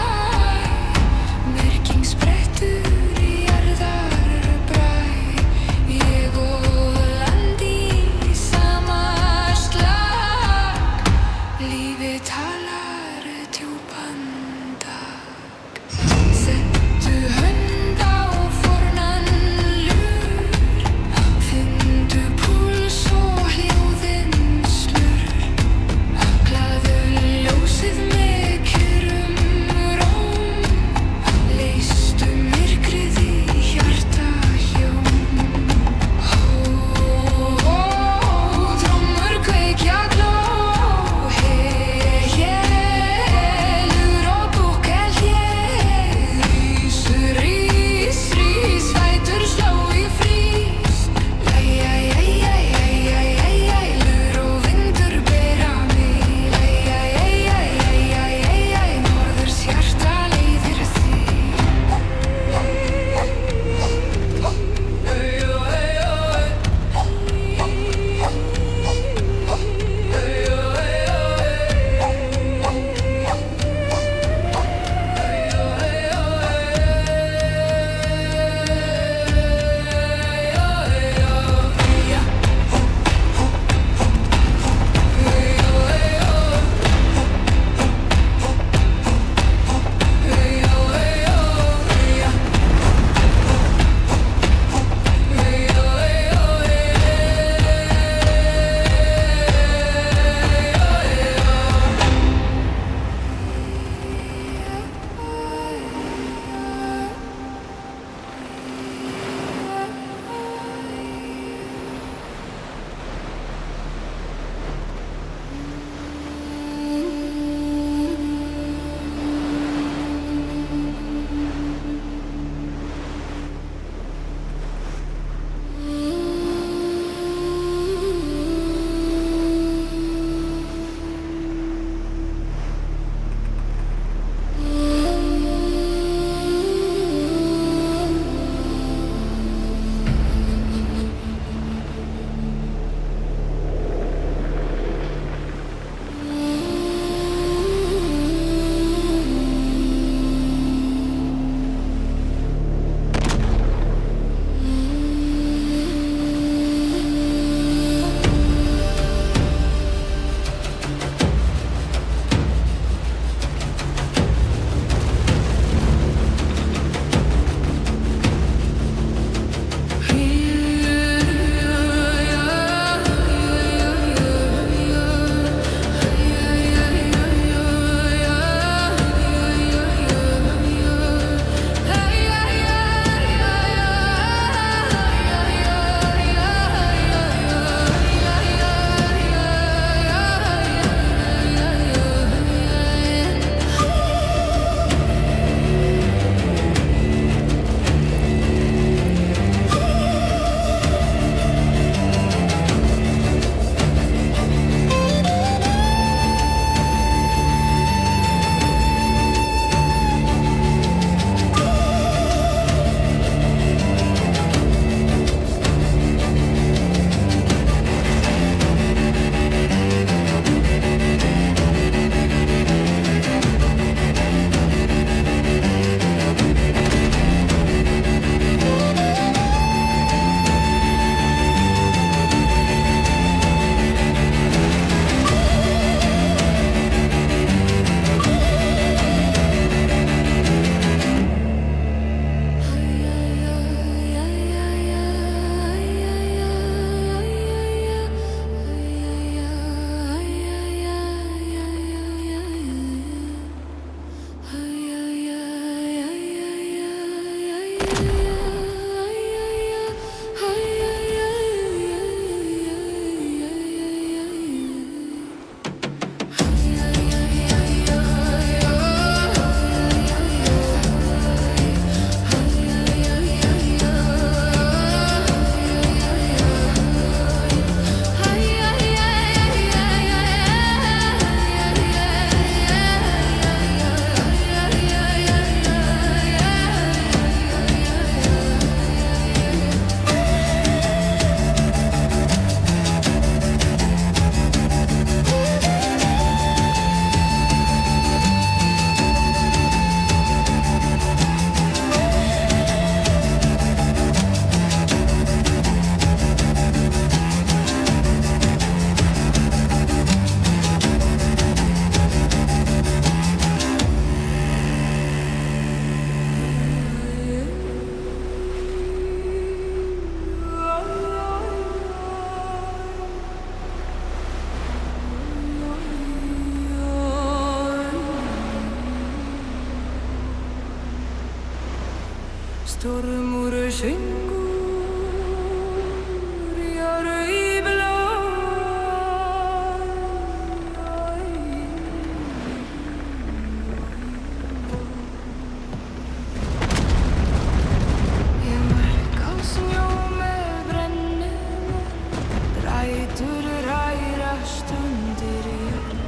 merking sprettur í jarðarbræ. Ég og land í sama slag, lífið talar djúpan dag. Settu hönd á fornan lur, finndu púls og hljóðin slur. Stormur syngur Jörðu í blá Ég mörk á snjó með brennum Rætur rærast undir jörð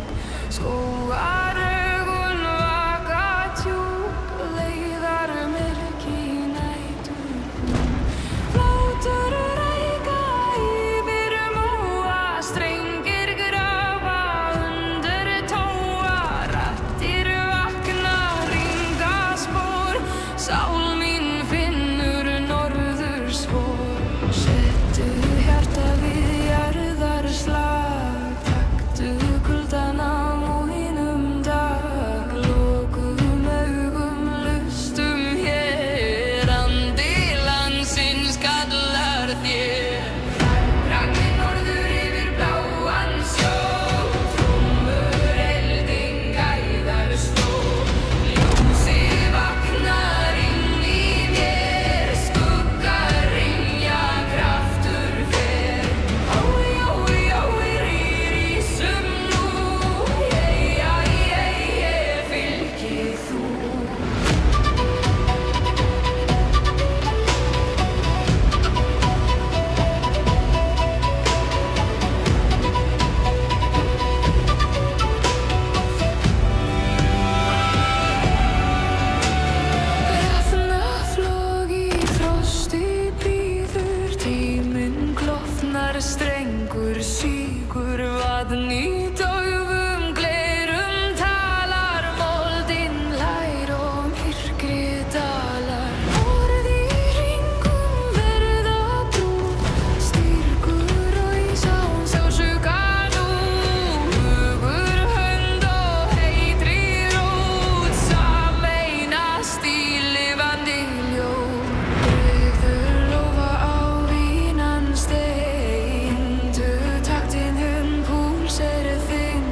Skógaraugun vaka djúp Leiðar myrk í nætur Flátur ræka yfir móa Strengir grafa undir tóa Raddir vakna ringa spór Sál mín finnur norðurspor Settu hjarta við jarðarslag Taktu kuldan á múginum dag Lokum augum lustum hér Andi landsins kallar þér Ragnir norður yfir bláan sjó Trúmur elding æðar sló Ljósið vaknar inn í mér Skuggar hrynja kraftur fer Ói, ói, ói, rísum nú Fylgi þú Hrafnaflog í frosti bíður Tíminn klofnar strengur sígur Vatn í daufum glerum talar Moldin lær og myrkri dalar Orð í hringum verða brú Styrkur rís á sársauka nú Hugur hönd og heitri rót Sameinast í lifandi ljóð Bregður lofa á vínan stein Taktinn púls þinn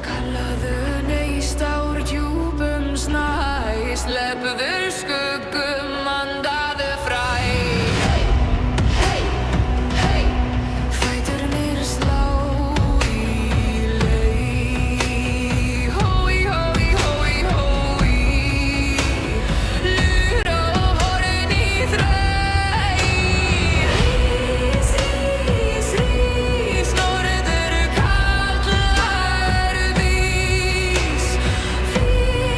Kallaðu neist ár djúpum snæ Sleppður skuggum andaðu fræ Fæturnir slá í leið Hói, hói, hói, hói Lur og horn í þræ Rís, rís, rís Norður kallar vís Fyrir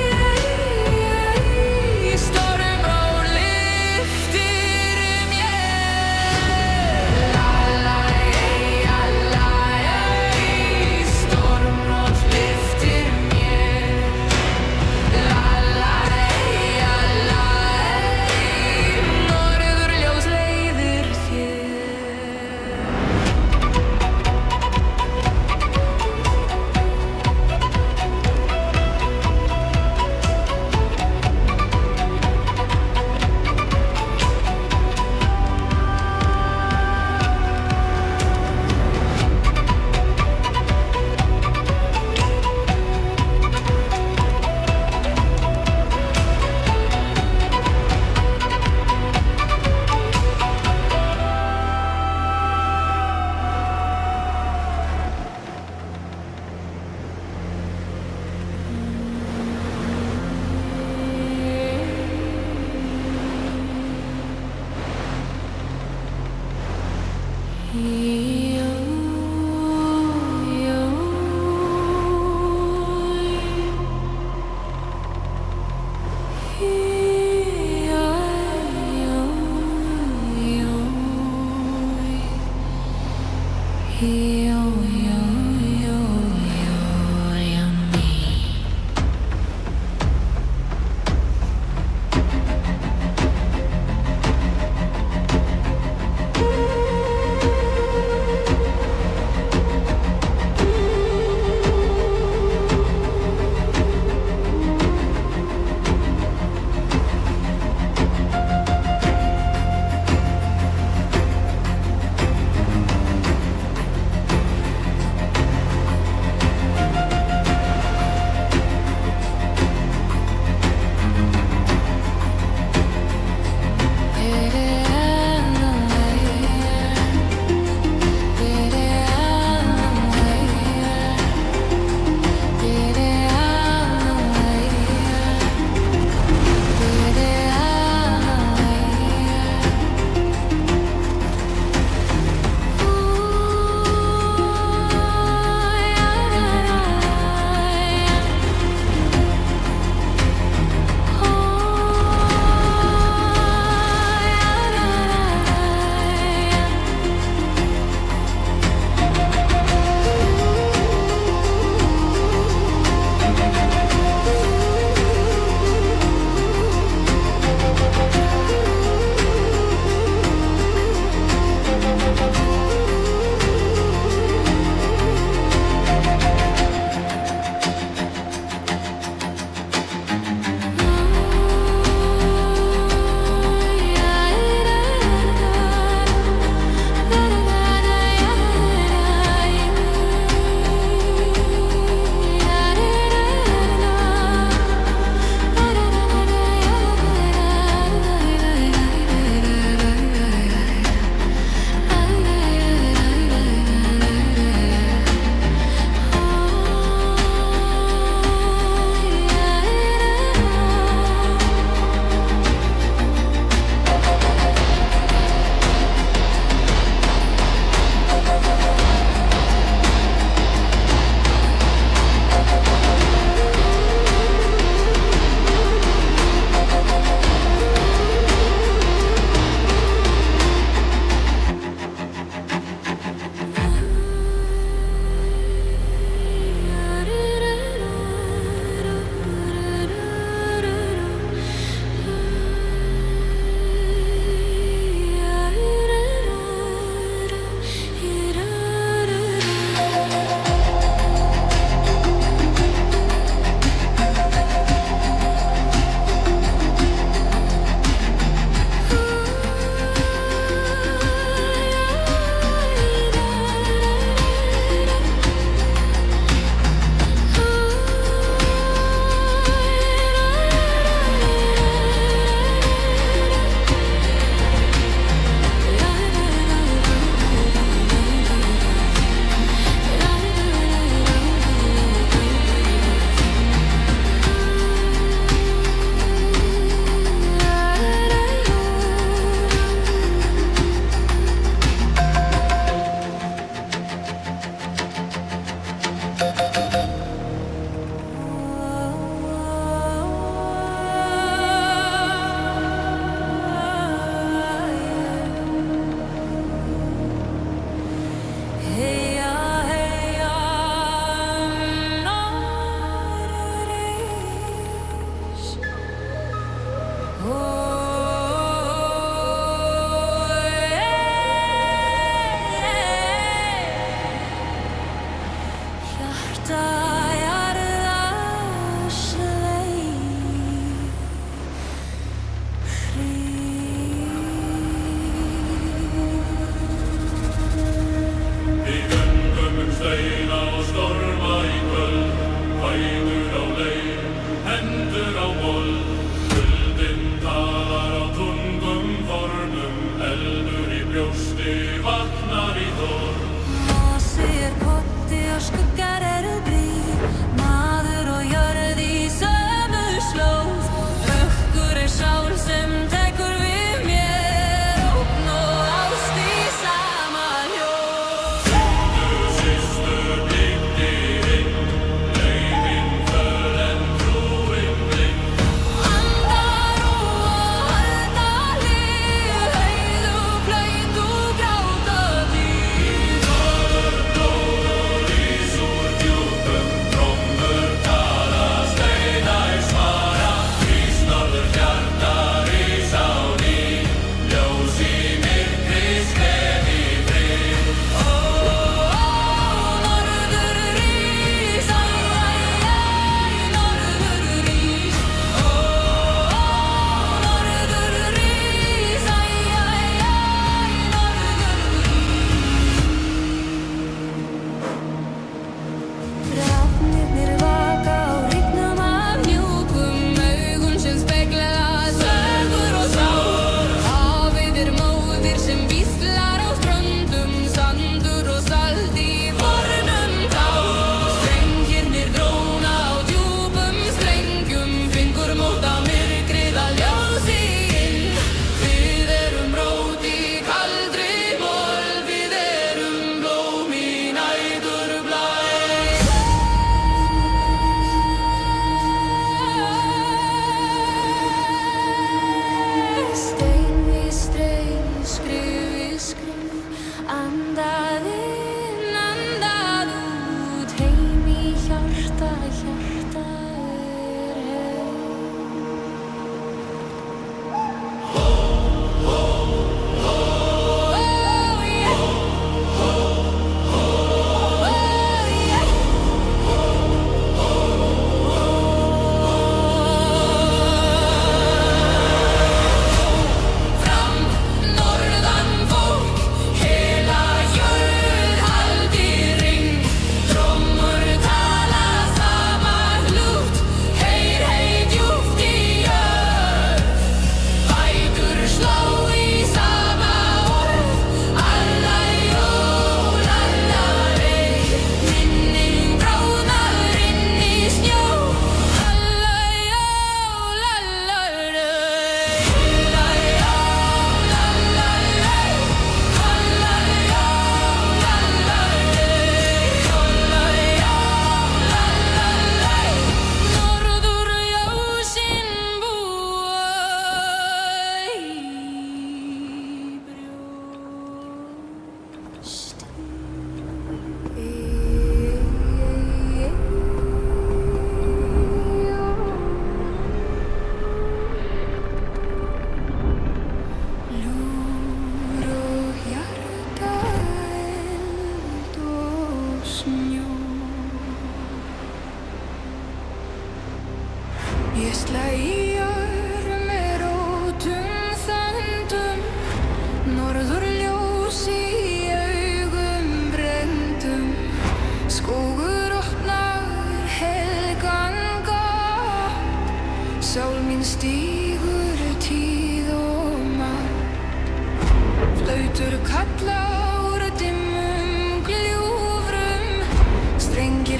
storm og lyftir mér Storm og lyftir mér Norðurljós leiðir þér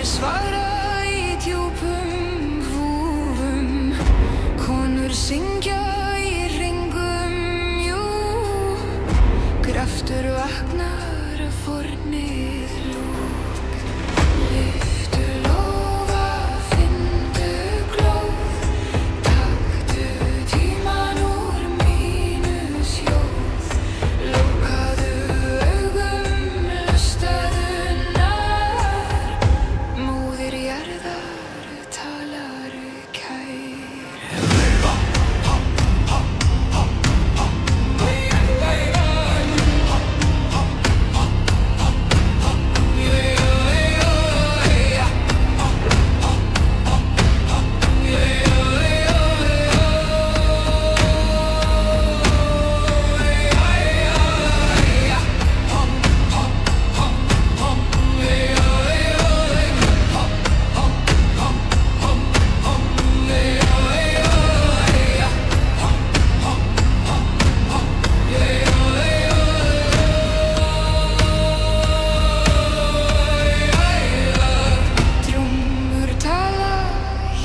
Þeir svara í djúpum húfum, konur syngja í hringum, jú, kraftur vaknar af fornið lúk. Lyftu lófa, fyndu glóð, taktu tíman úr mínu sjóð, lokaðu augum, lustaðu nær, móðir jarðar talar kær. Trúmur tala,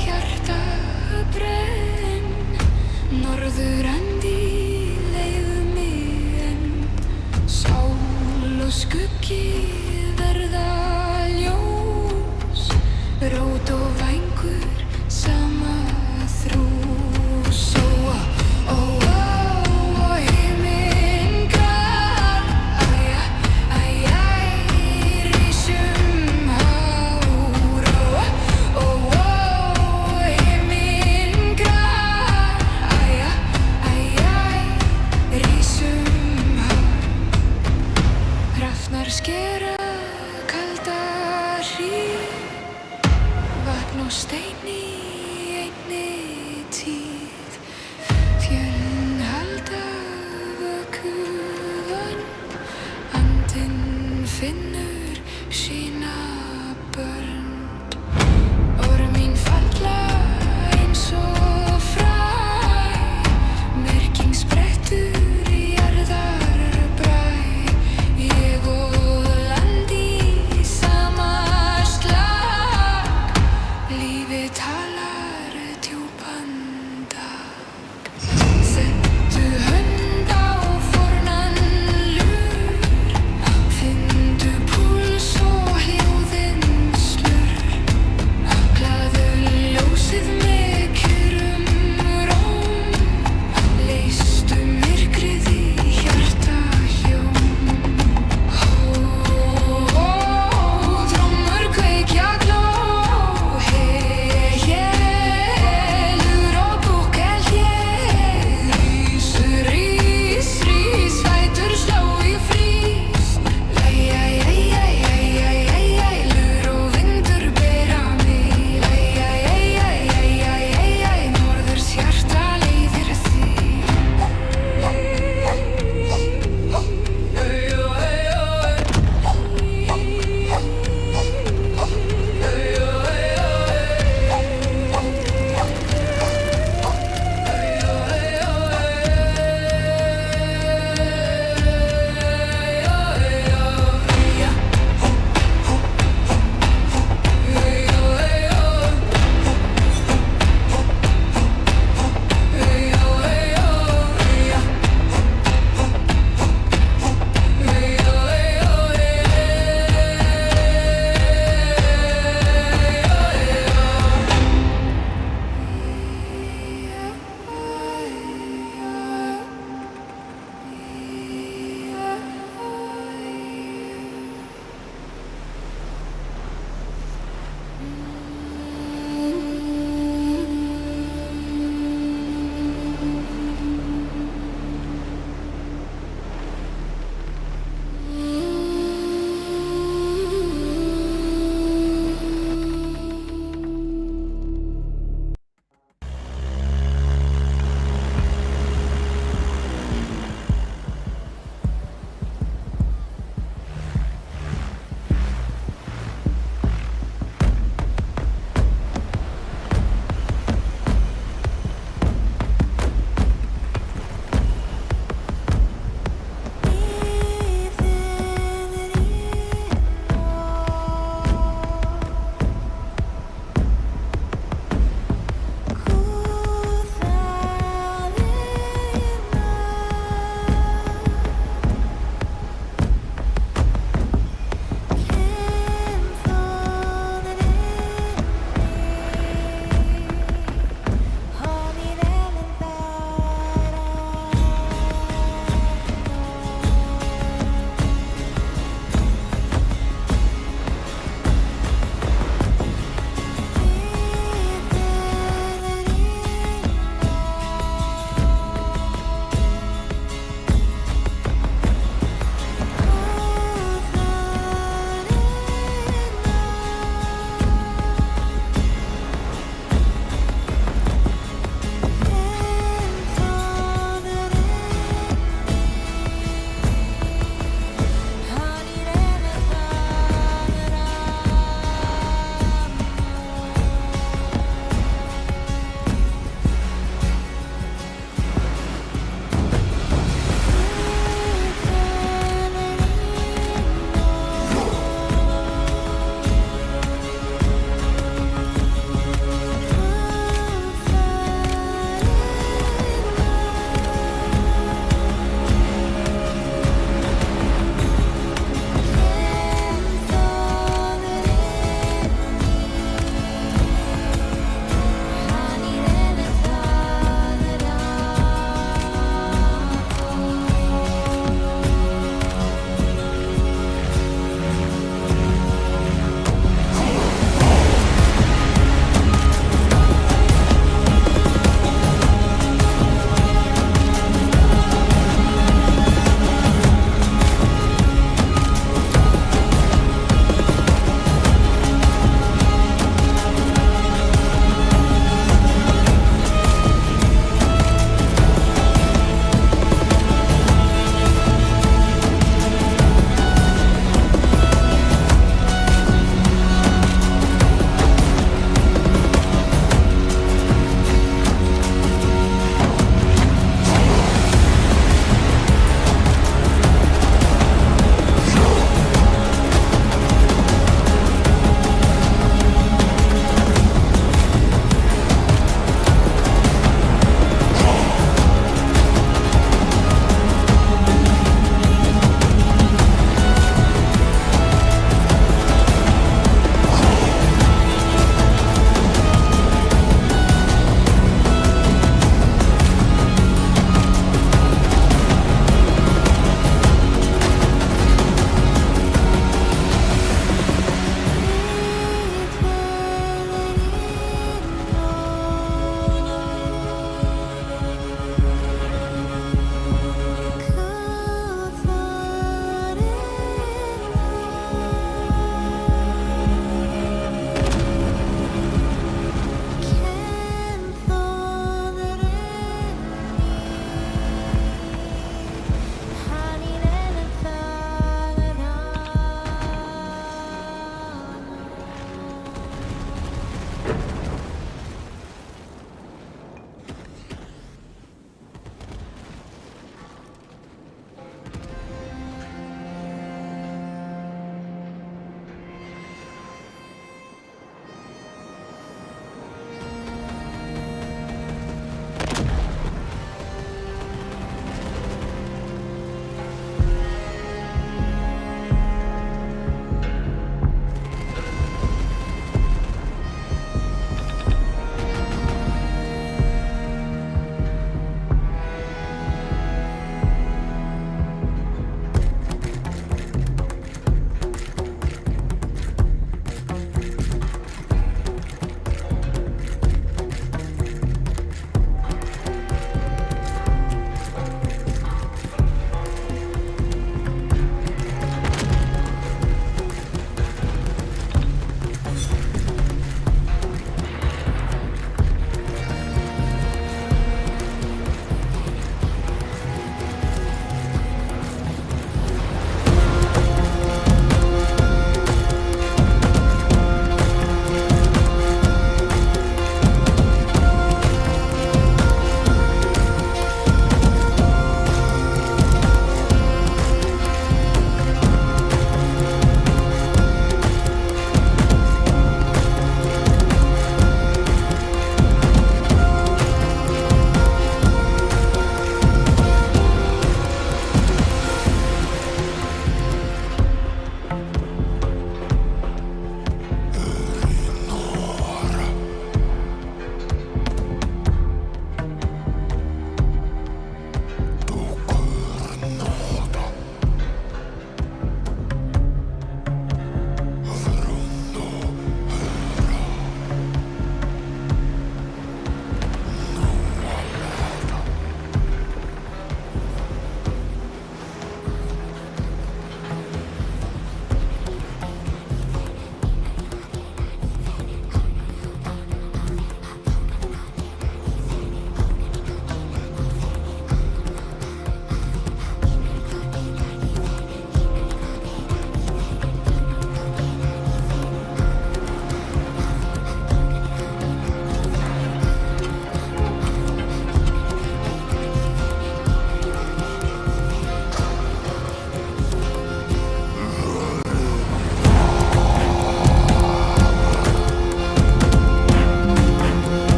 hjarta brenn, norðurendi leiðu mig enn, sál og skuggi verða ljós, rót og vængur sama þrús. Ó, himinn grár, rísum hár. Ó, himinn grár, rísum hár. Hrafnar skera kalda hríð, vatn og stein í einni tíð, fjöllin halda vökuvan, andinn finnur sína börn. Ormín falla eins og fræ, myrking sprettur í jarðarbræ, ég og land í sama slag, lífið talar djúpan dag. Settu hönd á fornan lur, finndu púls og hljóð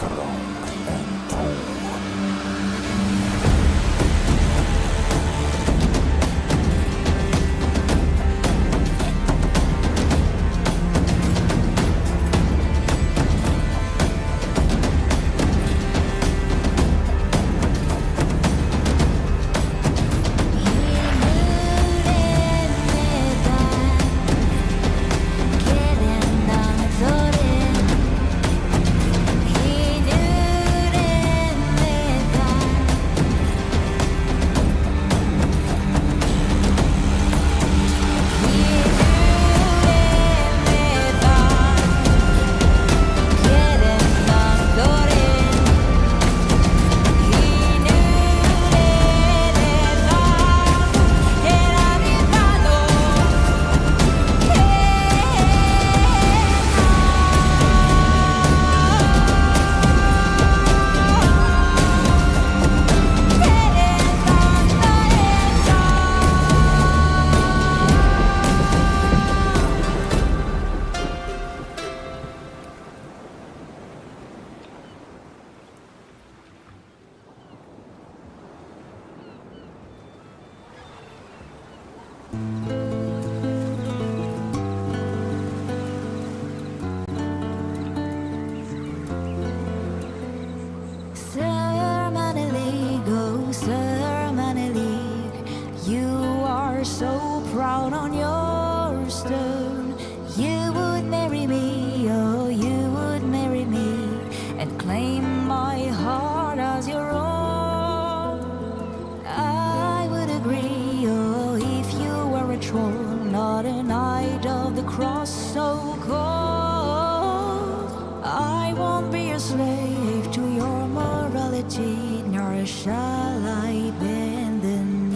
strong and tall. Sir Manelig, oh Sir Manelig, you are so proud on your stone. You would marry me, oh you would marry me, and claim my heart as your own. I would agree, oh if you were a troll, not a knight of the cross so cold. I won't be a slave to your morality, nor shall I bend the knee.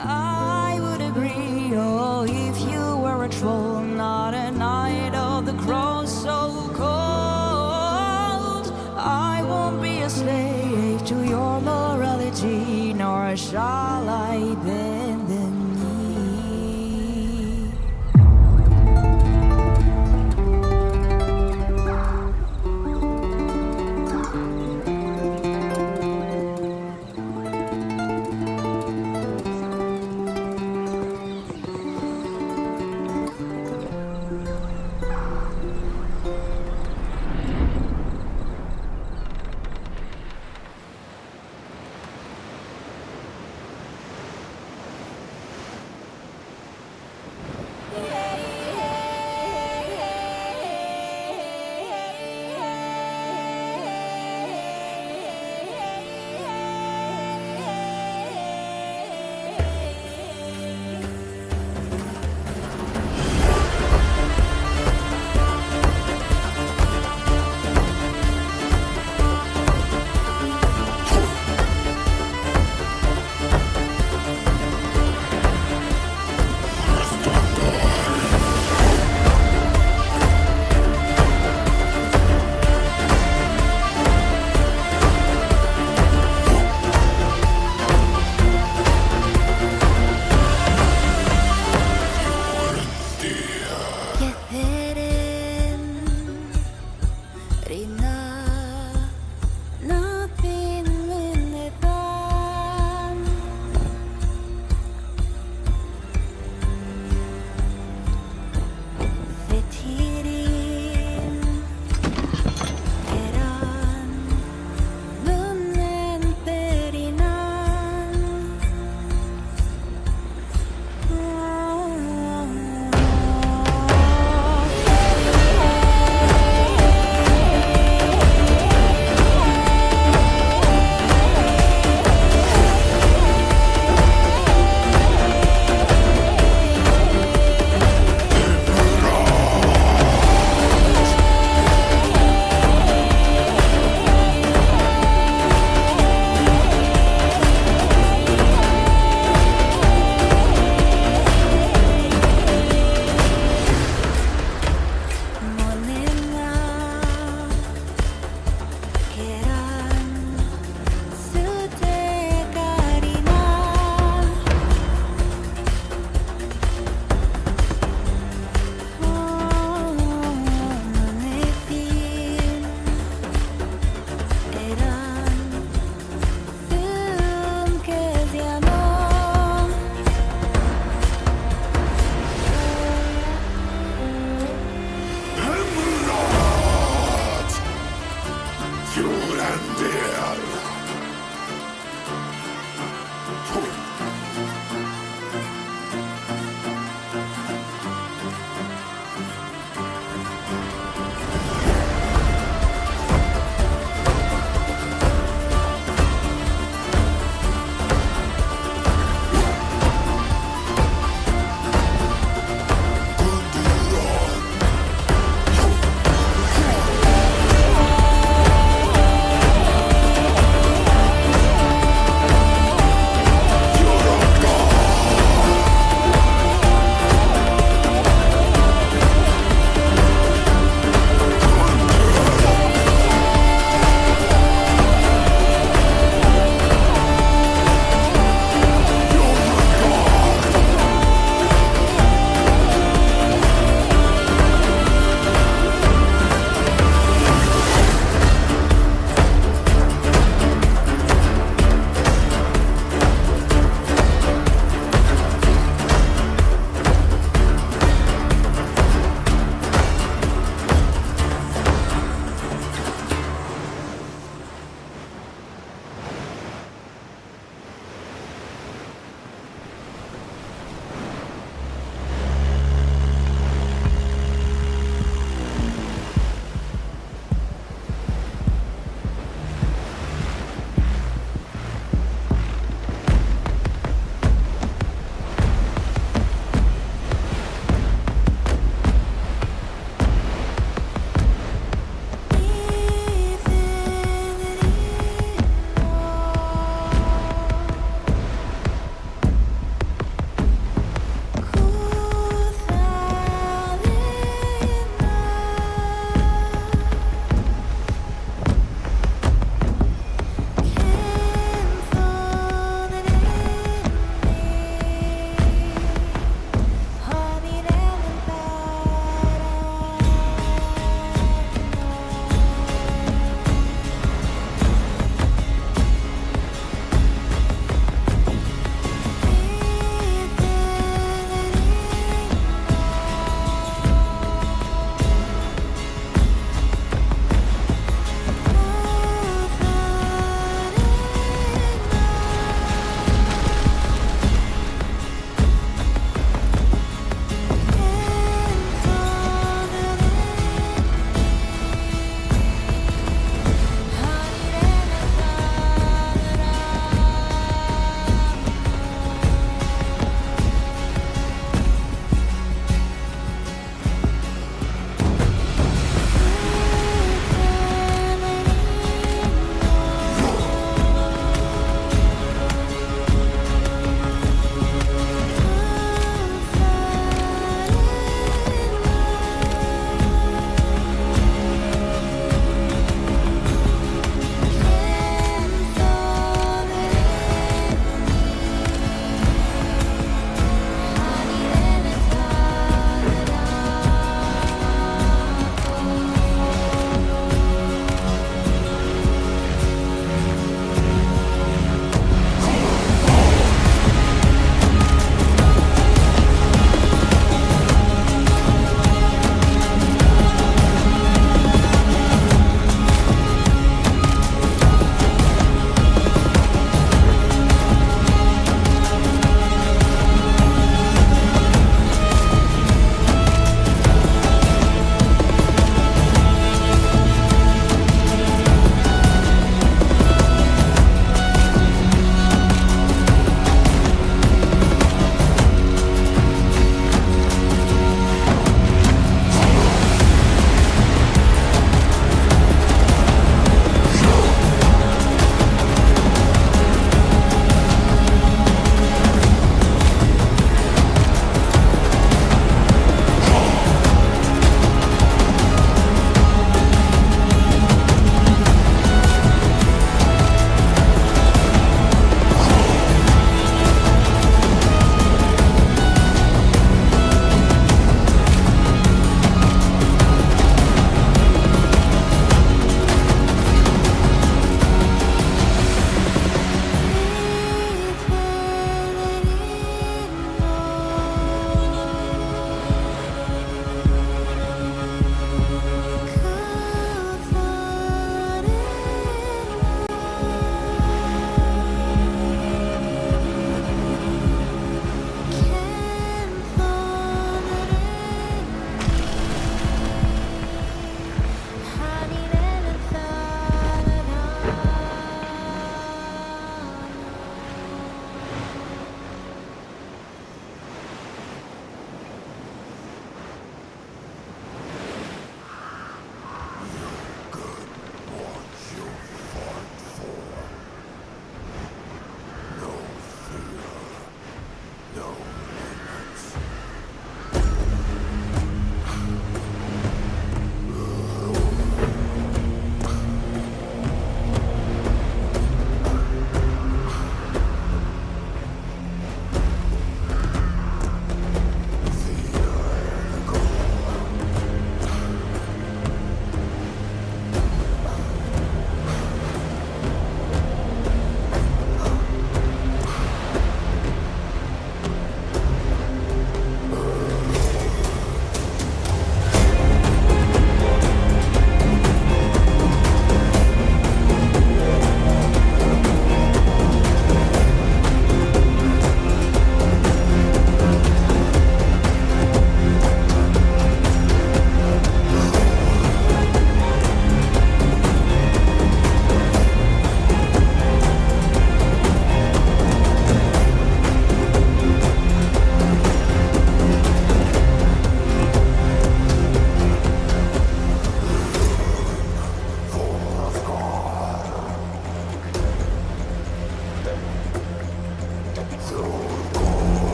I would agree, oh if you were a troll, not a knight of the cross so cold.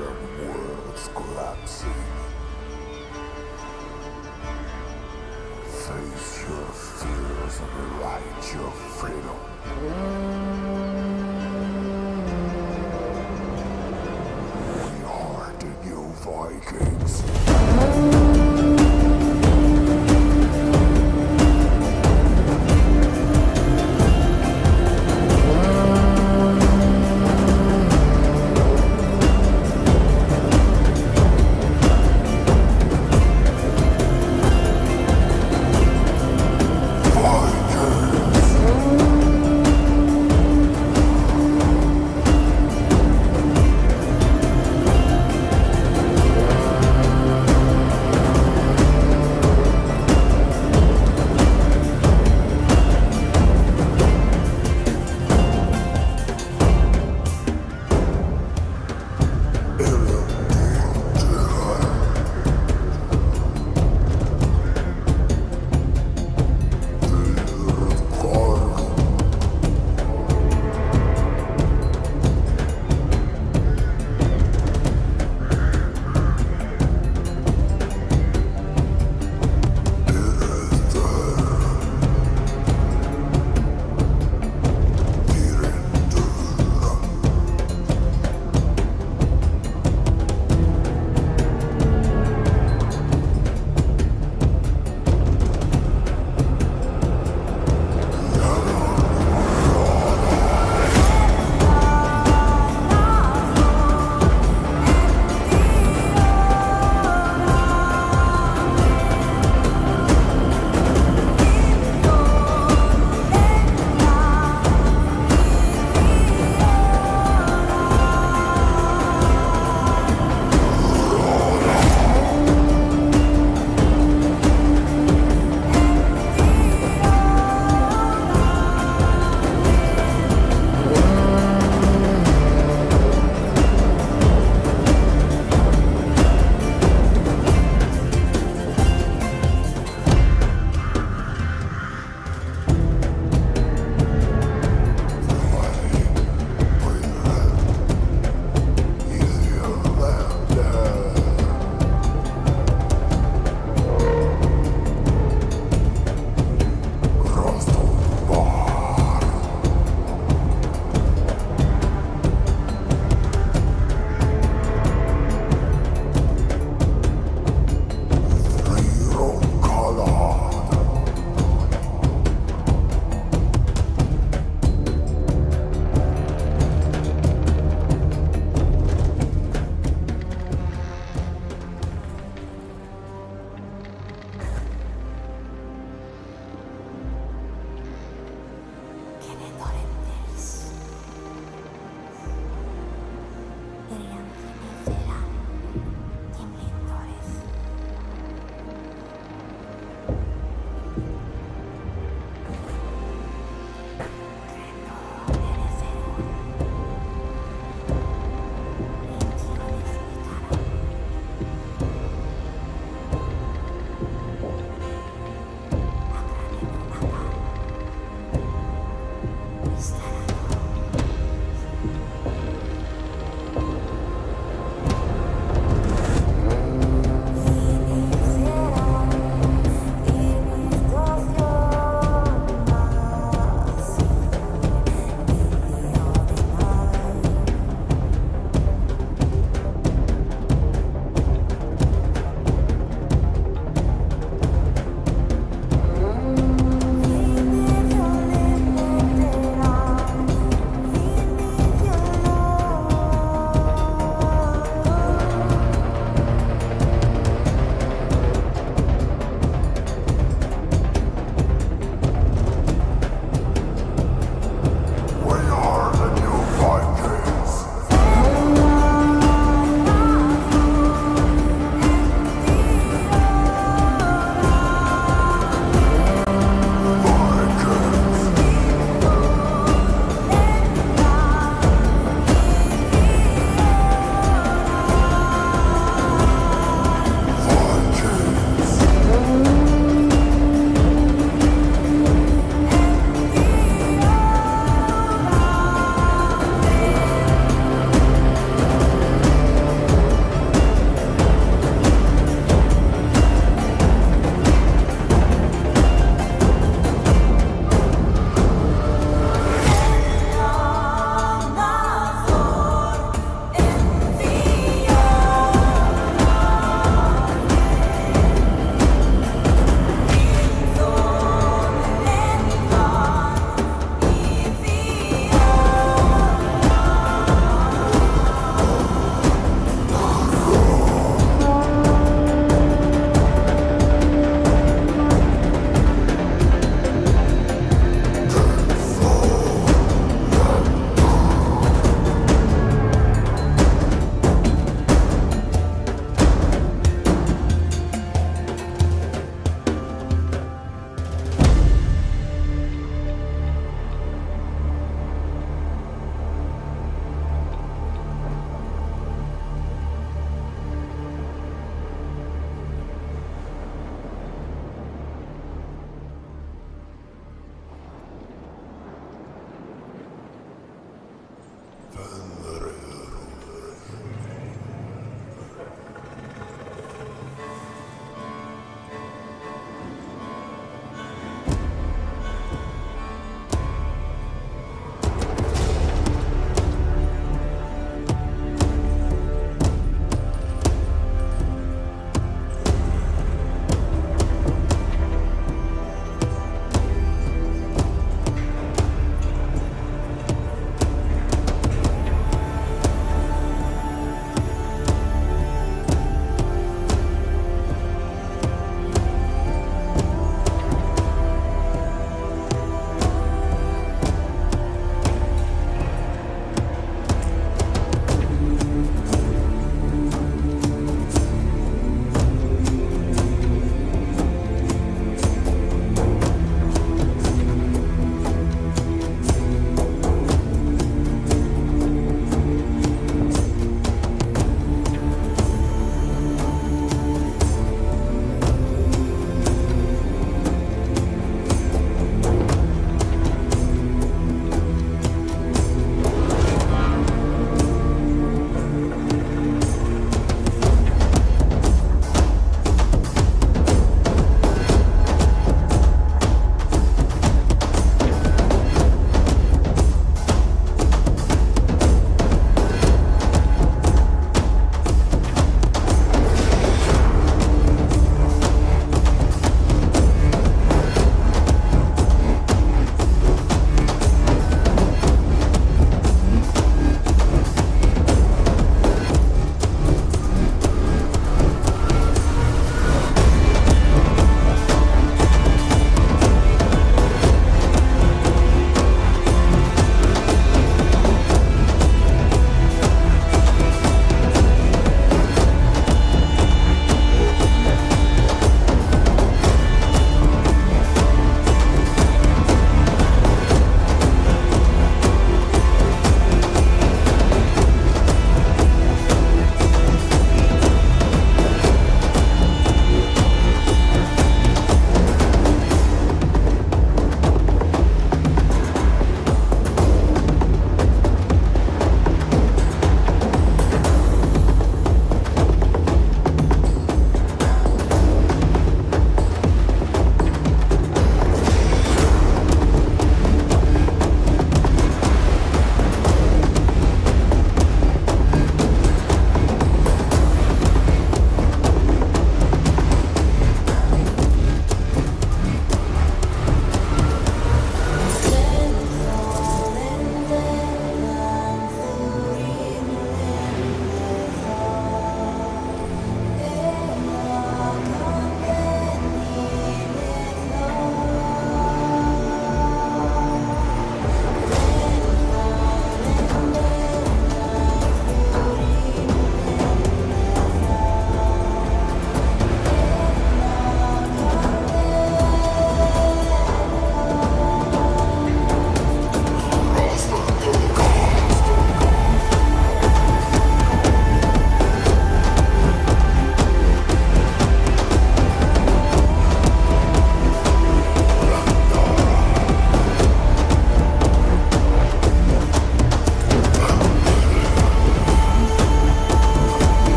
random worlds collapsing. Face your fears and write your freedom. We are the new Vikings.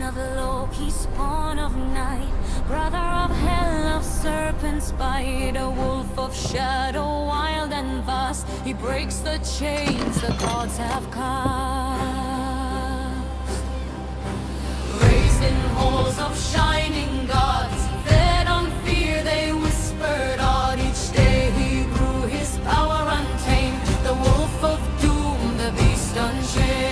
of Loki, spawn of night, brother of hell, of serpent's bite, a wolf of shadow, wild and vast. He breaks the chains the gods have cast. Raised in halls of shining gods, fed on fear, they whispered odd. Each day he grew his power untamed, the wolf of doom, the beast unchained.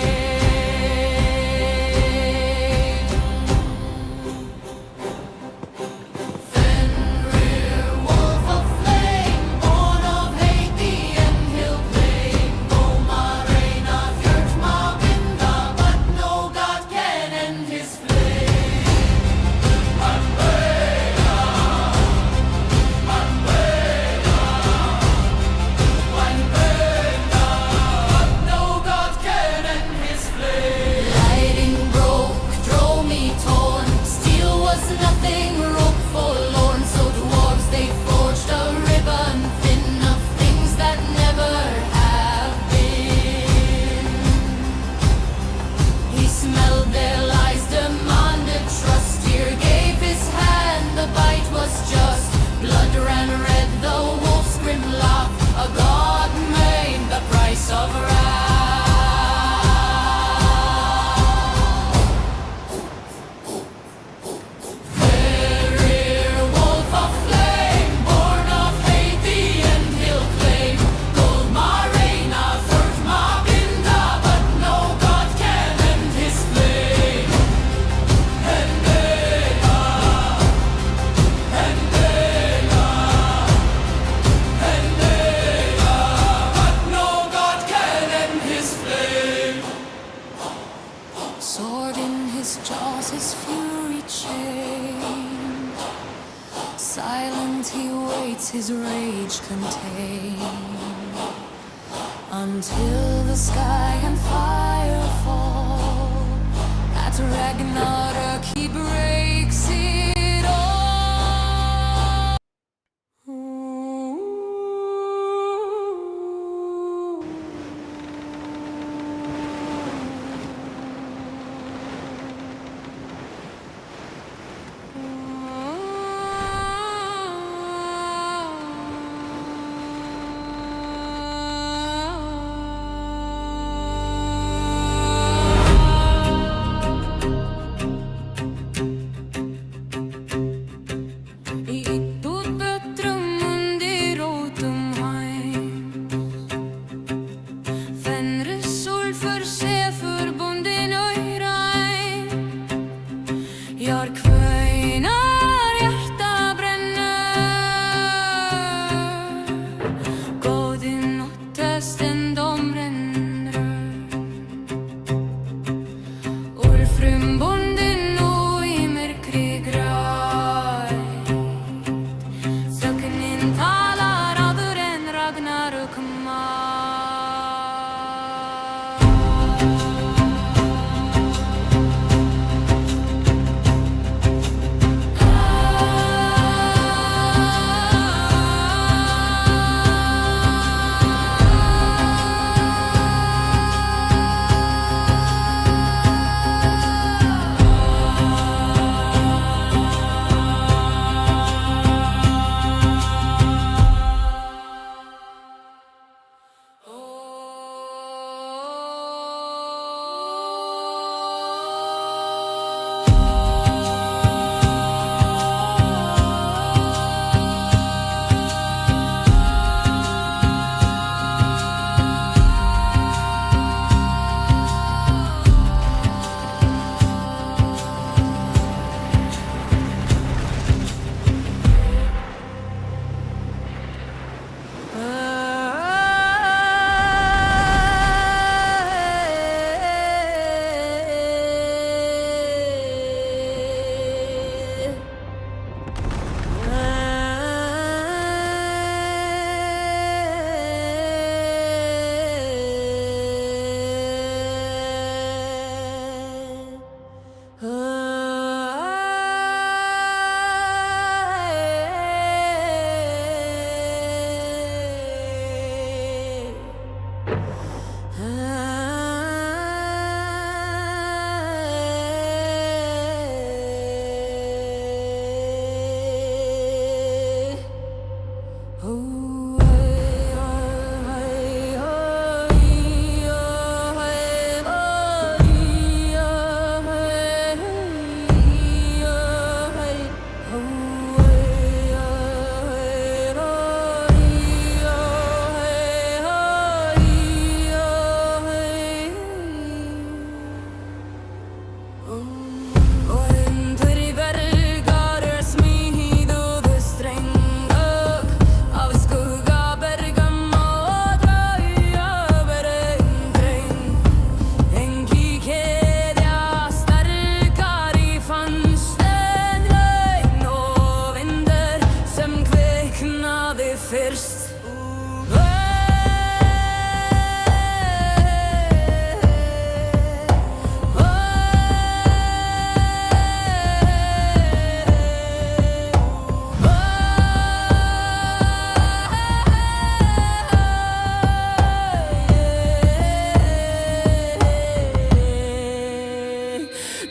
Sword in his jaws, his fury chained. Silent he waits, his rage contained, until the sky and fire fall. At Ragnarök he breaks it all.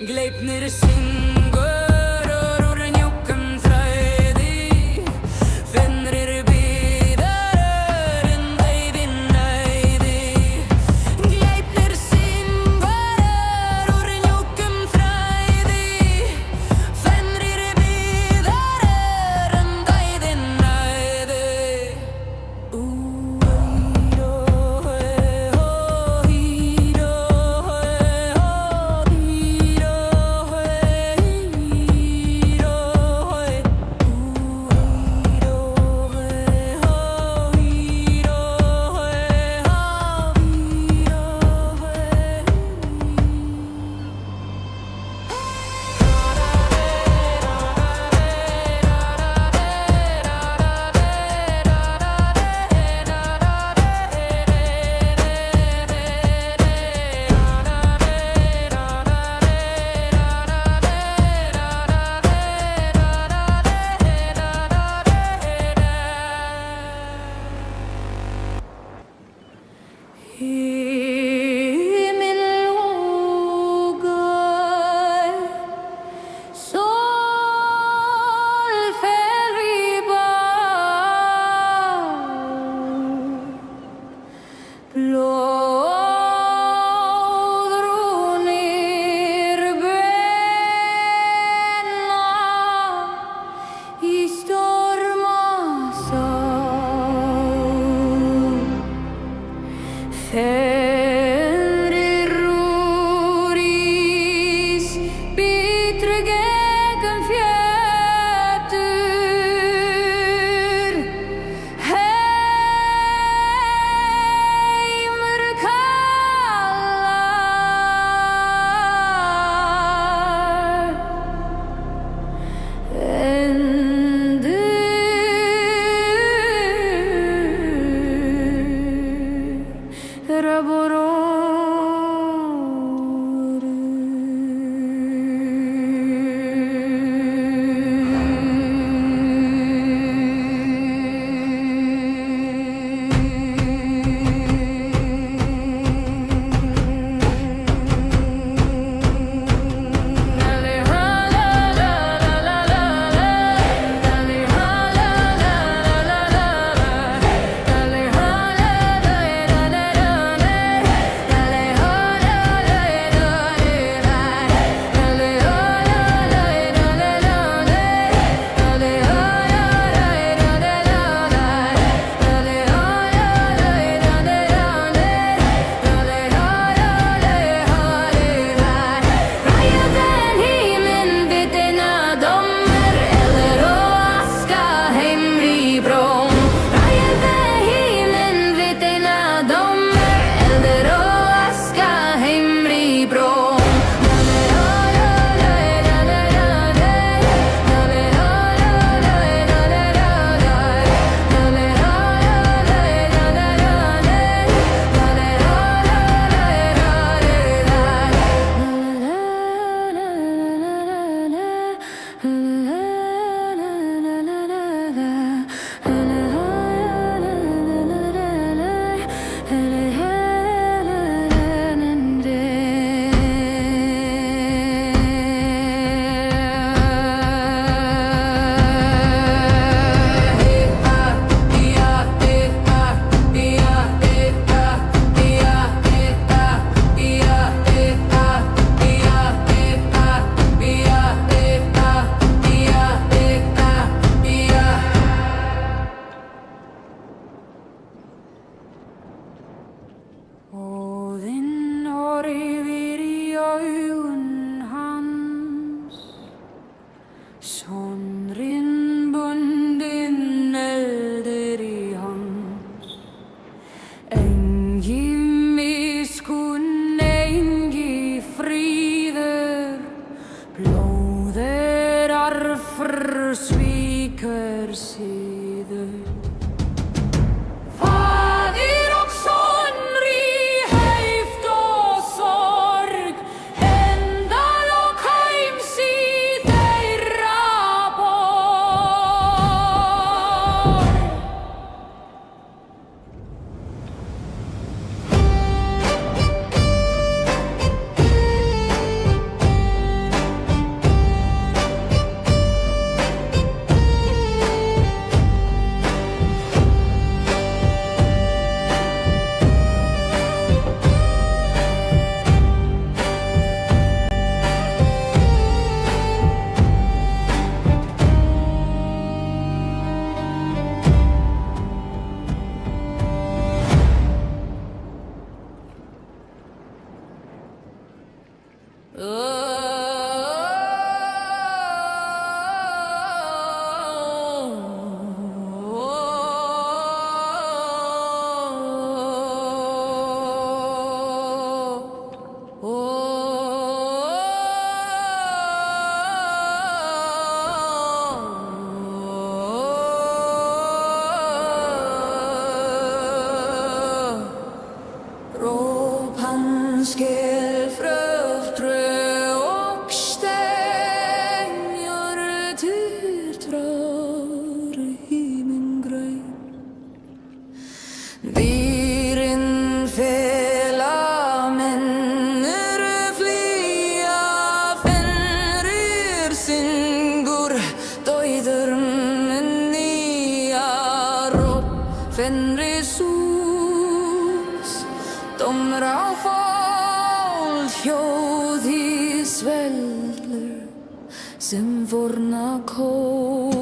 Gleipnir syngur úr mjúkum þræði Finnrir bíða Dýrin fela mennur flýja, Fenrir syngur dauður nýja róp. Fenris hús dómur á fólk, hljóð í svellur sem forna kól.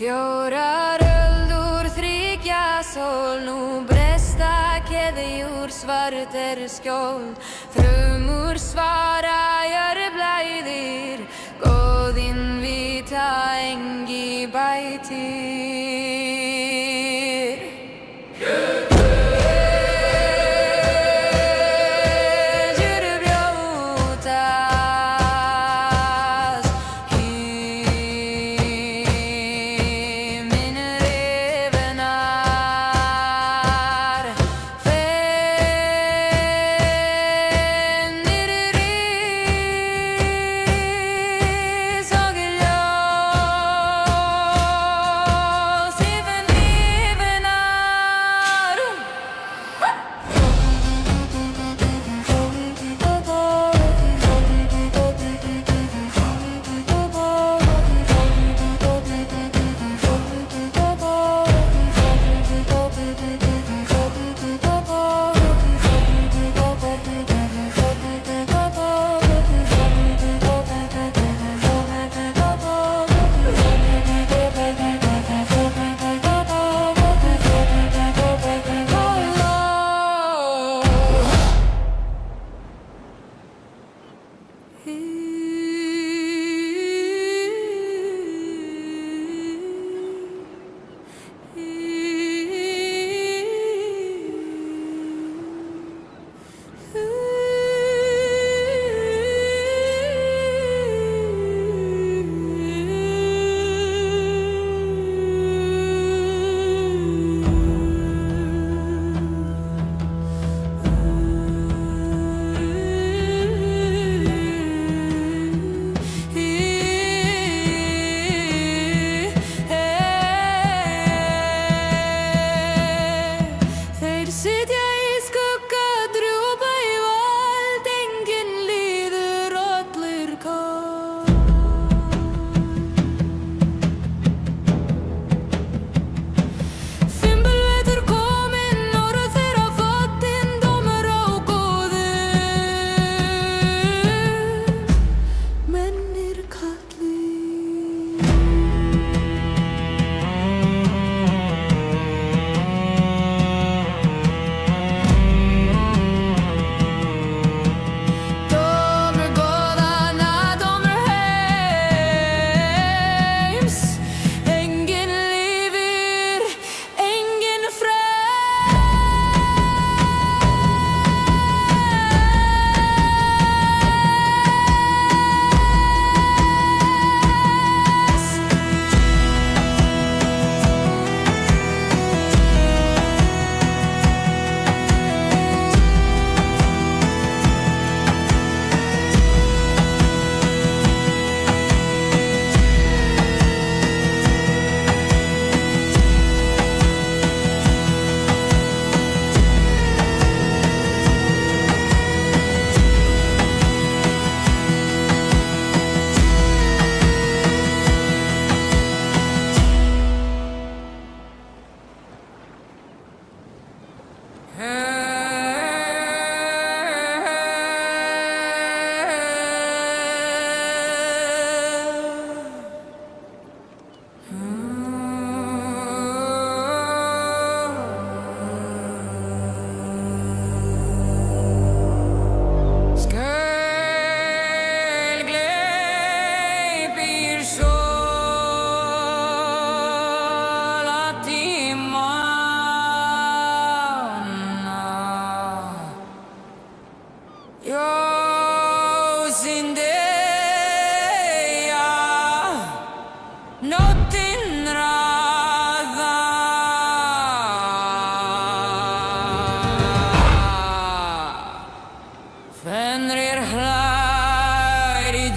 Fjórar öldur þriggja sól, nú bresta keðjur, svart skjól. Þrumur svara blæðir, góðinn vita engi bætir. Kjökur brjótast, himinn rifnar. Fenrir rís og ljós.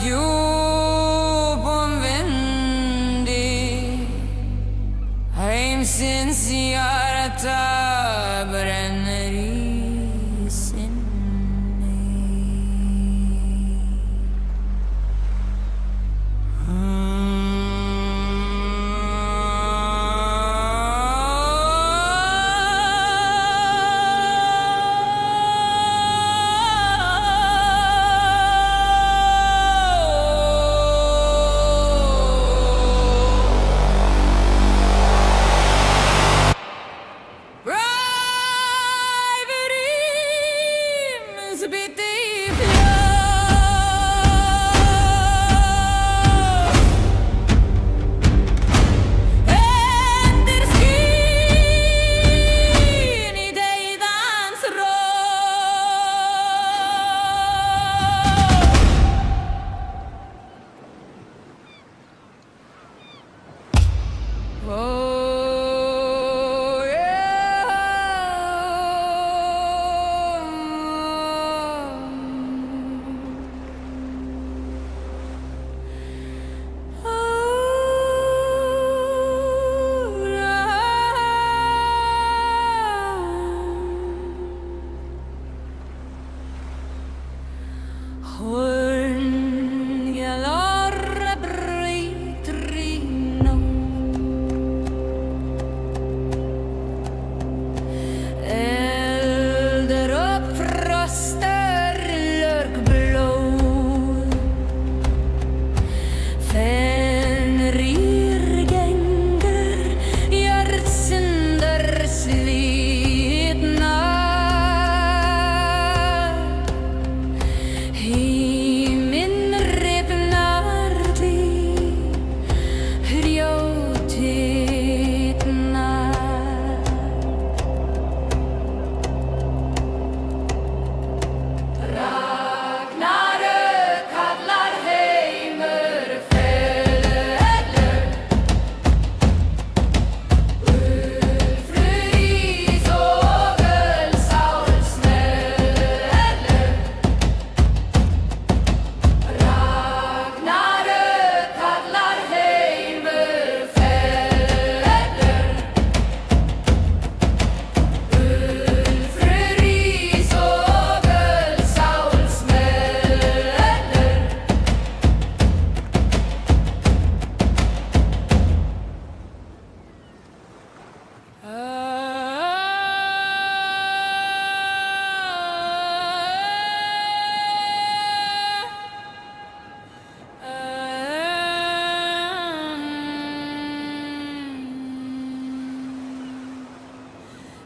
djúpum vindi heimsins hjarta brennir í sinni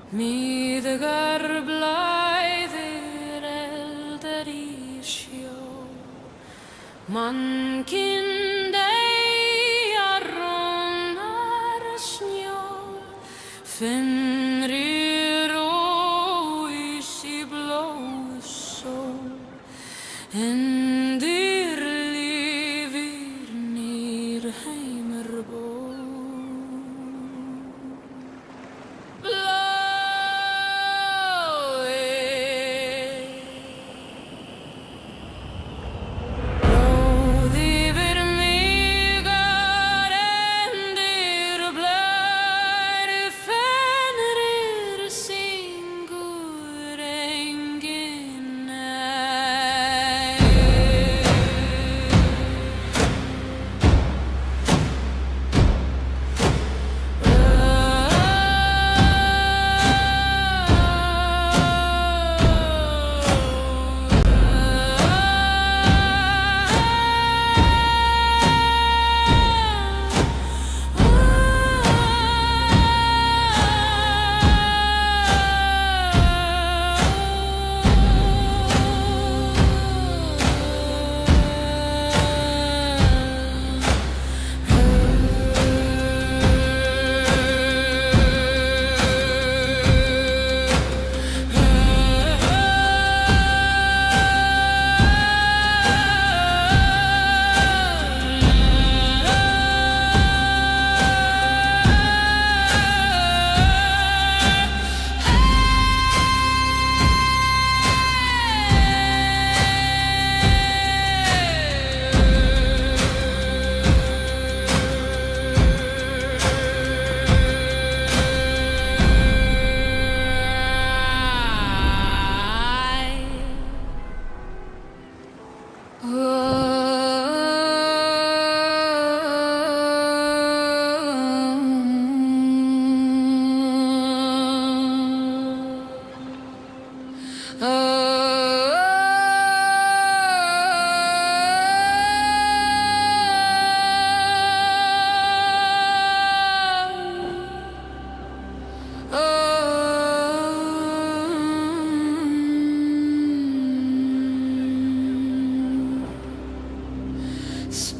Míðgar blæðir eldar í sjó Mannkind eyja rónar snjó Fenrir ís í blóð sól Endir lifir nýr heimur bó Fenrir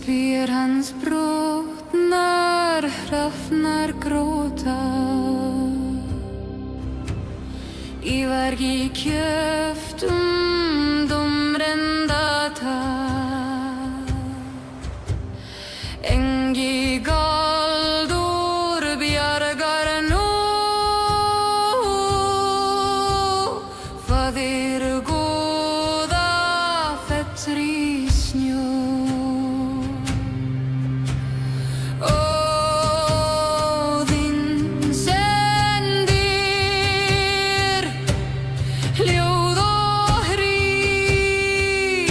spyr hans brotnar, hrafnar gråta. Í vargi kjöftum domrenda ta. Engi galdur bjargar nú, faðir góða fellur í snjó. Óðinn sendir ljóð og hríð.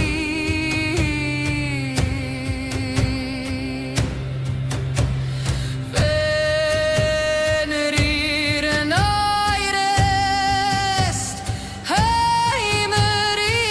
Fenrir nærist heimur í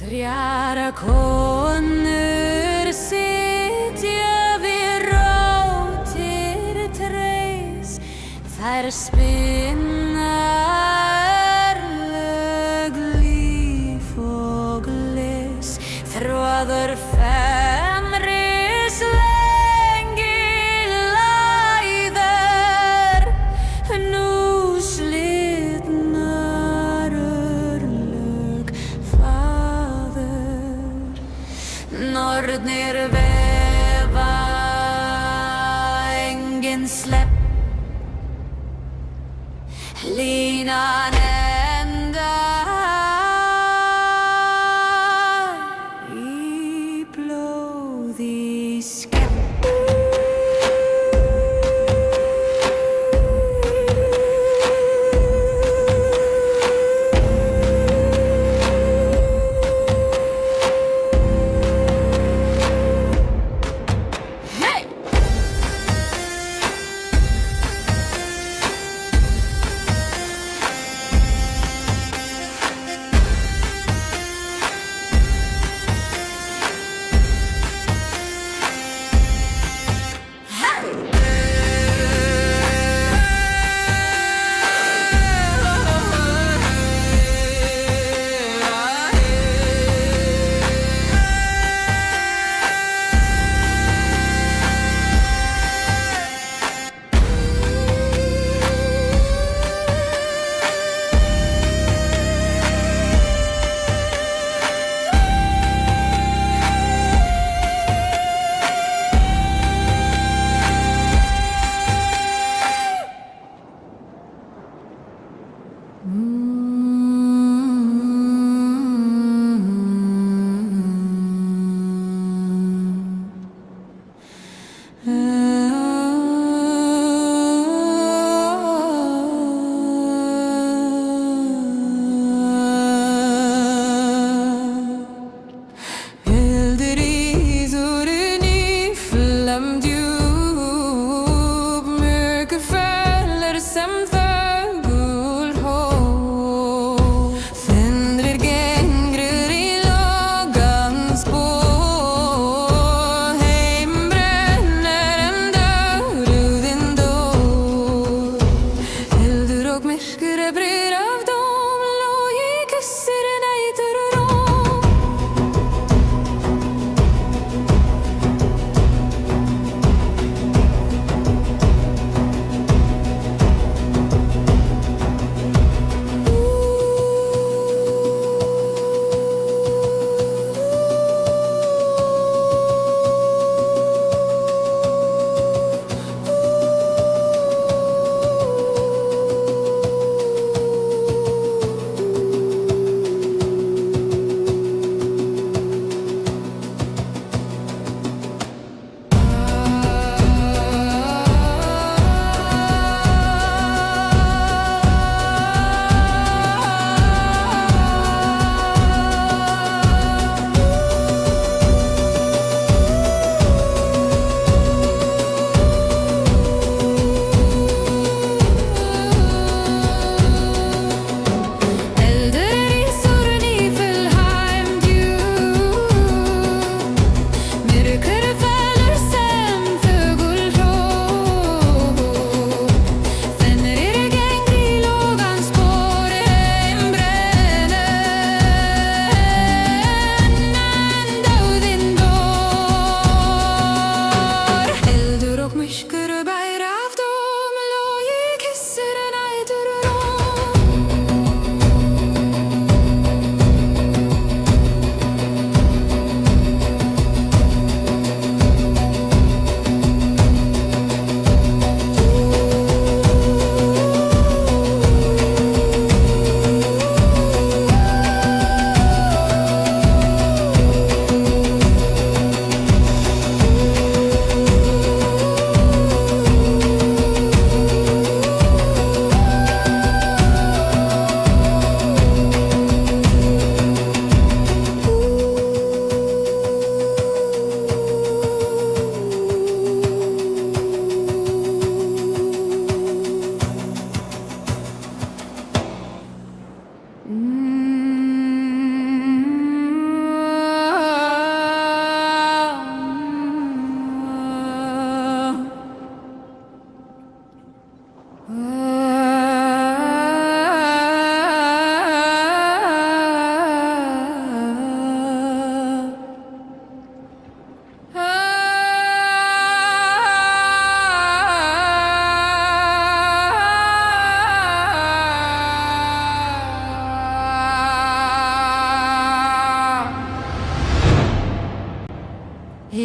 Þrjár konur sitja við rótir treys, þær spinna örlög, líf og gleðs. Þráður fenris lengi læðir, nú slitnar örlög faðir. Nornir vefa, enginn slepp, línan endar í blóði skemmt.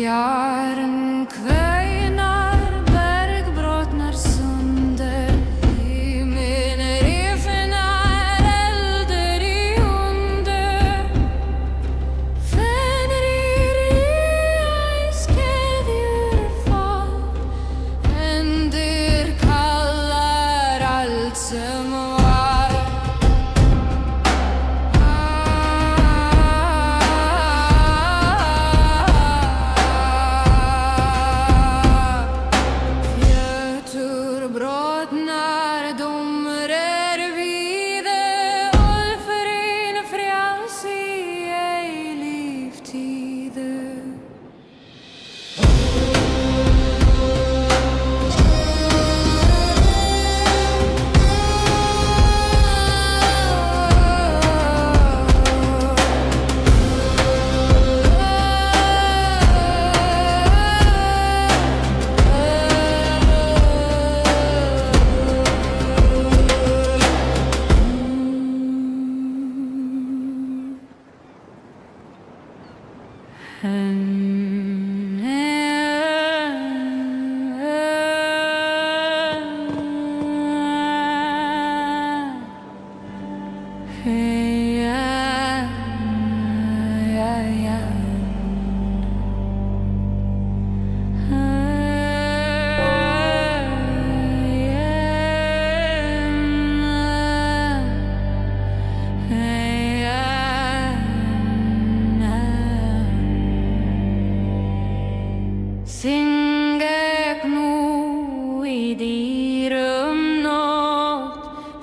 Bjarn kveinar, bergbrotnar sundur, himinn rifnar, eldur í hundur. Fenrir í æskeðjur fall, endur kallar allt sem var. Fjötur brotnar, dómur víði, Ölfurinn frjáls í eilíftíðu. Synge nú í dýrum nótt,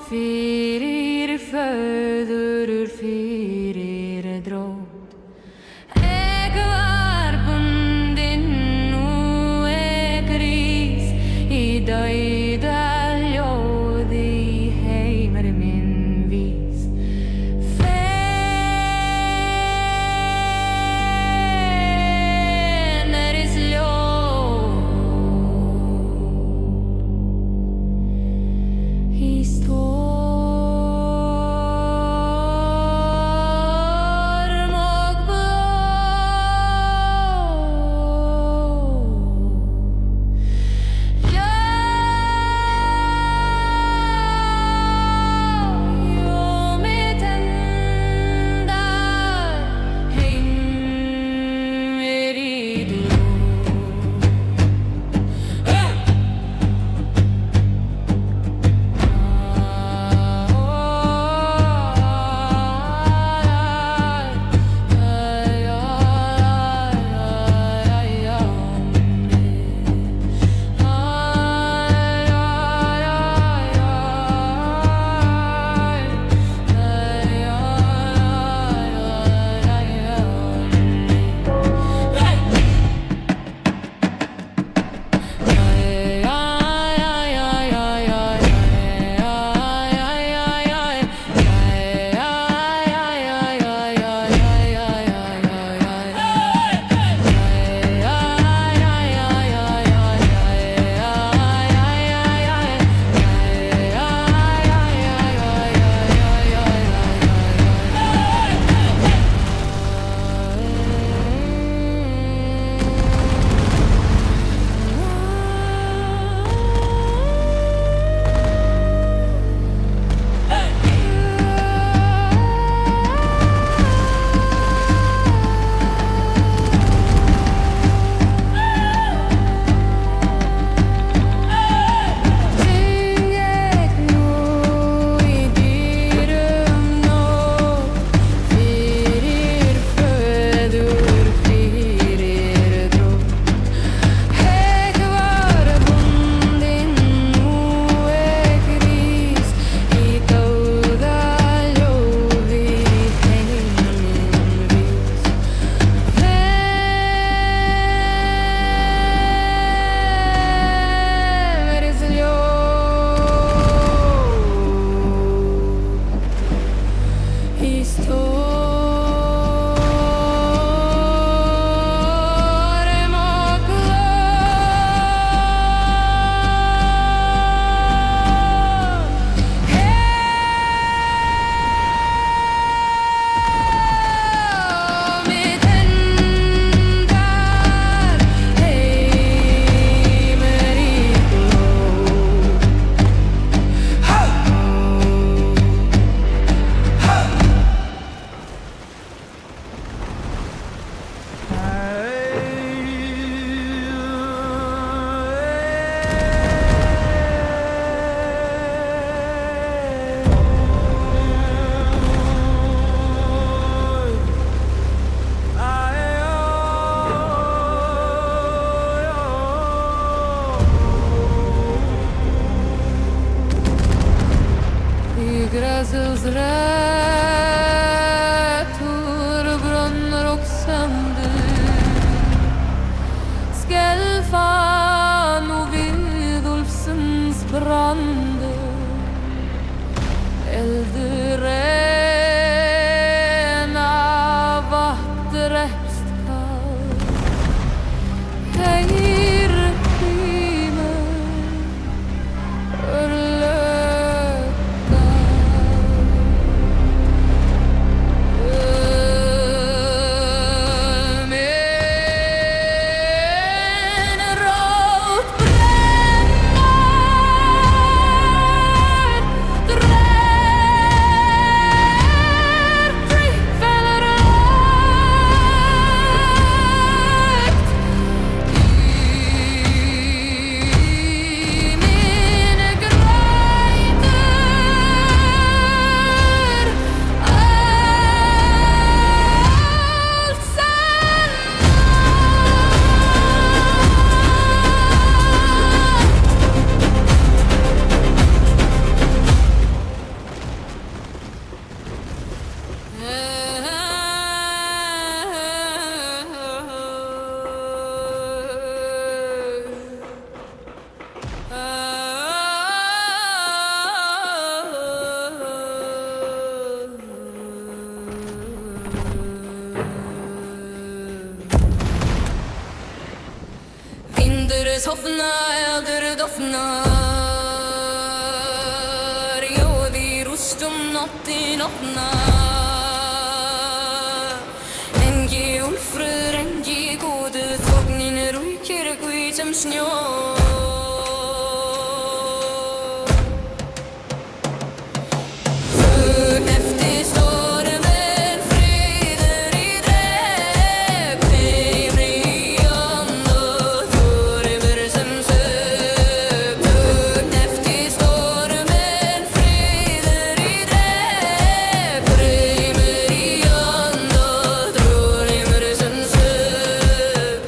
fyrir föður, fyrir drótt. Ég var bundinn, nú rís í dauða ljóði, heimur minn vís. Fenris ljóð brandur, eldur en af vatn drepst kalt. Heyr hrímur örlögga. Min rót brennur, dreg fellur ögt í min grætur allt sanna. Vindur sofnar, eldur dofnar, ljóð í rústum nóttin opnar. Engi úlfur, engi góðu, þóknin rúkir hvítum snjó. Þögn eftir storminn, friður í drep, heimri í anda, þormur sem sög. Þögn eftir storminn, friður í drep, heimur í anda, þormur sem sög.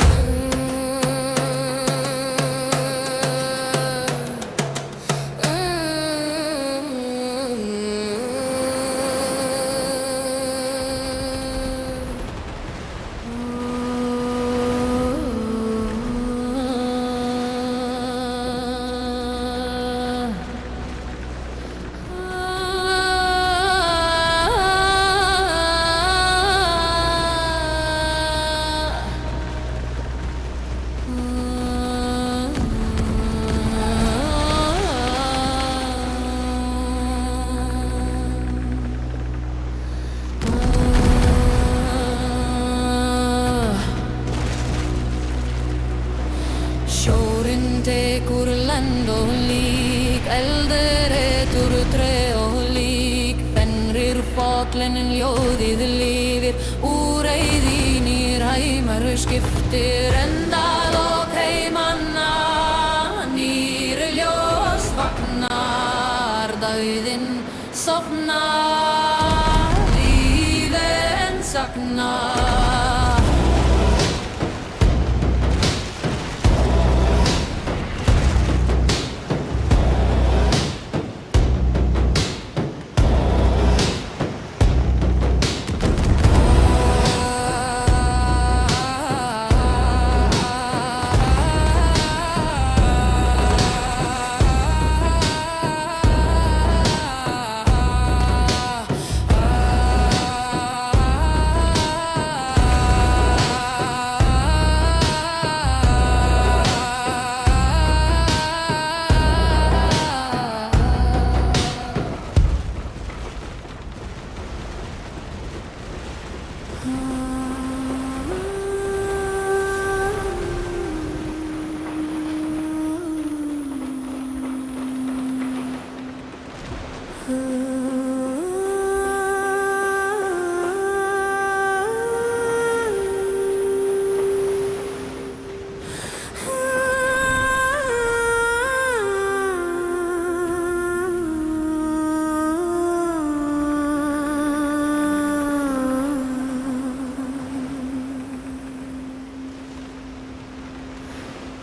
Sjórinn tekur land og lík, eldur etur tré og lík. Fenrir fallin en ljóðið lifir, úr eyðin í ræmar skiptir. Endað og heimanna, nýr ljós vagnar, dauðinn sofnar, lífið saknar.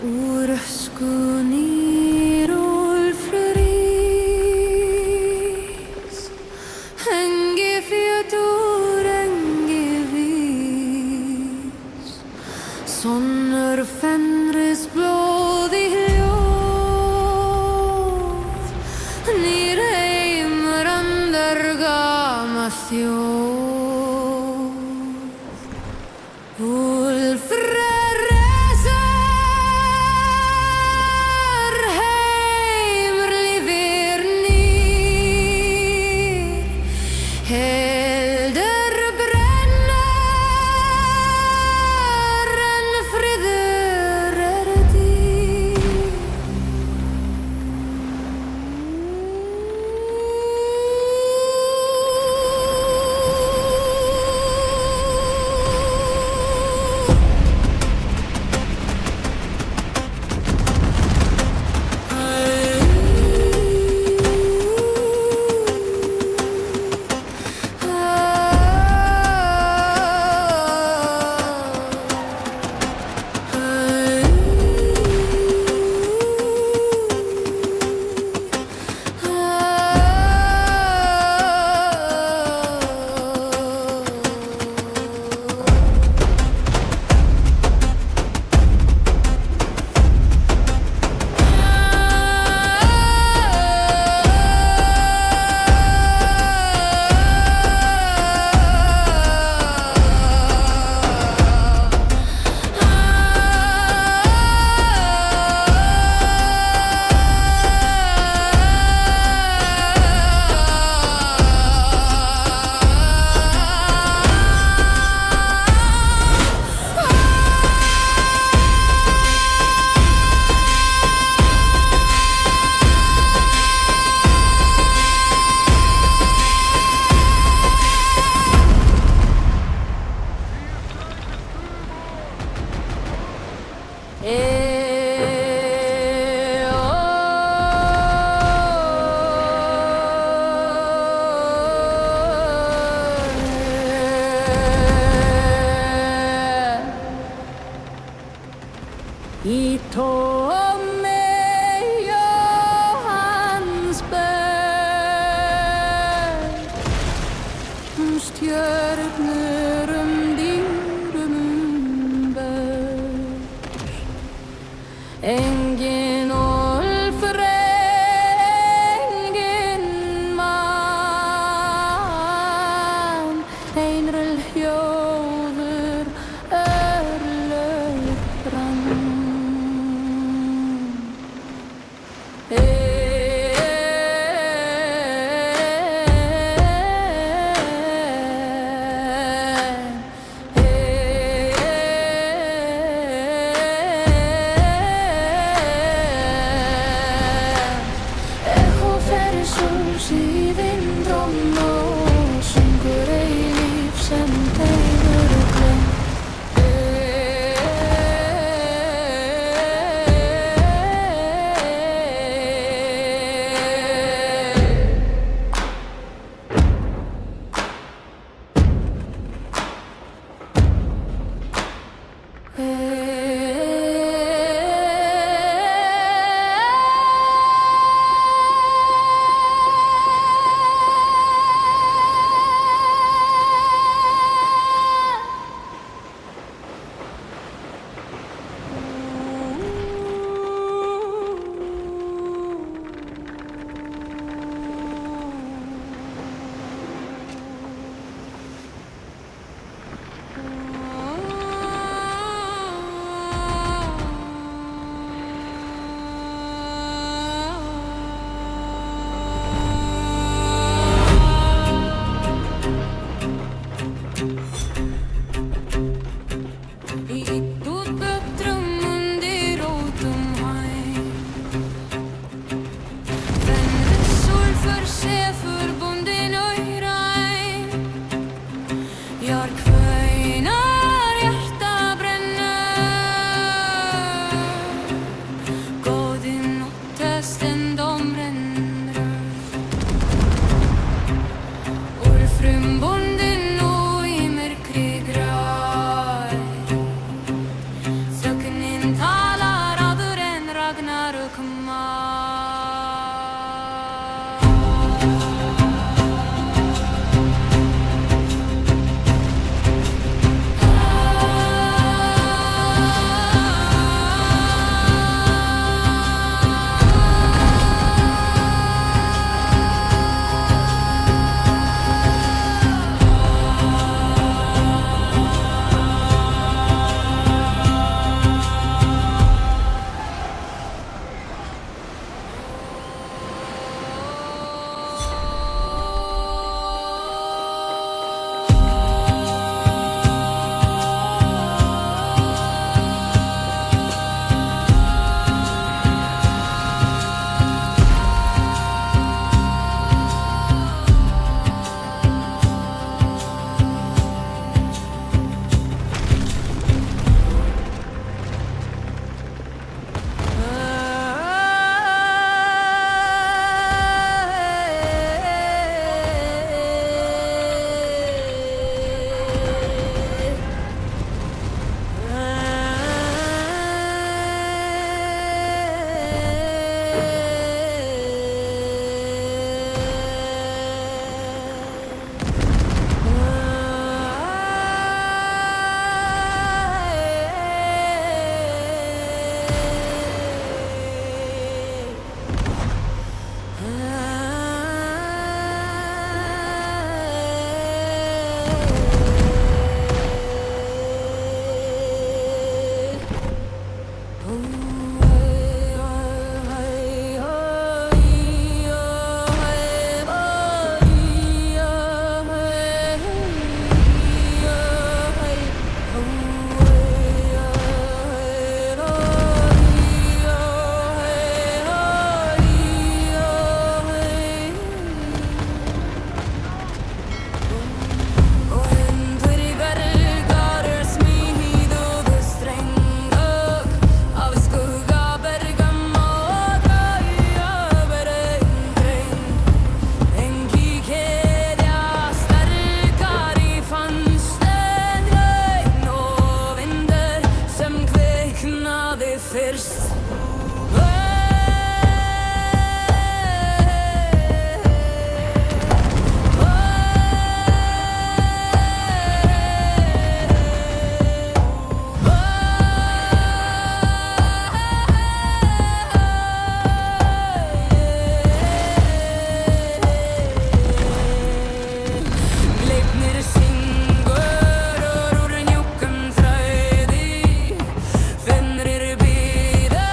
Úr öskunni rís, hengi fjötur, hengi vís. Sonnur Fenris blóð í hljós. þjóð Úlfrar heimur lifir nýr heldur brennar en friður dýr Í tómi Jóhannsberg stjörnur dýrum ber engin Úlfur engin mann einræl hljóður örlög brann Finnar bíða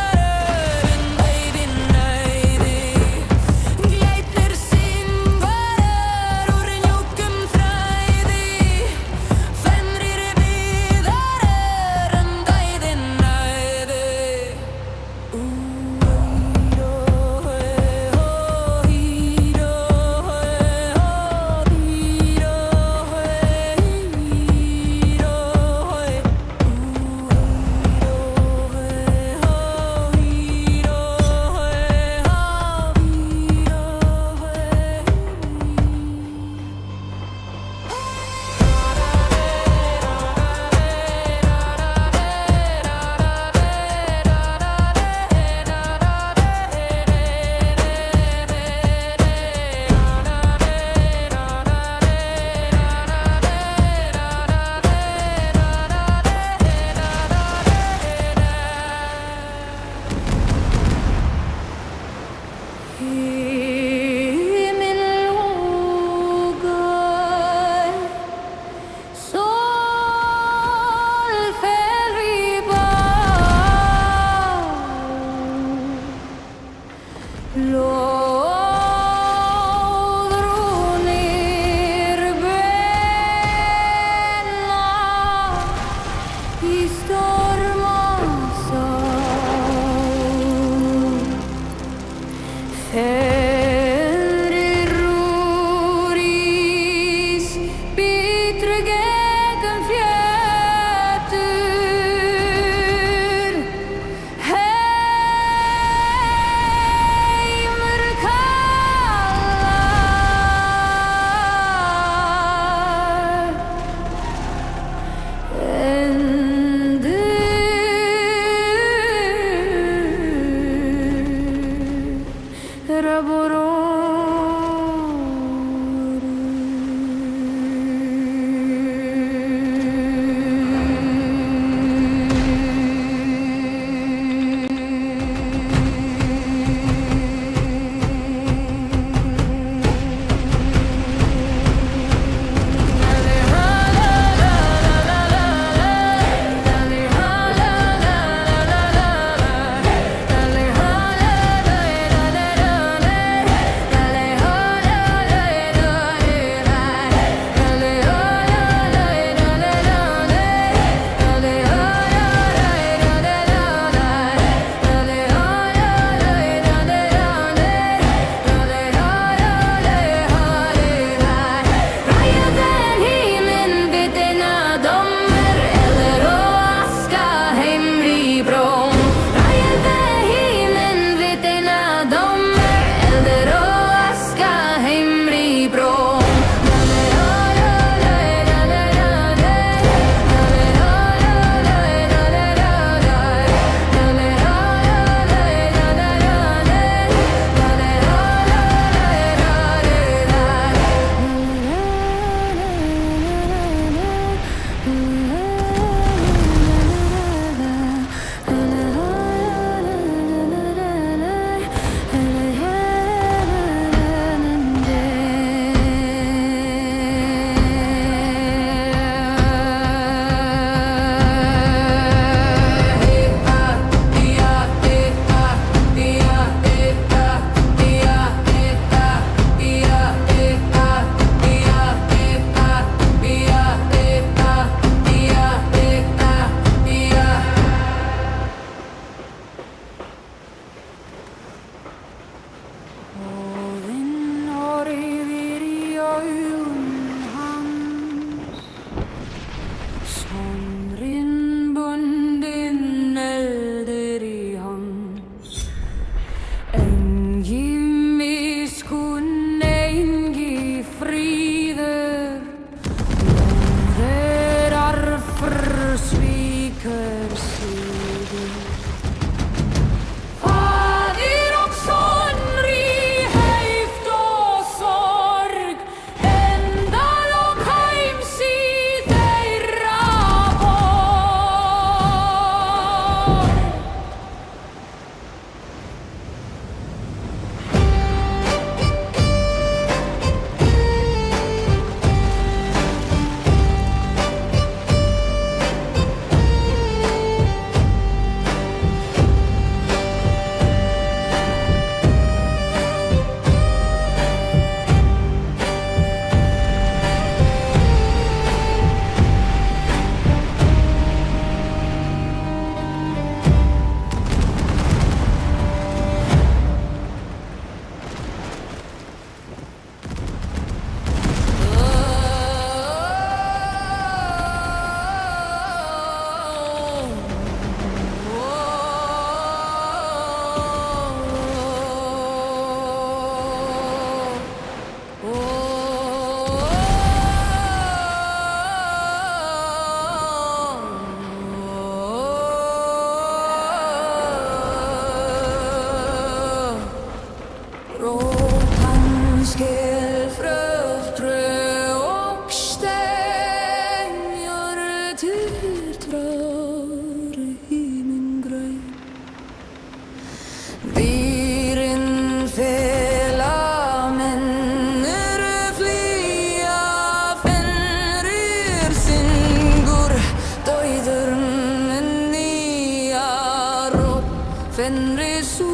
Fenrisus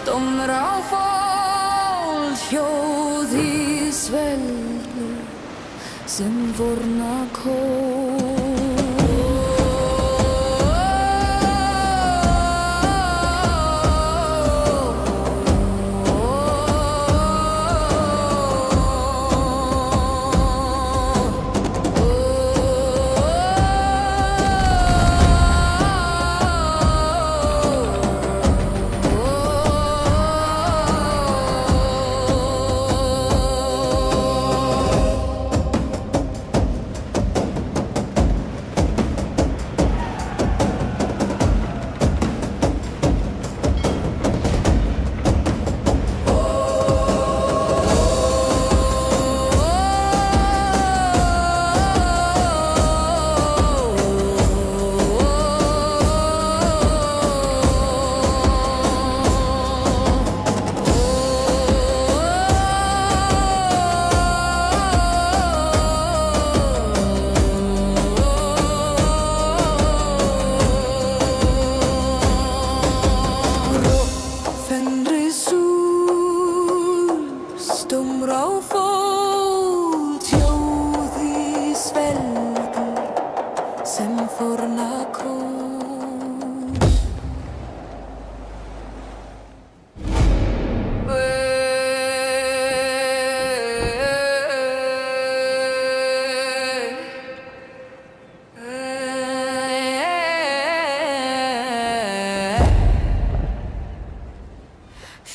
dómra á fold hljóð í svelgu sem vorna kól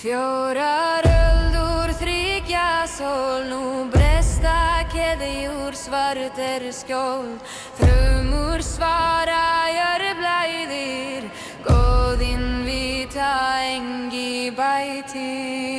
Fjórar öldur þriggja sól nú bresta keðjur svart skjól frumur svara blæðir góðinn vita engi bætir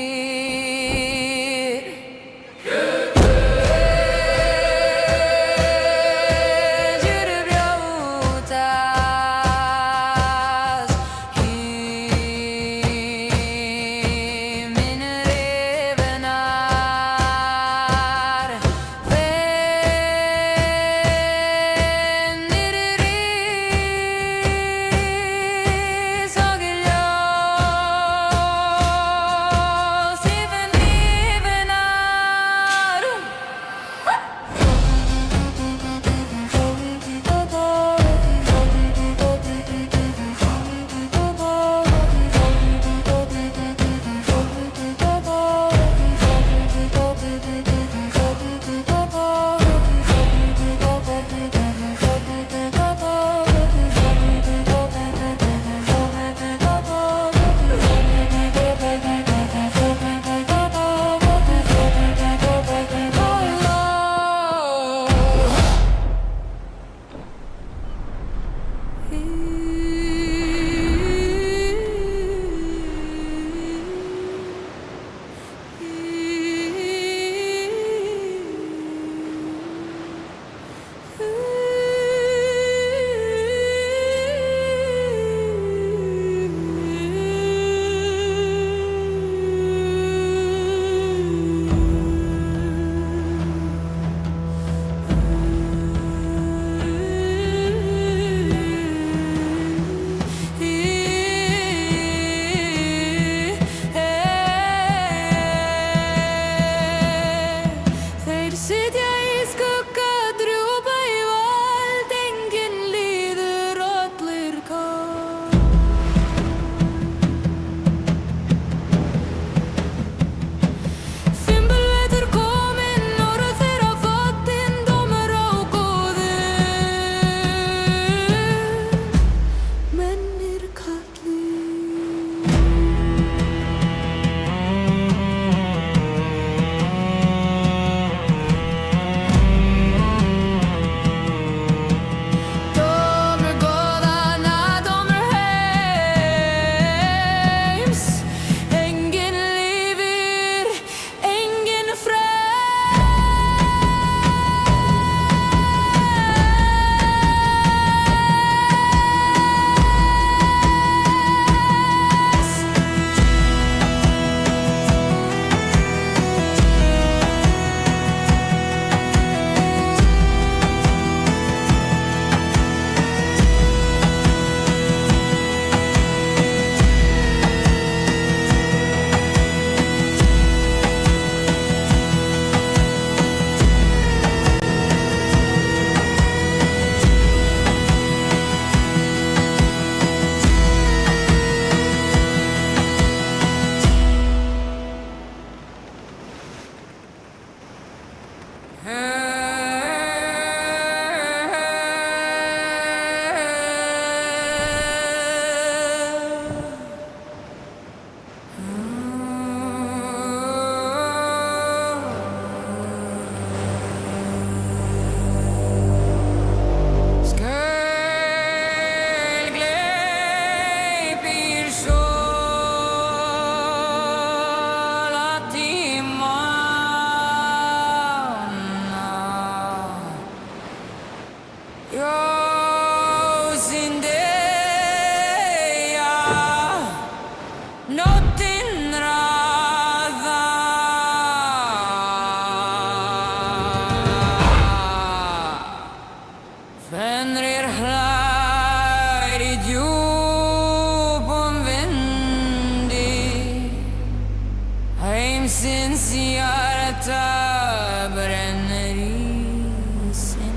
Lífsins hjarta brennir í sinni.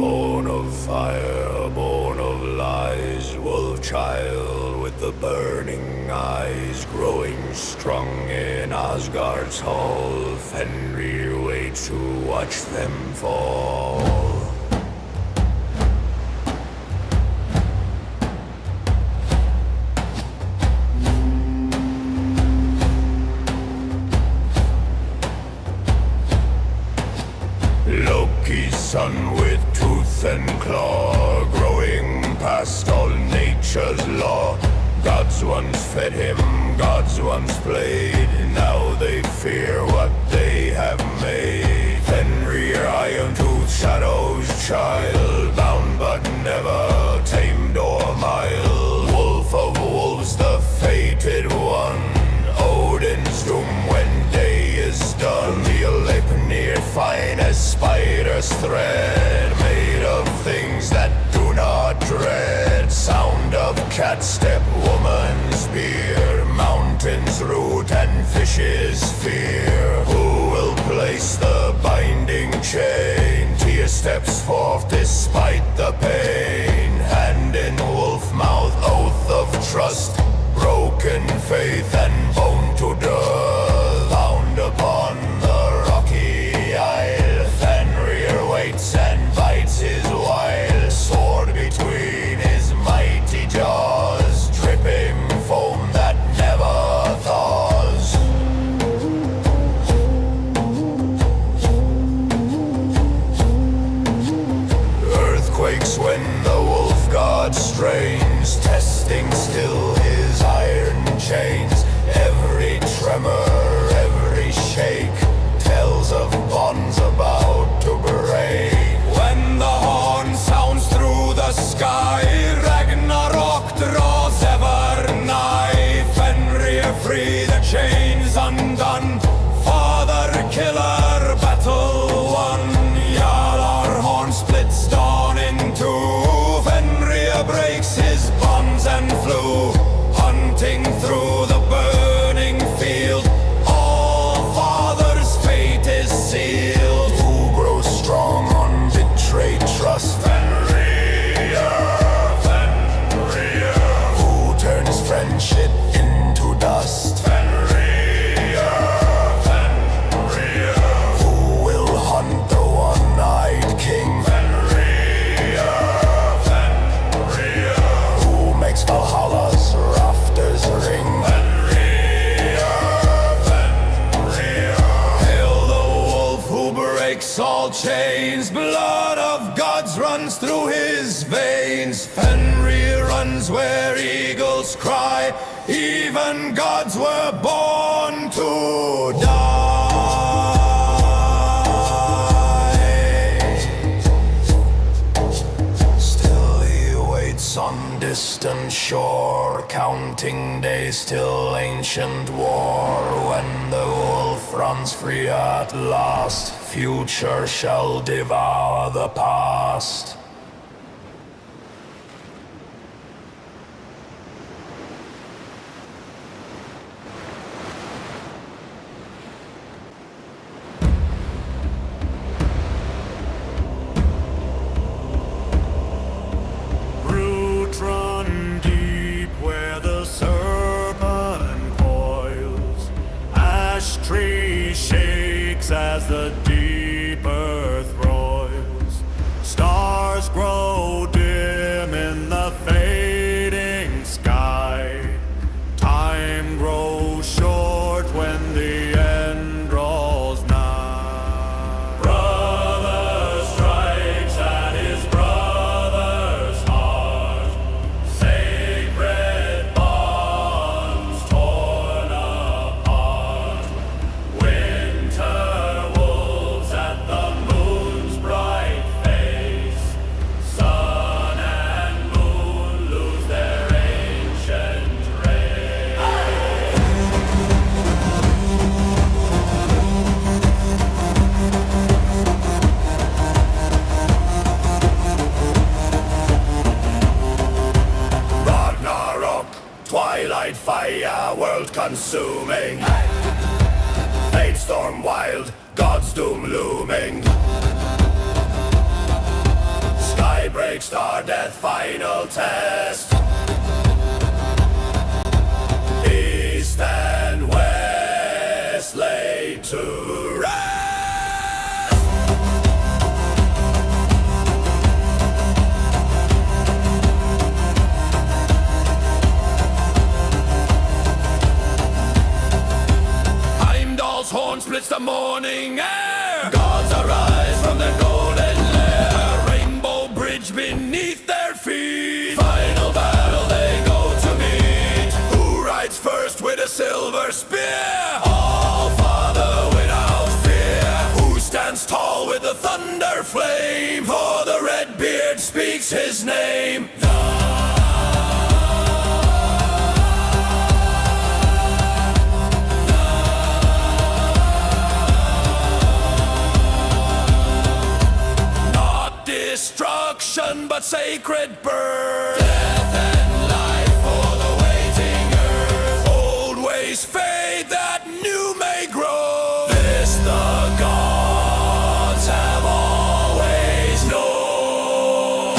Born of fire, born of lies, wolf child with the burning eyes, growing strong in Asgard's hall. Fenrir waits to watch them fall. Loki's son with tooth and claw, growing past all nature's law. Gods once fed him, gods once played, now they fear what they have made. Fenrir, Iron Tooth, Shadow's child, bound but never tamed or mild. Wolf of wolves, the fated one, Odin's doom when day is done. The Leipnir, fine as spider's thread, made of things that do not dread. Sound of cat step, woman's spear, mountain's root and fish's fear. Who will place the binding chain? Tyr steps forth despite the pain. Hand in wolf mouth, oath of trust, broken faith and bone to dust. Bound upon the rocky isle, Fenrir waits and bites his wile. Sword between his mighty jaws, dripping foam that never thaws. Earthquakes when the wolf god strains, testing still his iron chains. Every tremor, every shake, tells of bonds about to break. When the horn sounds through the sky, Ragnarok draws runs through his veins. Fenrir runs where eagles cry. Even gods were born to die. Still he waits on distant shore, counting days till ancient war. When the wolf runs free at last, future shall devour the past. Roots run deep where the serpent coils. Ash tree shakes as the deep earth roils. Stars grow dim in the fading sky. Time grows short when the end draws nigh. Brother strikes at his brother's heart. Sacred bonds torn apart. Winter wolves at the moon's bright face. Sun and moon lose their ancient rays. Ragnarok, twilight fire, world consuming. Fate storm wild, God's doom looming. Sky break, star death, final test. East and west laid to rest. Heimdall's horn splits the morning air. Gods arise from their golden lair. Rainbow bridge beneath their feet. Final battle they go to meet. Who rides first with a silver spear? All father without fear. Who stands tall with the thunder flame? For the red beard speaks his name. Not destruction, but sacred birth. Death and life for the waiting earth. Old ways fade that new may grow. This the gods have always known.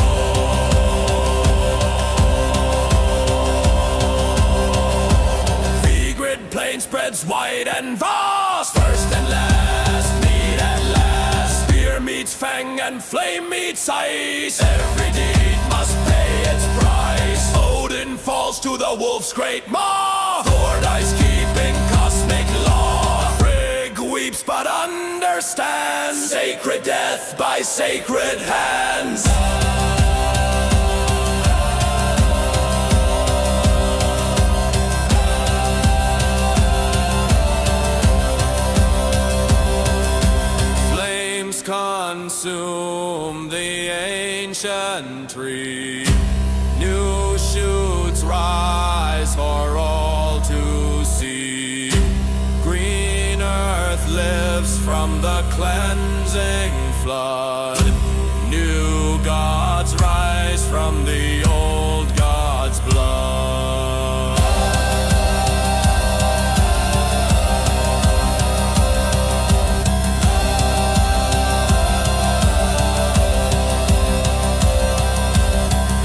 Vigrid plain spreads wide and vast. First and last, need at last. Spear meets fang and flame meets ice. Every deed must pay its price. Odin falls to the wolf's great maw. Thor dies keeping cosmic law. Frigg weeps but understands. Sacred death by sacred hands. Flames consume the ancient tree. New shoots rise for all to see. Green earth lives from the cleansing flood. New gods rise from the old gods' blood.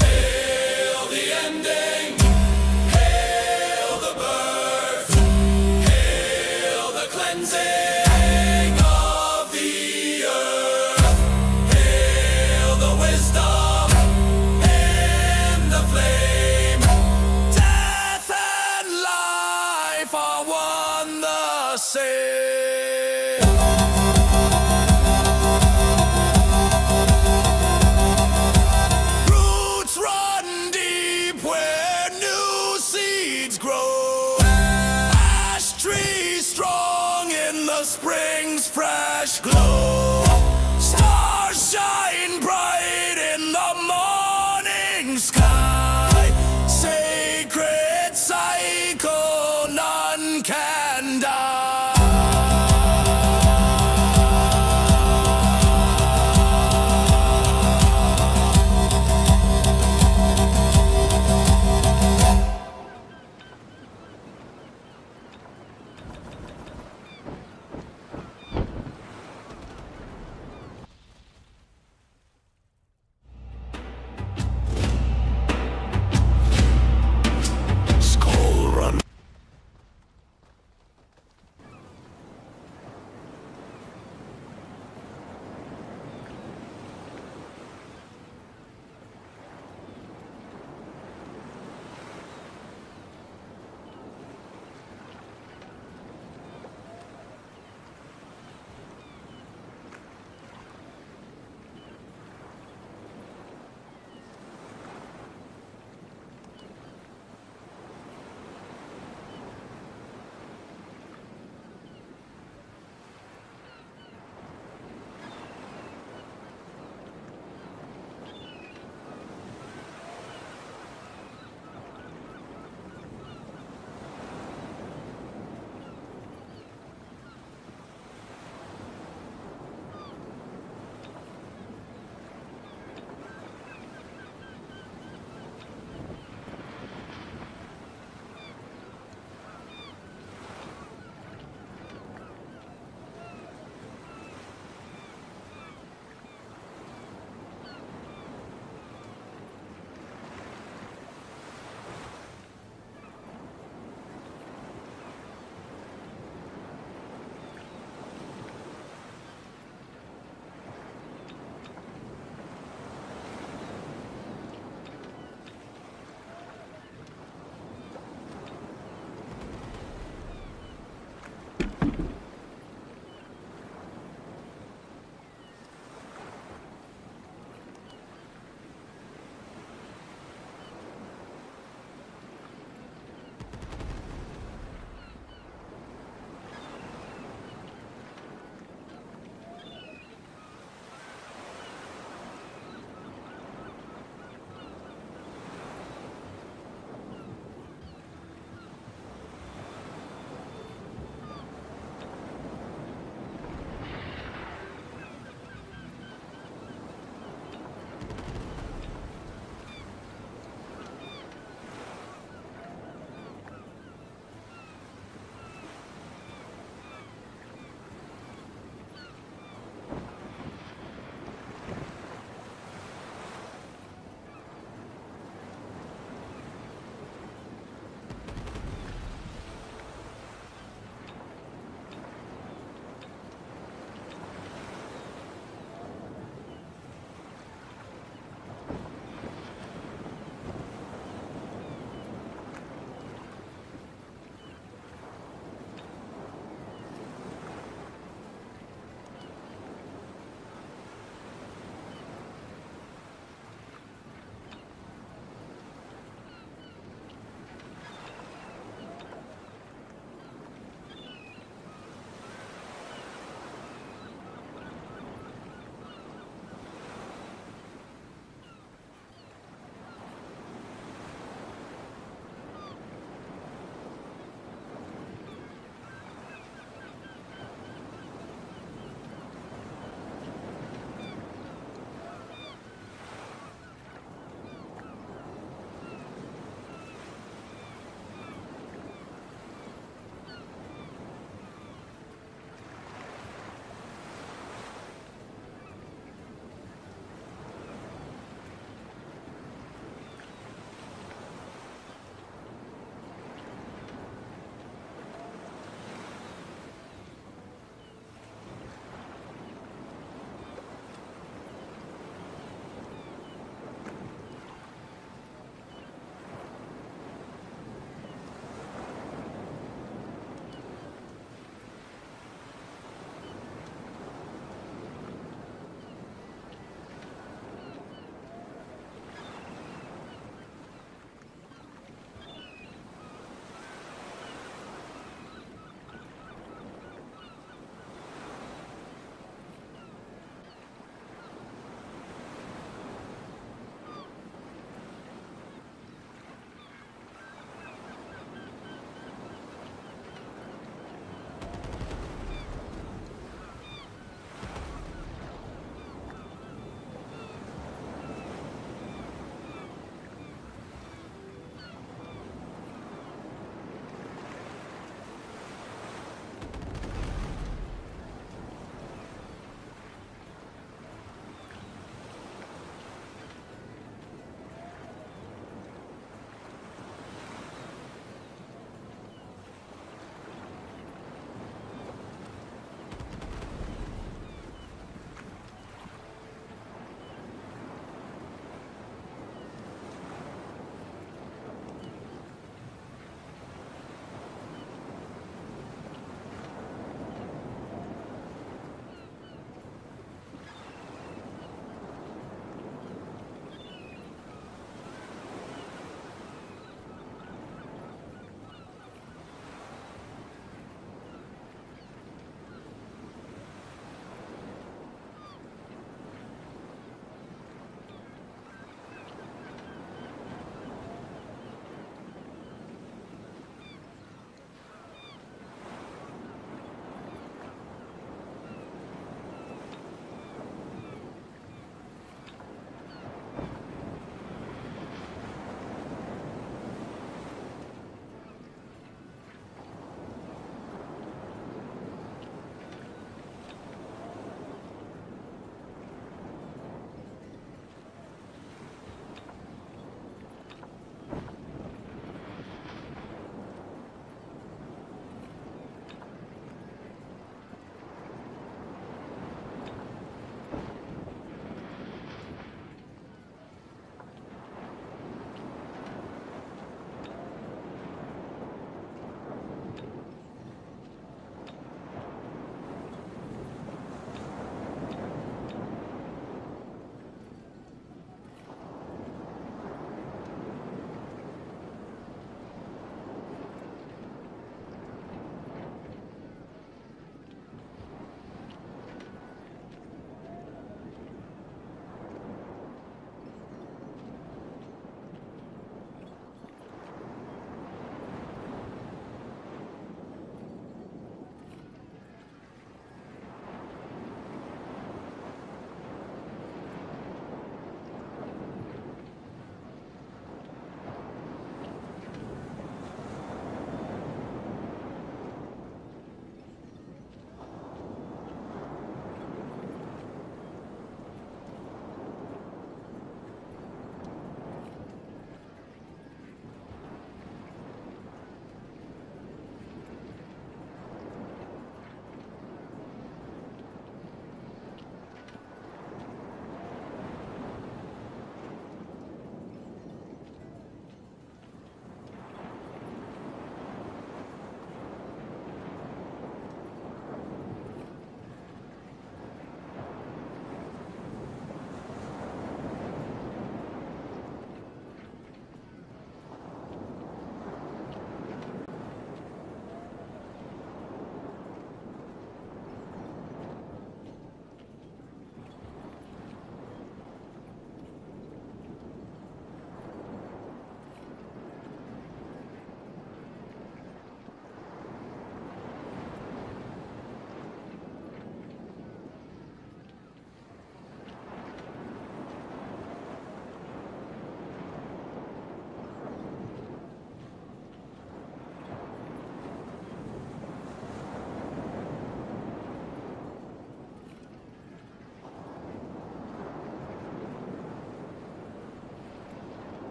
Hail the ending, hail the birth, hail the cleansing of the earth.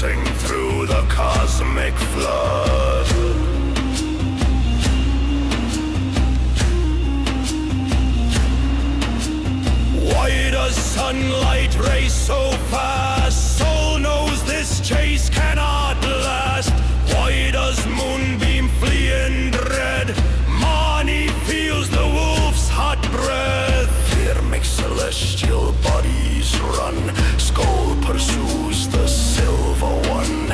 coursing through the cosmic flood. Why does sunlight race so fast? Soul knows this chase cannot last. Why does moonbeam flee in dread? Mani feels the wolf's hot breath. Fear makes celestial bodies run. Skull pursues the silver one.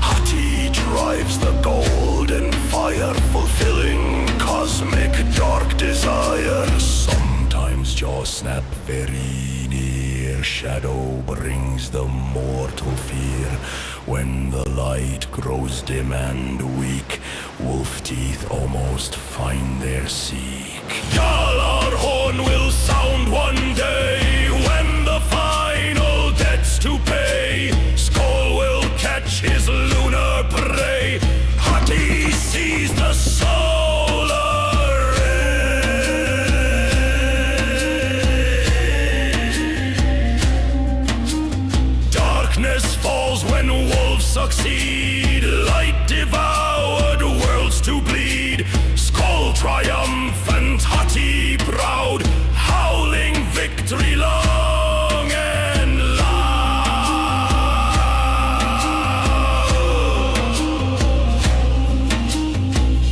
Hati drives the golden fire, fulfilling cosmic dark desire. Sometimes jaw snap very near. Shadow brings the mortal fear. When the light grows dim and weak, wolf teeth almost find their seek. Galar horn will sound one day, when the final debt's to pay. Skull will catch his lunar prey. Hati sees the solar ray. Darkness falls when wolves succeed. Light devoured worlds to bleed. Skull triumphant, Hati proud, howling victory long and loud.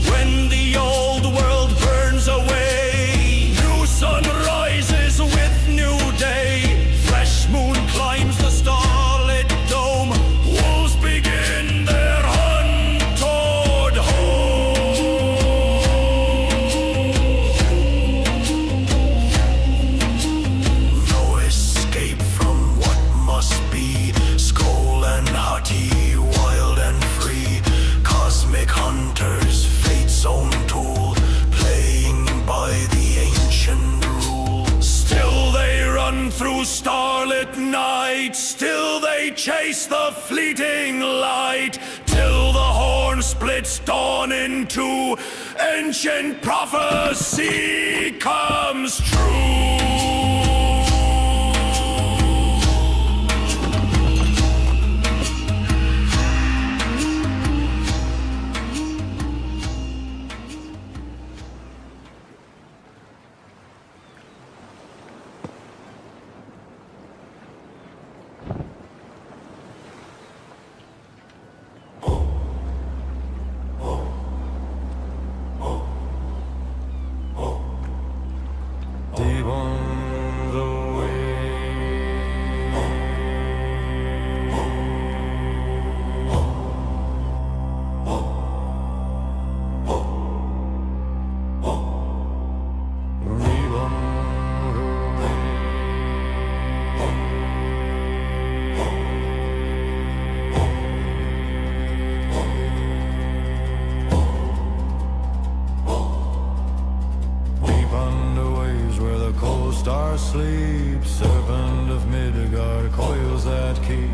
When the old world burns away, new sun rises with new day. Fresh moon climbs the starlit dome. Wolves begin their hunt toward home. No escape from what must be. Skull and Hati, wild and free. Cosmic hunters, fate's own tool, playing by the ancient rule. Still they run through starlit night. Still they chase the fleeting light. Till the horn splits dawn in two. Ancient prophecy comes true. Deep on the star sleeps, serpent of Midgard coils that key,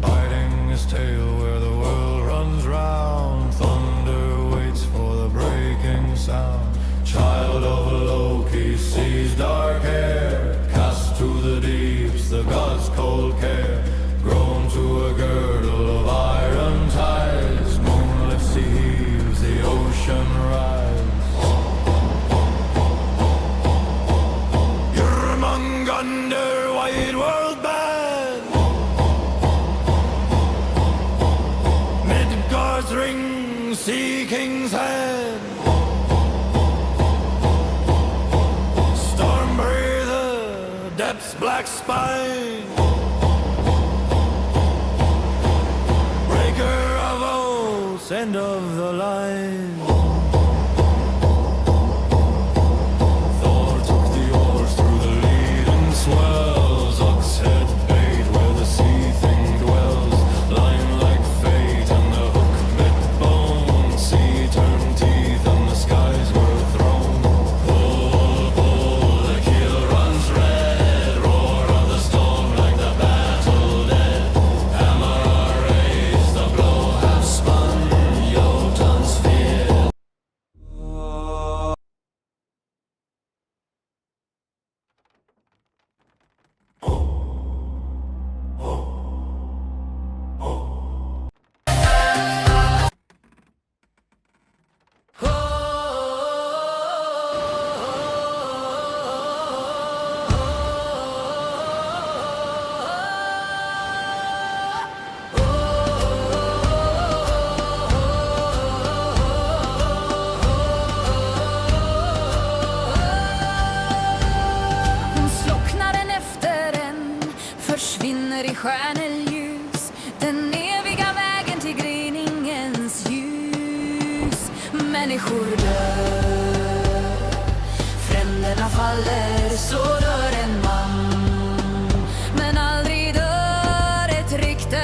biting his tail where the world runs round. Thunder waits for the breaking sound. Child of Loki sees dark hair, cast to the deeps the gods' cold care, grown to a girdle of iron tides. Moonlit sea heaves, the ocean rise. Under wide world band, Midgard's ring, sea king's hand. Storm breather, depths black spine, breaker of oaths, end of the line. Swells, Oxhead bait where the sea thing dwells, line like fate and the hook bit bone, sea turned teeth and the skies were thrown. Pull, pull, the keel runs red, roar of the storm like the battle dead. Hammer raised, the blow half spun, yo Den eviga vägen till gryningens ljus. Människor dör, fränderna faller, så dör en man. Men aldrig dör ett rykte.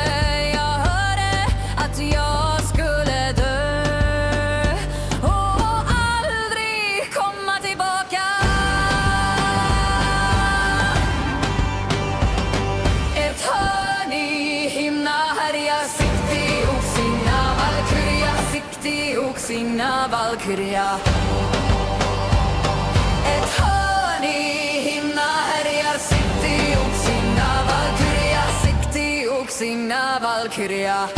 Jag hörde att jag skulle dö och aldrig komma tillbaka. Ett hörn i himna härjar, Sikti Oksina Valkyria, Sikti Oksina Valkyria. Ett hörn i himna härjar, Sikti Oksina Valkyria, Sikti Oksina Valkyria.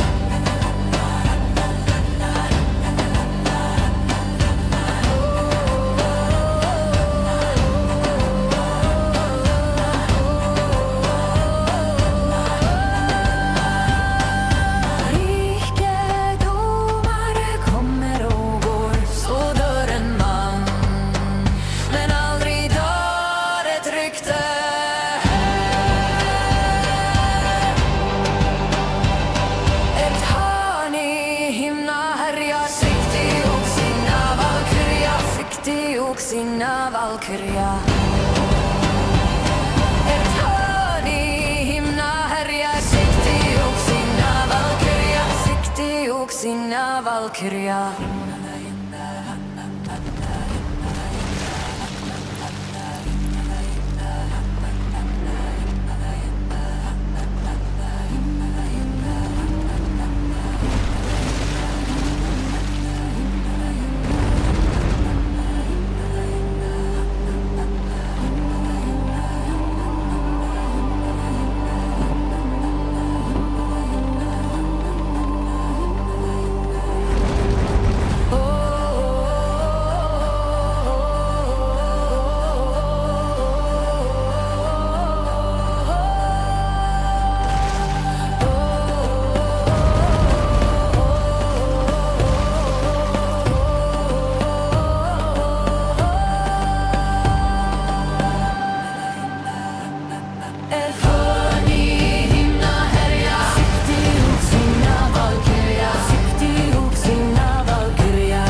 Rikedomar kommer och går, så dör en man. Men aldrig dör ett rykte. Ett hörn i himna härjar, Sikti Oksina Valkyria, Sikti Oksina Valkyria. Ett hörn i himna härjar, Sikti Oksina Valkyria, Sikti Oksina Valkyria. Ett hörn i himna härjar, Sikti Oksina Valkyria, Sikti Oksina Valkyria.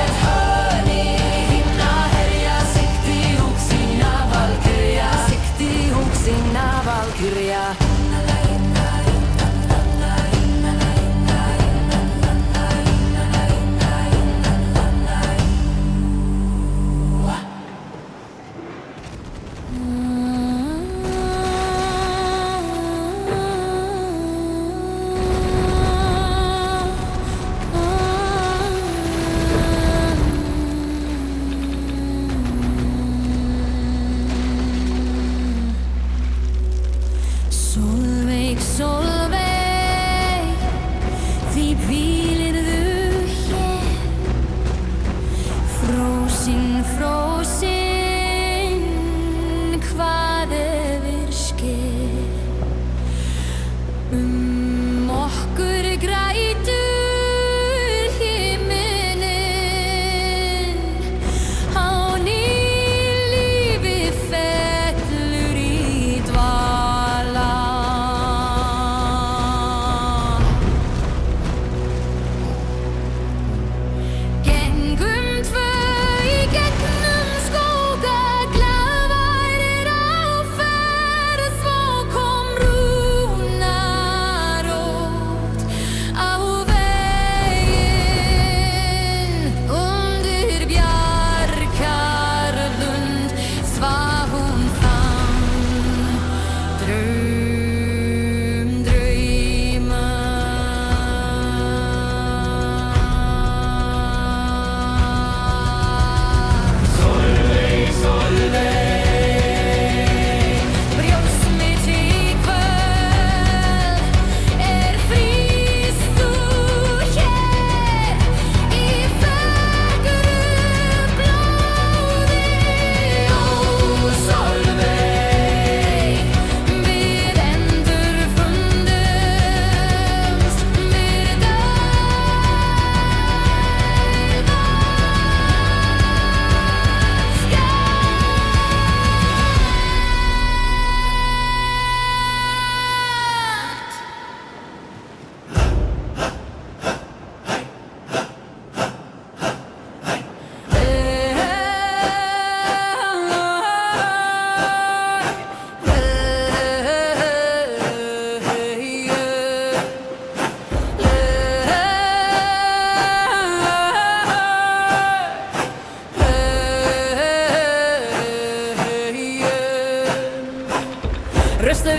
Ett hörn i himna härjar, Sikti Oksina Valkyria, Sikti Oksina Valkyria. Så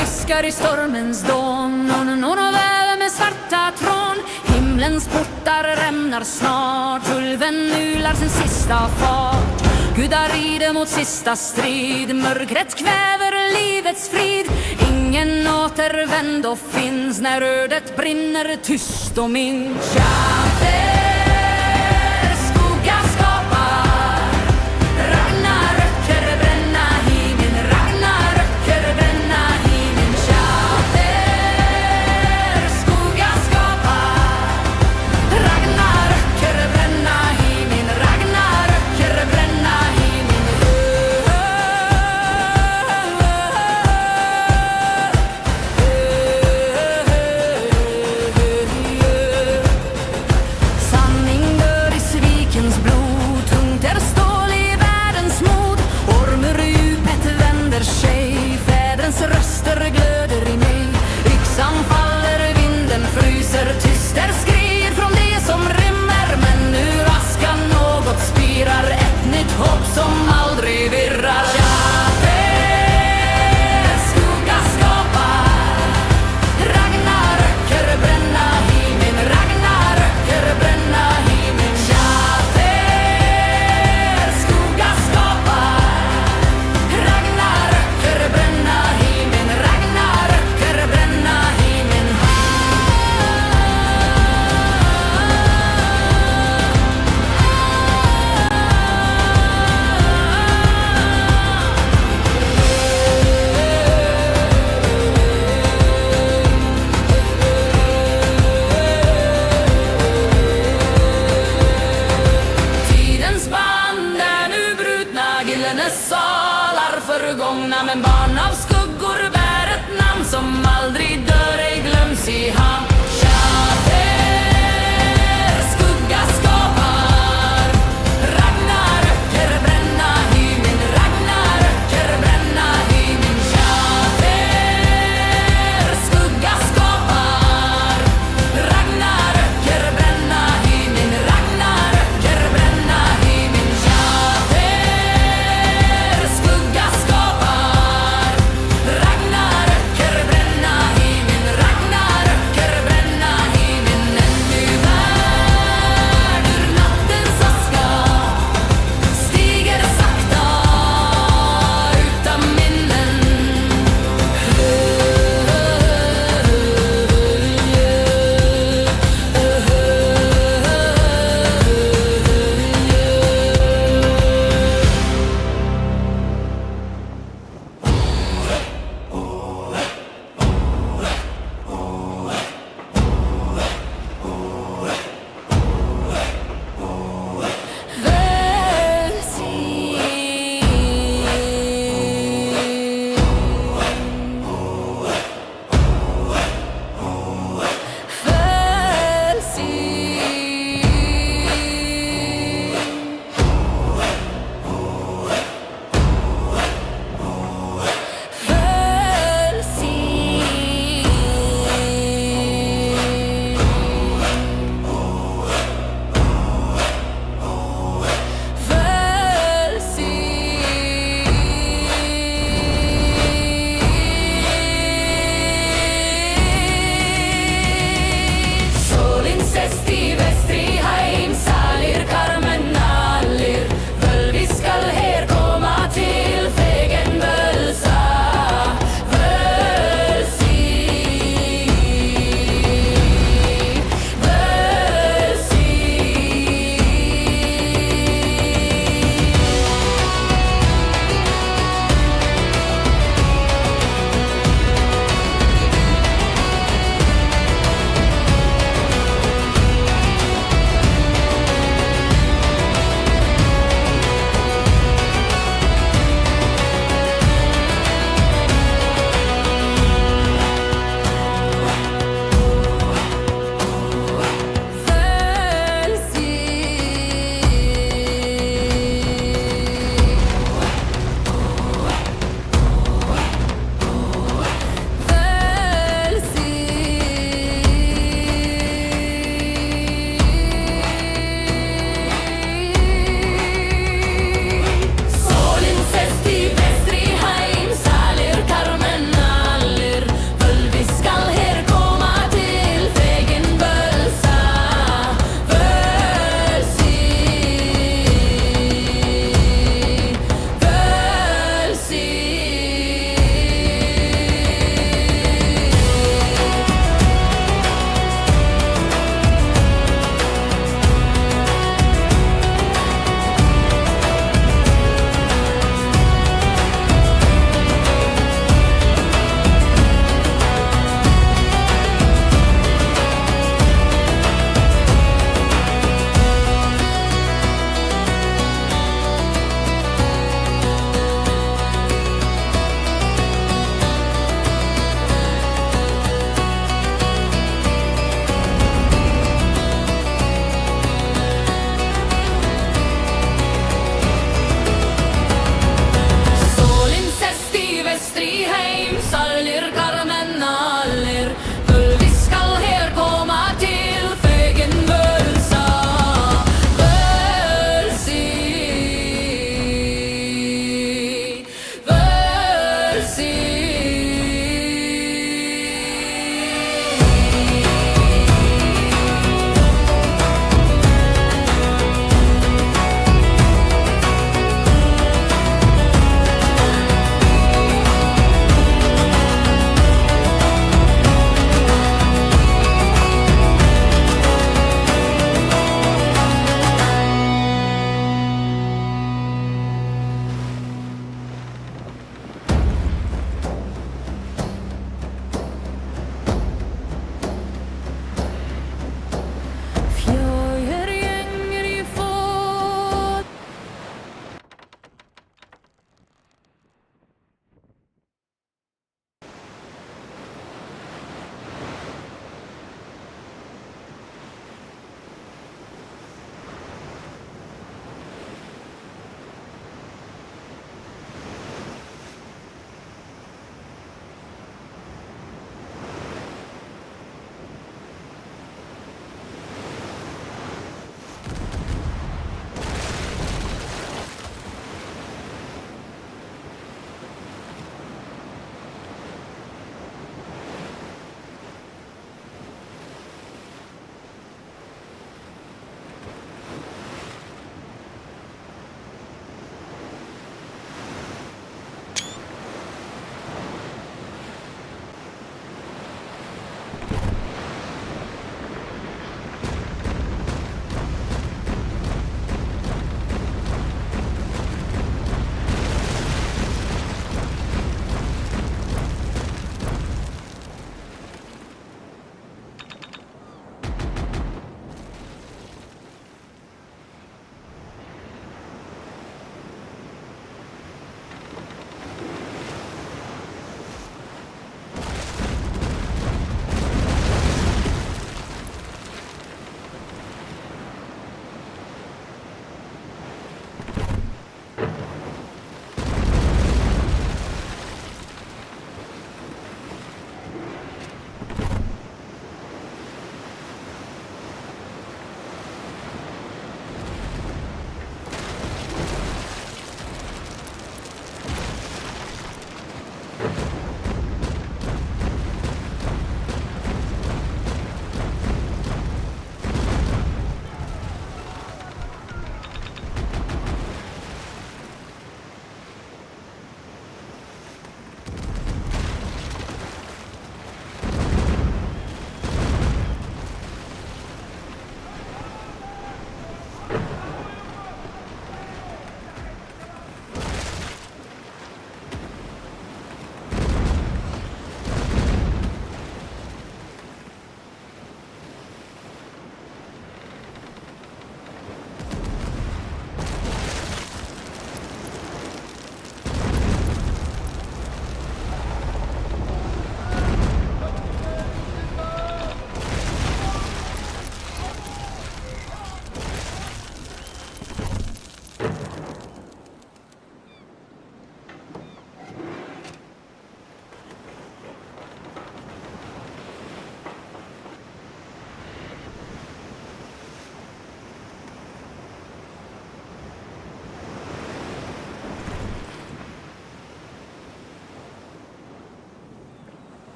viskar i stormens dån. Och väver med svarta trån. Himlens portar rämnar snart. Ulven ular sin sista fart. Gudar rider mot sista strid. Mörkret kväver livets frid. Ingen återvändo finns när ödet brinner tyst och minns.